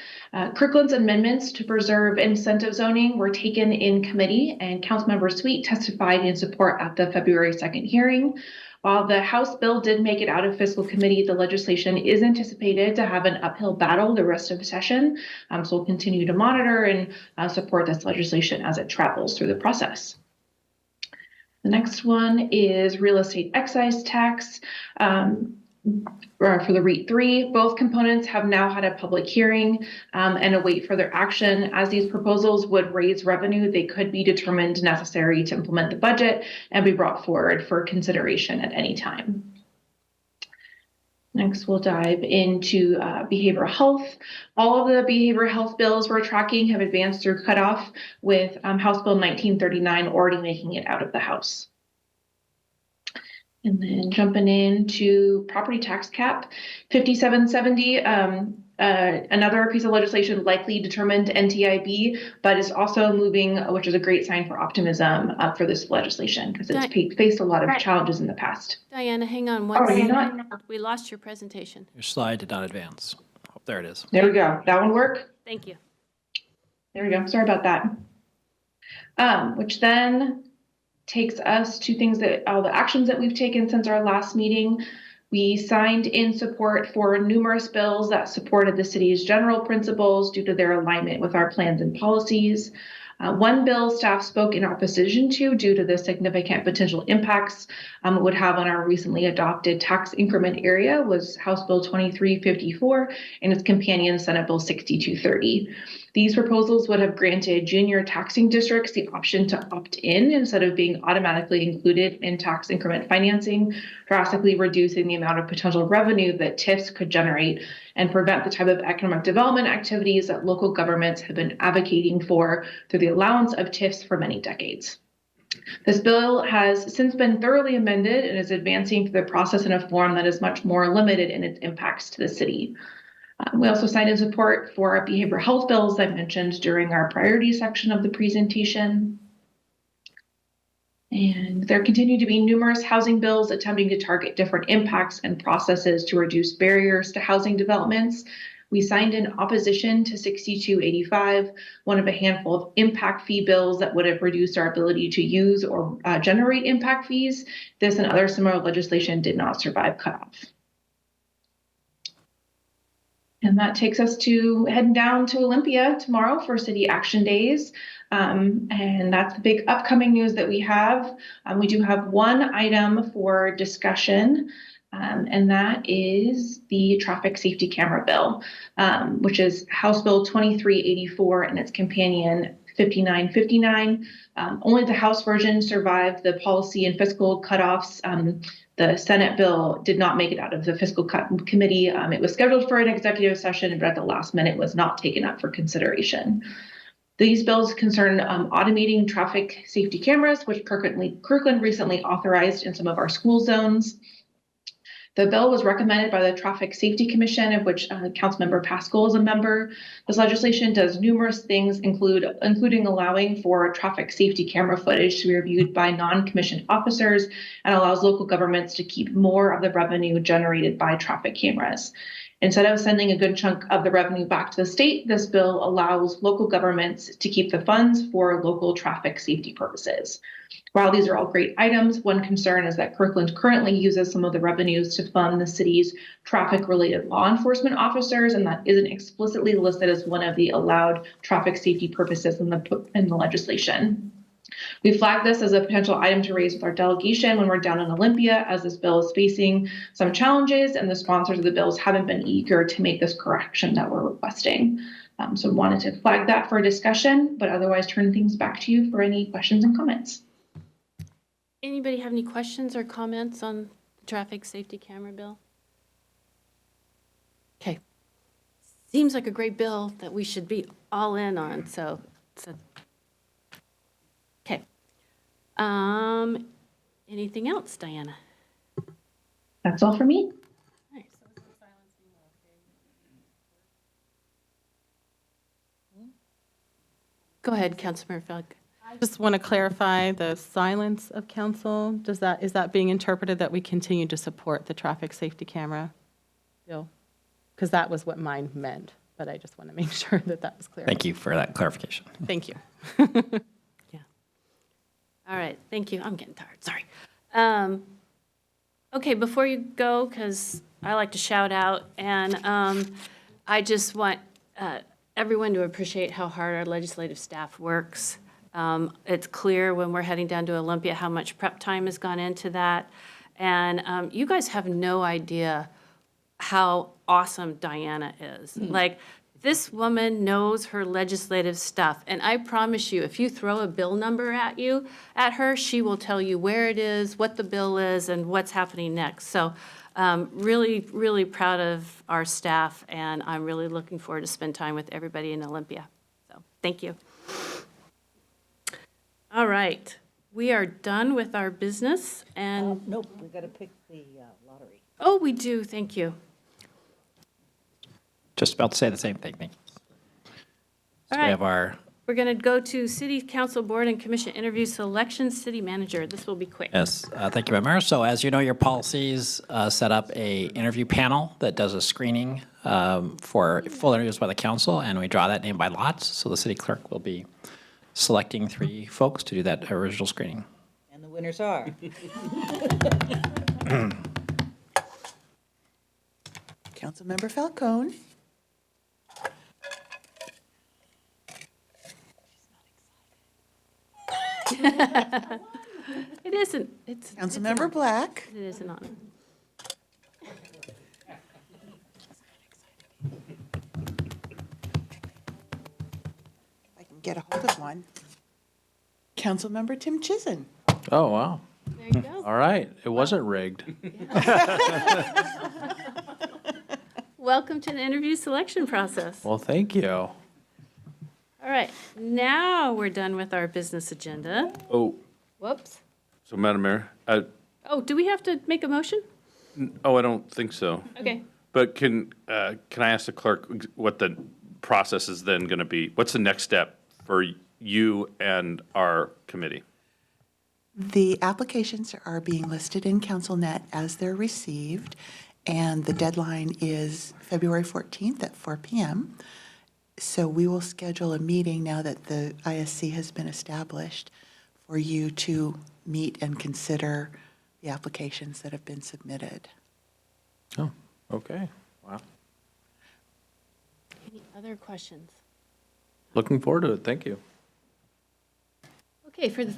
Kirkland's amendments to preserve incentive zoning were taken in committee, and Councilmember Sweet testified in support at the February 2nd hearing. While the House bill did make it out of fiscal committee, the legislation is anticipated to have an uphill battle the rest of the session. So we'll continue to monitor and support this legislation as it travels through the process. The next one is real estate excise tax. For the REIT 3, both components have now had a public hearing and await further action. As these proposals would raise revenue, they could be determined necessary to implement the budget and be brought forward for consideration at any time. Next, we'll dive into behavioral health. All of the behavioral health bills we're tracking have advanced through cutoff, with House Bill 1939 already making it out of the House. And then jumping into property tax cap, 5770, another piece of legislation likely determined NTIB, but is also moving, which is a great sign for optimism for this legislation because it's faced a lot of challenges in the past. Diana, hang on Oh, one are you second. not? We lost your presentation. Your slide did not advance. Oh, there it is. There we go. That one work? Thank you. There we go. Sorry about that. Which then takes us to things that all the actions that we've taken since our last meeting. We signed in support for numerous bills that supported the city's general principles due to their alignment with our plans and policies. One bill staff spoke in opposition to due to the significant potential impacts it would have on our recently adopted tax increment area was House Bill 2354 and its companion Senate Bill 6230. These proposals would have granted junior taxing districts the option to opt in instead of being automatically included in tax increment financing, drastically reducing the amount of potential revenue that TIFs could generate and prevent the type of economic development activities that local governments have been advocating for through the allowance of TIFs for many decades. This bill has since been thoroughly amended and is advancing through the process in a form that is much more limited in its impacts to the city. We also signed in support for behavioral health bills I mentioned during our priority section of the presentation. And there continue to be numerous housing bills attempting to target different impacts and processes to reduce barriers to housing developments. We signed in opposition to 6285, one of a handful of impact fee bills that would have reduced our ability to use or generate impact fees. This and other similar legislation did not survive cutoff. And that takes us to heading down to Olympia tomorrow for City Action Days. And that's the big upcoming news that we have. We do have one item for discussion, and that is the traffic safety camera bill, which is House Bill 2384 and its companion 5959. Only the House version survived the policy and fiscal cutoffs. The Senate bill did not make it out of the fiscal committee. It was scheduled for an executive session, but at the last minute was not taken up for consideration. These bills concern automating traffic safety cameras, which Kirkland recently authorized in some of our school zones. The bill was recommended by the Traffic Safety Commission, of which Councilmember Pascal is a member. This legislation does numerous things, including allowing for traffic safety camera footage to be reviewed by non-commissioned officers and allows local governments to keep more of the revenue generated by traffic cameras. Instead of sending a good chunk of the revenue back to the state, this bill allows local governments to keep the funds for local traffic safety purposes. While these are all great items, one concern is that Kirkland currently uses some of the revenues to fund the city's traffic-related law enforcement officers, and that isn't explicitly listed as one of the allowed traffic safety purposes in the legislation. We flagged this as a potential item to raise with our delegation when we're down in Olympia, as this bill is facing some challenges and the sponsors of the bills haven't been eager to make this correction that we're requesting. So wanted to flag that for discussion, but otherwise turn things back to you for any questions and comments. Anybody have any questions or comments on the traffic safety camera bill? Okay. Seems like a great bill that we should be all in on, so okay. Anything else, Diana? That's all for me. Go ahead, Councilmember Felk. I I just want to clarify the silence of council. Is that being interpreted that we continue to support the traffic safety camera bill? Because that was what mine meant, but I just want to make sure that that was clear. Thank you for that clarification. Thank you. All right, thank you. I'm getting tired, sorry. Okay, before you go, because I like to shout out, and I just want everyone to appreciate how hard our legislative staff works. It's clear when we're heading down to Olympia how much prep time has gone into that. And you guys have no idea how awesome Diana is. Like, this woman knows her legislative stuff. And I promise you, if you throw a bill number at her, she will tell you where it is, what the bill is, and what's happening next. So really, really proud of our staff, and I'm really looking forward to spend time with everybody in Olympia. So thank you. All right, we are done with our business, and Nope, we got to pick the lottery. oh, we do, thank you. Just about to say the same thing. Thank you. So All we have right. our, We're going to go to City Council Board and Commission interview selection, City Manager. This will be quick. yes, thank you, Madam Mayor. So as you know, your policies set up a interview panel that does a screening for full interviews by the council, and we draw that name by lots. So the city clerk will be selecting 3 folks to do that original screening. And the winners are. Councilmember Falcone. It isn't. It's Councilmember Black. It is an honor. I can get a hold of one. Councilmember Tim Chizen. Oh, wow. There you go. All right. It wasn't rigged. Welcome to the interview selection process. Well, thank you. All right, now we're done with our business agenda. Oh, Whoops. so Madam Mayor, Oh, do we have to make a motion? I don't think so. Okay. But can I ask the clerk what the process is then going to be? What's the next step for you and our committee? The applications are being listed in CouncilNet as they're received, and the deadline is February 14th at 4 p.m. So we will schedule a meeting now that the ISC has been established for you to meet and consider the applications that have been submitted. Oh, okay. Wow. Any other questions? Looking forward to it. Thank you. Okay, for the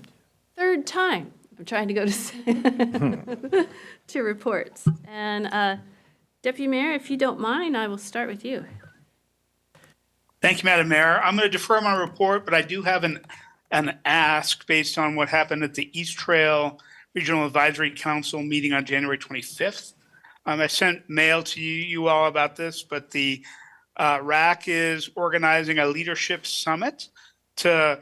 third time, I'm trying to go to to reports. And Deputy Mayor, if you don't mind, I will start with you. Thank you, Madam Mayor. I'm going to defer my report, but I do have an ask based on what happened at the East Trail Regional Advisory Council meeting on January 25th. I sent mail to you all about this, but the RAC is organizing a leadership summit to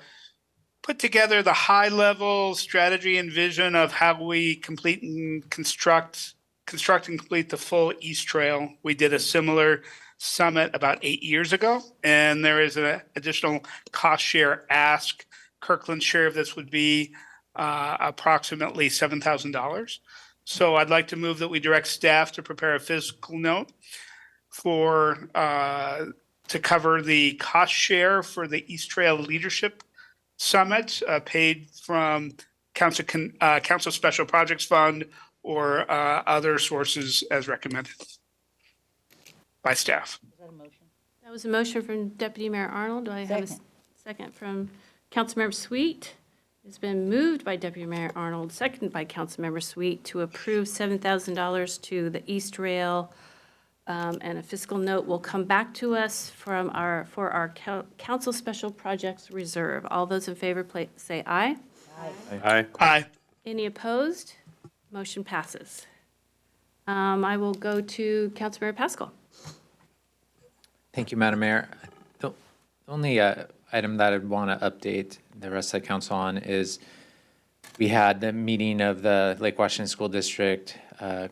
put together the high-level strategy and vision of how we complete and construct and complete the full East Trail. We did a similar summit about 8 years ago, and there is an additional cost share ask. Kirkland's share of this would be approximately $7,000. So I'd like to move that we direct staff to prepare a fiscal note for to cover the cost share for the East Trail Leadership Summit paid from Council Special Projects Fund or other sources as recommended by staff. Is that a motion? That was a motion from Deputy Mayor Arnold. Do I have a second from Councilmember Sweet? It's been moved by Deputy Mayor Arnold, seconded by Councilmember Sweet to approve $7,000 to the East Rail, and a fiscal note will come back to us for our Council Special Projects Reserve. All those in favor, say aye. Aye. Aye. Any opposed? Motion passes. I will go to Councilmember Pascal. Thank you, Madam Mayor. The only item that I'd want to update the rest of the council on is we had the meeting of the Lake Washington School District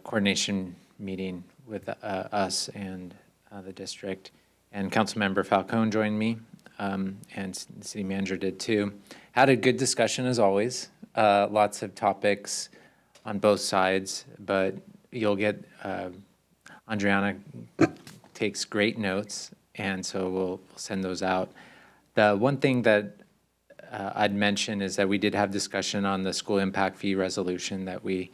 coordination meeting with us and the district, and Councilmember Falcone joined me, and the city manager did too. Had a good discussion as always. Lots of topics on both sides, but you'll get, Andriana takes great notes, and so we'll send those out. The one thing that I'd mention is that we did have discussion on the school impact fee resolution that we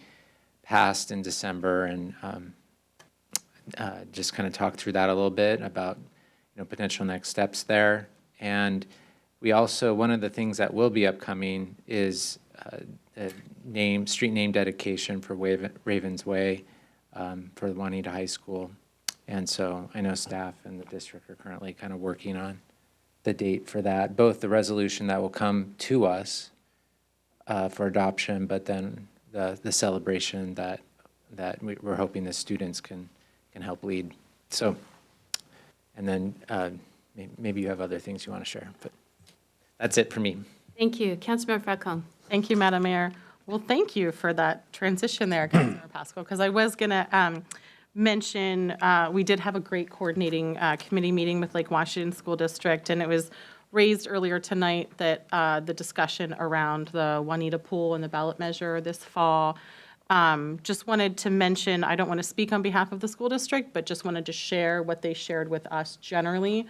passed in December, and just kind of talk through that a little bit about, potential next steps there. And we also, one of the things that will be upcoming is a street name dedication for Ravens Way for Juanita High School. And so I know staff and the district are currently kind of working on the date for that, both the resolution that will come to us for adoption, but then the celebration that we're hoping the students can help lead. So, and then maybe you have other things you want to share, but that's it for me. Thank you. Councilmember Falcone. Thank you, Madam Mayor. Well, thank you for that transition there, Councilmember Pascal, because I was going to mention we did have a great coordinating committee meeting with Lake Washington School District, and it was raised earlier tonight that the discussion around the Juanita Pool and the ballot measure this fall. Just wanted to mention, I don't want to speak on behalf of the school district, but just wanted to share what they shared with us generally,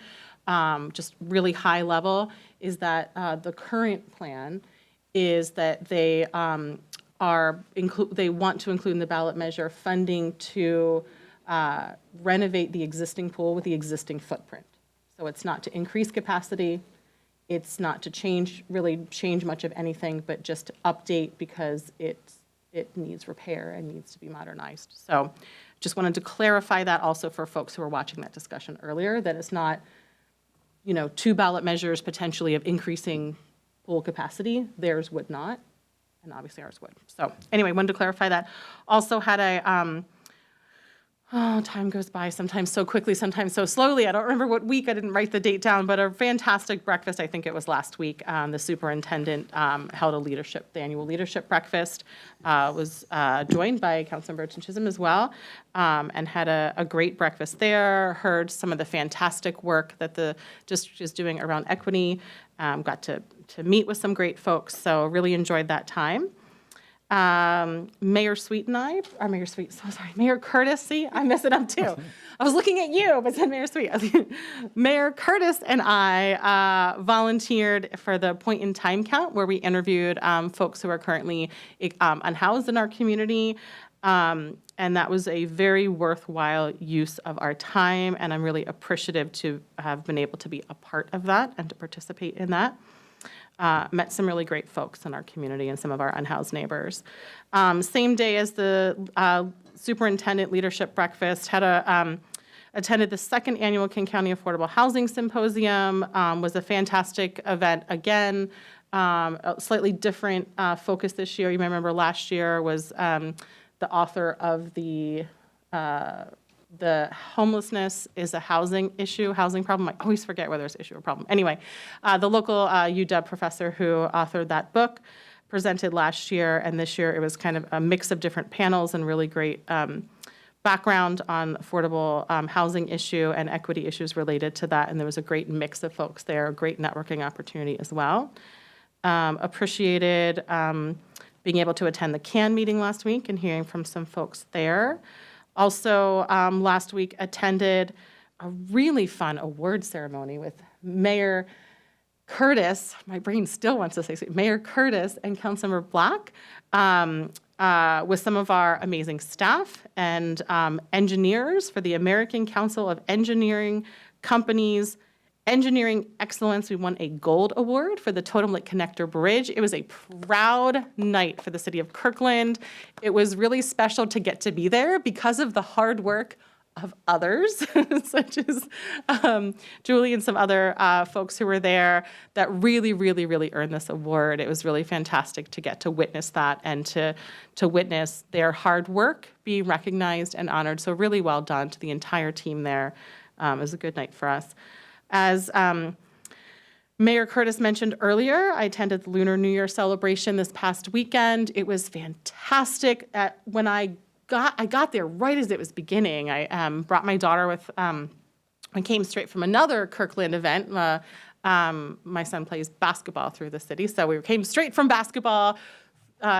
just really high level, is that the current plan is that they they want to include in the ballot measure funding to renovate the existing pool with the existing footprint. So it's not to increase capacity, it's not to really change much of anything, but just to update because it needs repair and needs to be modernized. So just wanted to clarify that also for folks who were watching that discussion earlier, that it's not, two ballot measures potentially of increasing pool capacity. Theirs would not, and obviously ours would. So anyway, wanted to clarify that. Also had a, time goes by sometimes so quickly, sometimes so slowly. I don't remember what week, I didn't write the date down, but a fantastic breakfast, I think it was last week. The superintendent held the annual leadership breakfast, was joined by Councilmember Chisholm as well, and had a great breakfast there, heard some of the fantastic work that the district is doing around equity, got to meet with some great folks, so really enjoyed that time. Mayor Curtis, see, I mess it up too. I was looking at you, but said Mayor Sweet. Mayor Curtis and I volunteered for the point in time count where we interviewed folks who are currently unhoused in our community. And that was a very worthwhile use of our time, and I'm really appreciative to have been able to be a part of that and to participate in that. Met some really great folks in our community and some of our unhoused neighbors. Same day as the superintendent leadership breakfast, attended the second annual King County Affordable Housing Symposium, was a fantastic event again, a slightly different focus this year. You may remember last year was the author of the homelessness is a housing problem. I always forget whether it's an issue or problem. Anyway, the local UW professor who authored that book presented last year, and this year it was kind of a mix of different panels and really great background on affordable housing issue and equity issues related to that, and there was a great mix of folks there, a great networking opportunity as well. Appreciated being able to attend the CAN meeting last week and hearing from some folks there. Also, last week attended a really fun award ceremony with Mayor Curtis. My brain still wants to say Mayor Curtis and Councilmember Black, with some of our amazing staff and engineers for the American Council of Engineering Companies Engineering Excellence. We won a gold award for the Totem Lake Connector Bridge. It was a proud night for the city of Kirkland. It was really special to get to be there because of the hard work of others, such as Julie and some other folks who were there that really, really, really earned this award. It was really fantastic to get to witness that and to witness their hard work being recognized and honored. So really well done to the entire team there. It was a good night for us. As Mayor Curtis mentioned earlier, I attended the Lunar New Year celebration this past weekend. It was fantastic. When I got there right as it was beginning. I brought my daughter with, I came straight from another Kirkland event, My son plays basketball through the city, so we came straight from basketball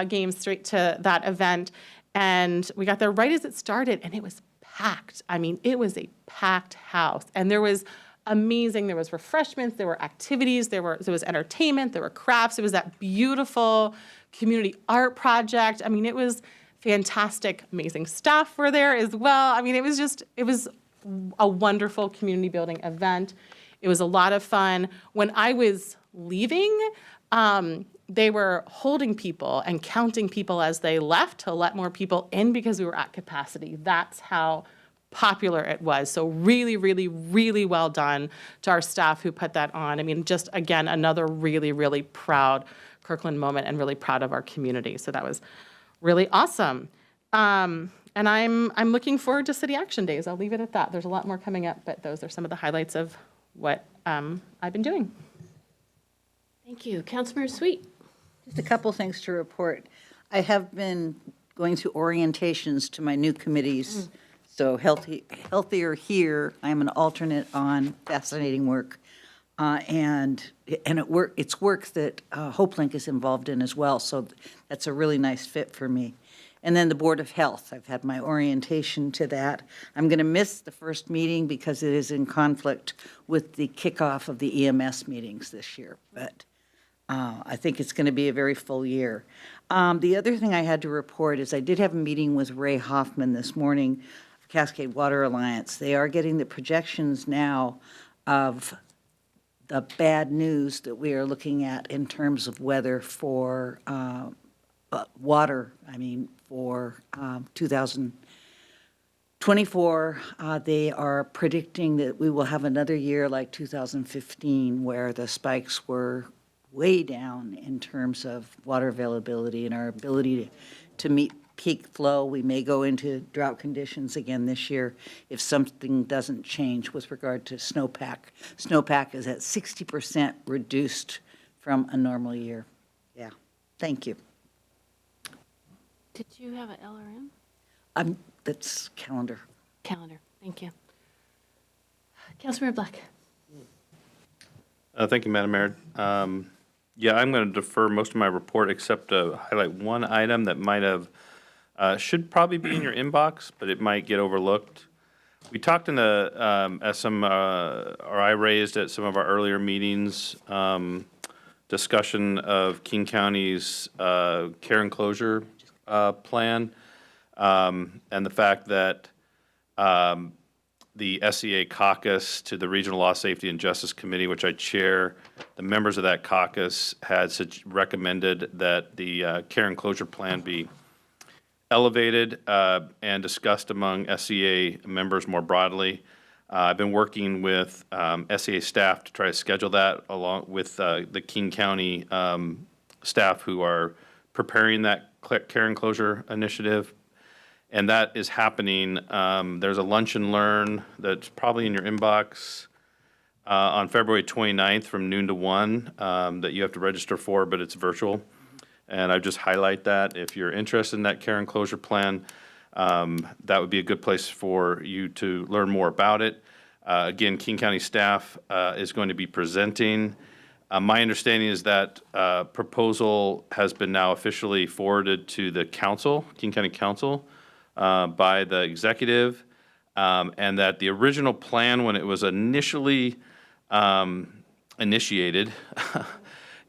games straight to that event. And we got there right as it started, and it was packed. I mean, it was a packed house. And there was amazing, there was refreshments, there were activities, there was entertainment, there were crafts. It was that beautiful community art project. I mean, it was fantastic. Amazing staff were there as well. I mean, it was a wonderful community building event. It was a lot of fun. When I was leaving, they were holding people and counting people as they left to let more people in because we were at capacity. That's how popular it was. So really, really, really well done to our staff who put that on. I mean, just again, another really, really proud Kirkland moment and really proud of our community. So that was really awesome. And I'm looking forward to City Action Days. I'll leave it at that. There's a lot more coming up, but those are some of the highlights of what I've been doing. Thank you. Councilmember Sweet. Just a couple things to report. I have been going through orientations to my new committees. So Healthier Here, I'm an alternate on Fascinating Work. And it's work that HopeLink is involved in as well. So that's a really nice fit for me. And then the Board of Health, I've had my orientation to that. I'm going to miss the first meeting because it is in conflict with the kickoff of the EMS meetings this year. But I think it's going to be a very full year. The other thing I had to report is I did have a meeting with Ray Hoffman this morning, of Cascade Water Alliance. They are getting the projections now of the bad news that we are looking at in terms of weather for water, for 2024. They are predicting that we will have another year like 2015 where the spikes were way down in terms of water availability and our ability to meet peak flow. We may go into drought conditions again this year if something doesn't change with regard to snowpack. Snowpack is at 60% reduced from a normal year. Yeah, thank you. Did you have an LRM? That's calendar. Calendar. Thank you. Councilmember Black. Thank you, Madam Mayor. Yeah, I'm going to defer most of my report except to highlight one item that might have, should probably be in your inbox, but it might get overlooked. We talked in the, or I raised at some of our earlier meetings, discussion of King County's care and closure plan, and the fact that the SEA caucus to the Regional Law Safety and Justice Committee, which I chair, the members of that caucus had recommended that the care and closure plan be elevated and discussed among SEA members more broadly. I've been working with SEA staff to try to schedule that along with the King County staff who are preparing that care and closure initiative. And that is happening. There's a lunch and learn that's probably in your inbox on February 29th from noon to 1 that you have to register for, but it's virtual. And I just highlight that. If you're interested in that care and closure plan, that would be a good place for you to learn more about it. Again, King County staff is going to be presenting. My understanding is that proposal has been now officially forwarded to the council, King County Council, by the executive, and that the original plan, when it was initially initiated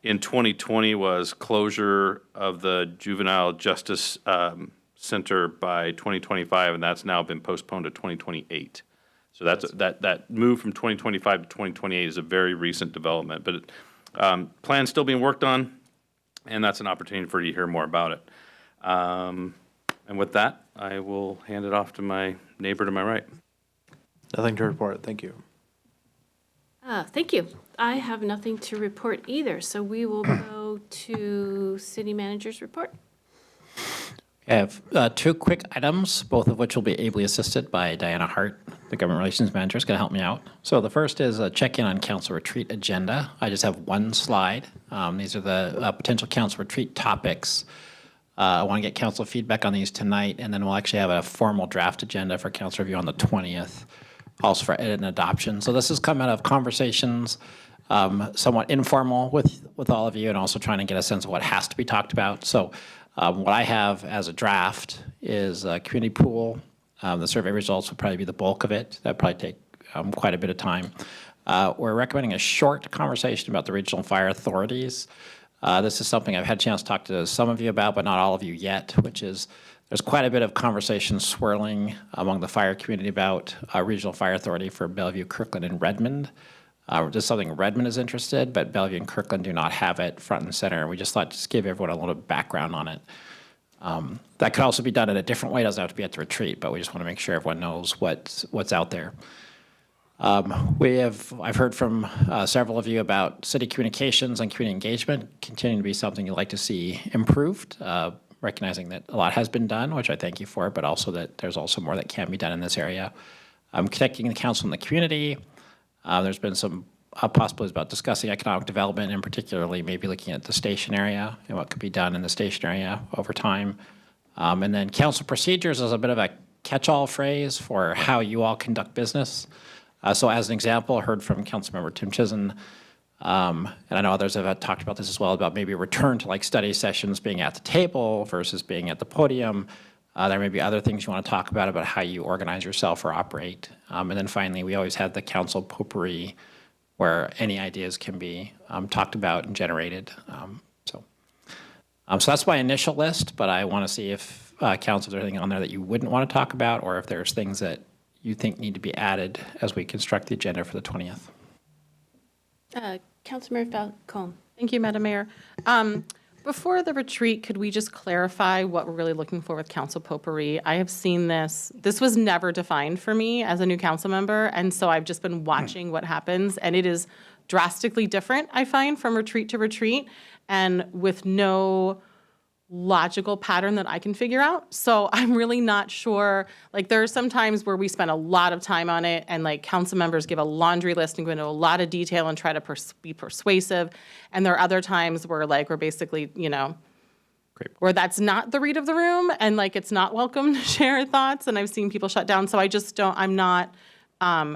in 2020, was closure of the Juvenile Justice Center by 2025, and that's now been postponed to 2028. So that move from 2025 to 2028 is a very recent development, but plan's still being worked on, and that's an opportunity for you to hear more about it. And with that, I will hand it off to my neighbor to my right. Nothing to report. Thank you. Thank you. I have nothing to report either, so we will go to City Manager's report. I have two quick items, both of which will be ably assisted by Diana Hart, the Government Relations Manager, is going to help me out. So the first is a check-in on council retreat agenda. I just have one slide. These are the potential council retreat topics. I want to get council feedback on these tonight, and then we'll actually have a formal draft agenda for council review on the 20th, also for edit and adoption. So this has come out of conversations somewhat informal with all of you and also trying to get a sense of what has to be talked about. So what I have as a draft is a community pool. The survey results will probably be the bulk of it. That'll probably take quite a bit of time. We're recommending a short conversation about the regional fire authorities. This is something I've had a chance to talk to some of you about, but not all of you yet, which is there's quite a bit of conversation swirling among the fire community about a regional fire authority for Bellevue, Kirkland, and Redmond. This is something Redmond is interested, but Bellevue and Kirkland do not have it front and center. We just thought to just give everyone a little background on it. That could also be done in a different way. It doesn't have to be at the retreat, but we just want to make sure everyone knows what's out there. I've heard from several of you about city communications and community engagement continuing to be something you'd like to see improved, recognizing that a lot has been done, which I thank you for, but also that there's also more that can be done in this area. Connecting the council and the community. There's been some possibilities about discussing economic development and particularly maybe looking at the station area and what could be done in the station area over time. And then council procedures is a bit of a catch-all phrase for how you all conduct business. So as an example, I heard from Councilmember Tim Chizen, and I know others have talked about this as well, about maybe a return to like study sessions being at the table versus being at the podium. There may be other things you want to talk about how you organize yourself or operate. And then finally, we always have the council potpourri where any ideas can be talked about and generated. So that's my initial list, but I want to see if council, there's anything on there that you wouldn't want to talk about or if there's things that you think need to be added as we construct the agenda for the 20th. Councilmember Falcone. Thank you, Madam Mayor. Before the retreat, could we just clarify what we're really looking for with council potpourri? I have seen this. This was never defined for me as a new council member, and so I've just been watching what happens, and it is drastically different, I find, from retreat to retreat, and with no logical pattern that I can figure out. So I'm really not sure. Like, there are some times where we spend a lot of time on it and like council members give a laundry list and go into a lot of detail and try to be persuasive. And there are other times where like we're basically, where that's not the read of the room and like it's not welcome to share thoughts. And I've seen people shut down. So I'm not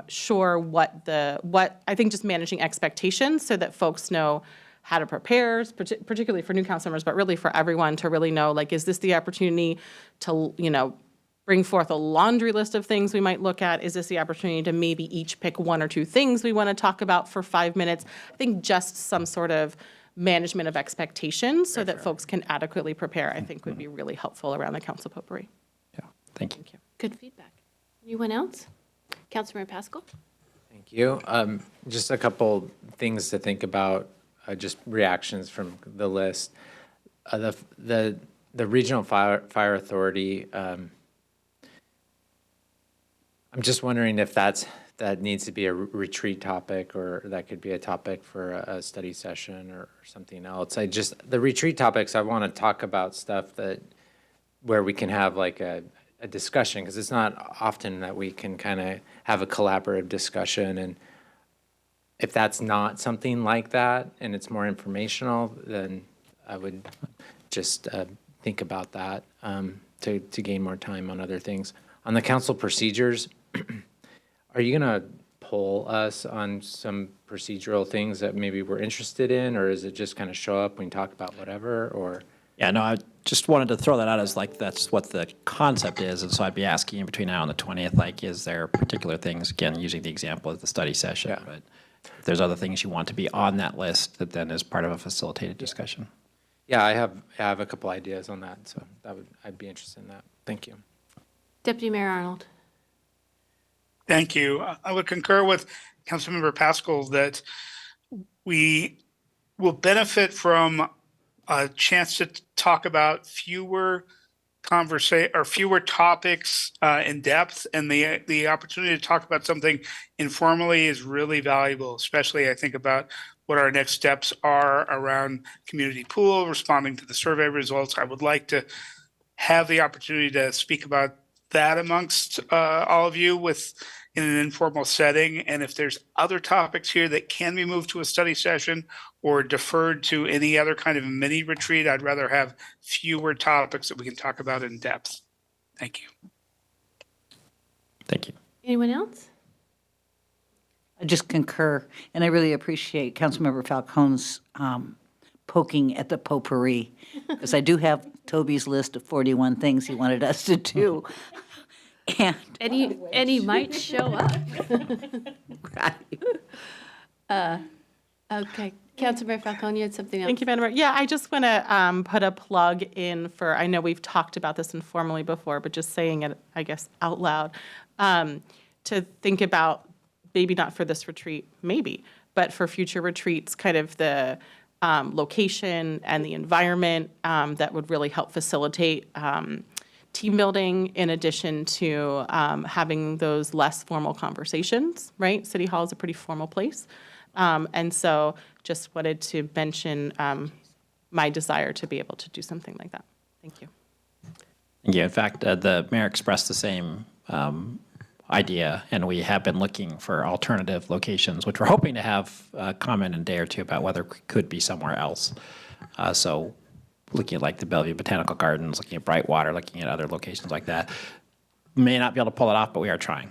sure what I think just managing expectations so that folks know how to prepare, particularly for new council members, but really for everyone to really know, like, is this the opportunity to, bring forth a laundry list of things we might look at? Is this the opportunity to maybe each pick one or two things we want to talk about for 5 minutes? I think just some sort of management of expectations so that folks can adequately prepare, I think would be really helpful around the council potpourri. Yeah, thank you. Good feedback. Anyone else? Councilmember Pascal? Thank you. Just a couple things to think about. Just reactions from the list. The regional fire authority. I'm just wondering if that needs to be a retreat topic, or that could be a topic for a study session or something else. The retreat topics, I want to talk about stuff where we can have like a discussion, because it's not often that we can kind of have a collaborative discussion. And if that's not something like that and it's more informational, then I would just think about that to gain more time on other things. On the council procedures, are you going to poll us on some procedural things that maybe we're interested in, or is it just kind of show up when you talk about whatever? Or Yeah, no, I just wanted to throw that out as like that's what the concept is, and so I'd be asking in between now and the 20th, like, is there particular things, again, using the example of the study session, but if there's other things you want to be on that list that then is part of a facilitated discussion. Yeah, I have a couple ideas on that, so I'd be interested in that. Thank you. Deputy Mayor Arnold. Thank you. I would concur with Councilmember Pascal that we will benefit from a chance to talk about fewer topics in depth, and the opportunity to talk about something informally is really valuable, especially I think about what our next steps are around community pool, responding to the survey results. I would like to have the opportunity to speak about that amongst all of you in an informal setting. And if there's other topics here that can be moved to a study session or deferred to any other kind of mini retreat, I'd rather have fewer topics that we can talk about in depth. Thank you. Thank you. Anyone else? I just concur, and I really appreciate Councilmember Falcone's poking at the potpourri, because I do have Toby's list of 41 things he wanted us to do. And And he might show up. Okay, Councilmember Falcone, you had something else? Thank you, Madam Mayor. Yeah, I just want to put a plug in for, I know we've talked about this informally before, but just saying it, I guess, out loud, to think about, maybe not for this retreat, maybe, but for future retreats, kind of the location and the environment that would really help facilitate team building, in addition to having those less formal conversations, right? City Hall is a pretty formal place. And so just wanted to mention my desire to be able to do something like that. Thank you. Yeah, in fact, the mayor expressed the same idea, and we have been looking for alternative locations, which we're hoping to have a comment in a day or two about whether it could be somewhere else. So looking at like the Bellevue Botanical Gardens, looking at Brightwater, looking at other locations like that. May not be able to pull it off, but we are trying.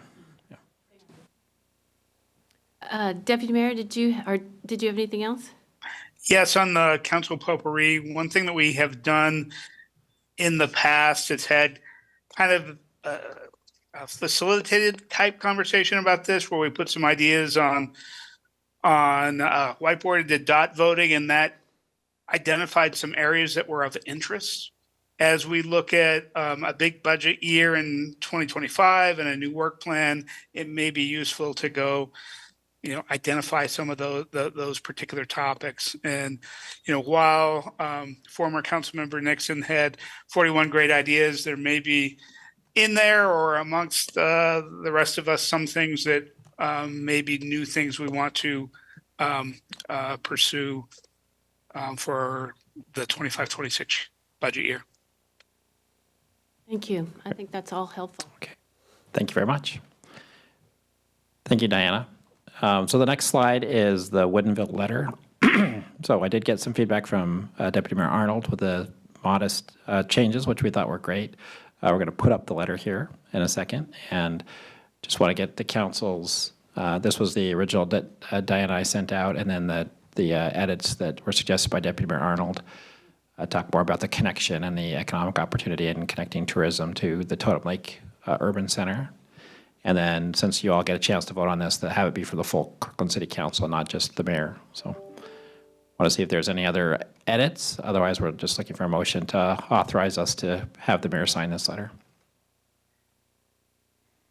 Deputy Mayor, did you have anything else? Yes, on the council potpourri, one thing that we have done in the past, it's had kind of a facilitated type conversation about this, where we put some ideas on whiteboard and did dot voting, and that identified some areas that were of interest. As we look at a big budget year in 2025 and a new work plan, it may be useful to go, identify some of those particular topics. And, while former Councilmember Nixon had 41 great ideas, there may be in there or amongst the rest of us some things that may be new things we want to pursue for the 25-26 budget year. Thank you. I think that's all helpful. Okay. Thank you very much. Thank you, Diana. So the next slide is the Woodinville letter. So I did get some feedback from Deputy Mayor Arnold with the modest changes, which we thought were great. We're going to put up the letter here in a second, and just want to get the council's, this was the original that Diana and I sent out, and then the edits that were suggested by Deputy Mayor Arnold talk more about the connection and the economic opportunity and connecting tourism to the Totem Lake Urban Center. And then, since you all get a chance to vote on this, to have it be for the full Kirkland City Council, not just the mayor. So want to see if there's any other edits. Otherwise, we're just looking for a motion to authorize us to have the mayor sign this letter.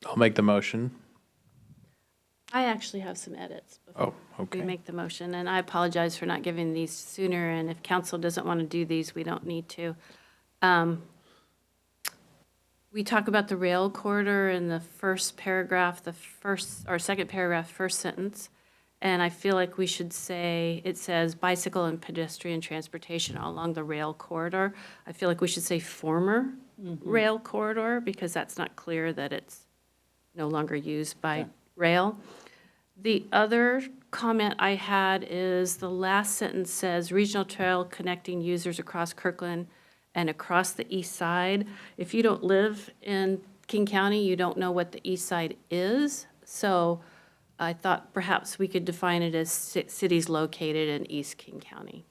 I'll make the motion. I actually have some edits before okay. we make the motion, and I apologize for not giving these sooner, and if council doesn't want to do these, we don't need to. We talk about the rail corridor in the first paragraph, second paragraph, first sentence, and I feel like we should say, it says bicycle and pedestrian transportation along the rail corridor. I feel like we should say former rail corridor, because that's not clear that it's no longer used by rail. The other comment I had is the last sentence says regional trail connecting users across Kirkland and across the east side. If you don't live in King County, you don't know what the east side is. So I thought perhaps we could define it as cities located in East King County.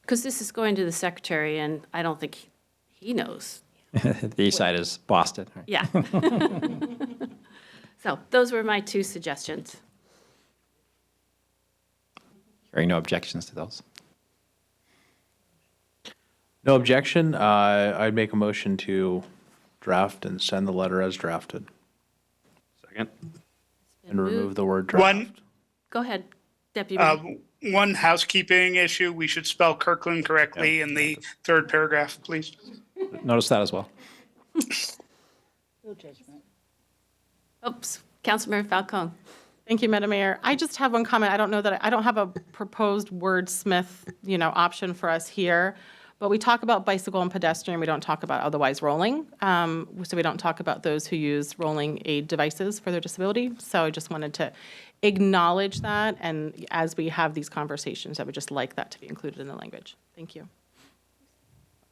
Because this is going to the secretary, and I don't think he knows. The east side is Boston. Right? Yeah. So those were my two suggestions. Hearing no objections to those. No objection. I'd make a motion to draft and send the letter as drafted. Second. And remove the word draft. Go ahead, Deputy Mayor. One housekeeping issue, we should spell Kirkland correctly in the third paragraph, please. Notice that as well. No judgment. Oops, Councilmember Falcone. Thank you, Madam Mayor. I just have one comment. I don't know that I don't have a proposed wordsmith, option for us here, but we talk about bicycle and pedestrian. We don't talk about otherwise rolling. So we don't talk about those who use rolling aid devices for their disability. So I just wanted to acknowledge that. And as we have these conversations, I would just like that to be included in the language. Thank you.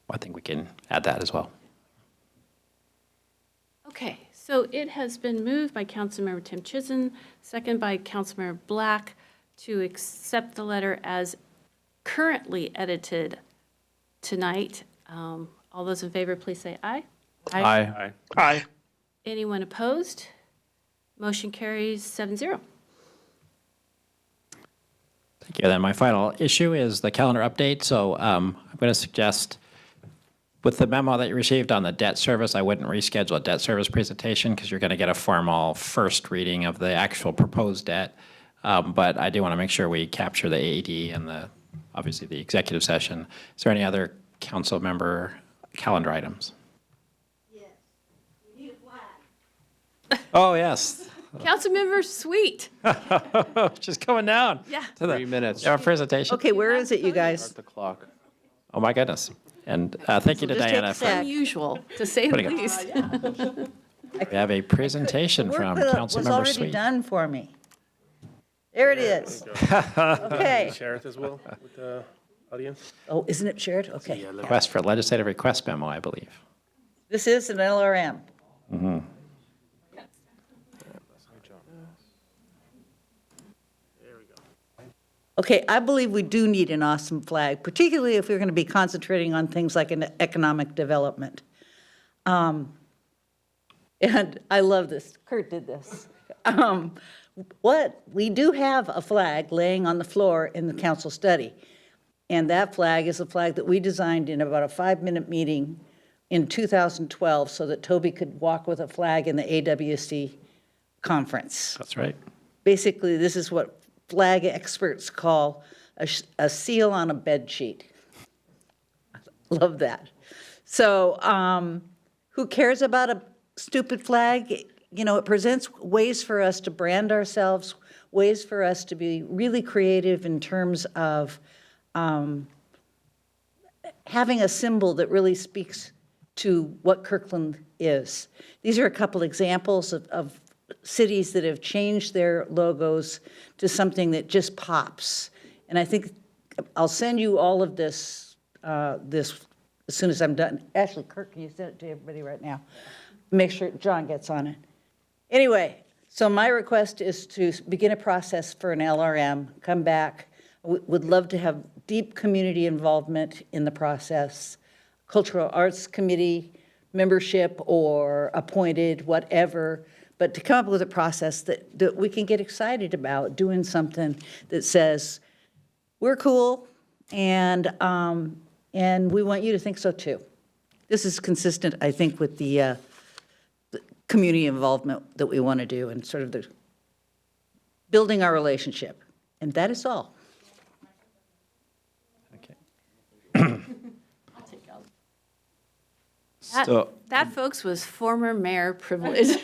I think we can add that as well. Okay, So it has been moved by Councilmember Tim Chisholm, second by Councilmember Black, to accept the letter as currently edited tonight. All those in favor, please say aye. Aye. Aye. Anyone opposed? Motion carries 7-0. Thank you. Then my final issue is the calendar update. So I'm going to suggest, with the memo that you received on the debt service, I wouldn't reschedule a debt service presentation because you're going to get a formal first reading of the actual proposed debt. But I do want to make sure we capture the AED and obviously the executive session. Is there any other council member calendar items? Oh, yes. Councilmember Sweet. She's coming down. Yeah. To the 3 minutes. our presentation. Okay, where is it, you guys? Start the clock. Oh, my goodness. And thank you to just take Diana a for sec. Unusual, to say the Putting it- least. we have a presentation Work from was Councilmember already Sweet. done for me. There it is. Okay. Share it as well with the audience. Oh, isn't it shared? Okay. Request for legislative request memo, I believe. This is an LRM. Mm-hmm. Okay, I believe we do need an awesome flag, particularly if we're going to be concentrating on things like an economic development. And I love this. Kurt did this. We do have a flag laying on the floor in the council study. And that flag is a flag that we designed in about a 5-minute meeting in 2012 so that Toby could walk with a flag in the AWC conference. That's right. Basically, this is what flag experts call a seal on a bed sheet. Love that. So who cares about a stupid flag? You know, it presents ways for us to brand ourselves, ways for us to be really creative in terms of having a symbol that really speaks to what Kirkland is. These are a couple examples of cities that have changed their logos to something that just pops. And I think I'll send you all of this as soon as I'm done. Ashley, Kirk, can you send it to everybody right now? Make sure John gets on it. Anyway, so my request is to begin a process for an LRM, come back. Would love to have deep community involvement in the process, Cultural Arts Committee membership or appointed, whatever, but to come up with a process that we can get excited about, doing something that says, we're cool, and we want you to think so too. This is consistent, I think, with the community involvement that we want to do and sort of the building our relationship. And that is all. So, That, folks, was former mayor privilege. so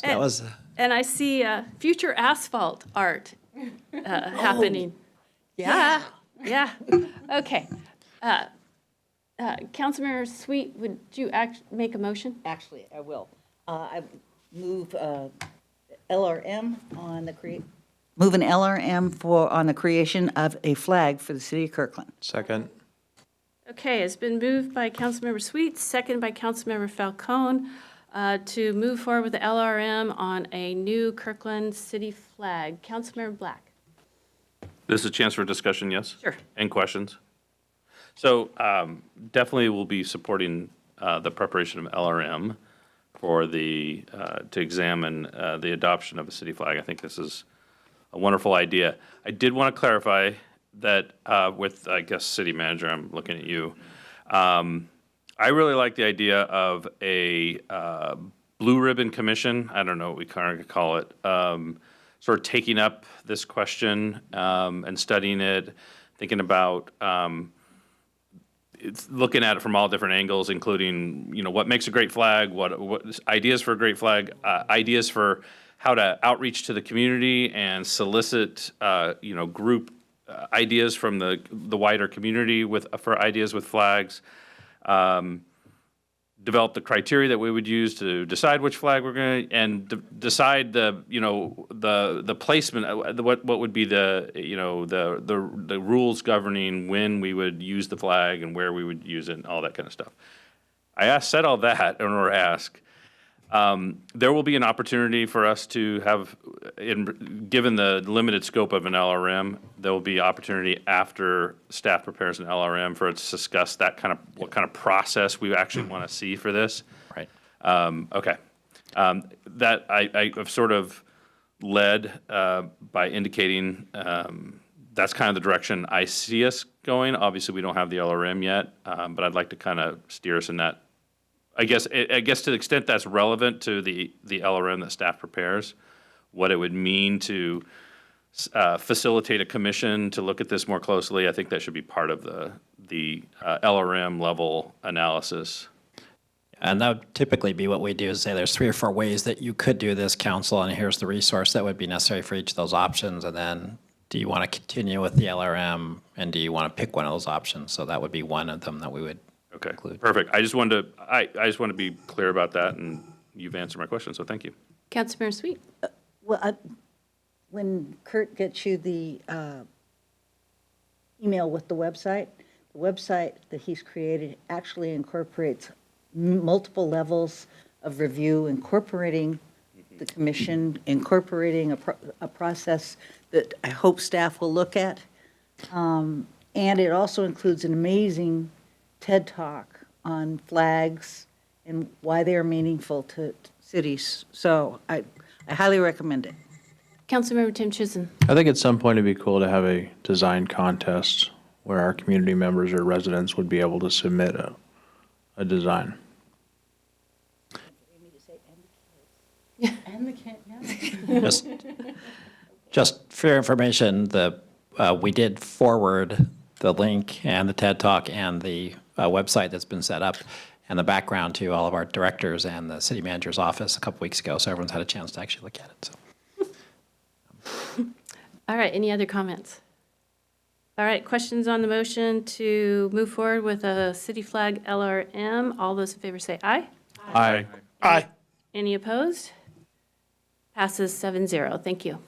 that was. And I see future asphalt art happening. Yeah, yeah. Okay. Councilmember Sweet, would you make a motion? Actually, I will. I move LRM on the move an LRM on the creation of a flag for the city of Kirkland. Second. Okay, it's been moved by Councilmember Sweet, second by Councilmember Falcone, to move forward with the LRM on a new Kirkland city flag. Councilmember Black. This is a chance for discussion, yes? Sure. And questions? So definitely we'll be supporting the preparation of LRM for to examine the adoption of a city flag. I think this is a wonderful idea. I did want to clarify that with, I guess, city manager, I'm looking at you. I really like the idea of a blue ribbon commission. I don't know what we kind of call it. Sort of taking up this question and studying it, thinking about it's looking at it from all different angles, including, you know, what makes a great flag, what ideas for a great flag, ideas for how to outreach to the community and solicit, you know, group ideas from the wider community for ideas with flags. Develop the criteria that we would use to decide which flag we're going to, and decide the, you know, the placement, what would be the, you know, the rules governing when we would use the flag and where we would use it and all that kind of stuff. said all that in order to ask. There will be an opportunity for us to have, given the limited scope of an LRM, there will be opportunity after staff prepares an LRM for us to discuss that kind of, what kind of process we actually want to see for this. Right. Okay. That I've sort of led by indicating that's kind of the direction I see us going. Obviously, we don't have the LRM yet, but I'd like to kind of steer us in that. I guess to the extent that's relevant to the LRM that staff prepares, what it would mean to facilitate a commission to look at this more closely, I think that should be part of the LRM level analysis. And that would typically be what we do, is say there's 3 or 4 ways that you could do this, council, and here's the resource that would be necessary for each of those options. And then do you want to continue with the LRM, and do you want to pick one of those options? So that would be one of them that we would include. Perfect. I just wanted to be clear about that, and you've answered my question, so thank you. Councilmember Sweet. Well, when Kurt gets you the email with the website that he's created actually incorporates multiple levels of review, incorporating the commission, incorporating a process that I hope staff will look at. And it also includes an amazing TED Talk on flags and why they are meaningful to cities. So I highly recommend it. Councilmember Tim Chisholm. I think at some point it'd be cool to have a design contest where our community members or residents would be able to submit a design. And the kids. Just for your information, we did forward the link and the TED Talk and the website that's been set up and the background to all of our directors and the city manager's office a couple weeks ago, so everyone's had a chance to actually look at it. So. All right, any other comments? All right, questions on the motion to move forward with a city flag LRM? All those in favor say aye. Aye. Aye. Any opposed? Passes 7-0. Thank you.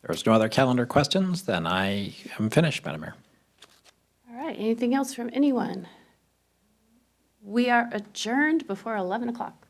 There's no other calendar questions, then I am finished, Madam Mayor. All right, anything else from anyone? We are adjourned before 11 o'clock.